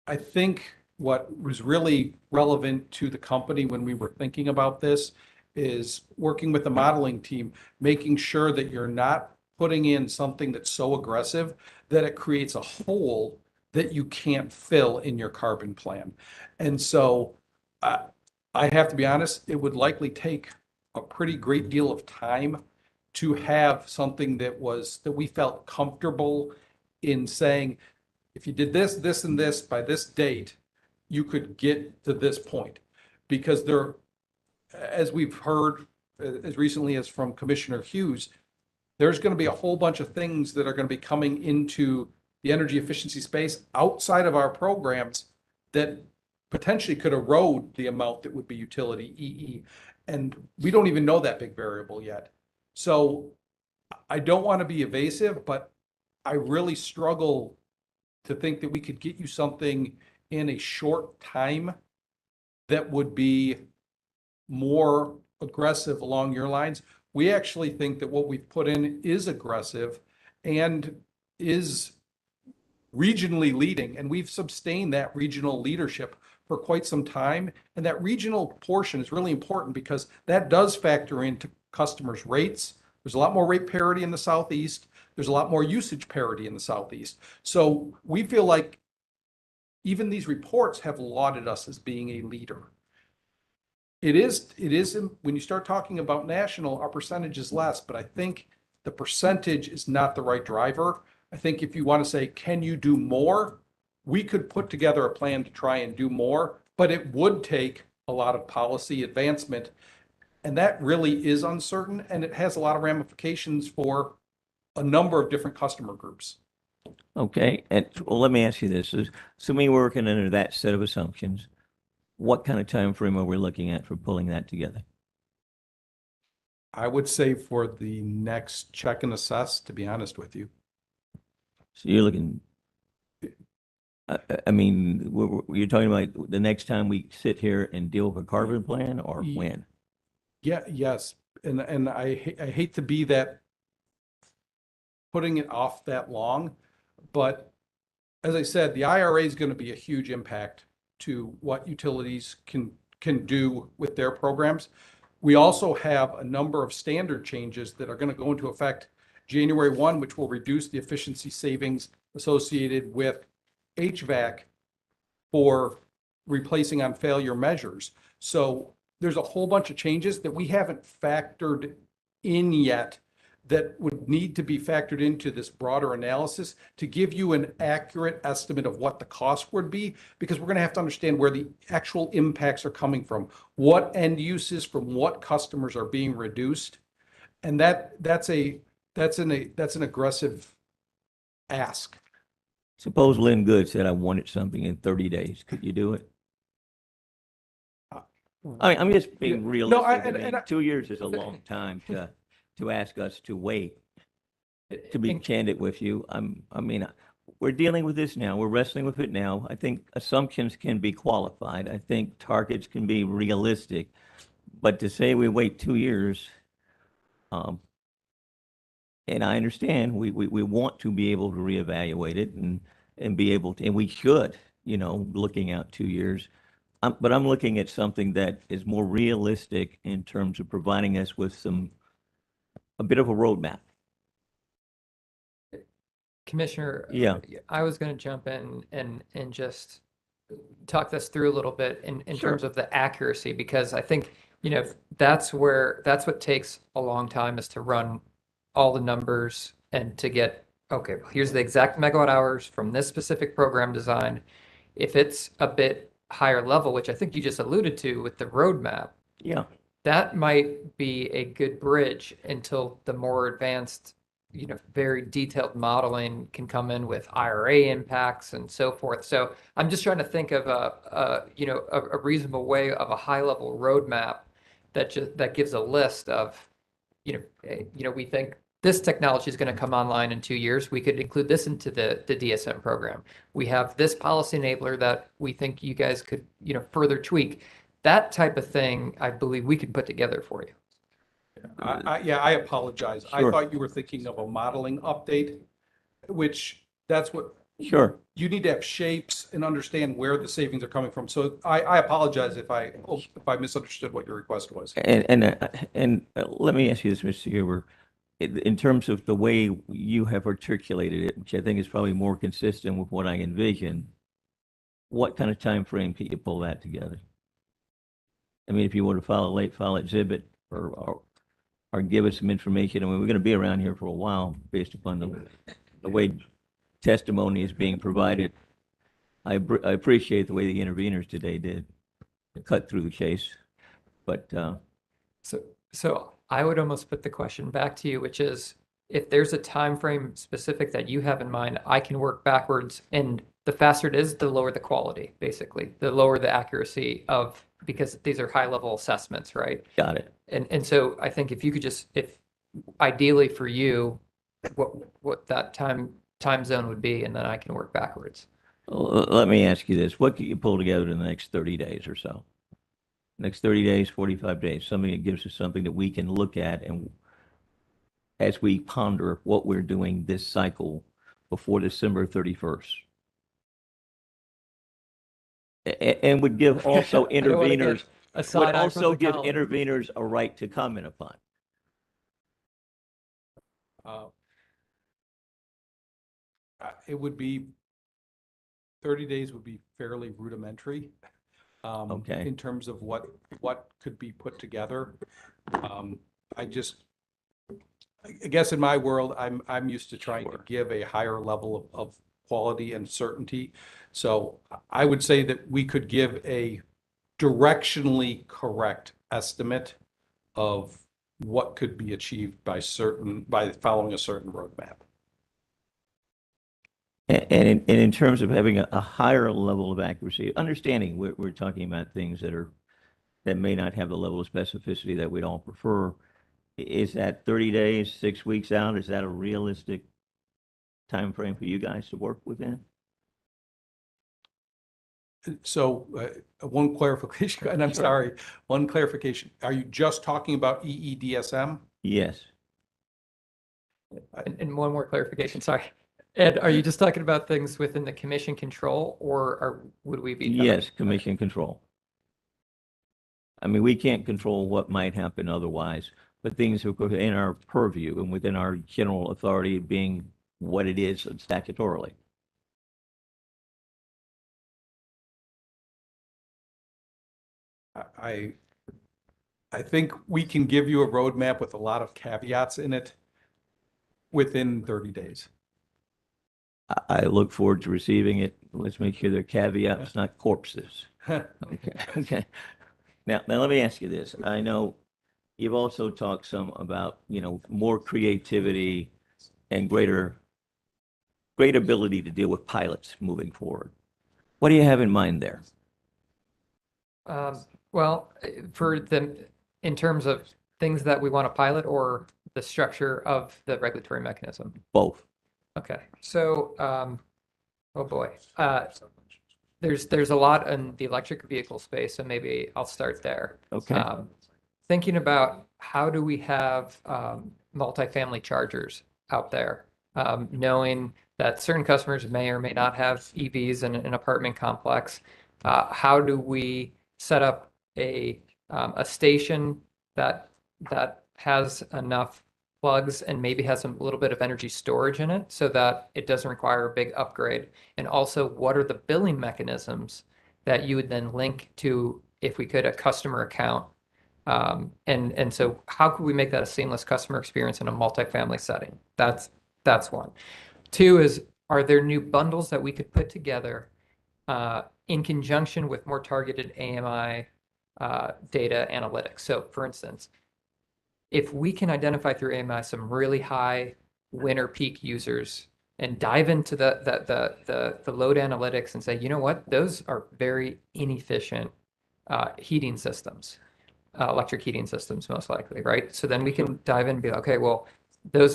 I think what was really relevant to the company when we were thinking about this is working with the modeling team, making sure that you're not putting in something that's so aggressive that it creates a hole that you can't fill in your carbon plan. And so I have to be honest, it would likely take a pretty great deal of time to have something that we felt comfortable in saying, if you did this, this, and this by this date, you could get to this point. Because as we've heard as recently as from Commissioner Hughes, there's going to be a whole bunch of things that are going to be coming into the energy efficiency space outside of our programs that potentially could erode the amount that would be utility EE. And we don't even know that big variable yet. So I don't want to be evasive, but I really struggle to think that we could get you something in a short time that would be more aggressive along your lines. We actually think that what we've put in is aggressive and is regionally leading, and we've sustained that regional leadership for quite some time. And that regional portion is really important because that does factor into customers' rates. There's a lot more rate parity in the Southeast. There's a lot more usage parity in the Southeast. So we feel like even these reports have lauded us as being a leader. It is, when you start talking about national, our percentage is less, but I think the percentage is not the right driver. I think if you want to say, can you do more? We could put together a plan to try and do more, but it would take a lot of policy advancement. And that really is uncertain, and it has a lot of ramifications for a number of different customer groups. Okay, and well, let me ask you this: assuming we're working under that set of assumptions, what kind of time frame are we looking at for pulling that together? I would say for the next check and assess, to be honest with you. So you're looking, I mean, you're talking about the next time we sit here and deal with a carbon plan, or when? Yeah, yes, and I hate to be that putting it off that long, but as I said, the IRA is going to be a huge impact to what utilities can do with their programs. We also have a number of standard changes that are going to go into effect January 1, which will reduce the efficiency savings associated with HVAC for replacing on failure measures. So there's a whole bunch of changes that we haven't factored in yet that would need to be factored into this broader analysis to give you an accurate estimate of what the cost would be, because we're going to have to understand where the actual impacts are coming from, what end uses from what customers are being reduced. And that's an aggressive ask. Suppose Lynn Good said I wanted something in 30 days. Could you do it? I'm just being realistic. I mean, 2 years is a long time to ask us to wait. To be candid with you, I mean, we're dealing with this now. We're wrestling with it now. I think assumptions can be qualified. I think targets can be realistic. But to say we wait 2 years, and I understand we want to be able to reevaluate it and be able to, and we should, looking out 2 years. But I'm looking at something that is more realistic in terms of providing us with a bit of a roadmap. Commissioner, Yeah. I was going to jump in and just talk this through a little bit in Sure. terms of the accuracy, because I think, that's what takes a long time, is to run all the numbers and to get, okay, well, here's the exact megawatt hours from this specific program design. If it's a bit higher level, which I think you just alluded to with the roadmap, Yeah. that might be a good bridge until the more advanced, very detailed modeling can come in with IRA impacts and so forth. So I'm just trying to think of a reasonable way of a high level roadmap that gives a list of, we think this technology is going to come online in 2 years. We could include this into the DSM program. We have this policy enabler that we think you guys could, further tweak. That type of thing, I believe we can put together for you. I apologize. I Sure. thought you were thinking of a modeling update, which that's what. Sure. You need to have shapes and understand where the savings are coming from. So I apologize if I misunderstood what your request was. And let me ask you this, Mr. Huber. In terms of the way you have articulated it, which I think is probably more consistent with what I envision, what kind of time frame can you pull that together? I mean, if you were to file a late file exhibit or give us some information, I mean, we're going to be around here for a while based upon the way testimony is being provided. I appreciate the way the interveners today did cut through the case, but So I would almost put the question back to you, which is, if there's a time frame specific that you have in mind, I can work backwards, and the faster it is, the lower the quality, basically, the lower the accuracy of, because these are high level assessments, right? got it. And so I think if you could just, if ideally for you, what that time zone would be, and then I can work backwards. Let me ask you this. What can you pull together in the next 30 days or so? Next 30 days, 45 days, something that gives us something that we can look at and as we ponder what we're doing this cycle before December 31st. And would give also interveners, would also give interveners a right to comment upon. It would be 30 days would be fairly rudimentary. Okay. In terms of what could be put together. I guess in my world, I'm used to trying to give a higher level of quality and certainty. So I would say that we could give a directionally correct estimate of what could be achieved by following a certain roadmap. And in terms of having a higher level of accuracy, understanding we're talking about things that may not have the level of specificity that we'd all prefer, is that 30 days, 6 weeks out? Is that a realistic time frame for you guys to work within? So one clarification, and I'm sorry, one clarification. Are you just talking about EEDSM? Yes. And one more clarification, sorry. Ed, are you just talking about things within the commission control, or would we be? Yes, commission control. I mean, we can't control what might happen otherwise, but things are in our purview and within our general authority being what it is statutorily. I think we can give you a roadmap with a lot of caveats in it within 30 days. I look forward to receiving it. Let's make sure they're caveats, not corpses. Okay, okay. Now let me ask you this. I know you've also talked some about, more creativity and great ability to deal with pilots moving forward. What do you have in mind there? Well, in terms of things that we want to pilot or the structure of the regulatory mechanism? Both. Okay, so, oh boy, there's a lot in the electric vehicle space, so maybe I'll start there. Okay. Thinking about how do we have multifamily chargers out there, knowing that certain customers may or may not have EVs in an apartment complex. How do we set up a station that has enough plugs and maybe has a little bit of energy storage in it so that it doesn't require a big upgrade? And also, what are the billing mechanisms that you would then link to, if we could, a customer account? And so how could we make that a seamless customer experience in a multifamily setting? That's one. Two is, are there new bundles that we could put together in conjunction with more targeted AMI data analytics? So for instance, if we can identify through AMI some really high winter peak users and dive into the load analytics and say, you know what, those are very inefficient heating systems, electric heating systems, most likely, right? So then we can dive in and be like, okay, well, those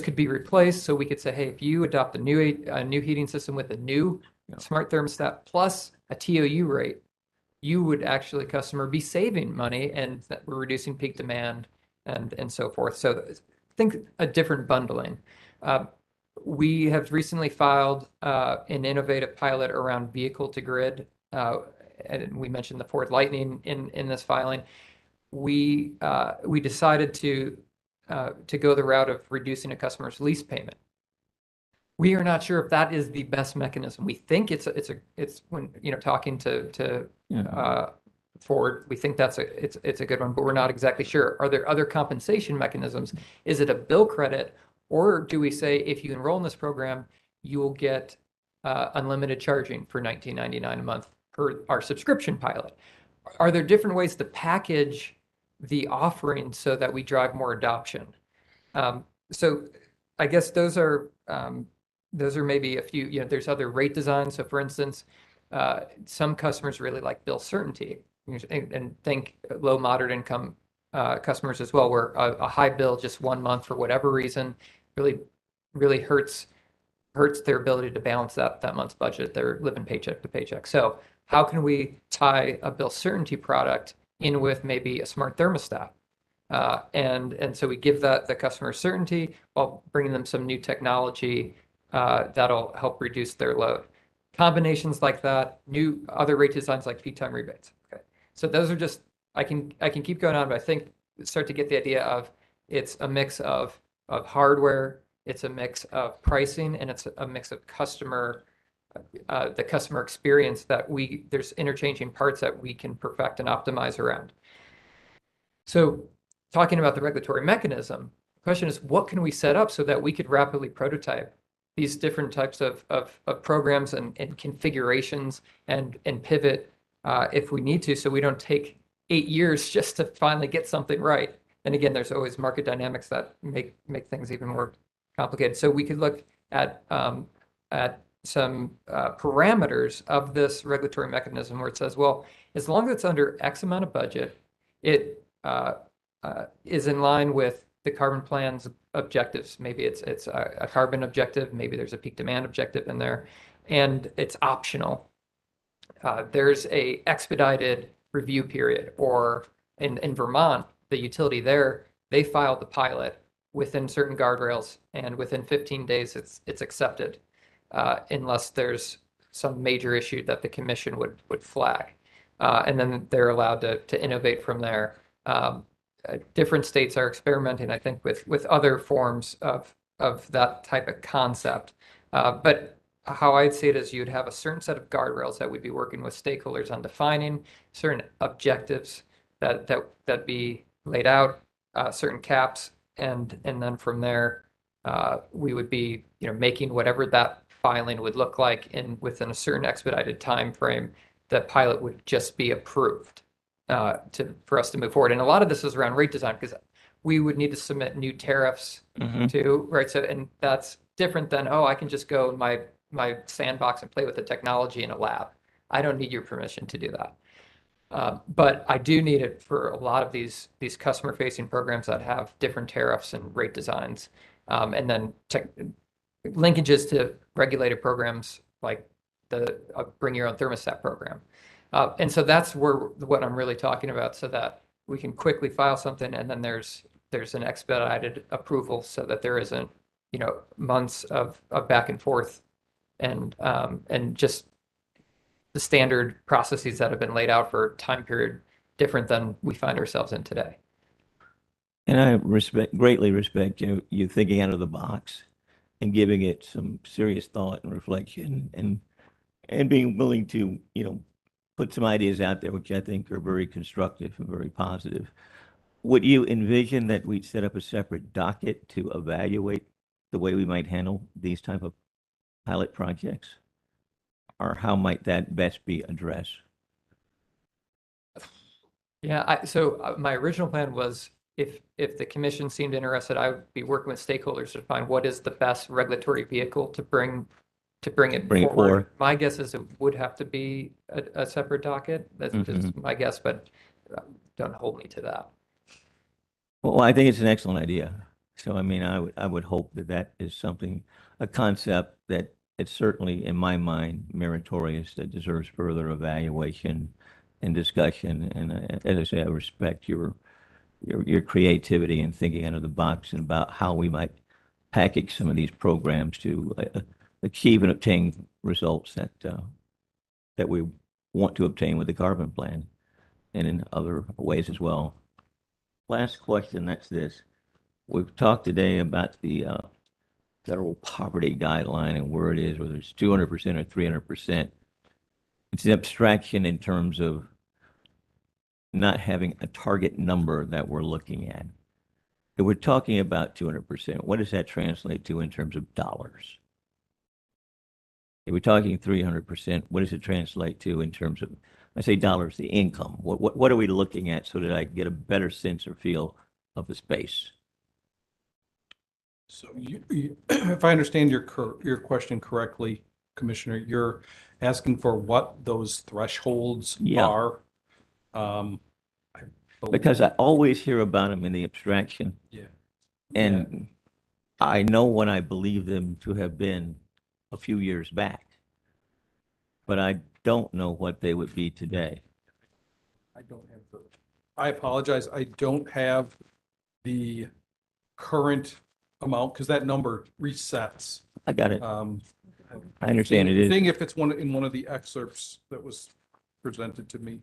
could be replaced. So we could say, hey, if you adopt a new heating system with a new smart thermostat plus a TOU rate, you would actually, customer, be saving money, and that we're reducing peak demand and so forth. So think a different bundling. We have recently filed an innovative pilot around vehicle to grid. And we mentioned the Ford Lightning in this filing. We decided to go the route of reducing a customer's lease payment. We are not sure if that is the best mechanism. We think it's when talking to Ford, we think it's a good one, but we're not exactly sure. Are there other compensation mechanisms? Is it a bill credit, or do we say if you enroll in this program, you will get unlimited charging for $19.99 a month per our subscription pilot? Are there different ways to package the offering so that we drive more adoption? So I guess those are maybe a few. There's other rate designs. So for instance, some customers really like bill certainty, and think low, moderate income customers as well, where a high bill just 1 month for whatever reason really hurts their ability to balance that month's budget. They're living paycheck to paycheck. So how can we tie a bill certainty product in with maybe a smart thermostat? And so we give the customer certainty while bringing them some new technology that'll help reduce their load. Combinations like that, new other rate designs like peak time rebates. Okay, so those are just, I can keep going on, but I think start to get the idea of it's a mix of hardware, it's a mix of pricing, and it's a mix of the customer experience that there's interchanging parts that we can perfect and optimize around. So talking about the regulatory mechanism, the question is, what can we set up so that we could rapidly prototype these different types of programs and configurations and pivot if we need to, so we don't take 8 years just to finally get something right. And again, there's always market dynamics that make things even more complicated. So we could look at some parameters of this regulatory mechanism where it says, well, as long as it's under X amount of budget, it is in line with the carbon plan's objectives. Maybe it's a carbon objective, maybe there's a peak demand objective in there, and it's optional. there's a expedited review period, or in Vermont, the utility there, they filed the pilot within certain guardrails, and within 15 days, it's accepted, unless there's some major issue that the commission would flag. And then they're allowed to innovate from there. Different states are experimenting, I think, with other forms of that type of concept. But how I'd see it is you'd have a certain set of guardrails that we'd be working with stakeholders on defining, certain objectives that be laid out, certain caps, and then from there, we would be, making whatever that filing would look like within a certain expedited time frame. The pilot would just be approved for us to move forward. And a lot of this is around rate design, because we would need to submit new tariffs too, right? So, and that's different than, oh, I can just go in my sandbox and play with the technology in a lab. I don't need your permission to do that. But I do need it for a lot of these customer-facing programs that have different tariffs and rate designs, and then linkages to regulated programs like the Bring Your Own Thermostat program. And so that's what I'm really talking about, so that we can quickly file something, and then there's an expedited approval, so that there isn't, months of back and forth, and just the standard processes that have been laid out for a time period different than we find ourselves in today. And I greatly respect you thinking out of the box and giving it some serious thought and reflection, and being willing to, put some ideas out there, which I think are very constructive and very positive. Would you envision that we'd set up a separate docket to evaluate the way we might handle these type of pilot projects? Or how might that best be addressed? Yeah, so my original plan was, if the commission seemed interested, I would be working with stakeholders to find what is the best regulatory vehicle to bring it forward. My guess is it would have to be a separate docket. That's just my guess, but don't hold me to that. Well, I think it's an excellent idea. So, I mean, I would hope that is something, a concept that it's certainly, in my mind, meritorious, that deserves further evaluation and discussion. And as I say, I respect your creativity and thinking out of the box, and about how we might package some of these programs to achieve and obtain results that we want to obtain with the carbon plan, and in other ways as well. Last question, that's this. We've talked today about the federal poverty guideline and where it is, whether it's 200% or 300%. It's an abstraction in terms of not having a target number that we're looking at. If we're talking about 200%, what does that translate to in terms of dollars? If we're talking 300%, what does it translate to in terms of, I say dollars, the income? What are we looking at, so that I get a better sense or feel of the space? So if I understand your question correctly, Commissioner, you're asking for what those thresholds are? Because I always hear about them in the abstraction. Yeah. And I know what I believe them to have been a few years back, but I don't know what they would be today. I apologize. I don't have the current amount, because that number resets. I got it. I understand it is. Seeing if it's in one of the excerpts that was presented to me.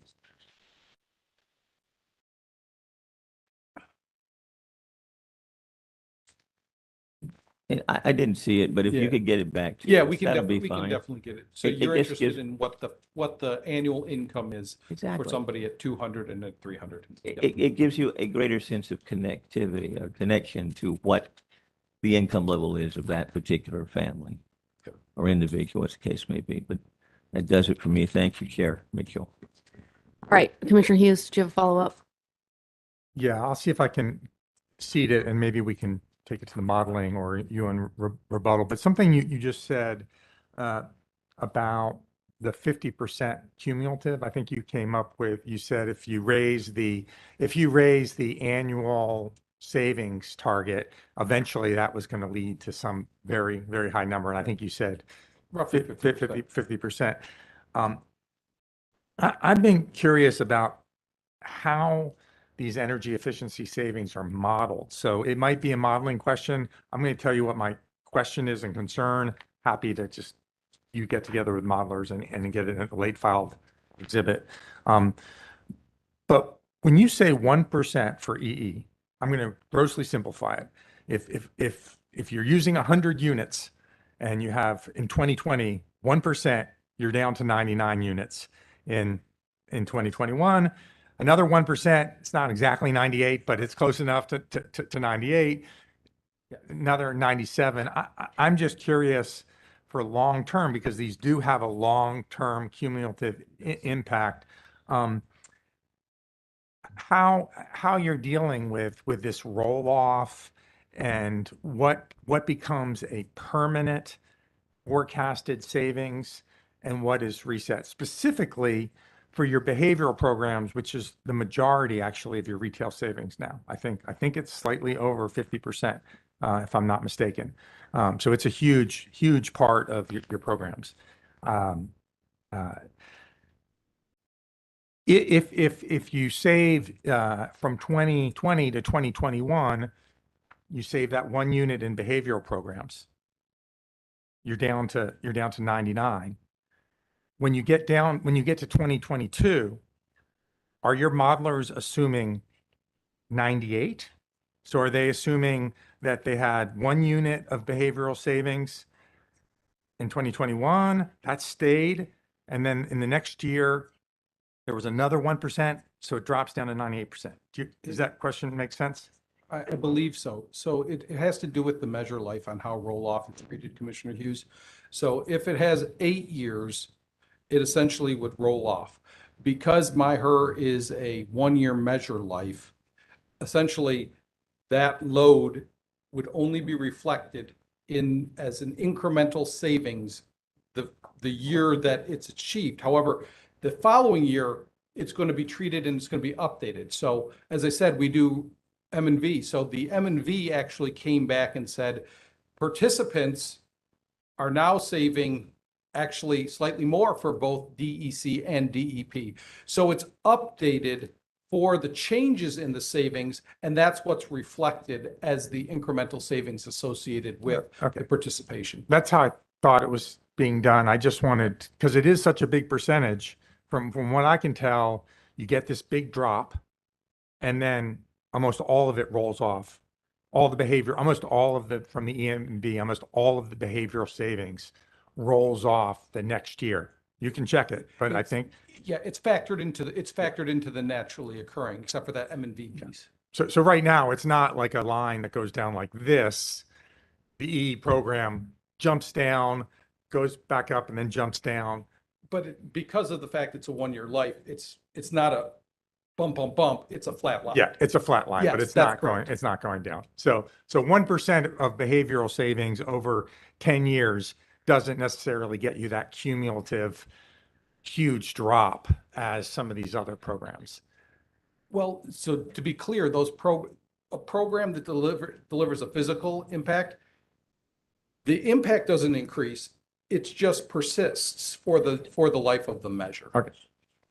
And I didn't see it, but if you could get it back to Yeah, us, we can that'll be definitely, fine. get it. So It you're just interested gives- in what the annual income is for Exactly. somebody at 200 and at 300. It gives you a greater sense of connectivity or connection to what the income level is of that particular family or individual, as the case may be. But that does it for me. Thank you, Chair Mitchell. All right, Commissioner Hughes, do you have a follow-up? Yeah, I'll see if I can seed it, and maybe we can take it to the modeling, or you and rebuttal. But something you just said about the 50% cumulative, I think you came up with, you said if you raise the annual savings target, eventually that was going to lead to some very, very high number. And I think you said Roughly 50%. I've been curious about how these energy efficiency savings are modeled. So it might be a modeling question. I'm going to tell you what my question is and concern. Happy to just you get together with modelers and get it in a late filed exhibit. But when you say 1% for EE, I'm going to grossly simplify it. If you're using 100 units and you have in 2020, 1%, you're down to 99 units. In 2021, another 1%, it's not exactly 98, but it's close enough to 98, another 97. I'm just curious for long term, because these do have a long-term cumulative impact. How you're dealing with this roll off and what becomes a permanent forecasted savings and what is reset specifically for your behavioral programs, which is the majority actually of your retail savings now. I think it's slightly over 50%, if I'm not mistaken. So it's a huge part of your programs. If you save from 2020 to 2021, you save that 1 unit in behavioral programs, you're down to 99. When you get to 2022, are your modelers assuming 98? So are they assuming that they had 1 unit of behavioral savings in 2021, that stayed, and then in the next year there was another 1%, so it drops down to 98%? Does that question make sense? I believe so. So it has to do with the measure life on how roll-off is treated, Commissioner Hughes. So if it has 8 years, it essentially would roll off. Because MyHer is a 1-year measure life, essentially that load would only be reflected in as an incremental savings the year that it's achieved. However, the following year, it's going to be treated and it's going to be updated. So as I said, we do M&V. So the M&V actually came back and said, participants are now saving actually slightly more for both DEC and DEP. So it's updated for the changes in the savings, and that's what's reflected as the incremental savings associated with the participation. That's how I thought it was being done. I just wanted, because it is such a big percentage, from what I can tell, you get this big drop, and then almost all of it rolls off. All the behavior, almost all of the, from the EMV, almost all of the behavioral savings rolls off the next year. You can check it, but I think. Yeah, it's factored into the naturally occurring, except for that M&V piece. So right now, it's not like a line that goes down like this. The E program jumps down, goes back up, and then jumps down. But because of the fact it's a 1-year life, it's not a bump, it's a flat line. Yeah, it's a flat line, but Yes, it's that's not going, correct. it's not going down. So 1% of behavioral savings over 10 years doesn't necessarily get you that cumulative huge drop as some of these other programs. Well, so to be clear, a program that delivers a physical impact, the impact doesn't increase. It just persists for the life of the measure.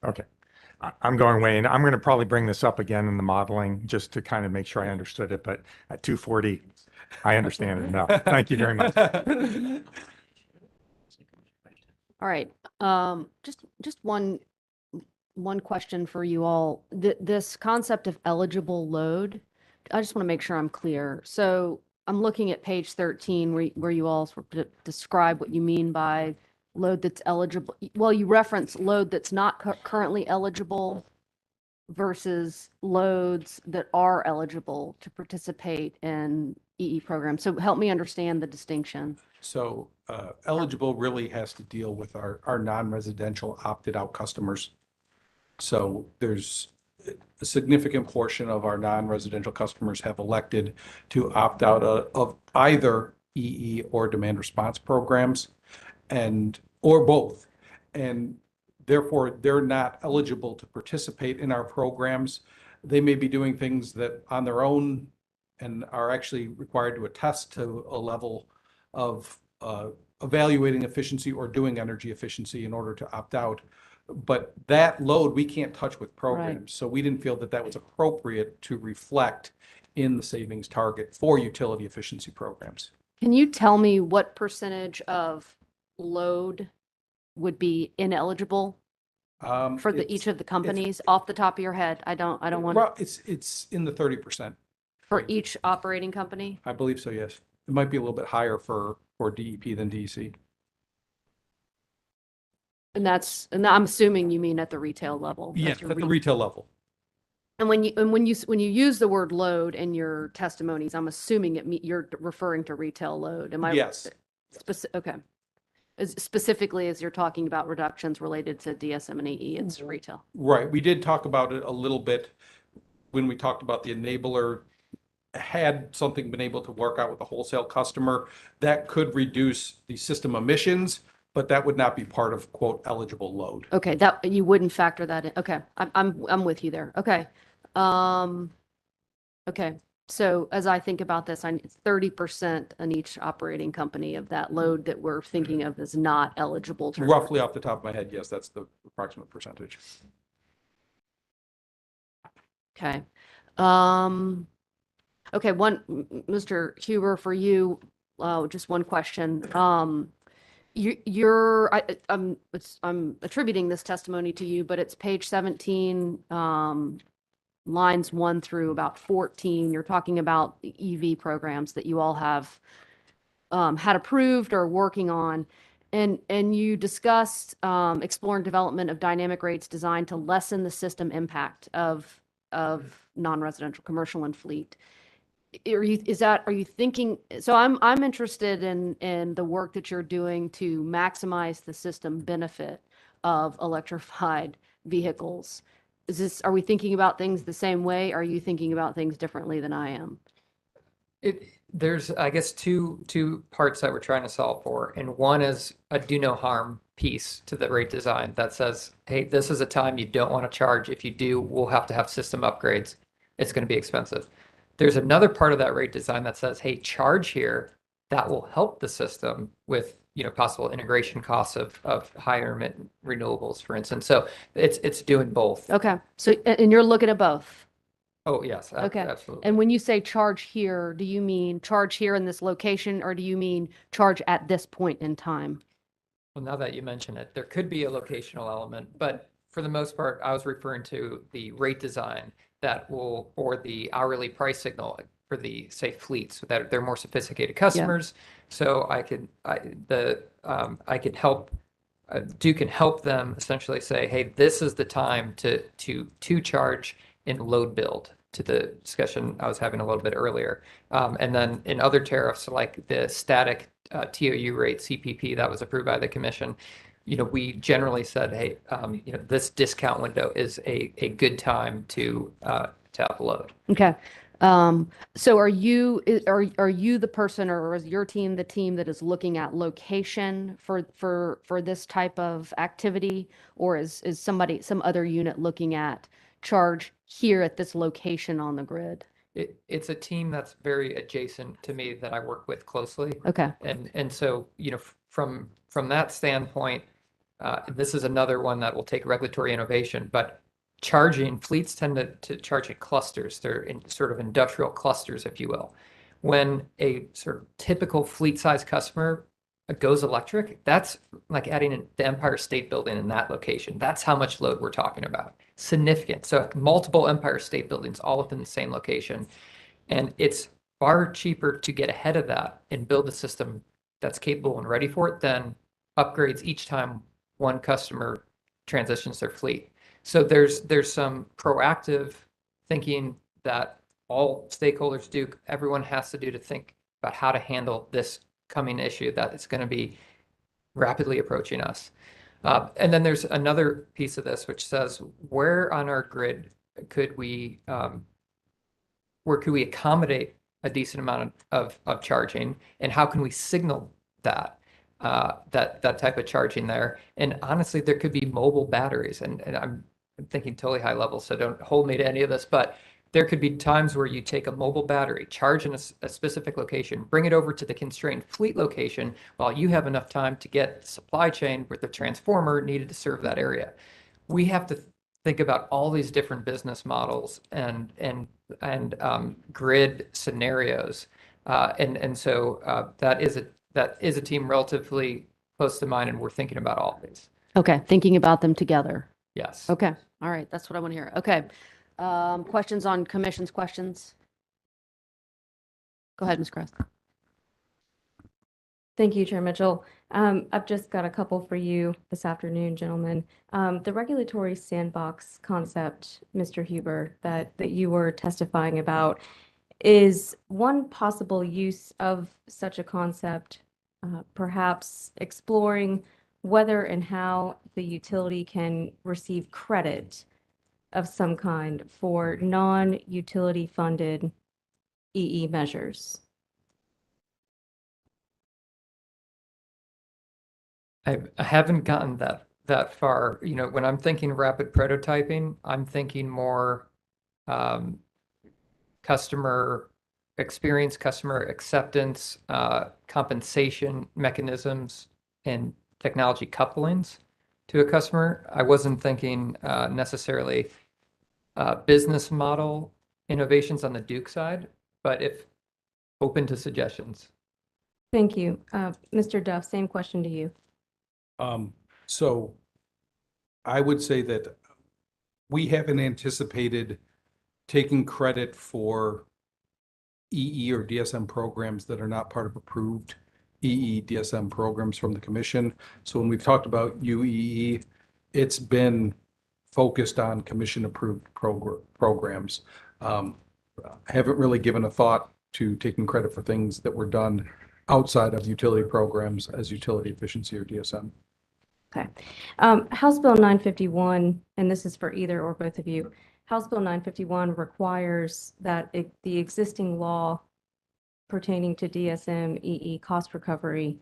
Okay. I'm going way in. I'm going to probably bring this up again in the modeling just to kind of make sure I understood it, but at 240, I understand it now. Thank you very much. All right. Just one question for you all. This concept of eligible load, I just want to make sure I'm clear. So I'm looking at page 13 where you all sort of describe what you mean by load that's eligible. Well, you reference load that's not currently eligible versus loads that are eligible to participate in EE programs. So help me understand the distinction. So eligible really has to deal with our non-residential opted out customers. So there's a significant portion of our non-residential customers have elected to opt out of either EE or demand response programs or both. And therefore, they're not eligible to participate in our programs. They may be doing things that on their own and are actually required to attest to a level of evaluating efficiency or doing energy efficiency in order to opt out. But that load we can't touch with programs. So we didn't feel that that was appropriate to reflect in the savings target for utility efficiency programs. Can you tell me what percentage of load would be ineligible for each of the companies off the top of your head? I don't want Well, it's in the 30%. for each operating company. I believe so, yes. It might be a little bit higher for DEP than DEC. And I'm assuming you mean at the retail level. Yeah, That's your at the retail level. And when you use the word load in your testimonies, I'm assuming you're referring to retail load. Am I? Yes. Okay. Specifically, as you're talking about reductions related to DSM and EE, it's retail. Right. We did talk about it a little bit when we talked about the enabler. Had something been able to work out with the wholesale customer, that could reduce the system emissions, but that would not be part of quote eligible load. Okay, that you wouldn't factor that in. Okay, I'm with you there. Okay. Okay. So as I think about this, I need 30% on each operating company of that load that we're thinking of is not eligible to. Roughly off the top of my head, yes, that's the approximate percentage. Okay. Okay, Mr. Huber, for you, just one question. I'm attributing this testimony to you, but it's page 17, lines 1 through about 14. You're talking about the EV programs that you all have had approved or working on. And you discussed exploring development of dynamic rates designed to lessen the system impact of non-residential, commercial, and fleet. Are you thinking, so I'm interested in the work that you're doing to maximize the system benefit of electrified vehicles. Are we thinking about things the same way? Are you thinking about things differently than I am? There's, I guess, two parts that we're trying to solve for. And one is a do no harm piece to the rate design that says, hey, this is a time you don't want to charge. If you do, we'll have to have system upgrades. It's going to be expensive. There's another part of that rate design that says, hey, charge here. That will help the system with, possible integration costs of higher emittent renewables, for instance. So it's doing both. Okay. So, and you're looking at both. Oh, yes, Okay. absolutely. And when you say charge here, do you mean charge here in this location, or do you mean charge at this point in time? Well, now that you mention it, there could be a locational element, but for the most part, I was referring to the rate design or the hourly price signal for the, say, fleets, so that they're more sophisticated customers. So I could help, Duke can help them essentially say, hey, this is the time to charge in load build, to the discussion I was having a little bit earlier. And then in other tariffs, like the static TOU rate, CPP, that was approved by the commission, we generally said, hey, this discount window is a good time to upload. Okay. So are you the person, or is your team the team that is looking at location for this type of activity, or is some other unit looking at charge here at this location on the grid? It's a team that's very adjacent to me that I work with closely. Okay. And so, from that standpoint, this is another one that will take regulatory innovation, but fleets tend to charge in clusters. They're in sort of industrial clusters, if you will. When a sort of typical fleet size customer goes electric, that's like adding the Empire State Building in that location. That's how much load we're talking about. Significant. So multiple Empire State Buildings all within the same location. And it's far cheaper to get ahead of that and build a system that's capable and ready for it than upgrades each time one customer transitions their fleet. So there's some proactive thinking that all stakeholders do, everyone has to do to think about how to handle this coming issue that is going to be rapidly approaching us. And then there's another piece of this which says, where on our grid could we accommodate a decent amount of charging, and how can we signal that type of charging there? And honestly, there could be mobile batteries, and I'm thinking totally high level, so don't hold me to any of this, but there could be times where you take a mobile battery, charge in a specific location, bring it over to the constrained fleet location while you have enough time to get the supply chain with the transformer needed to serve that area. we have to think about all these different business models and grid scenarios. So that is a team relatively close to mine, and we're thinking about all of these. Okay, thinking about them together. Yes. Okay, all right, that's what I want to hear. Okay. Questions on commission's questions? Go ahead, Ms. Kress. Thank you, Chair Mitchell. I've just got a couple for you this afternoon, gentlemen. The regulatory sandbox concept, Mr. Huber, that you were testifying about, is one possible use of such a concept, perhaps exploring whether and how the utility can receive credit of some kind for non-utility funded EE measures. I haven't gotten that far. You know, when I'm thinking rapid prototyping, I'm thinking more customer experience, customer acceptance, compensation mechanisms, and technology couplings to a customer. I wasn't thinking necessarily business model innovations on the Duke side, but if open to suggestions. Thank you. Mr. Duff, same question to you. So I would say that we haven't anticipated taking credit for EE or DSM programs that are not part of approved EE DSM programs from the commission. So when we've talked about UEE, it's been focused on commission approved programs. I haven't really given a thought to taking credit for things that were done outside of utility programs as utility efficiency or DSM. Okay. House Bill 951, and this is for either or both of you. House Bill 951 requires that the existing law pertaining to DSM EE cost recovery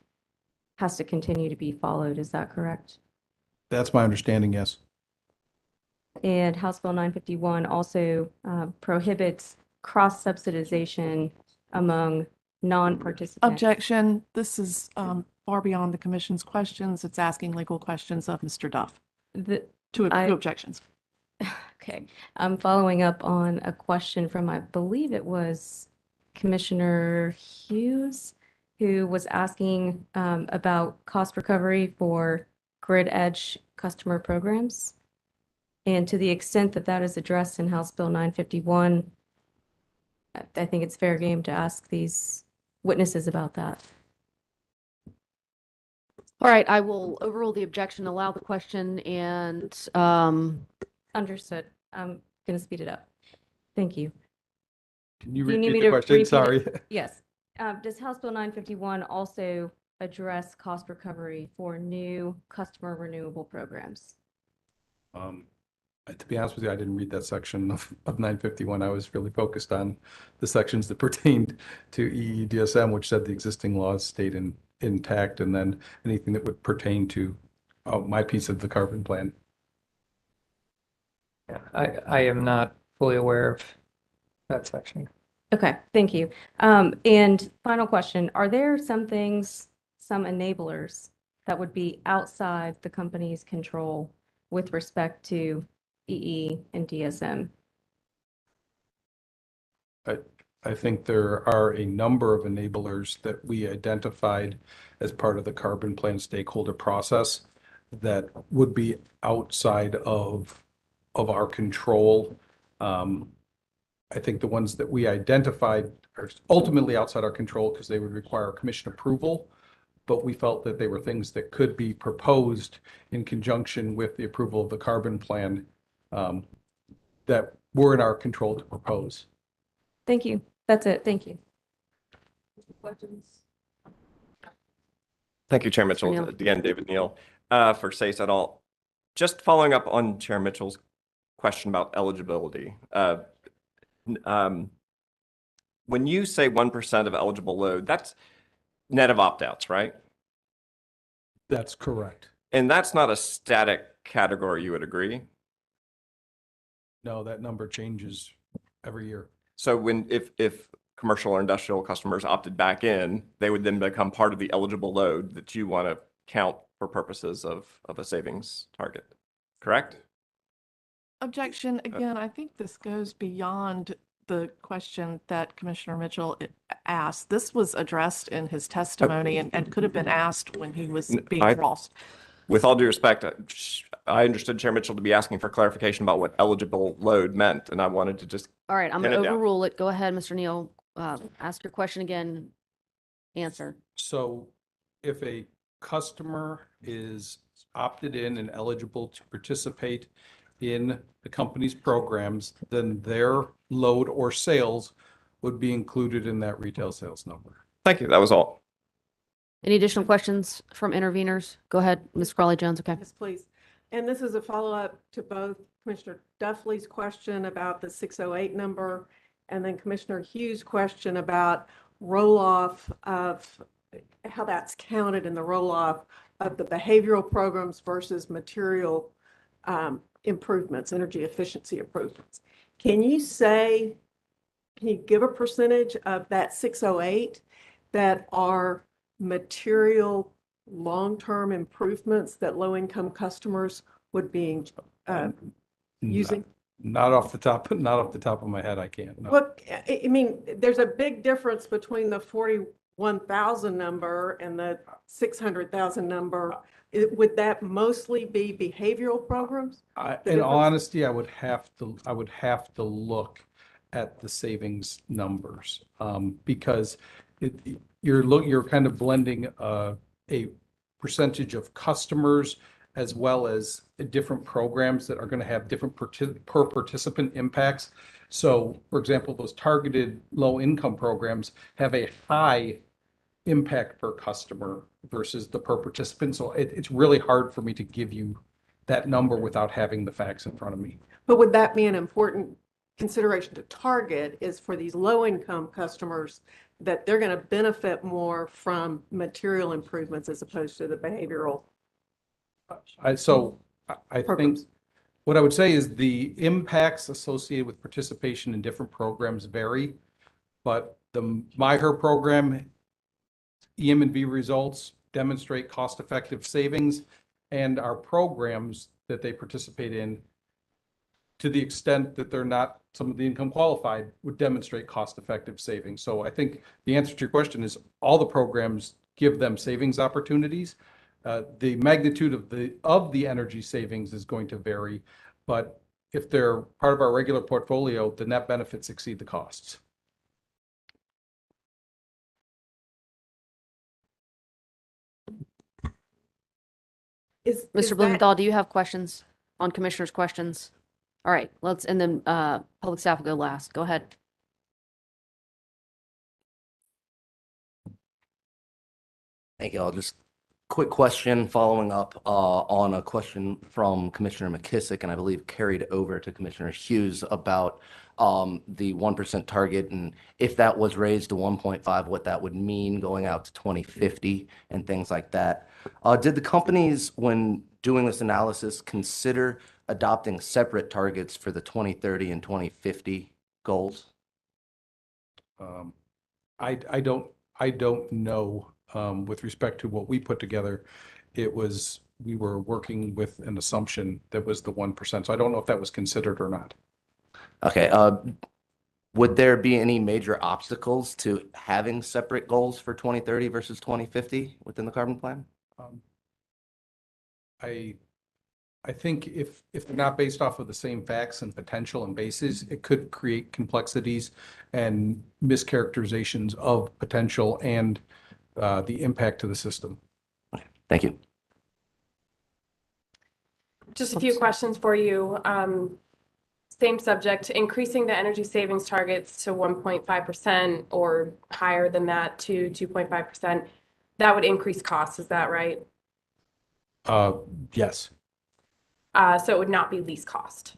has to continue to be followed. Is that correct? That's my understanding, yes. And House Bill 951 also prohibits cross-subsidization among non-participants. Objection. This is far beyond the commission's questions. It's asking legal questions of Mr. Duff. Two objections. Okay. I'm following up on a question from, I believe it was Commissioner Hughes, who was asking about cost recovery for grid edge customer programs. And to the extent that that is addressed in House Bill 951, I think it's fair game to ask these witnesses about that. All right, I will overrule the objection, allow the question, and Understood. I'm going to speed it up. Thank you. Can you Do you need repeat me the to question? repeat it? Sorry. Yes. Does House Bill 951 also address cost recovery for new customer renewable programs? To be honest with you, I didn't read that section of 951. I was really focused on the sections that pertained to EEDSM, which said the existing laws stayed intact, and then anything that would pertain to my piece of the carbon plan. Yeah, I am not fully aware of that section. Okay, thank you. And final question, are there some things, some enablers that would be outside the company's control with respect to EE and DSM? I think there are a number of enablers that we identified as part of the carbon plan stakeholder process that would be outside of our control. I think the ones that we identified are ultimately outside our control because they would require commission approval, but we felt that they were things that could be proposed in conjunction with the approval of the carbon plan that were in our control to propose. Thank you. That's it. Thank you. Questions? Thank you, Chair Mitchell. Neal. Again, David Neal, for Sace et al. Just following up on Chair Mitchell's question about eligibility. When you say 1% of eligible load, that's net of opt-outs, right? That's correct. And that's not a static category, you would agree? No, that number changes every year. So if commercial or industrial customers opted back in, they would then become part of the eligible load that you want to count for purposes of a savings target, correct? Objection. Again, I think this goes beyond the question that Commissioner Mitchell asked. This was addressed in his testimony and could have been asked when he was being I- crossed. With all due respect, I understood Chair Mitchell to be asking for clarification about what eligible load meant, and I wanted to just All right, I'm pin going it to down. overrule it. Go ahead, Mr. Neal. Ask your question again. Answer. So if a customer is opted in and eligible to participate in the company's programs, then their load or sales would be included in that retail sales number. Thank you. That was all. Any additional questions from interveners? Go ahead, Ms. Crawley Jones. Okay. Yes, please. And this is a follow-up to both Commissioner Duffley's question about the 608 number and then Commissioner Hughes' question about roll-off of how that's counted in the roll-off of the behavioral programs versus material improvements, energy efficiency improvements. Can you give a percentage of that 608 that are material long-term improvements that low-income customers would be using? Not off the top of my head, I can't. No. Look, I mean, there's a big difference between the 41,000 number and the 600,000 number. Would that mostly be behavioral programs? In all honesty, I would have to look at the savings numbers because you're kind of blending a percentage of customers as well as different programs that are going to have different per participant impacts. So, for example, those targeted low income programs have a high impact per customer versus the per participant. So it's really hard for me to give you that number without having the facts in front of me. But would that be an important consideration to target, is for these low-income customers that they're going to benefit more from material improvements as opposed to the behavioral? I think what I would say is the impacts associated with participation in different programs vary, but the MyHer program, EM&V results demonstrate cost-effective savings, and our programs that they participate in, to the extent that they're not some of the income qualified, would demonstrate cost-effective savings. So I think the answer to your question is all the programs give them savings opportunities. The magnitude of the energy savings is going to vary, but if they're part of our regular portfolio, the net benefits exceed the costs. Mr. Blumenthal, do you have questions on commissioners' questions? All right, and then public staff will go last. Go ahead. Thank you. I'll just quick question following up on a question from Commissioner McKissick, and I believe carried over to Commissioner Hughes about the 1% target, and if that was raised to 1.5, what that would mean going out to 2050 and things like that. Did the companies, when doing this analysis, consider adopting separate targets for the 2030 and 2050 goals? I don't know. With respect to what we put together, we were working with an assumption that was the 1%. So I don't know if that was considered or not. Okay. Would there be any major obstacles to having separate goals for 2030 versus 2050 within the carbon plan? I think if they're not based off of the same facts and potential and bases, it could create complexities and mischaracterizations of potential and the impact to the system. Thank you. Just a few questions for you. Same subject, increasing the energy savings targets to 1.5% or higher than that to 2.5%, that would increase costs, is that right? Yes. So it would not be least cost.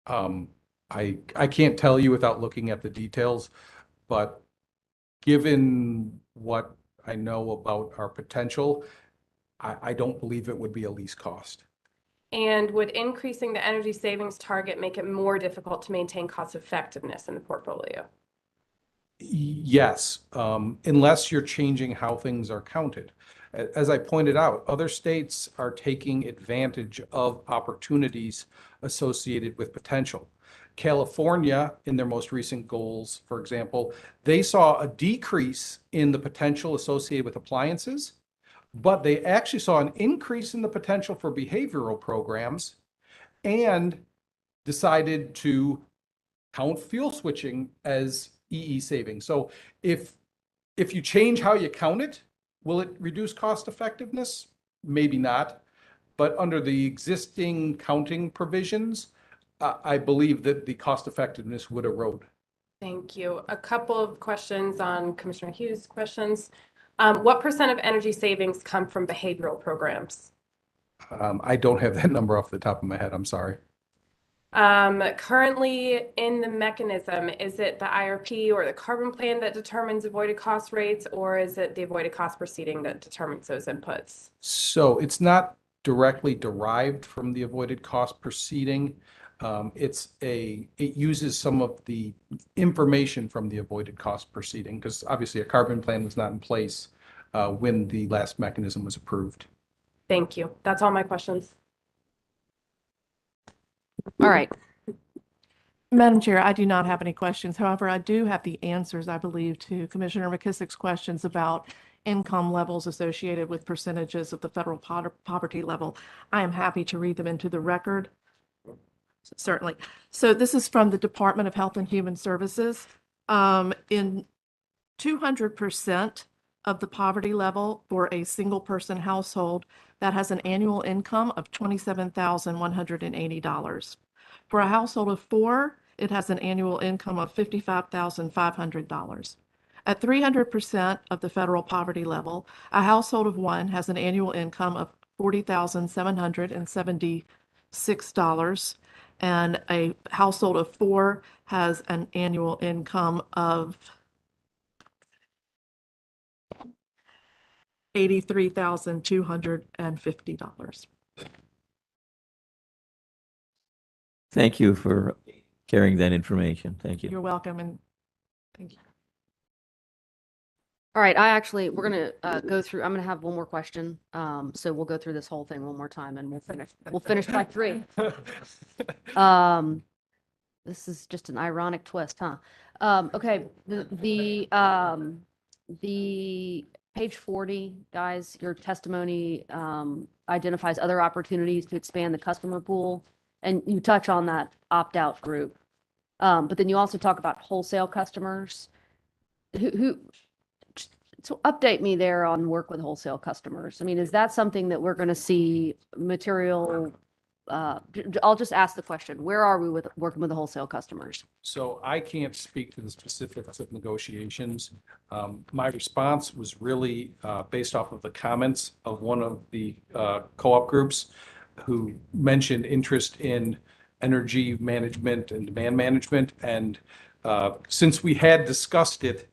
I can't tell you without looking at the details, but given what I know about our potential, I don't believe it would be a least cost. And would increasing the energy savings target make it more difficult to maintain cost effectiveness in the portfolio? Yes, unless you're changing how things are counted. As I pointed out, other states are taking advantage of opportunities associated with potential. California, in their most recent goals, for example, they saw a decrease in the potential associated with appliances, but they actually saw an increase in the potential for behavioral programs and decided to count fuel switching as EE savings. So if you change how you count it, will it reduce cost effectiveness? Maybe not. But under the existing counting provisions, I believe that the cost effectiveness would erode. Thank you. A couple of questions on Commissioner Hughes' questions. What % of energy savings come from behavioral programs? I don't have that number off the top of my head. I'm sorry. Currently in the mechanism, is it the IRP or the carbon plan that determines avoided cost rates, or is it the avoided cost proceeding that determines those inputs? So it's not directly derived from the avoided cost proceeding. It uses some of the information from the avoided cost proceeding, because obviously a carbon plan was not in place when the last mechanism was approved. Thank you. That's all my questions. All right. Madam Chair, I do not have any questions. However, I do have the answers, I believe, to Commissioner McKissick's questions about income levels associated with percentages of the federal poverty level. I am happy to read them into the record. Certainly. So this is from the Department of Health and Human Services. In 200% of the poverty level for a single person household that has an annual income of $27,180. For a household of 4, it has an annual income of $55,500. At 300% of the federal poverty level, a household of 1 has an annual income of $40,776, and a household of 4 has an annual income of $83,250. Thank you for sharing that information. Thank you. You're welcome, and thank you. All right, we're gonna go through, I'm gonna have one more question. So we'll go through this whole thing one more time and we'll finish by 3. This is just an ironic twist, huh? Okay, the page 40, guys, your testimony identifies other opportunities to expand the customer pool, and you touch on that opt-out group. But then you also talk about wholesale customers. So update me there on work with wholesale customers. I mean, is that something that we're going to see material? I'll just ask the question, where are we with working with the wholesale customers? So I can't speak to the specifics of negotiations. My response was really based off of the comments of one of the co-op groups who mentioned interest in energy management and demand management. And since we had discussed it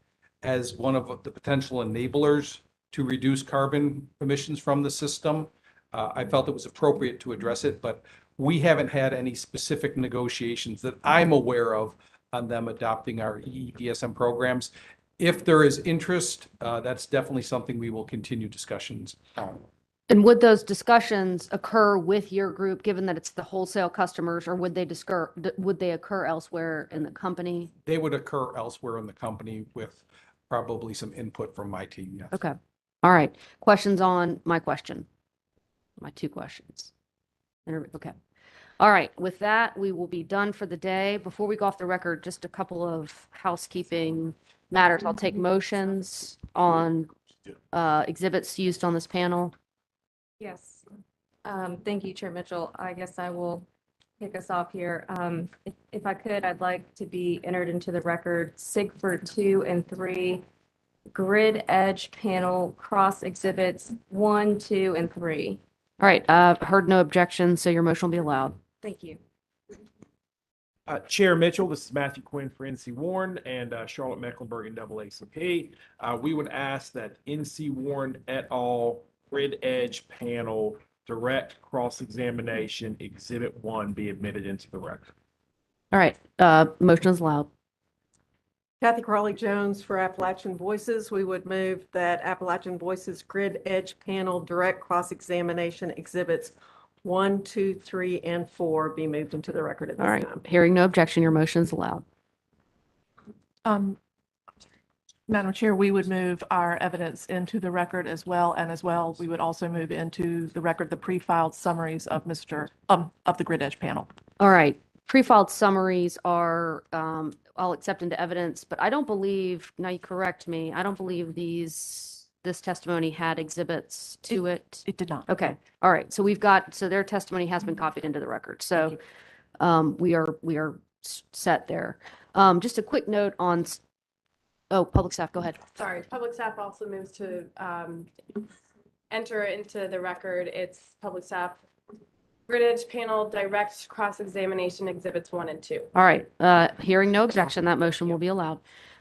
as one of the potential enablers to reduce carbon emissions from the system, I felt it was appropriate to address it, but we haven't had any specific negotiations that I'm aware of on them adopting our EEDSM programs. If there is interest, that's definitely something we will continue discussions on. And would those discussions occur with your group, given that it's the wholesale customers, or would they occur elsewhere in the company? They would occur elsewhere in the company with probably some input from my team, yes. Okay. All right. Questions on my question? My 2 questions. Okay. All right. With that, we will be done for the day. Before we go off the record, just a couple of housekeeping matters. I'll take motions on exhibits used on this panel. Yes. Thank you, Chair Mitchell. I guess I will kick us off here. If I could, I'd like to be entered into the record Sigford 2 and 3 grid edge panel cross exhibits 1, 2, and 3. All right. Heard no objections, so your motion will be allowed. Thank you. Chair Mitchell, this is Matthew Quinn for NC Warren and Charlotte Mecklenburg and NAACP. We would ask that NC Warren et al. Grid edge panel direct cross-examination exhibit 1 be admitted into the record. All right. Motion is allowed. Kathy Crawley Jones for Appalachian Voices. We would move that Appalachian Voices Grid Edge Panel Direct Cross-Examination Exhibits 1, 2, 3, and 4 be moved into the record at All this right, time. hearing no objection, your motion is allowed. Madam Chair, we would move our evidence into the record as well, and as well, we would also move into the record the pre-filed summaries of of the Grid Edge panel. All right, pre-filed summaries are, I'll accept into evidence, but I don't believe, now you correct me, I don't believe this testimony had exhibits to it. It did not. Okay, all right, so so their testimony has been copied into the record, so we are set there. Just a quick note on, public staff, go ahead. Sorry, public staff also moves to enter into the record. It's public staff Grid Edge panel direct cross-examination exhibits 1 and 2. All right, hearing no objection, that motion will be allowed.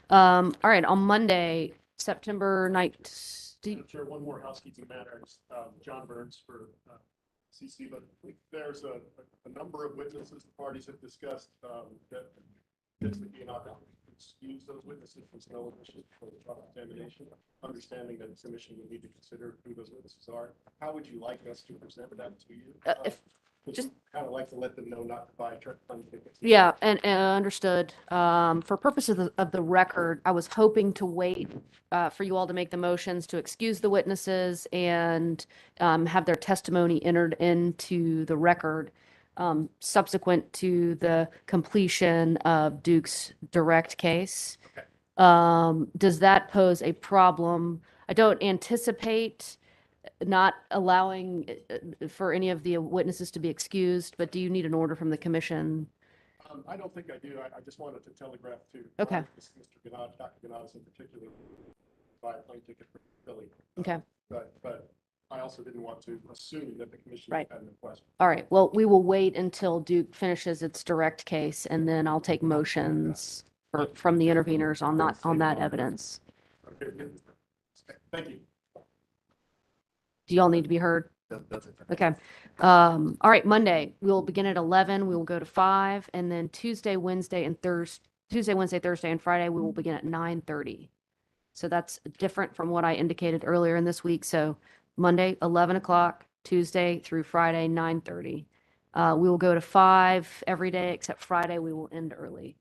All right, on Monday, September 9th. Chair, one more housekeeping matter. John Burns for CC, but there's a number of witnesses the parties have discussed that this would be an opportunity to excuse those witnesses from no issue for the trial examination, understanding that the commission would need to consider who those witnesses are. How would you like us to present that to you? Just kind of like to let them know not to buy plane tickets. Yeah, and understood. For purposes of the record, I was hoping to wait for you all to make the motions to excuse the witnesses and have their testimony entered into the record subsequent to the completion of Duke's direct case. Does that pose a problem? I don't anticipate not allowing for any of the witnesses to be excused, but do you need an order from the commission? I don't think I do. I just wanted to telegraph to Okay. Mr. Gannat, Dr. Gannat in particular, buy a plane ticket for Philly. Okay. But I also didn't want to assume that the commission Right. had no question. All right, well, we will wait until Duke finishes its direct case, and then I'll take motions from the interveners on that evidence. Okay. Thank you. Do y'all need to be heard? That's it. Okay. All right, Monday, we'll begin at 11, we will go to 5, and then Tuesday, Wednesday, Thursday, and Friday, we will begin at 9:30. So that's different from what I indicated earlier in this week. So Monday, 11 o'clock, Tuesday through Friday, 9:30. We will go to 5 every day except Friday, we will end early.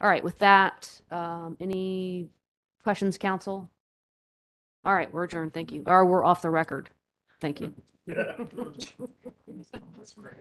All right, with that, any questions, council? All right, we're adjourned. Thank you. Or we're off the record. Thank you. Yeah. That's great.